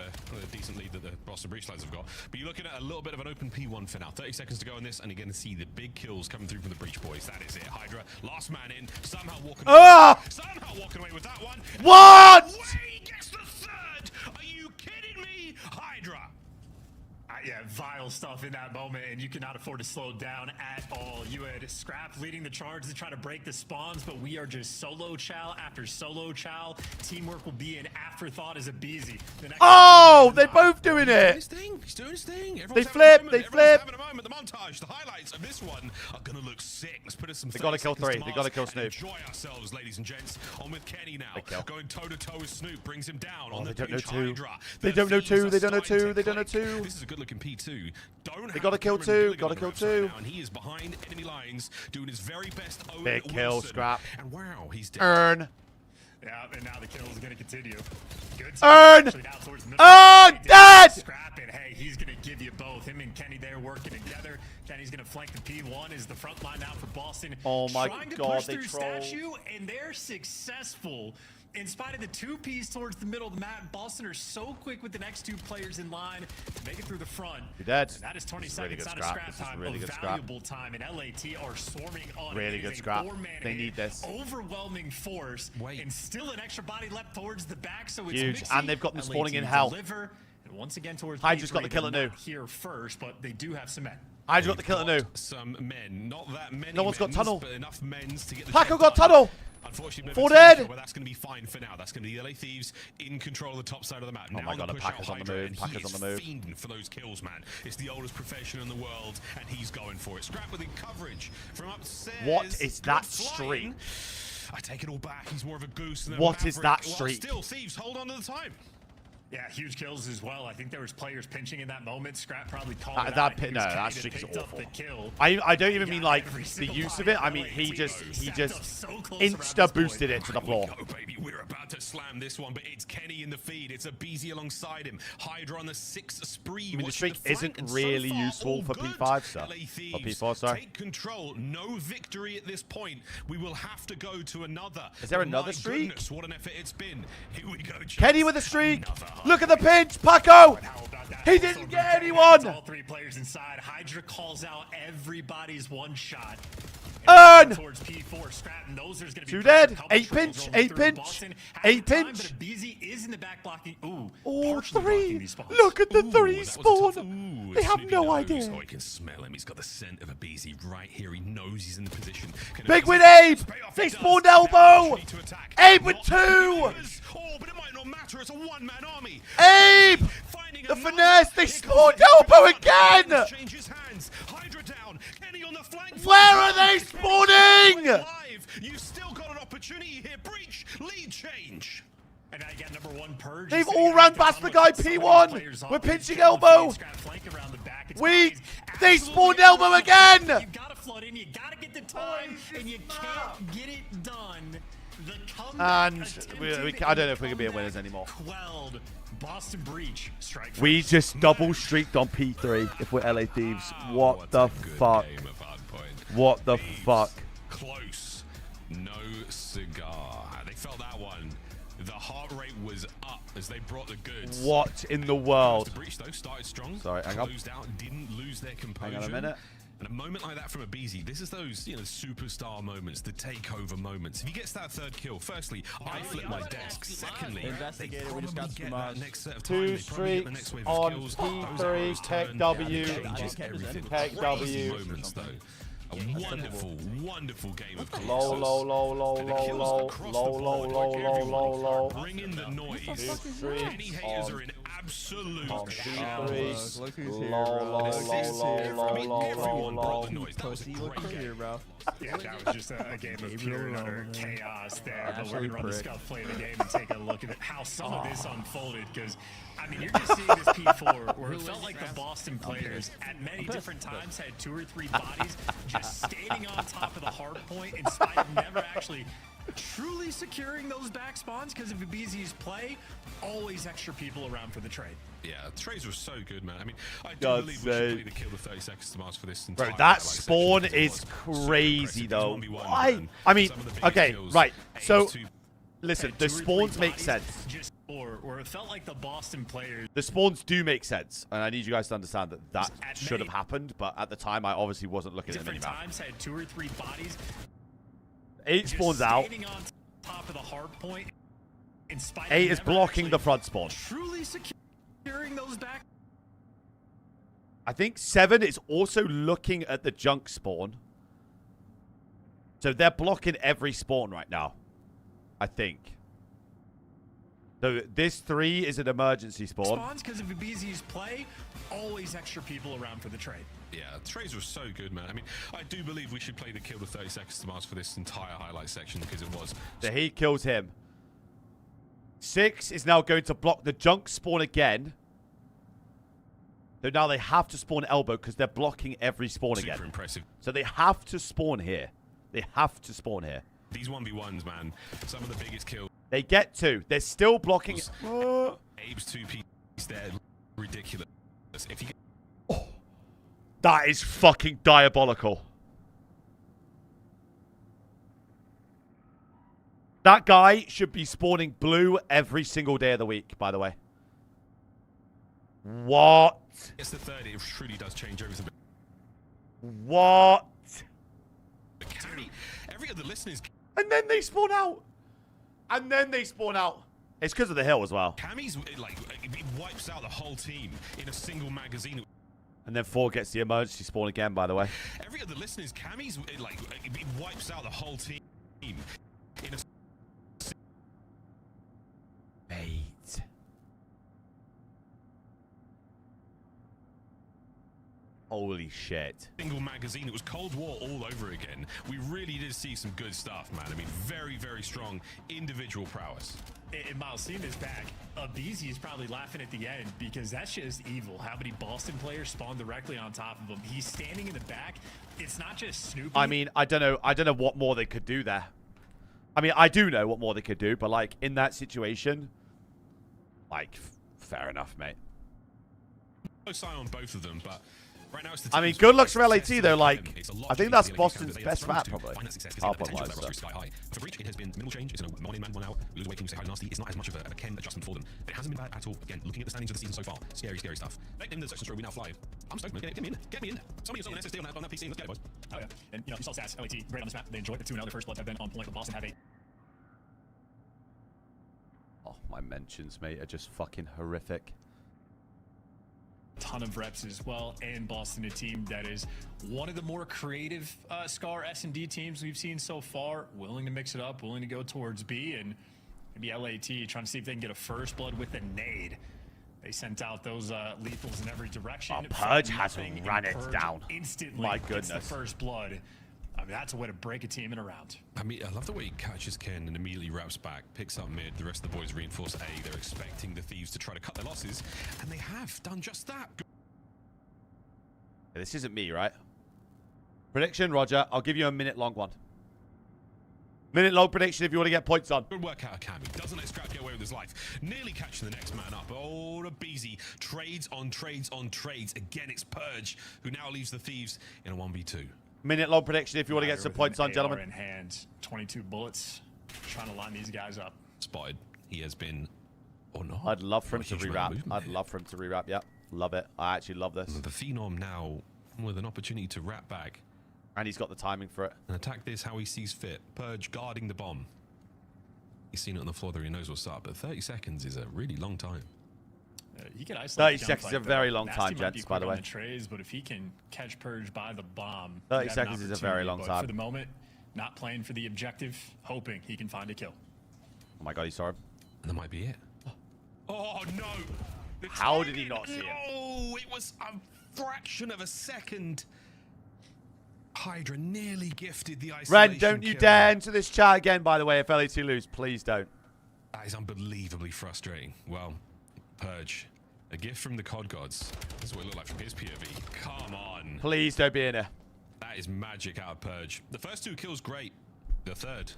decent lead that the Boston Breach lads have got. But you're looking at a little bit of an open P1 for now. 30 seconds to go on this, and you're going to see the big kills coming through from the Breach boys. That is it. Hydra, last man in, somehow walking away with that one. What? He gets the third. Are you kidding me, Hydra? Yeah, vile stuff in that moment, and you cannot afford to slow down at all. You had Scrap leading the charge to try to break the spawns, but we are just solo chow after solo chow. Teamwork will be an afterthought as a Beezy. Oh, they're both doing it. He's doing his thing. They flip. Having a moment. The montage, the highlights of this one are gonna look sick. Let's put us some. They gotta kill three. They gotta kill Snoop. Enjoy ourselves, ladies and gents. On with Kenny now. Going toe to toe with Snoop, brings him down. Oh, on they the don't know two. two. They don't know two. They don't know two. They don't know two. This is a good looking P2. They gotta kill two. Gotta kill two. And he is behind enemy lines, doing his very best. Big kill, Scrap. And wow, he's dead. Earn. Yeah, and now the kill is going to continue. Good. Earn. Dead. Scrap it. Hey, he's going to give you both. Him and Kenny there working together. Kenny's going to flank the P1 is the front line now for Boston. Oh my Trying to god, push they through trolled. Statue, and they're successful. In spite of the 2Ps towards the middle of the map, Boston are so quick with the next two players in line to make it through the front. You're dead. And that is 20 Really seconds good out of scrap. scrap time. Really good valuable time, and LAT are swarming on. Really good scrap. They need this. Overwhelming force. And still an extra body left towards the back, so it's huge. mixing. And they've got them spawning in LAT hell. Deliver, and once again towards Hydra's P3, got the kill at they're new. not here first, but they do have some men. Hydra got the kill at new. Some men, not that many. No one's got tunnel. But enough men's to get the Paco job got done. tunnel. Unfortunately, Four dead. but that's going to be fine for now. That's going to be the LA Thieves in control of the top side of the map. Oh now my god, push Paco's out on the Hydra, move. and Paco's on the move. He is fiending for those kills, man. It's the oldest profession in the world, and he's going for it. Scrap within coverage from upstairs. What is that Good flying. streak? I take it all back. He's more of a goose than a What is maverick. that streak? Well, still, Thieves hold on to the time. Yeah, huge kills as well. I think there was players pinching in that moment. Scrap probably called it that out. no, That that streak is awful. Kill. I don't even mean like the use of it. I mean he just insta boosted it to the floor. Go, baby. We're about to slam this one, but it's Kenny in the feed. It's a BZ alongside him. Hydra on the 6th spree. I mean the streak isn't really useful for P5 stuff. Or P4, sorry. Take control. No victory at this point. We will have to go to another. Is there another streak? Goodness, what an effort it's been. Here we go. Kenny with a streak. Look at the pinch, Paco. He didn't get anyone. All 3 players inside. Hydra calls out everybody's one shot. Earn. Towards P4. Stratton knows there's going to be 2 dead. 8 pinch. 8 pinch. 8 pinch. But BZ is in the back blocking. Ooh. Oh, 3. Look at the 3 spawn. They have no idea. Oh, I can smell him. He's got the scent of a BZ right here. He knows he's in the position. Big win, Abe. They spawned elbow. Abe with 2. Oh, but it might not matter. It's a one-man army. Abe. The finesse. They spawned elbow again. Changes hands. Hydra down. Kenny on the flank. Where are they spawning? You've still got an opportunity here. Breach. Lead change. And now you got number 1 purge. They've all ran past the guy P1. We're pinching elbow. They spawned elbow again. You gotta flood in. You gotta get the time, and you can't get it done. The comeback And I don't know if we can be winners anymore. Quelled. Boston Breach strike. We just double streaked on P3 if we're LA Thieves. What the fuck? What the fuck? Close. No cigar. They felt that one. The heart rate was up as they brought the goods. What in the world? The Breach though started strong. Sorry, hang on. Closed out, didn't lose their composure. Hang on a minute. And a moment like that from a BZ, this is those, superstar moments, the takeover moments. If he gets that 3rd kill, firstly, I flip my desk. Secondly, they probably get that next set of time. 2 streaks on P3, Tech W, Tech W. Moments though. A wonderful, wonderful game of low. Bring in the noise. Any haters are in absolute low. Yeah, that was just a game of pure and utter chaos there. But we're going to run the scuff play of the game and take a look at how some of this unfolded. Because, I mean, you're just seeing this P4 where it felt like the Boston players at many different times had 2 or 3 bodies just standing on top of the hard point in spite of never actually truly securing those back spawns. Because of BZ's play, always extra people around for the trade. Yeah, trades were so good, man. I mean, I do believe we should play the kill the 30 seconds to Mars for this entire Bro, that spawn is crazy, though. Why? I mean, okay, right. So, listen, the spawns make sense. Or it felt like the Boston players. The spawns do make sense, and I need you guys to understand that that should have happened, but at the time, I obviously wasn't looking at the minimap. Different times had 2 or 3 bodies. 8 spawns out. On top of the hard point. 8 is blocking the front spawn. Truly securing those back. I think 7 is also looking at the junk spawn. So they're blocking every spawn right now. I think. So this 3 is an emergency spawn. Spawns because of BZ's play, always extra people around for the trade. Yeah, trades were so good, man. I mean, I do believe we should play the kill the 30 seconds to Mars for this entire highlight section because it was. So he kills him. 6 is now going to block the junk spawn again. So now they have to spawn elbow because they're blocking every spawn again. Super impressive. So they have to spawn here. They have to spawn here. These 1v1s, man, some of the biggest kills. They get 2. They're still blocking. Abe's 2P there, ridiculous. If you that is fucking diabolical. That guy should be spawning blue every single day of the week, by the way. What? It's the 30. It truly does change everything. What? Every other listeners. And then they spawn out. And then they spawn out. It's because of the hill as well. Cammy's like it wipes out the whole team in a single magazine. And then 4 gets the emergency spawn again, by the way. Every other listeners, Cammy's like it wipes out the whole team in a. Bait. Holy shit. Single magazine. It was Cold War all over again. We really did see some good stuff, man. I mean, very, very strong individual prowess. And Miles, seeing this back, Abizi is probably laughing at the end because that's just evil. How many Boston players spawn directly on top of him? He's standing in the back. It's not just Snoopy. I mean, I don't know what more they could do there. I mean, I do know what more they could do, but like in that situation, like fair enough, mate. Close eye on both of them, but right now it's the I mean, good looks for LAT though. Like, I think that's Boston's best map probably. I'll put mine. For Breach, it has been minimal change. It's a 1 in man, 1 out. We lose away. Can you say how nasty? It's not as much of a Ken adjustment for them. But it hasn't been bad at all. Again, looking at the standings of the season so far, scary, scary stuff. Let them the section we now fly. I'm stoked, man. Get me in. Get me in. Somebody install an SSD on that PC. Let's get it, boys. Oh yeah, and you know, you saw stats. LAT great on this map. They enjoyed the 2-0. Their first bloods have been on point. But Boston have a. Oh, my mentions, mate, are just fucking horrific. Ton of reps as well, and Boston, a team that is one of the more creative Scar S&D teams we've seen so far, willing to mix it up, willing to go towards B, and maybe LAT trying to see if they can get a first blood with a nade. They sent out those lethals in every direction. Oh, Purge has run it down. Instantly, my goodness. Gets the first blood. I mean, that's a way to break a team in a round. I mean, I love the way he catches Ken and immediately wraps back, picks up mid. The rest of the boys reinforce A. They're expecting the Thieves to try to cut their losses, and they have done just that. This isn't me, right? Prediction, Roger. I'll give you a minute-long one. Minute-long prediction if you want to get points on. Good work out of Cammy. Doesn't let Scrap get away with his life. Nearly catching the next man up. Oh, the Beezy. Trades on trades on trades. Again, it's Purge, who now leaves the Thieves in a 1v2. Minute-long prediction if you want to get some points on, gentlemen. In hand, 22 bullets, trying to line these guys up. Spotted. He has been, or not. I'd love for him to rewrap. I'd love for him to rewrap. Yep. Love it. I actually love this. The Phenom now with an opportunity to wrap back. And he's got the timing for it. And attack this how he sees fit. Purge guarding the bomb. He's seen it on the floor there. He knows what's up. But 30 seconds is a really long time. He can isolate 30 seconds is a very long time, gents, by the way. On the trays, but if he can catch Purge by the bomb, 30 seconds is a very long time. For the moment, not playing for the objective, hoping he can find a kill. Oh my god, he saw him. And that might be it. Oh no! How did he not see him? Oh, it was a fraction of a second. Hydra nearly gifted the isolation. Ren, don't you dare enter this chat again, by the way, if LAT lose. Please don't. That is unbelievably frustrating. Well, Purge, a gift from the COD gods. This is what it looked like from his POV. Come on. Please don't be in here. That is magic out of Purge. The first 2 kills, great. The third.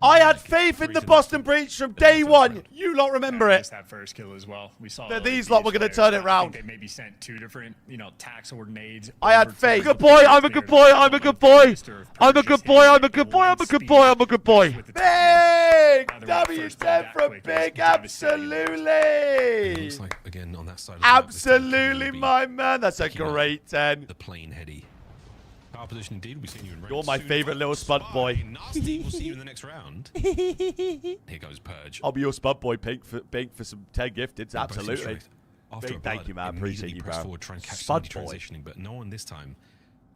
I had faith in the Boston Breach from day one. You lot remember it. That first kill as well. We saw that these lot were going to turn it around. They maybe sent 2 different, tax or nades. I had faith. Good boy. I'm a good boy. I'm a good boy. I'm a good boy. I'm a good boy. I'm a good boy. I'm a good boy. Big W10 from Big. Absolutely. Looks like again on that side. Absolutely, my man. That's a great 10. The plane heady. Power position indeed. We've seen you in range. You're my favorite little spud boy. Nasty. We'll see you in the next round. Here goes Purge. I'll be your spud boy, Pink for some 10 gifteds. Absolutely. Big thank you, man. Appreciate you, bro. Forward, try and catch spud boy. Transitioning, but no one this time.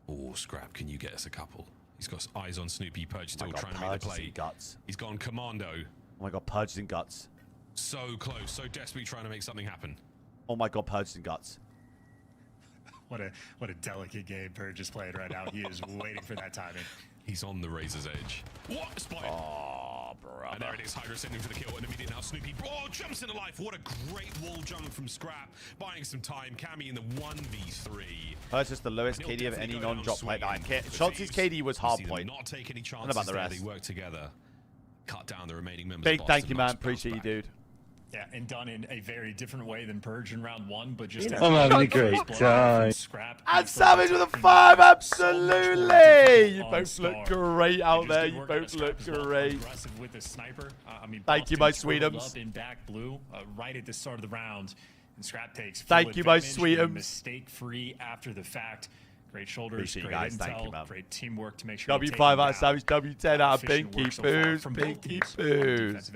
Oh, Scrap, can you get us a couple? He's got eyes on Snoopy. Purge still trying to make the play. Guts. He's gone commando. Oh my god, Purge in guts. So close, so desperately trying to make something happen. Oh my god, Purge in guts. What a delicate game Purge is playing right now. He is waiting for that timing. He's on the razor's edge. What? Spotted. Oh, bro. And there it is. Hydra sending for the kill. And immediately now Snoopy. Oh, jumps into life. What a great wall jump from Scrap. Buying some time. Cammy in the 1v3. Purge is the lowest KD of any non-drop play. Chauncey's KD was hard point. Not take any chances. What about the rest? They work together. Cut down the remaining members. Big thank you, man. Appreciate you, dude. Yeah, and done in a very different way than Purge in round 1, but just I'm having a great time. And Savage with a 5, absolutely. You both look great out there. You both look great. With the sniper. Thank you, my sweetums. In back blue, right at the start of the round, and Scrap takes. Thank you, my sweetums. Mistake-free after the fact. Great shoulders, appreciate great guys. intel, Thank you, man. great teamwork to make sure. W5 out of Savage, W10 out of Pinky Foos, Pinky Foos.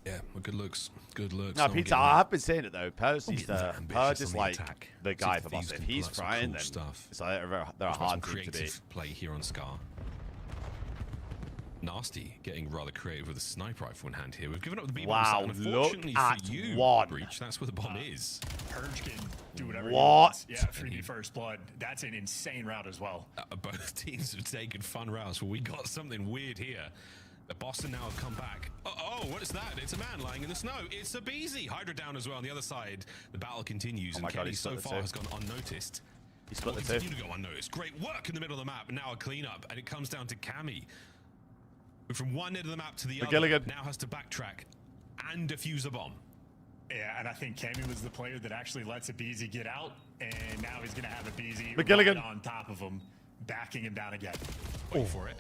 Yeah, well, good looks. Good looks. No, Peter, I have been saying it though. Purge is like the guy for Boston. If he's frying, then it's like they're a hard team to beat. Play here on Scar. Nasty getting rather creative with a sniper rifle in hand here. We've given up the B Wow, bombs. look Unfortunately at for you, one. Breach, that's where the bomb is. Purge can do whatever he What? wants. Yeah, freebie first blood. That's an insane route as well. Both teams have taken fun routes. Well, we got something weird here. The Boston now have come back. Oh, what is that? It's a man lying in the snow. It's a Beezy. Hydra down as well. On the other side, the battle continues, and Kenny so far has gone unnoticed. He split the two. Continue to go unnoticed. Great work in the middle of the map, and now a cleanup, and it comes down to Cammy, who from one end of the map to the other now has to backtrack and defuse a bomb. Yeah, and I think Cammy was the player that actually lets a Beezy get out, and now he's going to have a Beezy right on top of him, backing him down again. Wait for it.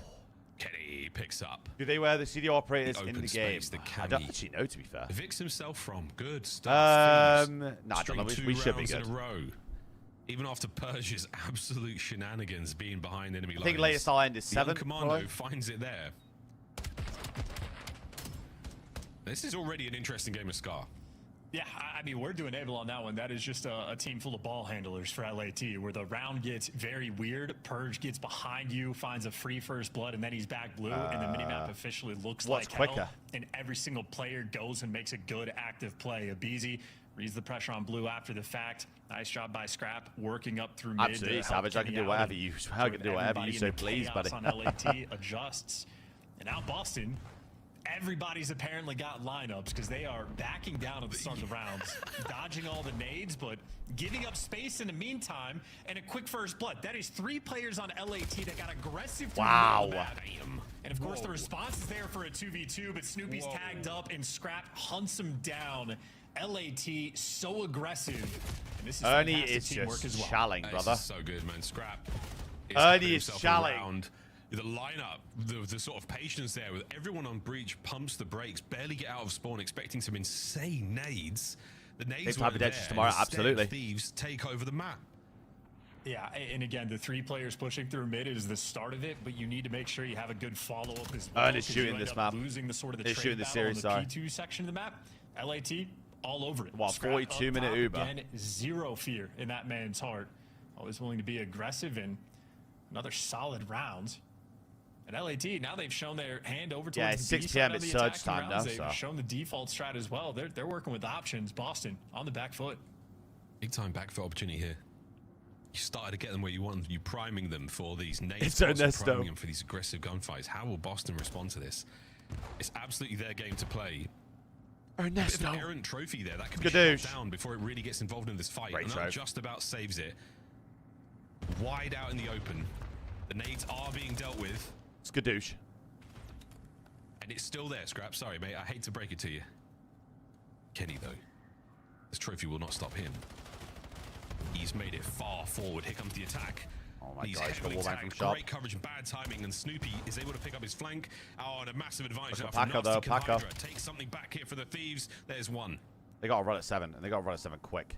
Kenny picks up. Do they wear the CD operators in the game? I don't actually know, to be fair. Evicts himself from. Good stuff. No, I don't know. We should be good. In a row. Even after Purge's absolute shenanigans being behind enemy lines. I think latest I'll end is 7. Commando finds it there. This is already an interesting game of Scar. Yeah, I mean, we're doing able on that one. That is just a team full of ball handlers for LAT, where the round gets very weird. Purge gets behind you, finds a free first blood, and then he's back blue, and the minimap officially looks like hell. And every single player goes and makes a good active play. A Beezy reads the pressure on blue after the fact. Nice job by Scrap, working up through mid. Absolutely, Savage. I can do whatever you so please, buddy. On LAT adjusts, and now Boston. Everybody's apparently got lineups because they are backing down at the start of the rounds, dodging all the nades, but giving up space in the meantime, and a quick first blood. That is 3 players on LAT that got aggressive through the map. And of course, the response is there for a 2v2, but Snoopy's tagged up, and Scrap hunts him down. LAT so aggressive. And this is Ernie is just shalling, brother. So good, man. Scrap. Ernie is shalling. The lineup, the sort of patience there with everyone on breach, pumps the brakes, barely get out of spawn, expecting some insane nades. The nades were there, tomorrow, absolutely. Thieves take over the map. Yeah, and again, the 3 players pushing through mid is the start of it, but you need to make sure you have a good follow-up as well. It's shooting this map. Losing the sort of the trade battle on the P2 section of the map. LAT all over it. What, 42-minute Uber? Again, zero fear in that man's heart. Always willing to be aggressive, and another solid round. And LAT, now they've shown their hand over towards the 6 p.m. It's surge time now. They've shown the default strat as well. They're working with options. Boston on the back foot. Big time back foot opportunity here. You started to get them where you want them. You priming them for these nades. It's Ernesto. Priming them for these aggressive gunfights. How will Boston respond to this? It's absolutely their game to play. Ernesto. An errant trophy there. That can be shut down before it really gets involved in this fight. And that just about saves it. Wide out in the open. The nades are being dealt with. Skadoosh. And it's still there, Scrap. Sorry, mate. I hate to break it to you. Kenny, though. This trophy will not stop him. He's made it far forward. Here comes the attack. Oh my He's God, heavily tagged. Great coverage and bad timing, and Snoopy is able to pick up his flank. Oh, and a massive advantage now from Nasty. Can Hydra take something back here for the Thieves? There's one. They got to run at 7, and they got to run at 7 quick.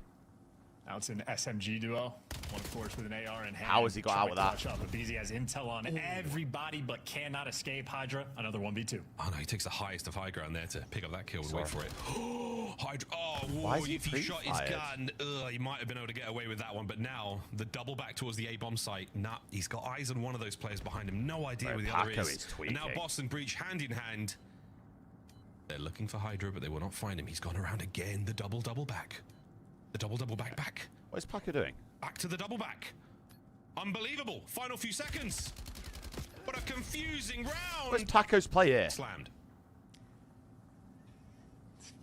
Now it's an SMG duo. One, of course, with an AR in hand. How has he got out with that? But Beezy has intel on everybody, but cannot escape Hydra. Another 1v2. Oh, no, he takes the highest of high ground there to pick up that kill and wait for it. Hydra. Oh, why is he if he shot his gun, he might have been able to get away with that one. But now, the double back towards the A-bomb site. Nah, he's got eyes on one of those players behind him. No idea where the other is. And now Boston breach hand in hand. They're looking for Hydra, but they will not find him. He's gone around again. The double back. The double back. What is Paco doing? Back to the double back. Unbelievable. Final few seconds. What a confusing round. What's Paco's play here? Slammed.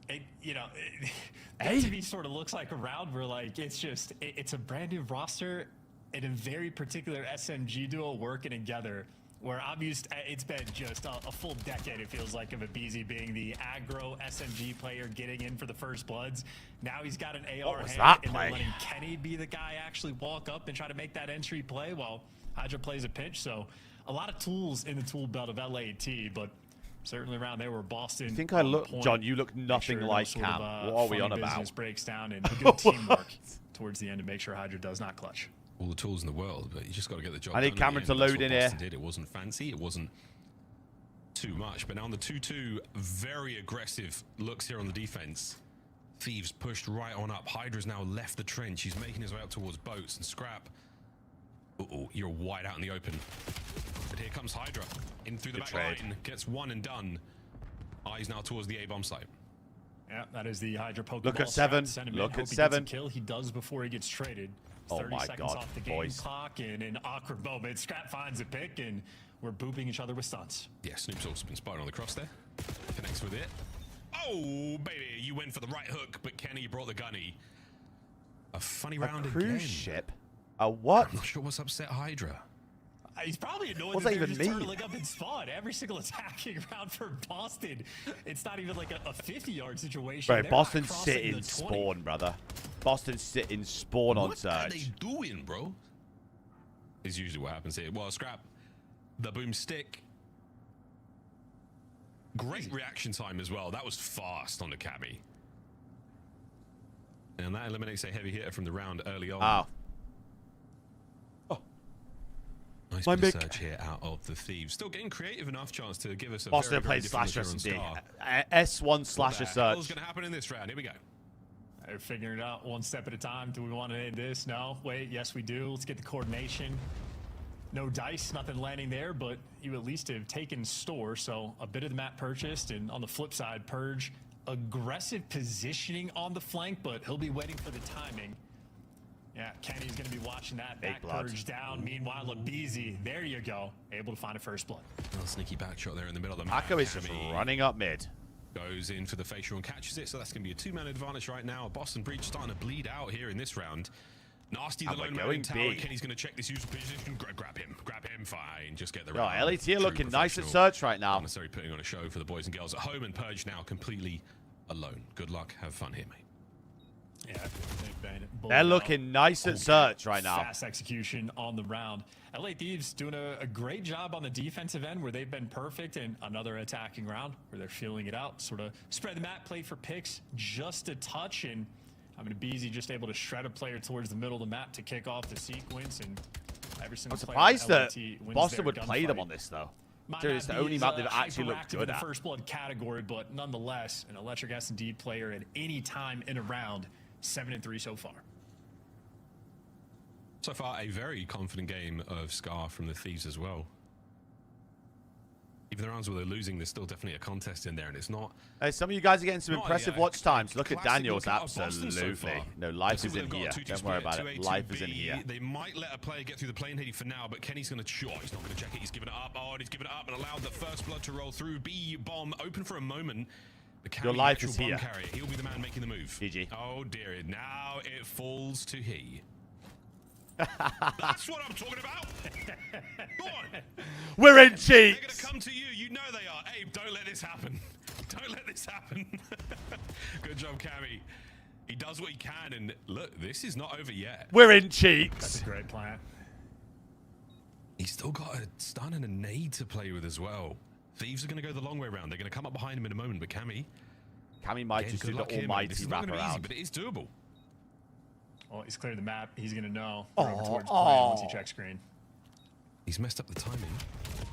That to me sort of looks like a round where, like, it's a brand new roster and a very particular SMG duo working together. Where it's been just a full decade, it feels like, of a Beezy being the aggro SMG player getting in for the first bloods. Now he's got an AR hand, and they're letting Kenny be the guy actually walk up and try to make that entry play while Hydra plays a pinch. So a lot of tools in the tool belt of LAT, but certainly around there where Boston. I think I look, John, you look nothing like Cam. What are we on about? Breaks down and good teamwork towards the end to make sure Hydra does not clutch. All the tools in the world, but you just got to get the job done. I need Cameron to load in here. It wasn't fancy, it wasn't too much, but now on the 2-2, very aggressive looks here on the defense. Thieves pushed right on up. Hydra's now left the trench. He's making his way out towards boats and Scrap. Uh-oh, you're wide out in the open. But here comes Hydra. In through the Good back trade. line. Gets one and done. Eyes now towards the A-bomb site. Yeah, that is the Hydra Pokeball. Look at 7. Look at 7. Kill. He does before he gets traded. Oh 30 my seconds God, off the game boys. clock, and an awkward moment. Scrap finds a pick, and we're booping each other with stunts. Yeah, Snoop's also been spotted on the cross there. Connects with it. Oh, baby, you went for the right hook, but Kenny brought the gunny. A funny round cruise again. ship? A what? I'm not sure what's upset Hydra. He's probably annoyed What's that that they're even just mean? turtling up in spawn. Every single attacking round for Boston. It's not even like a 50-yard situation. Bro, They're Boston's not crossing sitting the 20. spawn, brother. Boston's sitting spawn on What search. are they doing, bro? Is usually what happens here. Well, Scrap, the boomstick. Great reaction time as well. That was fast on the Cami. And that eliminates a heavy hitter from the round early on. Oh. Nice My bit of mic. surge here out of the Thieves. Still getting creative enough chance to give us a Boston very, very played different slasher look here on S&D. Scar. S1 slasher What the hell's search. going to happen in this round? Here we go. They're figuring it out one step at a time. Do we want to hit this? No. Wait, yes, we do. Let's get the coordination. No dice, nothing landing there, but you at least have taken store, so a bit of the map purchased, and on the flip side, Purge, aggressive positioning on the flank, but he'll be waiting for the timing. Yeah, Kenny's going to be watching that. Big Back blood. Purge down. Meanwhile, Abizi, there you go, able to find a first blood. Little sneaky back shot there in the middle of the map. Mako is just Cami running up mid. goes in for the facial and catches it, so that's going to be a two-man advantage right now. Boston Breach starting to bleed out here in this round. Nasty the And we're lone man going in tower. B. Kenny's going to check this user position. Grab him. Grab him. Fine. Just get the Yo, round. LAT are True looking nice at professional. search right now. Not necessarily putting on a show for the boys and girls at home, and Purge now completely alone. Good luck. Have fun here, mate. Yeah, they've been bullied They're out. looking nice at search right now. Fast execution on the round. LA Thieves doing a great job on the defensive end where they've been perfect, and another attacking round where they're feeling it out. Sort of spread the map, play for picks just a touch, and I mean, Beezy just able to shred a player towards the middle of the map to kick off the sequence, and every single I'm player surprised on that LAT wins Boston their would play them gunfight. on this, though. Might Dude, not it's the be only as, map they've actually looked hyperactive good in the at. first blood category, but nonetheless, an electric S&D player at any time in a round. 7-3 so far. So far, a very confident game of Scar from the Thieves as well. Even the rounds where they're losing, there's still definitely a contest in there, and it's not. Hey, some of you guys are getting some Not impressive a, watch times. Look at classic Daniels, look out of Boston so absolutely. far. No, life Let's see is what in they've got. here. 2-2 Don't worry split, about it. 2A, Life is in 2B. here. They might let a player get through the plane heady for now, but Kenny's going to sure. He's not going to check it. He's giving it up. Oh, and he's giving it up and allowed the first blood to roll through. B bomb open for a moment. The Your life actual is bomb here. Carrier. He'll be the man making the move. GG. Oh dear. Now it falls to he. That's what I'm talking about. Go on. We're in They're cheeks. going to come to you. You know they are. Abe, don't let this happen. Don't let this happen. Good job, Cammy. He does what he can, and look, this is not over yet. We're in cheeks. That's a great plan. He's still got a stun and a nade to play with as well. Thieves are going to go the long way around. They're going to come up behind him in a moment, but Cammy might again, just good do luck the here, mate. almighty This is not going to be easy, wraparound. but it is doable. Well, he's cleared the map. He's going to know. Over towards Oh. plan once he checks screen. He's messed up the timing.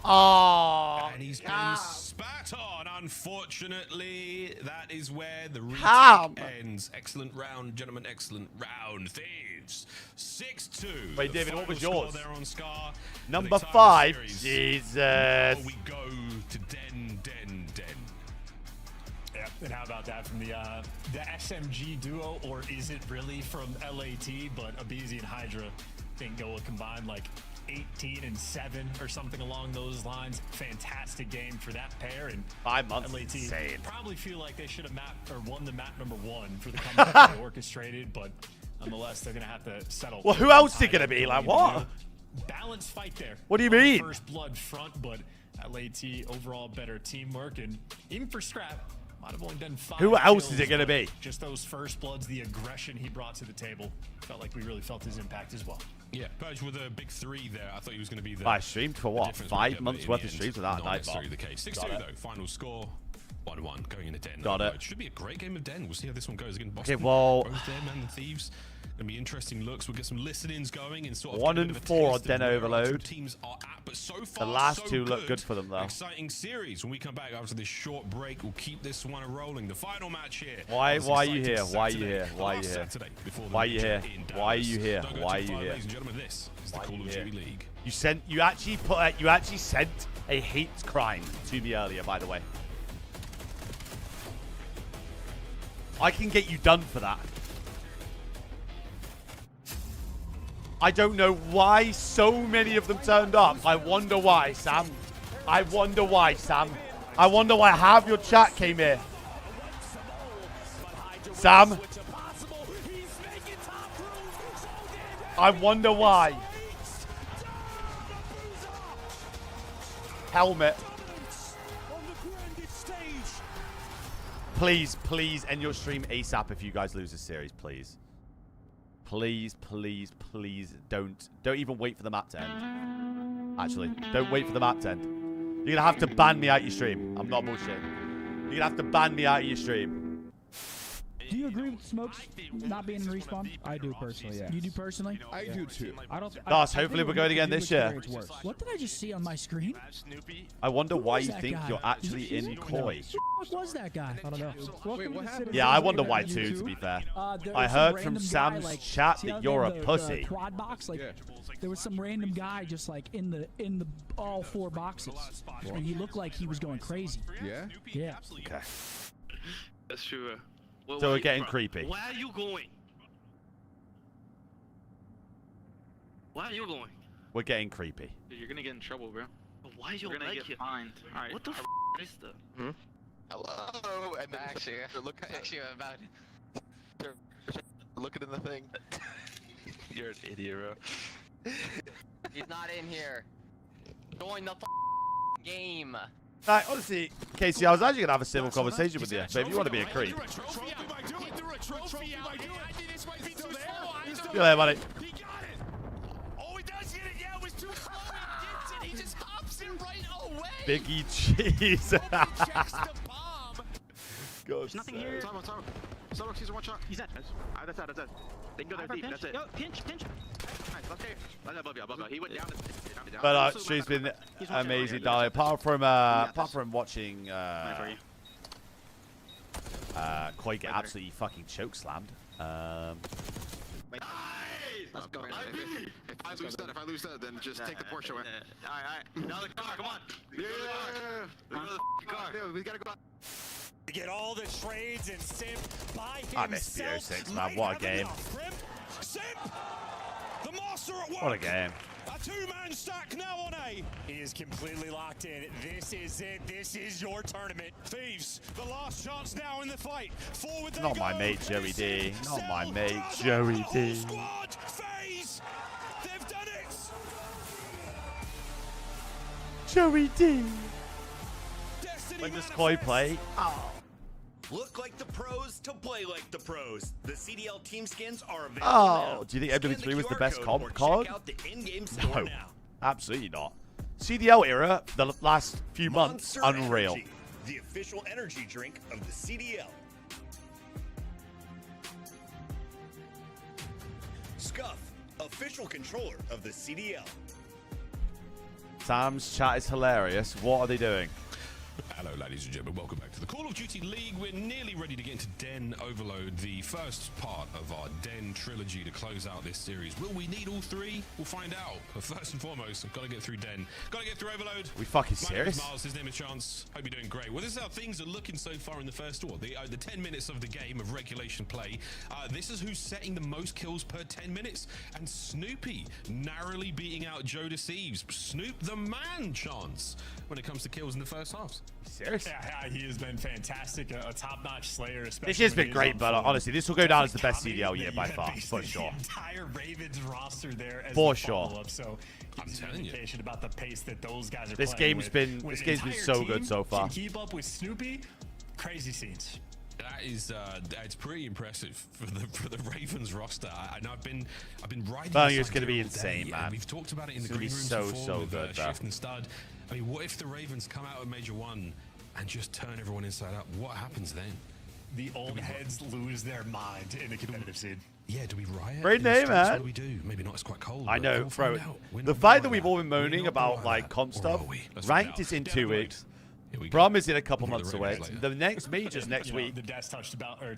Oh, And he's been spat on, unfortunately. That is where the Come. retake ends. Excellent round, gentlemen. Excellent round. Thieves. 6-2. Wait, The David, what was final score yours? there on Scar. Number And they tie the 5. series. Jesus. Now we go to Den. Yeah, and how about that from the SMG duo, or is it really from LAT? But Abizi and Hydra think go a combined like 18 and 7 or something along those lines. Fantastic game for that pair, and 5 months. LAT Insane. probably feel like they should have mapped or won the map number 1 for the comeback they orchestrated, but nonetheless they're gonna have to settle. Well, for who one else is it time gonna be? going Like, into what? Balanced fight there. What do you on the mean? First blood front, but LAT overall better teamwork, and even for Scrap, might have only done 5 Who else is kills, it gonna but be? Just those first bloods, the aggression he brought to the table. Felt like we really felt his impact as well. Yeah, Purge with a big 3 there. I thought he was going to be the. I streamed for what? difference 5 maker, months but in worth the of end, streams without a not night necessarily bar. the case. 6-2 Got it. though. Final score. 1-1 going into Den. Got it. It should be a great game of Den. We'll see how this one goes against Okay, Boston. well, Both there, Man and Thieves. Gonna be interesting looks. We'll get some listen-ins going and sort of 1 get a and bit of a 4 on taste of Den where our Overload. two teams are at, but so far, The last so two look good for them, though. Exciting series. When we come back after this short break, we'll keep this one rolling. The final match here. Why on this are you exciting here? Why are you Saturday, here? the Why are last you here? Saturday before the Why are you major here? in Why are Dallas. you here? Don't go Why are too you far, here? ladies and gentlemen, this is the Call of Duty League. You actually a hate crime to me earlier, by the way. I can get you done for that. I don't know why so many of them turned up. I wonder why, Sam. I wonder why, Sam. I wonder why half your chat came here. Sam. I wonder why. Helmet. Please, please end your stream ASAP if you guys lose this series, please. Please, please, please don't even wait for the map to end. Actually, don't wait for the map to end. You're gonna have to ban me out your stream. I'm not bullshitting. You're gonna have to ban me out of your stream. Do you agree with Smokes not being in respawn? I do personally, yeah. You do personally? I do too. Nice, hopefully we're going again this year. What did I just see on my screen? I wonder why you that think guy? you're actually in Koi. What was that guy? I don't know. Wait, what happened? Yeah, I wonder why too, to be fair. I heard from Sam's chat that you're a pussy. Quad box, like there was some random guy just like in the all 4 boxes, and he looked like he was going crazy. Yeah. Yeah. Okay. That's true. So we're getting creepy. Where are you going? Where are you going? We're getting creepy. Dude, you're gonna get in trouble, bro. But why is your We're gonna leg get here? fined. Alright. What the f is that? Hello. And then actually about Look at in the thing. You're an idiot, bro. He's not in here. Join the game. Honestly, Casey, I was actually going to have a civil conversation with you, but if you want to be a creep. See you later, buddy. Biggie cheese. There's nothing here. Starbucks, he's one shot. He's dead. That's it. They can go there deep. That's it. Yo, pinch. Nice, left here. Above you. He went down. But she's been amazing, darling. Apart from watching Koi get absolutely fucking choke slammed. Let's go. If I lose that, then just take the Porsche away. Alright. Now the car, come on. Yeah. Go to the car. We gotta go. Get all the trades and Simp by himself. I missed BO6, man. What a game. Simp, the master at work. What a game. A 2-man stack now on A. He is completely locked in. This is it. This is your tournament. Thieves, the last chance now in the fight. Forward they Not go. my mate, Joey D. Not my Cell, mate, Aroma, Joey whole D. Squad, FaZe. They've done it. Joey D. When does Koi play? Oh. Look like the pros to play like the pros. The CDL team skins are available now. Do you think Scan MW3 was the QR best code comp or card? check out the in-game store No, now. absolutely not. CDL era, the last few months, Monster unreal. Energy, the official energy drink of the CDL. Scuff, official controller of the CDL. Sam's chat is hilarious. What are they doing? Hello, ladies and gentlemen. Welcome back to the Call of Duty League. We're nearly ready to get into Den Overload, the first part of our Den trilogy to close out this series. Will we need all 3? We'll find out. But first and foremost, I've got to get through Den. Got to get through Overload. We fucking My name is serious? Miles. His name is Chance. Hope you're doing great. Well, this is how things are looking so far in the first war. The 10 minutes of the game of regulation play. This is who's setting the most kills per 10 minutes. And Snoopy narrowly beating out Joe Deceives. Snoop the man, Chance, when it comes to kills in the first half. Serious? Yeah, he has been fantastic. A top-notch Slayer, especially. This year's been great, but honestly, this will go down as the best Comedy CDL year by far, for the sure. entire Ravens roster there as For the sure. follow-up, so I'm telling you. indication about the pace that those guys are This playing game's with. been When this an game's been entire so team good so far. can keep up with Snoopy, crazy scenes. That is, it's pretty impressive for the Ravens roster. And I've been riding. Well, this it's going to be idea all insane, day, man. and we've talked about it in It's the gonna be green rooms so, before so with good, bro. Shift and Stud. I mean, what if the Ravens come out of Major 1 and just turn everyone inside out, what happens then? The old heads lose their mind in the competitive scene. Yeah, do we riot? Great name, man. What do we do? Maybe not, it's quite cold. I know, we'll bro. find out. We're The not fact that Riot. we've all been moaning We're not about like Riot. comp Or stuff, are we? Let's find ranked out. is in Down 2 the way. weeks. Here we go. Brom is in a couple One of months the away. regulars later. The next major's next You know, week. the devs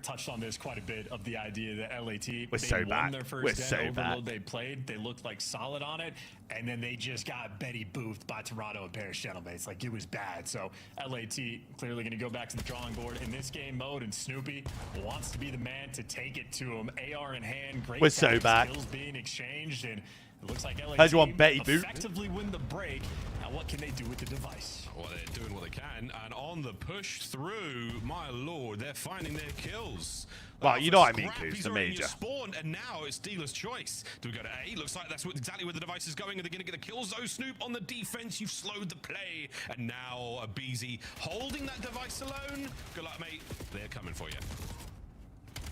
touched on this quite a bit of the idea that LAT We're they so won bad. their first We're day so overload bad. they played. They looked like solid on it, and then they just got Betty boofed by Toronto and Paris Gentlemen. Like it was bad. So LAT clearly going to go back to the drawing board in this game mode, and Snoopy wants to be the man to take it to him. AR in hand, great. We're so back. Skills being exchanged, and it looks like LAT How's you want Betty boot? effectively win the break. Now what can they do with the device? Well, they're doing what they can, and on the push through, my lord, they're finding their kills. Well, you know what I mean, Scrappy's Coos, the already major. Spawned, and now it's dealer's choice. Do we go to A? Looks like that's exactly where the device is going. Are they going to get the kills? Oh, Snoop on the defense. You've slowed the play, and now Beezy holding that device alone. Good luck, mate. They're coming for you.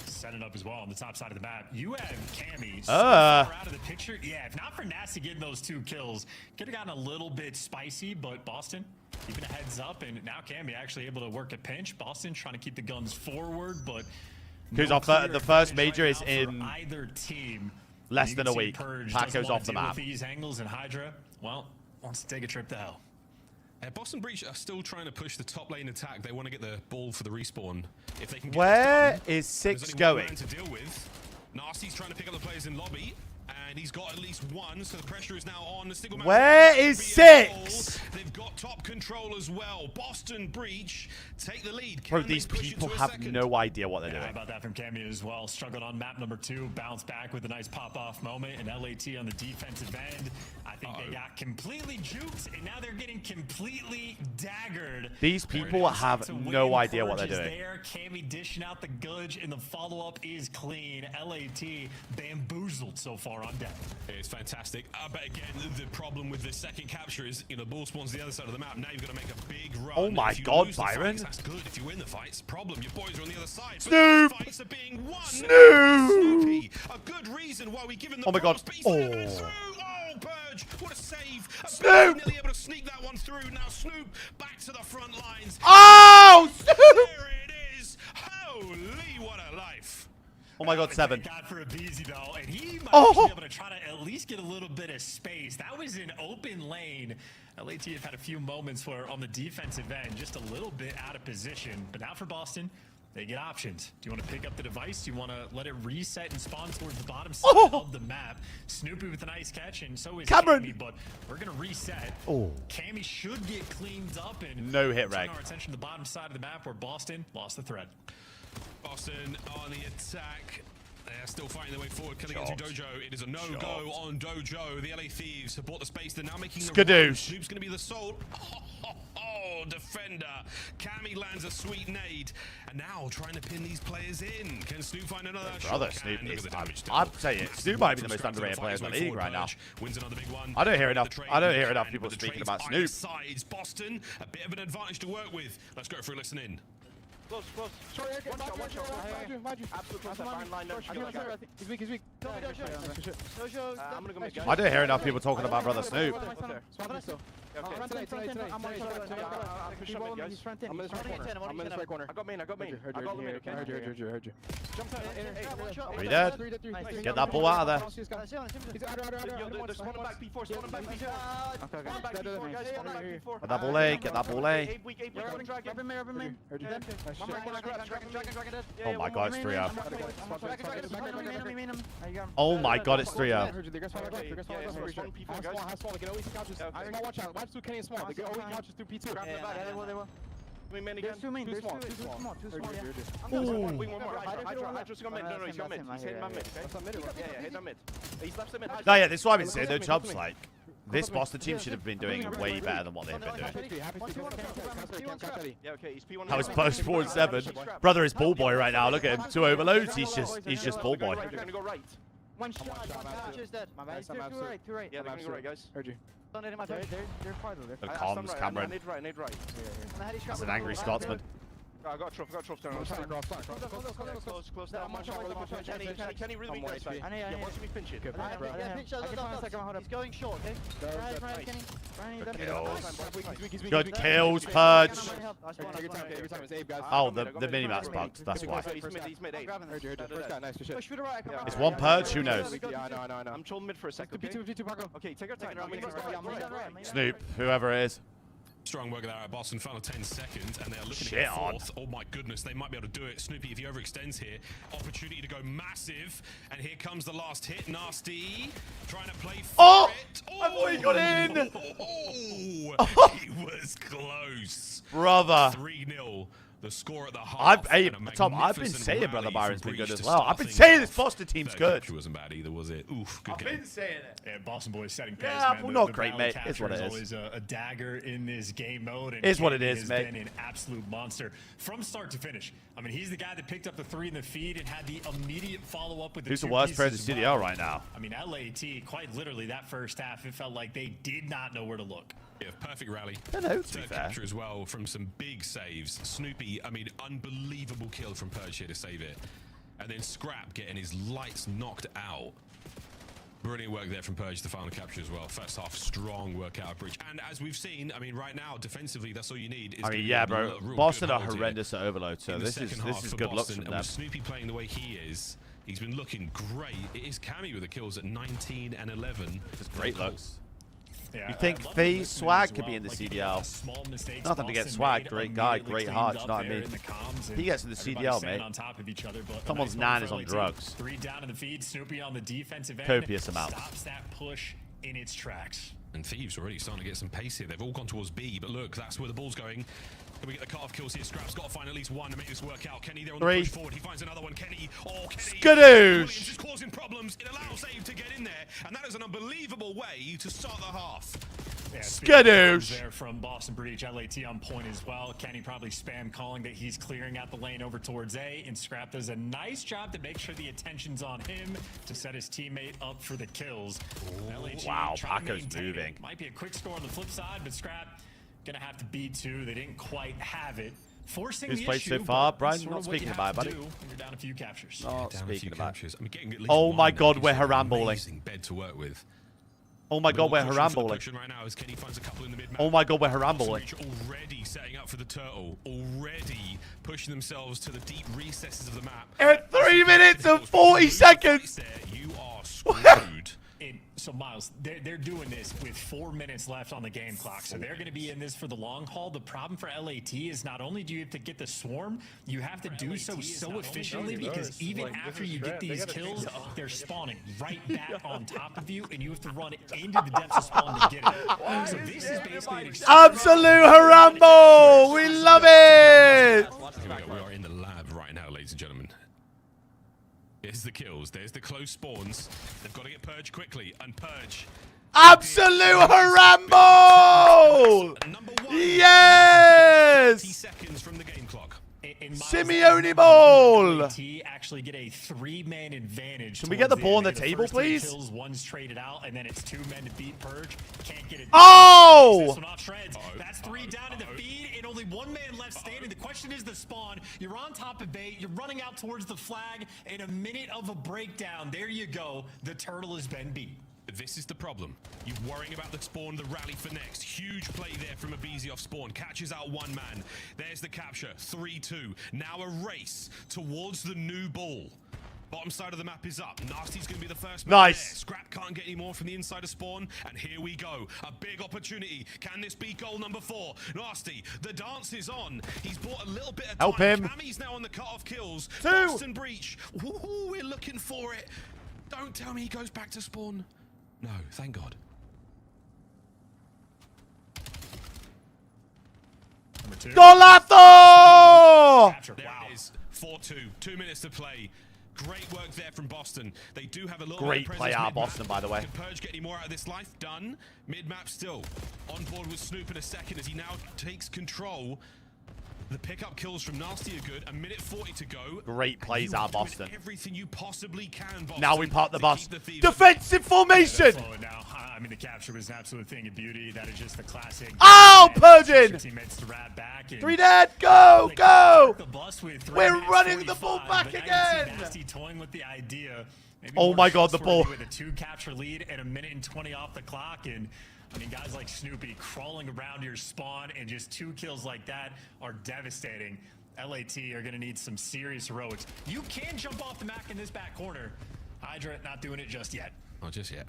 Setting up as well on the top side of the map. You have Cammy so far out of the picture. Yeah, if not for Nasty getting those 2 kills, could have gotten a little bit spicy, but Boston keeping a heads up, and now Cammy actually able to work a pinch. Boston trying to keep the guns forward, but Because the first major is in either team. less You than can a see week. Purge Pack doesn't goes wanna off the deal map. with these angles, and Hydra, well, wants to take a trip to hell. Boston Breach are still trying to push the top lane attack. They want to get the ball for the respawn. If they can get Where this done, is Six there's only one going? man to deal with. Nasty's trying to pick up the players in lobby, and he's got at least one, so the pressure is now on. The single man Where is to be a goal. Six? They've got top control as well. Boston Breach take the lead. Bro, Can they these push it people to a have second? no idea what they're How doing. about that from Cammy as well? Struggled on map number 2, bounced back with a nice pop-off moment, and LAT on the defensive end. I think they got completely juked, and now they're getting completely daggered. These people have no idea what they're Purge is doing. there. Cammy dishing out the gudge, and the follow-up is clean. LAT bamboozled so far on deck. It's fantastic. But again, the problem with the second capture is, you know, ball spawns the other side of the map. Now you've got to make a big run. Oh my If you God, lose the Byron. fights, that's good. If you win the fights, problem. Your boys are on the other side. Snoop! But fights are being won. Snoop! Snoopy, a good reason why we give him the Oh my God. props, but he's not able to Oh. through. Oh, Purge, what a save. Snoop! Nearly able to sneak that one through. Now Snoop back to the front lines. Oh, Snoop! There it is. Holy, what a life. Oh my God, 7. Thank God for a Beezy though, and he might Oh. actually be able to try to at least get a little bit of space. That was an open lane. LAT have had a few moments where on the defensive end, just a little bit out of position. But now for Boston, they get options. Do you want to pick up the device? Do you want to let it reset and spawn towards the bottom side of the map? Snoopy with a nice catch, and so is Cameron. Cammy, but we're going to reset. Oh. Cammy should get cleaned up and No hit turn reg. our attention to the bottom side of the map where Boston lost the thread. Boston on the attack. They're still fighting their way forward, killing into Dojo. It is a no-go on Dojo. The LA Thieves have bought the space. They're now making the run. Skadoosh. Snoop's going to be the sole. Oh, defender. Cammy lands a sweet nade. And now trying to pin these players in. Can Snoop find another? Brother, Sure Snoop can. Look is. at the damage I'd done. say it. Massive Snoop might be the from most Scrap to underrated player in the fight his way league forward. right now. Purge wins another big one. I don't hear enough. The trade I don't hear enough can, people but the speaking trades about either Snoop. sides. Boston, a bit of an advantage to work with. Let's go for a listen in. Close. Sorry, one shot. Mind you. Absolute close. Fine line. He's weak. Tell me Dojo. I'm gonna go make I don't hear enough people talking about brother Snoop. He's front in. I'm in this right corner. I got main. Heard you. Jump out. Are you dead? Get that ball out of there. There's one back P4. Get that ball A. Get that ball A. Oh my God, it's 3 up. Oh my God, it's 3 up. Watch out. Watch 2 Kenny small. They always couches through P2. There's 2 main. Too small. One more. Hydra's got mid. No, he's got mid. He's hitting my mid. Yeah, hit that mid. He's left the mid. No, yeah, this is what I've been saying though, Chubbs. Like, this Boston team should have been doing way better than what they've been doing. That was post 4-7. Brother is ball boy right now. Look at him. 2 overloads. He's just ball boy. One shot. Is dead. My bad. Two right. Yeah, they're gonna go right, guys. Heard you. The comms, Cameron. Need right. He's an angry Scotsman. I got truff down. I'm trying to cross. Close down. Kenny, really good side. Yeah, watch me pinch it. He's going short, okay? Good kills, Purge. Good time. It's Abe, guys. Oh, the minimap's bugged. That's why. He's mid Abe. First guy, nice. Good shit. It's one Purge. Who knows? Yeah, I know. I'm trolling mid for a second. Okay, take our time. Snoop, whoever it is. Strong work there at Boston. Final 10 seconds, and they are looking Shit at on. fourth. Oh my goodness, they might be able to do it. Snoopy, if he overextends here, opportunity to go massive. And here comes the last hit. Nasty trying to play for it. I thought he got in. Oh, he was close. Brother. 3-0. The score at the half. Tom, I've been saying Brother Byron's been good as well. I've been saying this Boston team's good. It wasn't bad either, was it? Oof, good game. I've been saying it. Yeah, Boston boys setting pace, Yeah, man. well, The not great, mate. battle It's what it capture is. always a dagger in this game mode. And It's what it Kenny is, has mate. been an absolute monster from start to finish. I mean, he's the guy that picked up the 3 in the feed and had the immediate follow-up with the Who's the 2 worst player in the pieces as CDL well. right now? I mean, LAT, quite literally, that first half, it felt like they did not know where to look. Yeah, perfect rally. Hello, to be Third fair. capture as well from some big saves. Snoopy, I mean, unbelievable kill from Purge here to save it. And then Scrap getting his lights knocked out. Brilliant work there from Purge, the final capture as well. First half, strong work out of Bridge. And as we've seen, I mean, right now, defensively, that's all you need. Is I mean, yeah, bro. Boston are horrendous at Overload, so this is good looks from and them. with Snoopy playing the way he is, he's been looking great. It is Cammy with the kills at 19 and 11. Just great looks. Yeah, You think Fee Swag could be in the CDL? Nothing to get Swag, great guy, great heart, you know what I mean? He gets in the CDL, mate. Someone's nan is on drugs. 3 down in the feed, Snoopy on the defensive end. Copious amounts. Stops that push in its tracks. And Thieves already starting to get some pace here. They've all gone towards B, but look, that's where the ball's going. Can we get the cut-off kills here? Scrap's got to find at least one to make this work out. Kenny there on the push forward. He finds another one. Kenny. Oh, Kenny. Skadoosh! Is causing problems. It allows Abe to get in there, and that is an unbelievable way to start the half. Yeah, Skadoosh! There from Boston Breach, LAT on point as well. Kenny probably spam calling that he's clearing out the lane over towards A, and Scrap does a nice job to make sure the attention's on him to set his teammate up for the kills. LAT Wow, trying to Paco's maintain moving. it. Might be a quick score on the flip side, but Scrap gonna have to beat 2. They didn't quite have it. Forcing Who's the played issue, so far, but Brian? that's sort Not of what you speaking have about it, to buddy. do when you're down a few captures. Not Down a few speaking about it. captures. I mean, getting at least Oh one my now God, is we're an haram balling. amazing bed to work with. Oh my God, we're Pushing haram for the balling. cushion right now as Kenny finds a couple in the mid-map. Oh my God, we're haram Boston balling. Breach already setting up for the turtle. Already pushing themselves to the deep recesses of the map. At 3 minutes and 40 seconds! You are screwed. So Miles, they're doing this with 4 minutes left on the game clock, so they're going to be in this for the long haul. The problem for LAT is not only do you have to get the swarm, you have to do so efficiently because even after you get these kills, they're spawning right back on top of you, and you have to run into the depths of spawn to get it. So this is basically an Absolute harambo! We love it! Here we go. We are in the lab right now, ladies and gentlemen. Here's the kills. There's the close spawns. They've got to get Purge quickly. And Purge. Absolute harambo! Yes! 30 seconds from the game clock. Simeone ball! Actually get a 3-man advantage. Can we get the ball on the end. table, First 3 please? Kills, one's traded out, and then it's 2 men to beat Purge. Can't get it. Oh! This one off shreds. That's 3 down in the feed, and only 1 man left standing. The question is the spawn. You're on top of bait. You're running out towards the flag. In a minute of a breakdown, there you go. The turtle has been beat. This is the problem. You're worrying about the spawn, the rally for next. Huge play there from Abizi off spawn. Catches out 1 man. There's the capture. 3-2. Now a race towards the new ball. Bottom side of the map is up. Nasty's going to be the first man Nice. there. Scrap can't get any more from the inside of spawn. And here we go. A big opportunity. Can this be goal number 4? Nasty, the dance is on. He's bought a little bit of time. Help him. Cammy's now on the cut-off kills. 2. Boston Breach. Ooh, we're looking for it. Don't tell me he goes back to spawn. No, thank God. Number 2. Golazo! There it is. 4-2. 2 minutes to play. Great work there from Boston. They do have a little Great bit of play presence out of mid-map. Boston, by the way. Can Purge get any more out of this life? Done. Mid-map still. On board with Snoop in a second as he now takes control. The pickup kills from Nasty are good. A minute 40 to go. Great plays out of Boston. Everything you possibly can, Boston. Now we park the to bus. keep the thieves Defensive formation! Now, I mean, capture was an absolute thing of beauty. That is just the classic. Oh, Purging! Teammates to wrap back. 3 dead. Go, go! The bus with We're running the ball back again. Nasty toying with the idea. Maybe Oh more my God, the trustworthy ball. With a 2 capture lead and 1:20 off the clock, and I mean, guys like Snoopy crawling around your spawn and just 2 kills like that are devastating. LAT are going to need some serious heroics. You can jump off the Mac in this back corner. Hydra not doing it just yet. Not just yet.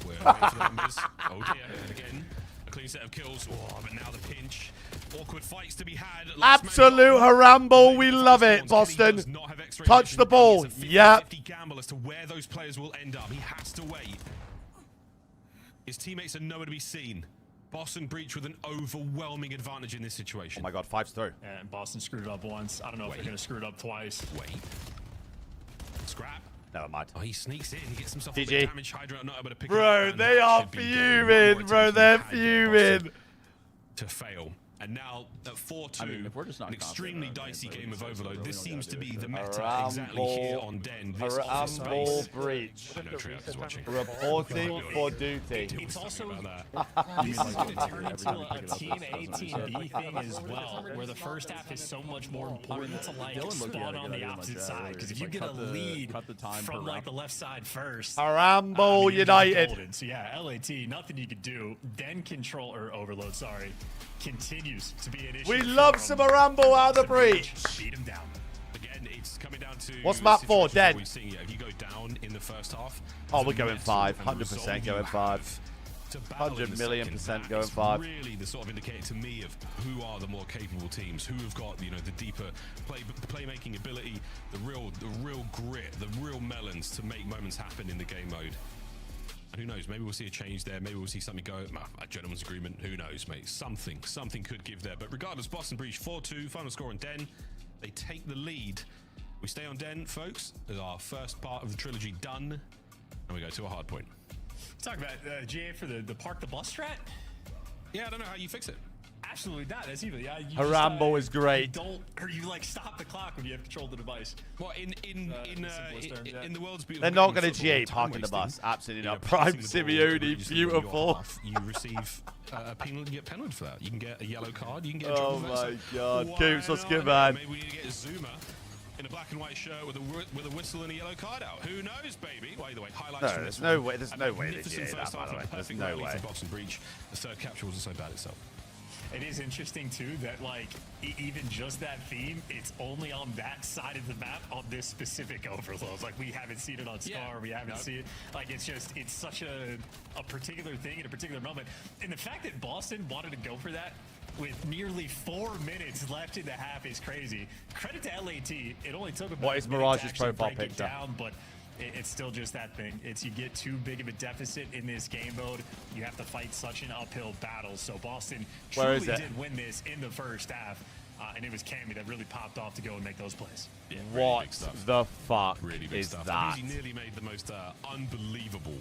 We're waiting for the numbers. Oh dear, and again, a clean set of kills. Oh, but now the pinch. Awkward fights to be had. Absolute haramble. We love it, Boston. Touch the ball. Yep. Gamble as to where those players will end up. He has to wait. His teammates are nowhere to be seen. Boston Breach with an overwhelming advantage in this situation. Oh my God, 5's through. And Boston screwed it up once. I don't know if they're going to screw it up twice. Wait. Scrap. Never mind. Oh, he sneaks in. He gets himself GG. a bit of damage. Hydra not able to pick it Bro, up. they are fuming, bro. They're fuming. To fail. And now at 4-2, I mean, if we're just not an extremely dicey game of Overload. This seems to be the meta Haramble. exactly here on Den. This office Haramble space. Breach. I know Triax is watching. Reporting for duty. It's also that. this is going to turn into a team A, team B thing as well, where the first half is so much more important to like spawn on the opposite side. Because if you get a lead from like the left side first, Haramble United. golden. So yeah, LAT, nothing you could do. Den control or Overload, sorry, continues to be an issue. We love some Haramble out of the breach. Beat him down. Again, it's coming down to What's map 4? Dead. We've seen, if you go down in the first half, Oh, we're going 5. 100% going 5. 100 million% going 5. Really, the sort of indicator to me of who are the more capable teams, who have got the deeper playmaking ability, the real grit, the real melons to make moments happen in the game mode. And who knows? Maybe we'll see a change there. Maybe we'll see something go. A gentleman's agreement. Who knows, mate? Something could give there. But regardless, Boston Breach 4-2. Final score on Den. They take the lead. We stay on Den, folks. As our first part of the trilogy done, and we go to a hard point. Talk about GA for the park the bus strat. Yeah, I don't know how you fix it. Absolutely not. That's evil. Yeah, you Haramble is great. You don't, or you like stop the clock when you have control of the device. Well, in the world's beautiful. They're not game going of to football, GA time parking the wasting, bus. Absolutely not. passing Prime the ball, Simeone, you just do it on your beautiful. half, you receive a penalty. You get penalized for that. You can get a yellow card. You can get a Oh trouble my God. Why Coops, let's not? go, man. Maybe we need to get Zuma in a black and white shirt with a whistle and a yellow card out. Who knows, baby? Well, either way, highlights. No, from there's this no one. way. There's A no way they magnificent GA first that, by half the way. and There's perfect no rally way. for Boxing Breach. The third capture wasn't so bad itself. It is interesting too that like even just that theme, it's only on that side of the map on this specific overload. Like we haven't seen it on Scar, we haven't seen it. Like it's such a particular thing in a particular moment. And the fact that Boston wanted to go for that with nearly 4 minutes left in the half is crazy. Credit to LAT. It only took about What is a minute to Mirage's actually profile break it picture? down, but it's still just that thing. It's you get too big of a deficit in this game mode, you have to fight such an uphill battle. So Boston Where truly is it? did win this in the first half, and it was Cammy that really popped off to go and make those plays. Yeah, really What big stuff. the fuck Really big is stuff. that? He nearly made the most unbelievable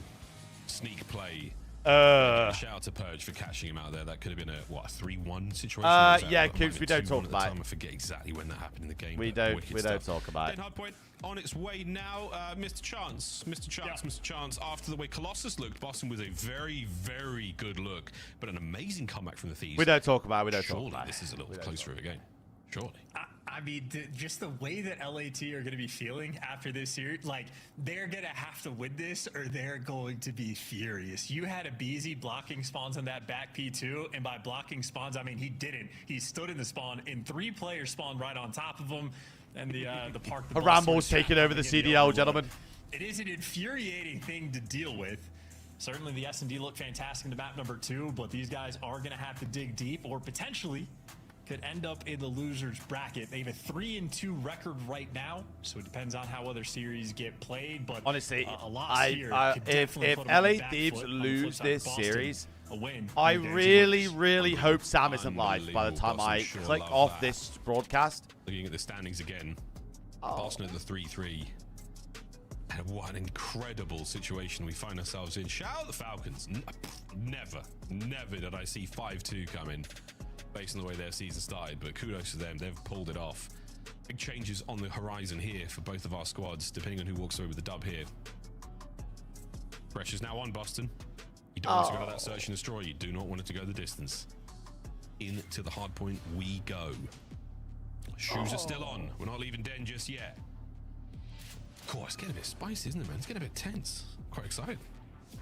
sneak play. Shout out to Purge for catching him out there. That could have been a 3-1 situation. Yeah, Coops, we don't talk about it. I forget exactly when that happened in the game. We but don't. wicked We don't stuff. talk about it. Then Hardpoint on its way now. Mr. Chance. Mr. Chance. After the way Colossus looked, Boston was a very, very good look, but an amazing comeback from the Thieves. We don't talk about it. We don't Surely talk about it. this is a little closer of a game. Surely. I mean, just the way that LAT are going to be feeling after this series, like they're going to have to win this or they're going to be furious. You had a BZ blocking spawns on that back P2, and by blocking spawns, I mean he didn't. He stood in the spawn, and 3 players spawned right on top of him, and the park. The Haramble's taking over the CDL, gentlemen. It is an infuriating thing to deal with. Certainly, the S&D look fantastic in the map number 2, but these guys are going to have to dig deep, or potentially could end up in the losers bracket. They have a 3-2 record right now, so it depends on how other series get played. But honestly, a loss here could if definitely put them on the LA back Thieves foot. On the flip lose side, this Boston, series, a win I would be really, worse. really hope Sam isn't live by the time Boston I sure click love off that. this broadcast. Looking at the standings again, Boston at the 3-3. And what an incredible situation we find ourselves in. Shout out the Falcons. Never did I see 5-2 coming based on the way their season started, but kudos to them. They've pulled it off. Big changes on the horizon here for both of our squads, depending on who walks away with the dub here. Pressure's now on Boston. You don't want to go to that search and destroy. You do not want it to go the distance. Into the hard point we go. Shoes are still on. We're not leaving den just yet. Cool, it's getting a bit spicy, isn't it, man? It's getting a bit tense. Quite excited.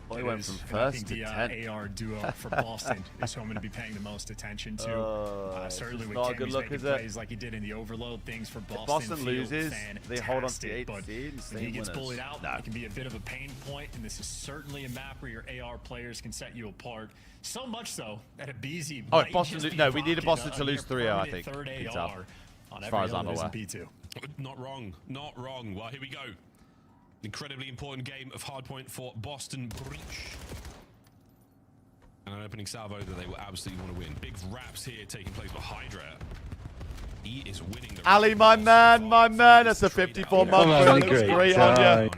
Well, he went from I first think to the 10. AR duo for Boston is who I'm going to be paying the most attention to. Certainly with not a good Cammy's look, making is it? plays like he did in the overload, things for Boston. If Boston feel loses, they hold on to the fantastic, 8th but seed and when he stay gets winners. bullied out, No. it can be a bit of a pain point, and this is certainly a map where your AR players can set you apart. So much so that a BZ Oh, might if Boston just be no, we needed rocking Boston to lose 3-0, I near think. third It's AR up. on As far every as I'm other aware. P2. Not wrong. Not wrong. Well, here we go. Incredibly important game of hardpoint for Boston Breach. And an opening salvo that they will absolutely want to win. Big raps here taking place by Hydra. He is winning the Ali, my man. That's a 54 month. Looks great on you.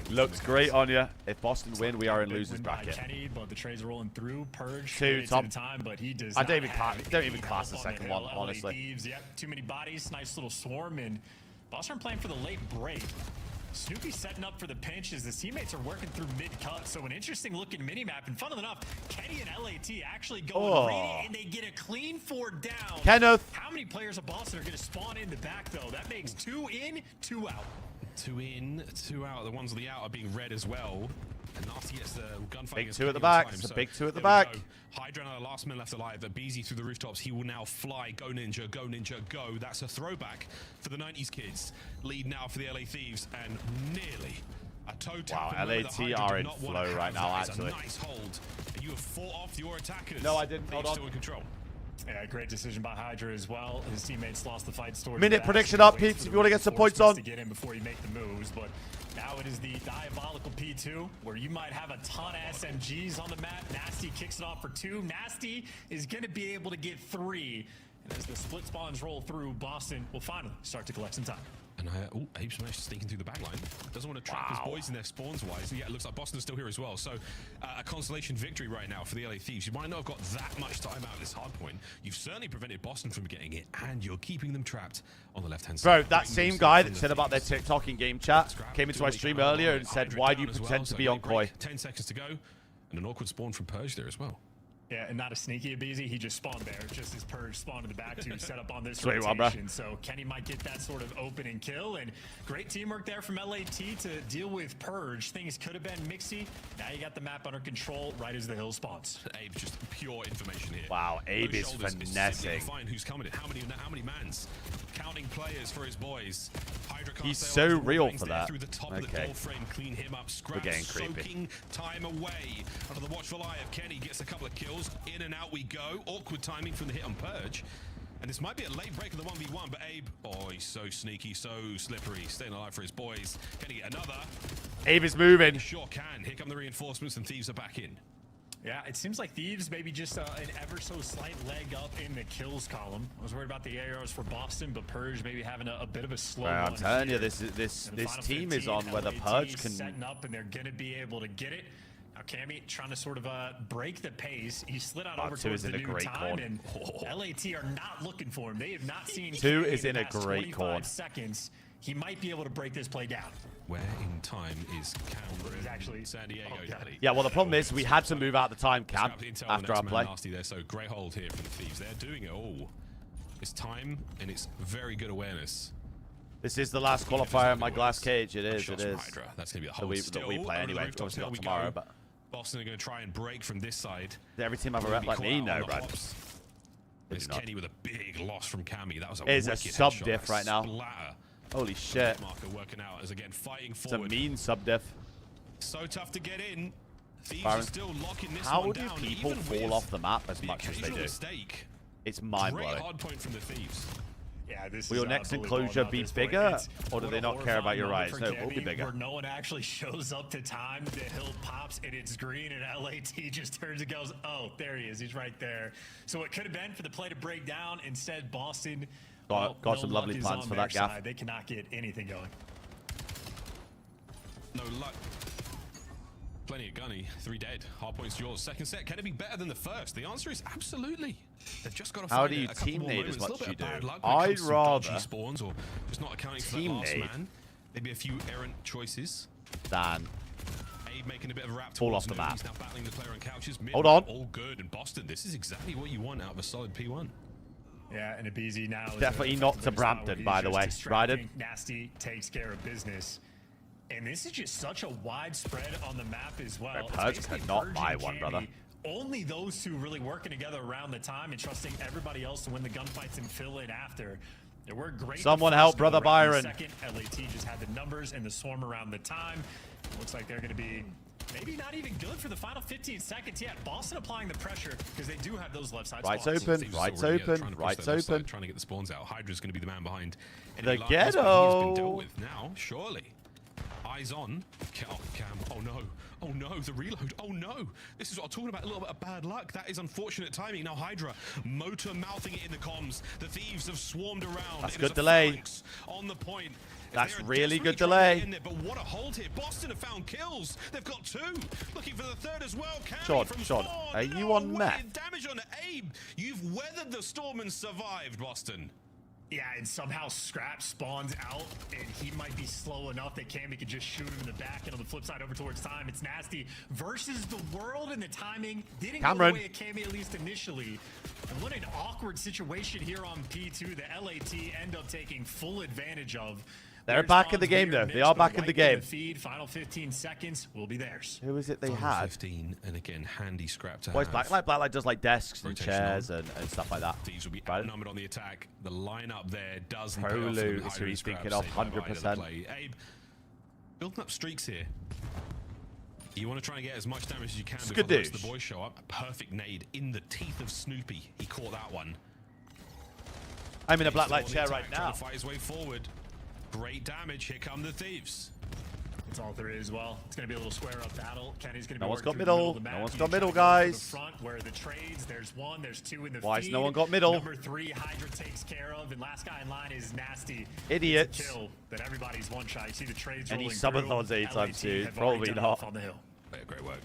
Looks great on you. If Boston win, we are in losers bracket. Kenny, but the trades rolling through. Purge 2 top. at a time, but he does I not don't even have don't any even class the help on second hill. one, LA honestly. Thieves, yep, too many bodies. Nice little swarm, and Boston playing for the late break. Snoopy setting up for the pinch as the teammates are working through mid-cut. So an interesting looking mini-map. And funnily enough, Kenny and LAT actually go greedy, and they get a clean 4 down. Kenneth. How many players of Boston are going to spawn in the back, though? That makes 2 in, 2 out. 2 in, 2 out. The ones on the out are being red as well. And Nasty gets the gunfight. Big 2 at the back. It's a big 2 at the back. Hydra, last man left alive. BZ through the rooftops. He will now fly. Go Ninja, go Ninja, go. That's a throwback for the 90s kids. Lead now for the LA Thieves, and nearly a toe tap. Wow, LAT are in flow right now, actually. A nice hold. And you have fought off your attackers. No, I didn't. Hold on. Still in control. Yeah, great decision by Hydra as well. His teammates lost the fight story. Minute prediction up, peeps, if you want to get some points on. To get in before you make the moves, but now it is the diabolical P2 where you might have a ton of SMGs on the map. Nasty kicks it off for 2. Nasty is going to be able to get 3. And as the split spawns roll through, Boston will finally start to collect some time. And Apes managed to sneak in through the back line. Doesn't want to trap his boys in their spawns wise. Yeah, it looks like Boston's still here as well. So a consolation victory right now for the LA Thieves. You might not have got that much time out of this hard point. You've certainly prevented Boston from getting it, and you're keeping them trapped on the left-hand side. Bro, that same guy that said about their TikTok in game chat came into my stream earlier and said, why do you pretend to be on Koi? 10 seconds to go, and an awkward spawn from Purge there as well. Yeah, and not a sneaky Abizi. He just spawned there, just as Purge spawned in the back to set up on this Sweet one, rotation. So Kenny might get that sort of opening kill, and great teamwork there from LAT to deal with Purge. Things could have been mixy. Now you got the map under control right as the hill spawns. Abe, just pure information here. Wow, Abe is finessing. Find who's coming in. How many mans? Counting players for his boys. Hydra can't He's stay on so his real wings for there that. Through the top of the door frame, clean him up. Scrap, getting creepy. soaking time away. Under the watchful eye of Kenny, gets a couple of kills. In and out we go. Awkward timing from the hit on Purge. And this might be a late break of the 1v1, but Abe, oh, he's so sneaky, so slippery. Staying alive for his boys. Can he get another? Abe is moving. He sure can. Here come the reinforcements, and Thieves are back in. Yeah, it seems like Thieves maybe just an ever so slight leg up in the kills column. I was worried about the ARs for Boston, but Purge maybe having a bit of a slow I'm one telling you, here. this Final team 15, is on whether LAT Purge can. setting up, and they're going to be able to get it. Now Cammy trying to sort of break the pace. He slid out over Two towards is the in a new great time, corn. and LAT are not looking for him. They have not seen Two Cammy is in a the past great 25 corn. seconds. He might be able to break this play down. Where in time is Cameron? Is actually San Diego. Yeah, well, the problem is we had to move out the time, Cam, after our play. Nasty there, so great hold here for the Thieves. They're doing it all. It's time, and it's very good awareness. This is the last qualifier in my glass cage. It is. It is. Hydra. That's going to be a That hold we still. play anyway. Obviously not tomorrow, but Boston are going to try and break from this side. every team have a rep like me now, Brad. It's Kenny with a big loss from Cammy. That was a It's a wicked sub headshot. diff right now. Splatter. Holy shit. Marker working out as again fighting It's a forward. mean sub diff. So tough to get in. Thieves Byron, are still locking this how one do down, people even fall with off the map as the much as they occasional do? mistake. It's mind Great blowing. hard point from the Thieves. Yeah, this Will is your next bully enclosure ball be at this point. bigger, It's or do what they a not care about your horrifying eyes? moment No, for it will be Cammy, bigger. Where no one actually shows up to time. The hill pops and it's green, and LAT just turns and goes, oh, there he is. He's right there. So it could have been for the play to break down. Instead, Boston Got some luck lovely is plans on for their that gaff. side. They cannot get anything going. No luck. Plenty of gunny. 3 dead. Hard points yours. Second set. Can it be better than the first? The answer is absolutely. They've just got to How find do you a couple team more nade as moments. much A as little you bit of bad do? luck when it I'd comes to dodgy rather spawns or just not accounting for the team last nade man. Maybe a few errant choices. Dan. Abe making a bit of a wrap Fall off towards the Node. map. He's now battling the player on couches. Hold on. All good. And Boston, this is exactly what you want out of a solid P1. Yeah, and Abizi now Definitely not to Brampton, by the way. Ryden. Nasty takes care of business. And this is just such a wide spread on the map as well. Purge cannot buy one, brother. Only those two really working together around the time and trusting everybody else to win the gunfights and fill in after. They were great. Someone help brother Byron. Second, LAT just had the numbers and the swarm around the time. Looks like they're going to be maybe not even good for the final 15 seconds yet. Boston applying the pressure because they do have those left side Right's spawns. open. Right's open. Right's open. Trying to get the spawns out. Hydra's going to be the man behind. The He's been dealt ghetto. with now, surely. Eyes on. Oh, Cam. Oh no. Oh no, the reload. Oh no. This is what I'm talking about. A little bit of bad luck. That is unfortunate timing. Now Hydra motor mouthing it in the comms. The thieves have swarmed around. That's It good is a delay. phalanx on the point. That's They're really good desperately trying to delay. get in there, but what a hold here. Boston have found kills. They've got 2. Looking for the third as well. Sean, from Sean, Spawn. are you on way. meth? Damage on Abe. You've weathered the storm and survived, Boston. Yeah, and somehow Scrap spawns out, and he might be slow enough that Cammy could just shoot him in the back. And on the flip side, over towards time, it's Nasty versus the world, and the timing didn't go the way of Cammy, at least initially. And what an awkward situation here on P2 that LAT end up taking full advantage of. They're back in the game, though. They are back in the game. Feed, final 15 seconds will be theirs. Who is it they Final had? 15, and again, handy Scrap to Well, it's have. Blacklight does like desks and Rotation chairs and stuff like that. Thieves will be outnumbered on the attack. The lineup there doesn't pay off. Prolu is who he's thinking of, 100%. Abe, building up streaks here. You want to try and get as much damage as you can before the rest of the boys show up. Perfect nade in the teeth of Snoopy. He caught that one. I'm in a Blacklight chair right now. Trying to fight his way forward. Great damage. Here come the thieves. It's all there is. Well, it's going to be a little square up battle. Kenny's going to be No one's working got through the middle middle. of the map. No one's He's got middle, trying to go to guys. the front where the trades. There's 1. There's 2 in the Why has feed. no one got middle? Number 3, Hydra takes care of, and last guy in line is Nasty. Idiots. It's a kill that everybody's one shot. You see the trades Any rolling subathons through. anytime LAT soon? have Probably already done not. enough on the hill. Yeah, great work.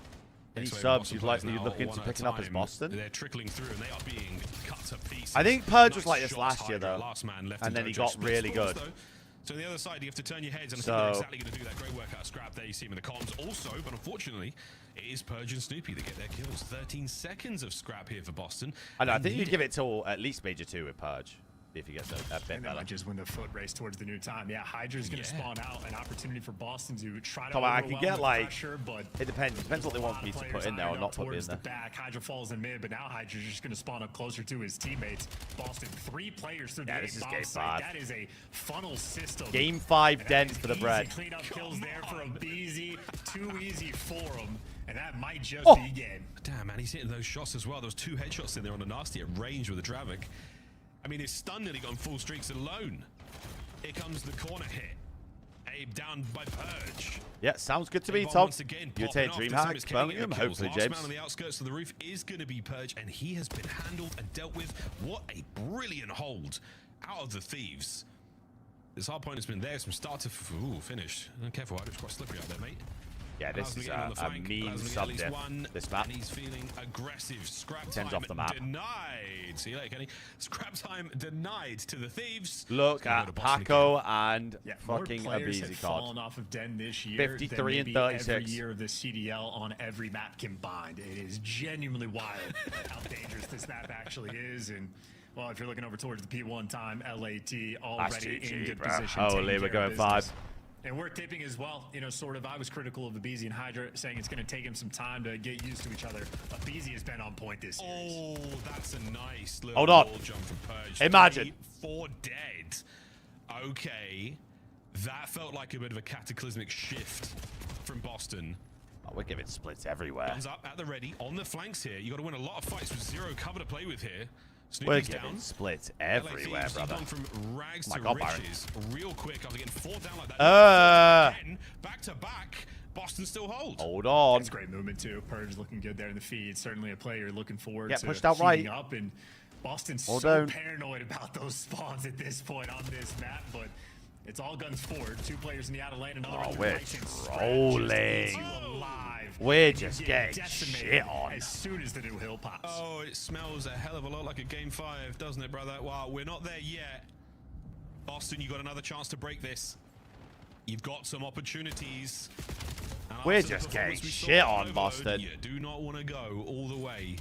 Any Next wave, subs Boston you'd like players you'd now, look into one at a picking up as time. Boston? They're trickling through and they are being cut to pieces. I think Purge was Nice like this shots, last year, Hydra, though. last man left And then he Dojo. got Split really scores, good. though. So on the other side, you have to turn your heads, and I think So- they're exactly going to do that. Great work out of Scrap there. You see him in the comms also, but unfortunately, it is Purge and Snoopy that get their kills. 13 seconds of Scrap here for Boston. I know. I They think you need give it till at least Major 2 with Purge. If he gets a bit And that better. might just win the foot race towards the new time. Yeah, Hydra's going to spawn out. An opportunity for Boston to try to Come on, I overwhelm can get the like. pressure, but It depends. It depends what they want me to put in there or not put in towards there. the back. Hydra falls in mid, but now Hydra's just going to spawn up closer to his teammates. Boston, 3 players through the this is bomb game site. 5. That is a funnel system. Game 5 And that dent is for the easy bread. Cleanup kills there for Abizi. Too easy for him. And that might just Oh. be game. Damn, man, he's hitting those shots as well. There was 2 headshots in there on the nasty at range with the Dravik. I mean, his stun nearly got on full streaks alone. Here comes the corner hit. Abe down by Purge. Yeah, sounds good to me, Abe Tom. once again You popping take off. Dream This time Hacks, it's Kenny Birmingham, getting kills. hopefully, Last James. man on the outskirts of the roof is going to be Purge, and he has been handled and dealt with. What a brilliant hold out of the thieves. This hard point has been there from start to finish. Careful, it's quite slippery out there, mate. Yeah, this is a mean sub diff, this map. And he's feeling aggressive. Scrap Tens time off the map. denied. See you later, Kenny. Scrap time denied to the thieves. Look Gonna go at to Boston Paco again. and More fucking players have Abizi fallen card. off of Den this year 53 than and maybe 36. every year of the CDL on every map combined. It is genuinely wild how dangerous this map actually is. And well, if you're looking over towards the P1 time, LAT already in good position. Holy, we're going 5. And we're tipping as well, you know, sort of. I was critical of Abizi and Hydra, saying it's going to take him some time to get used to each other. Abizi has been on point this series. Oh, that's a nice little Hold on. wall jump from Purge. Imagine. 4 dead. Okay. That felt like a bit of a cataclysmic shift from Boston. Oh, we're giving splits everywhere. Guns up at the ready on the flanks here. You got to win a lot of fights with 0 cover to play with here. We're Snoopy's giving down. splits everywhere, brother. Gone from rags Oh my to God, Byron. riches real quick after getting 4 down like that. Again, back to back. Boston still holds. Hold on. That's great movement too. Purge looking good there in the feed. Certainly a player looking forward Get to pushed out heating right. up. And Boston's Hold so down. paranoid about those spawns at this point on this map, but it's all guns forward. 2 players in the outer lane, another on the we're right, and Scrap trolling. just eats you alive. We're And you just get getting decimated shit on. as soon as the new hill pops. Oh, it smells a hell of a lot like a game 5, doesn't it, brother? Wow, we're not there yet. Boston, you got another chance to break this. You've got some opportunities. We're just getting shit on, Boston. You do not want to go all the way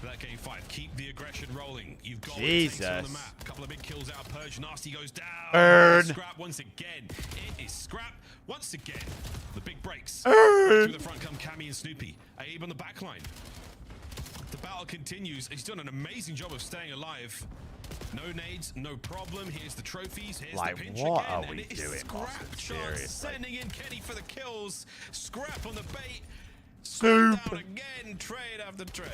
to that game 5. Keep the aggression rolling. You've got Jesus. on the map. A couple of big kills out. Purge. Nasty goes down. Earn. Scrap once again. It is Scrap once again. The big breaks. Earn. To the front come Cammy and Snoopy. Abe on the back line. The battle continues. He's done an amazing job of staying alive. No nades, no problem. Here's the trophies. Here's Like, the pinch what again. are we and it is doing, Scrap Boston? chance Seriously. sending in Kenny for the kills. Scrap on the bait. Snoop. Down again. Trade after trade.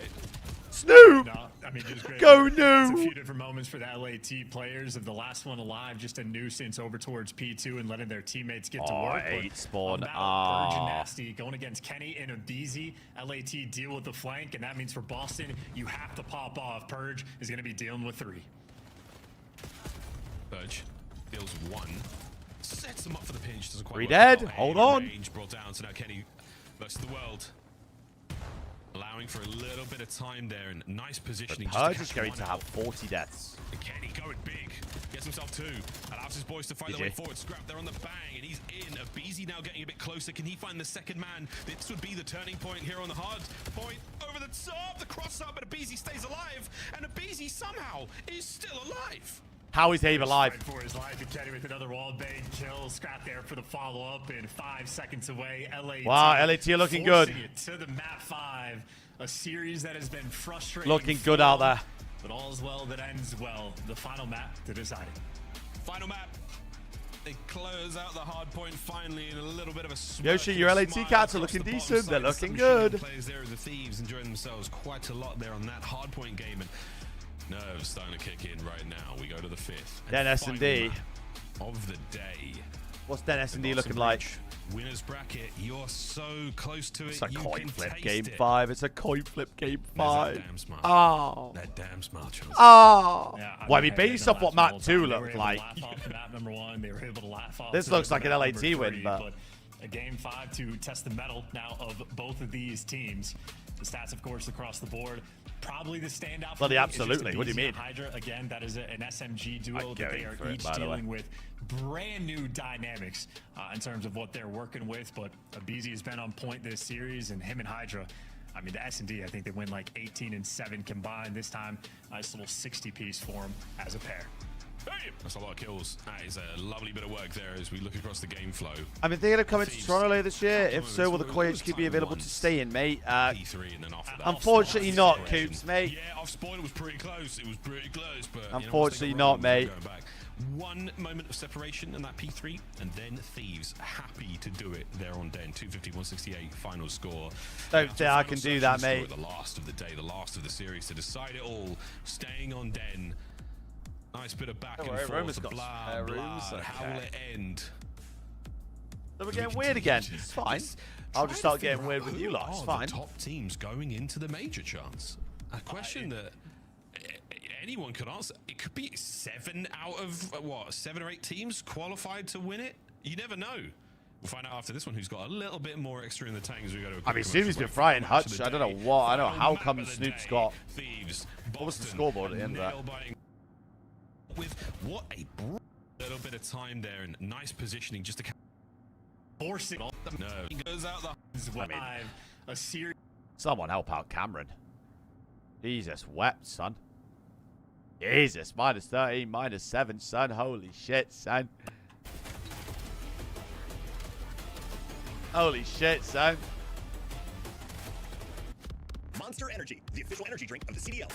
Snoop. No, I mean, just great. Go It's new. a few different moments for the LAT players. Of the last one alive, just a nuisance over towards P2 and letting their teammates get to work. But 8 spawn. Purge and Ah. Nasty going against Kenny and Abizi. LAT deal with the flank, and that means for Boston, you have to pop off. Purge is going to be dealing with 3. Purge deals 1. Sets him up for the pinch. Doesn't quite 3 work dead. out. Hold Aim on. Range brought down. So now Kenny versus the world. Allowing for a little bit of time there and nice positioning. Purge is going to have 40 deaths. And Kenny going big. Gets himself 2. Allows his boys to fight their way forward. Scrap, they're on the bang, and he's in. Abizi now getting a bit closer. Can he find the second man? This would be the turning point here on the hard point. Over the top, the cross up, but Abizi stays alive. And Abizi somehow is still alive. How is Abe alive? Fight for his life, and Kenny with another wall bang kill. Scrap there for the follow-up, and 5 seconds away. LAT. Wow, LAT are looking good. Forcing it to the map 5. A series that has been frustrating. Looking good out there. But all's well that ends well. The final map to decide it. Final map. They close out the hard point finally in a little bit of a smirk. Yoshi, your LAT smile cats are across looking the bottom decent. They're side. looking Some good. shooting players there are the Thieves enjoying themselves quite a lot there on that hard point game. And nerves starting to kick in right now. We go to the 5th. Then S&D. Of the day. What's then S&D looking like? Winners bracket. You're so close to it. It's a you coin can flip taste game it. 5. It's a coin flip game There's 5. That damn smile. Oh. That damn smile, Chelsea. Oh. Yeah, Well, I mean, based off what map 2 looked like. Map number 1, they were able to laugh off. This looks like an LAT win, but a game 5 to test the mettle now of both of these teams. The stats, of course, across the board. Probably the standout. Bloody for me absolutely. Is just What do you Abizi mean? and Hydra again. That is an SMG duo I'm that they going are for it, each by the way. dealing with brand new dynamics in terms of what they're working with. But Abizi has been on point this series, and him and Hydra. I mean, the S&D, I think they win like 18 and 7 combined this time. Nice little 60-piece for them as a pair. That's a lot of kills. That is a lovely bit of work there as we look across the game flow. I mean, thinking of coming to Toronto later this year. If so, will the Koi HQ be available to stay in, mate? P3 and then after that. Unfortunately not, Coops, mate. Yeah, off spoiler was pretty close. It was pretty close, but Unfortunately not, mate. One moment of separation in that P3, and then Thieves happy to do it there on Den. 250-168 final score. Don't think I can do that, mate. The last of the day, the last of the series to decide it all. Staying on Den. Nice bit of back and forth. Aroma's got Blah, rooms. blah. How will it end? So we're getting weird again. It's fine. I'll just start getting weird with you lot. It's fine. The top teams going into the major chance. A question that anyone could answer. It could be 7 out of what, 7 or 8 teams qualified to win it. You never know. We'll find out after this one who's got a little bit more extra in the tank as we go to a I mean, Snoopy's been frying Hutch. I don't know what. I don't know how come Snoop's got. Thieves. What was the scoreboard at the end of that? With what a little bit of time there and nice positioning just to force it. No, he goes out the. I mean, a series. Someone help out Cameron. Jesus wept, son. Jesus, minus 13, minus 7, son. Holy shit, son. Holy shit, son. Monster Energy, the official energy drink of the CDL.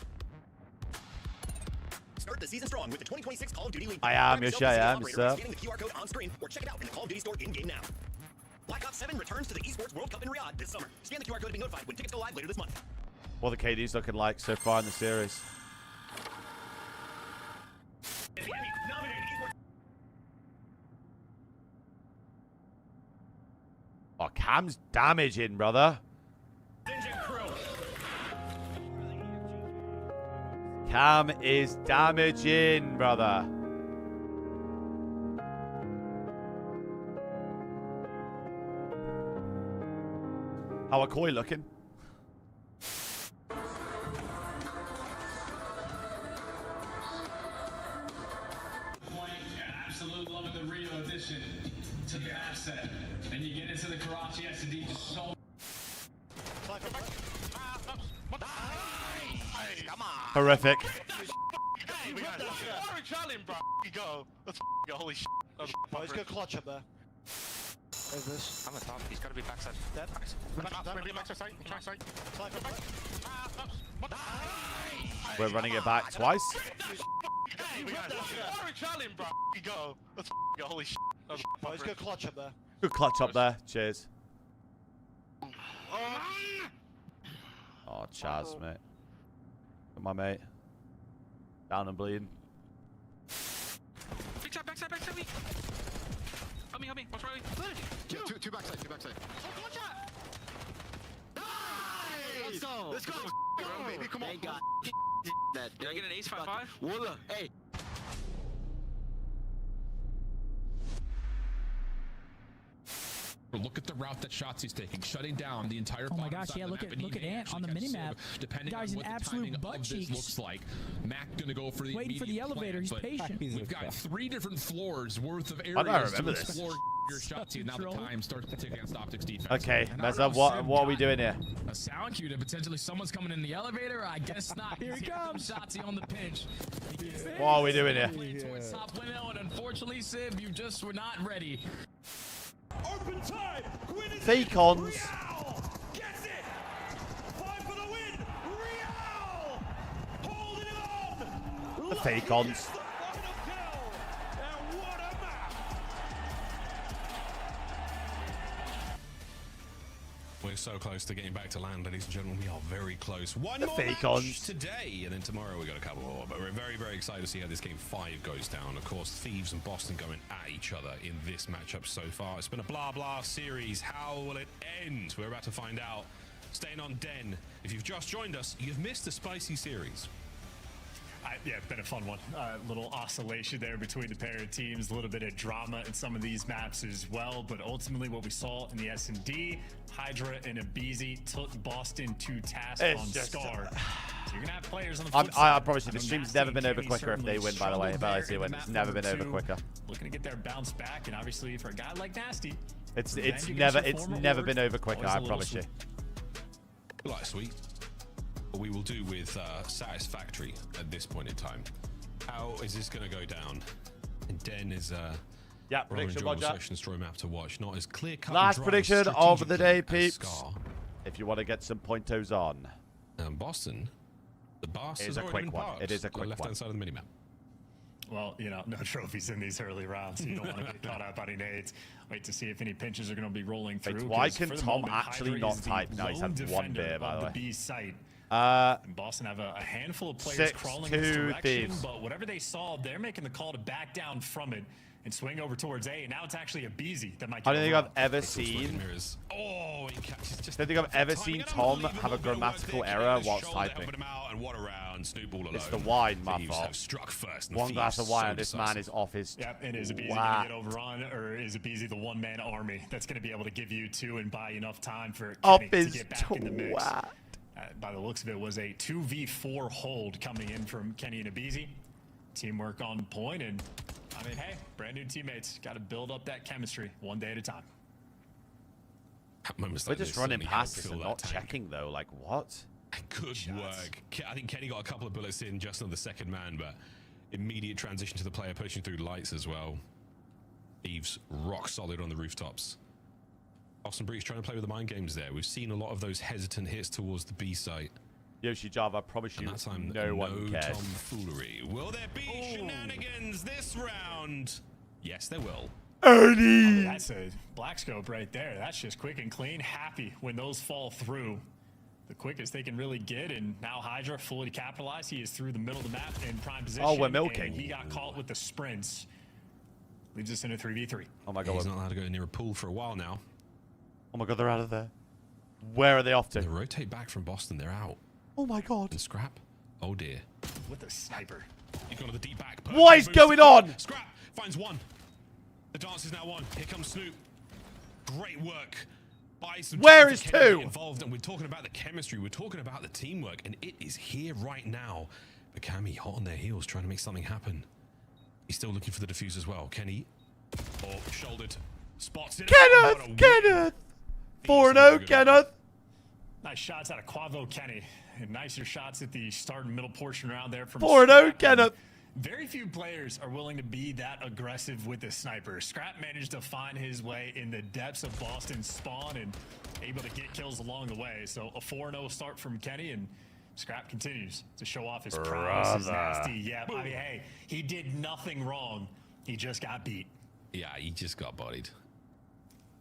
Start the season strong with the 2026 Call of Duty League. I am, Grab yes, yourself a I CDL am, operator sir. by scanning the QR code on screen, or check it out in the Call of Duty store in-game now. Black Ops 7 returns to the Esports World Cup in Riyadh this summer. Scan the QR code to be notified when tickets go live later this month. What the KD's looking like so far in the series. Oh, Cam's damaging, brother. Cam is damaging, brother. How are Koi looking? Absolute love of the Rio edition to the asset. And you get into the Karachi S&D just so... Come on. Horrific. Hey, we got bro. Go. Let's go. Holy shit. Oh, he's got clutch up there. There's this. I'm on top. He's gotta be backside. Dead. Backside. We're running it back twice. Hey, we got bro. Go. Let's go. Holy shit. Oh, he's got clutch up there. Good clutch up there. Cheers. Oh, Chaz, mate. Come on, mate. Down and bleeding. Backside, weak. Help me. What's right? Two backside. Nice! Let's go, baby. Come on. Did I get an ace 5-5? Walla, hey. Look at the route that Shotzi's taking, shutting down the entire. Oh my gosh, yeah, look at Ant on the minimap. Depending Guy's on an what absolute the butt timing of cheeks. this looks like, Mac gonna go for the waiting for the elevator. Plan, He's patient. We've got 3 different floors worth of I don't areas to remember this. explore your Shotzi, and now the time starts to tick against Optics defense. Okay, Meza, what are we doing here? A sound cue to potentially someone's coming in the elevator. I guess not. Here he comes. Shotzi on the pinch. What are we doing here? Towards top window, and unfortunately, Sib, you just were not ready. Open time. Fakons. Gets it. 5 for the win. Real. Holding it on. The Fakons. And what a map. We're so close to getting back to land, ladies and gentlemen. We are very close. One The more Fakons. match today, and then tomorrow we got a couple more. But we're very, very excited to see how this game 5 goes down. Of course, Thieves and Boston going at each other in this matchup so far. It's been a blah blah series. How will it end? We're about to find out. Staying on Den. If you've just joined us, you've missed a spicy series. Yeah, it's been a fun one. Little oscillation there between the pair of teams, a little bit of drama in some of these maps as well. But ultimately, what we saw in the S&D, Hydra and Abizi took Boston to task on Scar. So you're gonna have players on the flip I side. promise you, the stream's never been over quicker if they win. By the way, if LAC win, it's never been over quicker. Looking to get their bounce back, and obviously for a guy like Nasty, It's never been over quicker. I promise you. Like sweet. What we will do with Satisfactory at this point in time. How is this going to go down? And Den is yeah, prediction, Roger. Search and destroy map to watch. Not as clear cut. Last prediction of the day, peeps. If you want to get some pointos on. Boston, the boss is a quick one. It is a quick one. Left-hand side of the minimap. Well, you know, no trophies in these early rounds. You don't want to get caught out by any nades. Wait to see if any pinches are going to be rolling through. Why can Tom actually not type? No, he's had one beer, by the way. B site. And Boston have a handful of players crawling in this direction, but whatever they saw, they're making the call to back down from it and swing over towards A. And now it's actually a BZ that might. I don't think I've ever seen. Oh, he catches just. I don't think I've ever seen Tom have a grammatical error whilst typing. And what around, Snoop all alone. It's the wine, my fault. Struck first. One glass of wine, and this man is off his. Yep, and is Abizi going to get overrun, or is Abizi the one-man army that's going to be able to give you 2 and buy enough time for Kenny to get back in the mix? By the looks of it, was a 2v4 hold coming in from Kenny and Abizi. Teamwork on point, and I mean, hey, brand new teammates, got to build up that chemistry one day at a time. We're just running past this and not checking though. Like what? Good work. I think Kenny got a couple of bullets in just on the second man, but immediate transition to the player pushing through lights as well. Eves rock solid on the rooftops. Austin Breach trying to play with the mind games there. We've seen a lot of those hesitant hits towards the B site. Yoshi Java, I promise you, that time, no one cares. Tomfoolery. Will there be shenanigans this round? Yes, there will. Ernie! That's a black scope right there. That's just quick and clean. Happy when those fall through. The quickest they can really get, and now Hydra fully capitalized. He is through the middle of the map in prime position. Oh, we're milking. And he got caught with the sprints. Leaves us in a 3v3. Oh my god. He's not allowed to go near a pool for a while now. Oh my god, they're out of there. Where are they off to? They rotate back from Boston. They're out. Oh my god. And Scrap. Oh dear. With a sniper. He's gone to the deep back. What is going on? Scrap finds one. The dance is now on. Here comes Snoop. Great work. Where is 2? Involved, and we're talking about the chemistry. We're talking about the teamwork, and it is here right now. But Cammy hot on their heels, trying to make something happen. He's still looking for the defuse as well. Kenny, shouldered, spots it. Kenneth! 4-0, Kenneth. Nice shots out of Quavo Kenny. And nicer shots at the start and middle portion around there from 4-0, Kenneth. Very few players are willing to be that aggressive with the sniper. Scrap managed to find his way in the depths of Boston's spawn and able to get kills along the way. So a 4-0 start from Kenny, and Scrap continues to show off his prowess, his nasty. Yeah, I mean, hey, he did nothing wrong. He just got beat. Yeah, he just got bodied.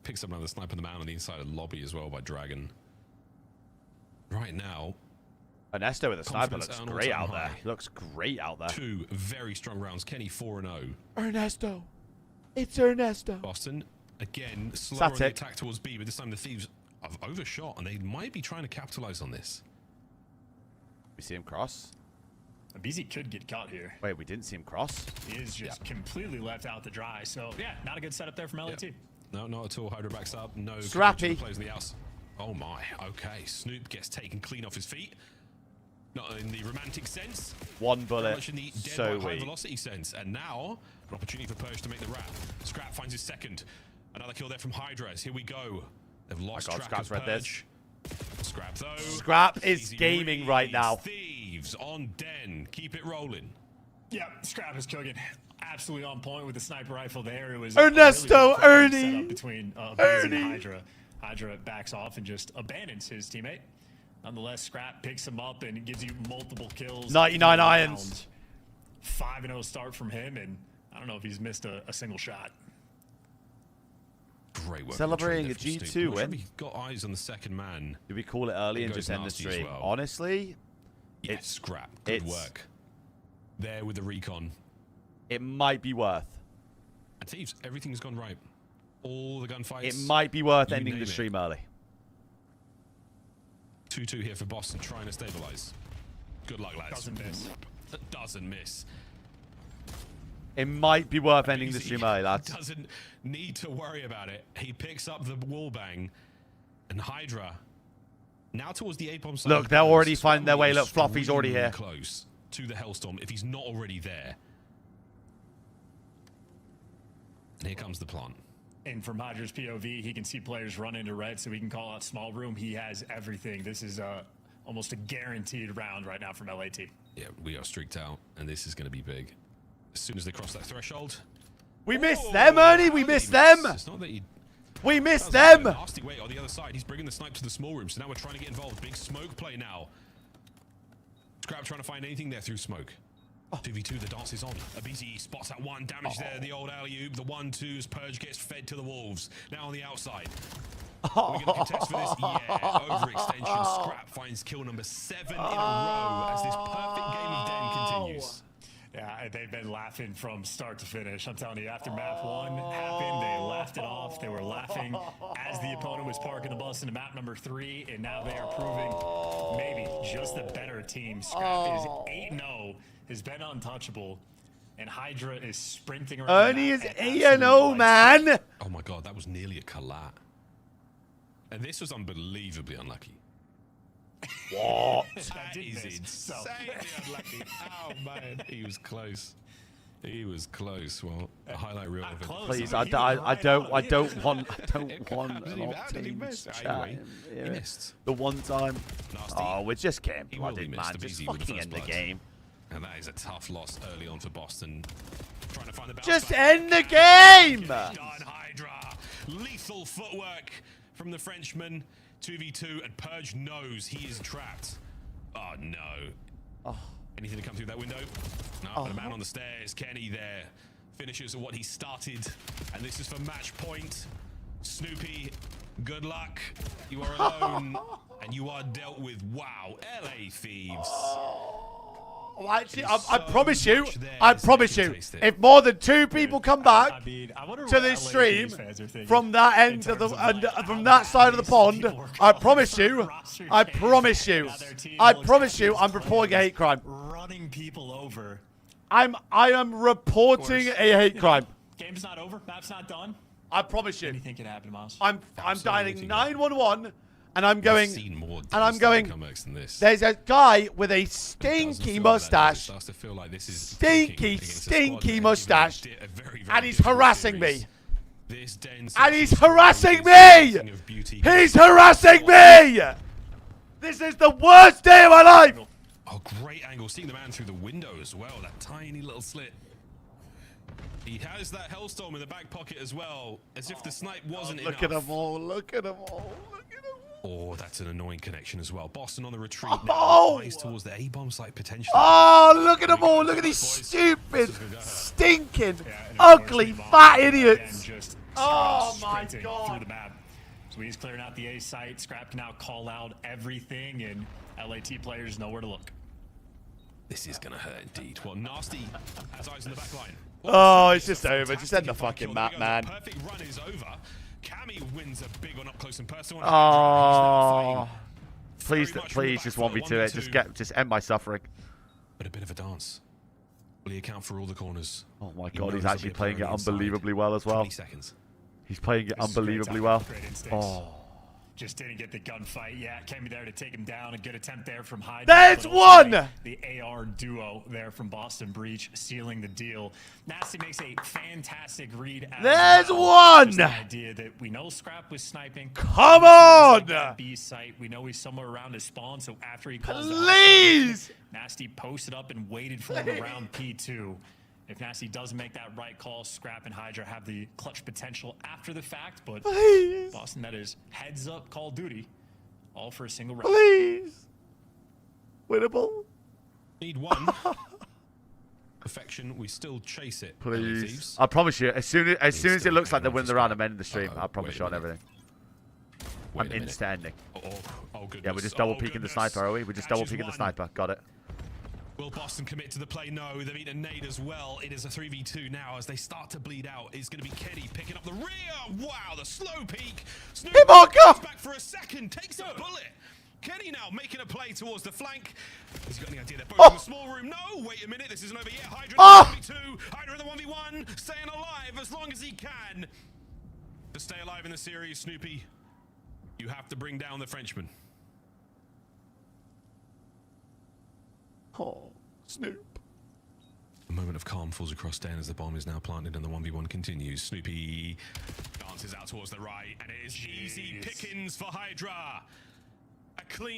Picks up another sniper on the mound on the inside of the lobby as well by Dragon. Right now, Ernesto with a sniper looks great out there. Looks great out there. 2 very strong rounds. Kenny 4-0. Ernesto. It's Ernesto. Boston, again, slower on the attack towards B, but this time the Thieves have overshot, and they might be trying to capitalize on this. We see him cross. BZ could get caught here. Wait, we didn't see him cross? He is just completely left out to dry. So, yeah, not a good setup there from LAT. No, not at all. Hydra backs up. No. Scrappy. Plays in the house. Oh, my. Okay. Snoop gets taken clean off his feet. Not in the romantic sense. One bullet. Much in the dead So by high weak. velocity sense. And now, an opportunity for Purge to make the wrap. Scrap finds his second. Another kill there from Hydra. Here we go. They've lost track Scrap's of read Purge. this. Scrap, though. Scrap is gaming right now. Thieves on Den. Keep it rolling. Yeah, Scrap is cooking. Absolutely on point with the sniper rifle there. It was Ernesto, a really Ernie. setup between Buzz and Hydra. Hydra backs off and just abandons his teammate. Nonetheless, Scrap picks him up and gives you multiple kills. 99 irons. 5-0 start from him, and I don't know if he's missed a single shot. Great work. Celebrating a G2 win. He got eyes on the second man. Did we call it early and just end the stream? Well. Honestly, it's Scrap. Good work. There with the recon. It might be worth. And Thieves, everything's gone right. All the gunfights. It might be worth ending the stream early. 2-2 here for Boston, trying to stabilize. Good luck, lads. Doesn't miss. Doesn't miss. It might be worth ending the stream early, lads. Doesn't need to worry about it. He picks up the wall bang, and Hydra now towards the A-bomb side. Look, they'll already find their way. Look, Fluffy's already here. Close to the Hellstorm if he's not already there. And here comes the plant. And from Hydra's POV, he can see players run into red, so he can call out small room. He has everything. This is almost a guaranteed round right now from LAT. Yeah, we are streaked out, and this is going to be big. As soon as they cross that threshold. We missed them, Ernie. We missed them. It's not that he... We missed them. Nasty way on the other side. He's bringing the snipe to the small room, so now we're trying to get involved. Big smoke play now. Scrap trying to find anything there through smoke. 2v2, the dance is on. A BZE spots that one. Damage there, the old alley-oop. The 1-2's Purge gets fed to the wolves. Now on the outside. Are we going to contest for this? Yeah, overextension. Scrap finds kill number 7 in a row as this perfect game of Den continues. Yeah, they've been laughing from start to finish. I'm telling you, after map 1 happened, they laughed it off. They were laughing as the opponent was parking the bus into map number 3, and now they are proving maybe just the better team. Scrap is 8-0, has been untouchable, and Hydra is sprinting around. Ernie is 8-0, man. Oh my god, that was nearly a collat. And this was unbelievably unlucky. What? That is insanely unlucky. Oh man, he was close. He was close. Well, a highlight reel of it. Please, I don't want an off-team chat. He missed. The one time. Nasty. Oh, we're just getting He will blooded, be man. missed. Just BZ with the fucking first end the blood. game. And that is a tough loss early on for Boston. Trying to find the bounce Just back. end the game. Done, Hydra. Lethal footwork from the Frenchman. 2v2, and Purge knows he is trapped. Oh no. Oh. Anything to come through that window? No, but a man on the stairs. Kenny there finishes what he started, and this is for match point. Snoopy, good luck. You are alone, and you are dealt with. Wow, LA Thieves. Well, actually, I promise you, if more than 2 people come back to this stream from that end of the from that side of the pond, I promise you, I'm reporting a hate crime. Running people over. I am reporting a hate crime. Game's not over. Map's not done. I promise you. Anything can happen, Miles. I'm dialing 911. And I'm going, there's a guy with a stinky mustache, stinky mustache, and he's harassing me. This den And he's harassing me! He's harassing me! This is the worst day of my life! Oh, great angle. Seeing the man through the window as well. That tiny little slit. He has that Hellstorm in the back pocket as well. As if the snipe wasn't enough. Look at them all. Look at them all. Look at them all. Oh, that's an annoying connection as well. Boston on the retreat now. Oh! Eyes towards the A-bomb site potentially. Oh, look at them all. Look at these stupid, stinking, ugly, fat idiots. Oh my God. Through the map. So he's clearing out the A site. Scrap can now call out everything, and LAT players know where to look. This is going to hurt indeed. Well, Nasty has eyes in the back line. Oh, it's just over. Just end the fucking map, man. Perfect run is over. Cammy wins a big one up close and personal. Oh, please just 1v2 it. Just end my suffering. But a bit of a dance. Will he account for all the corners? Oh my God, he's actually playing it unbelievably well as well. 20 seconds. He's playing it unbelievably well. Oh. Just didn't get the gunfight. Yeah, came there to take him down. A good attempt there from Hyde. There's one! The AR duo there from Boston Breach sealing the deal. Nasty makes a fantastic read. There's one! Just the idea that we know Scrap was sniping. Come on! Like B site. We know he's somewhere around his spawn. So after he calls Please! Nasty posted up and waited for him around P2. If Nasty doesn't make that right call, Scrap and Hydra have the clutch potential after the fact, but Please. Boston, that is heads up Call of Duty, all for a single round. Please. Winnable. Need one. Perfection, we still chase it. Please. I promise you, as soon as it looks like they win the round, I'm ending the stream. I promise you on everything. I'm insta ending. Oh, goodness. Yeah, we're just double peeking the sniper, are we? We're just double peeking the sniper. Got it. Will Boston commit to the play? No, they meet a nade as well. It is a 3v2 now as they start to bleed out. It's going to be Kenny picking up the rear. Wow, the slow peek. Snoop back for a second, takes a bullet. Kenny now making a play towards the flank. Has he got any idea? They're both in the small room. No, wait a minute, this isn't over yet. Hydra in the 1v2, Hydra in the 1v1, staying alive as long as he can. To stay alive in the series, Snoopy, you have to bring down the Frenchman. Oh, Snoop. A moment of calm falls across Dan as the bomb is now planted and the 1v1 continues. Snoopy dances out towards the right, and it is easy pickings for Hydra. A clean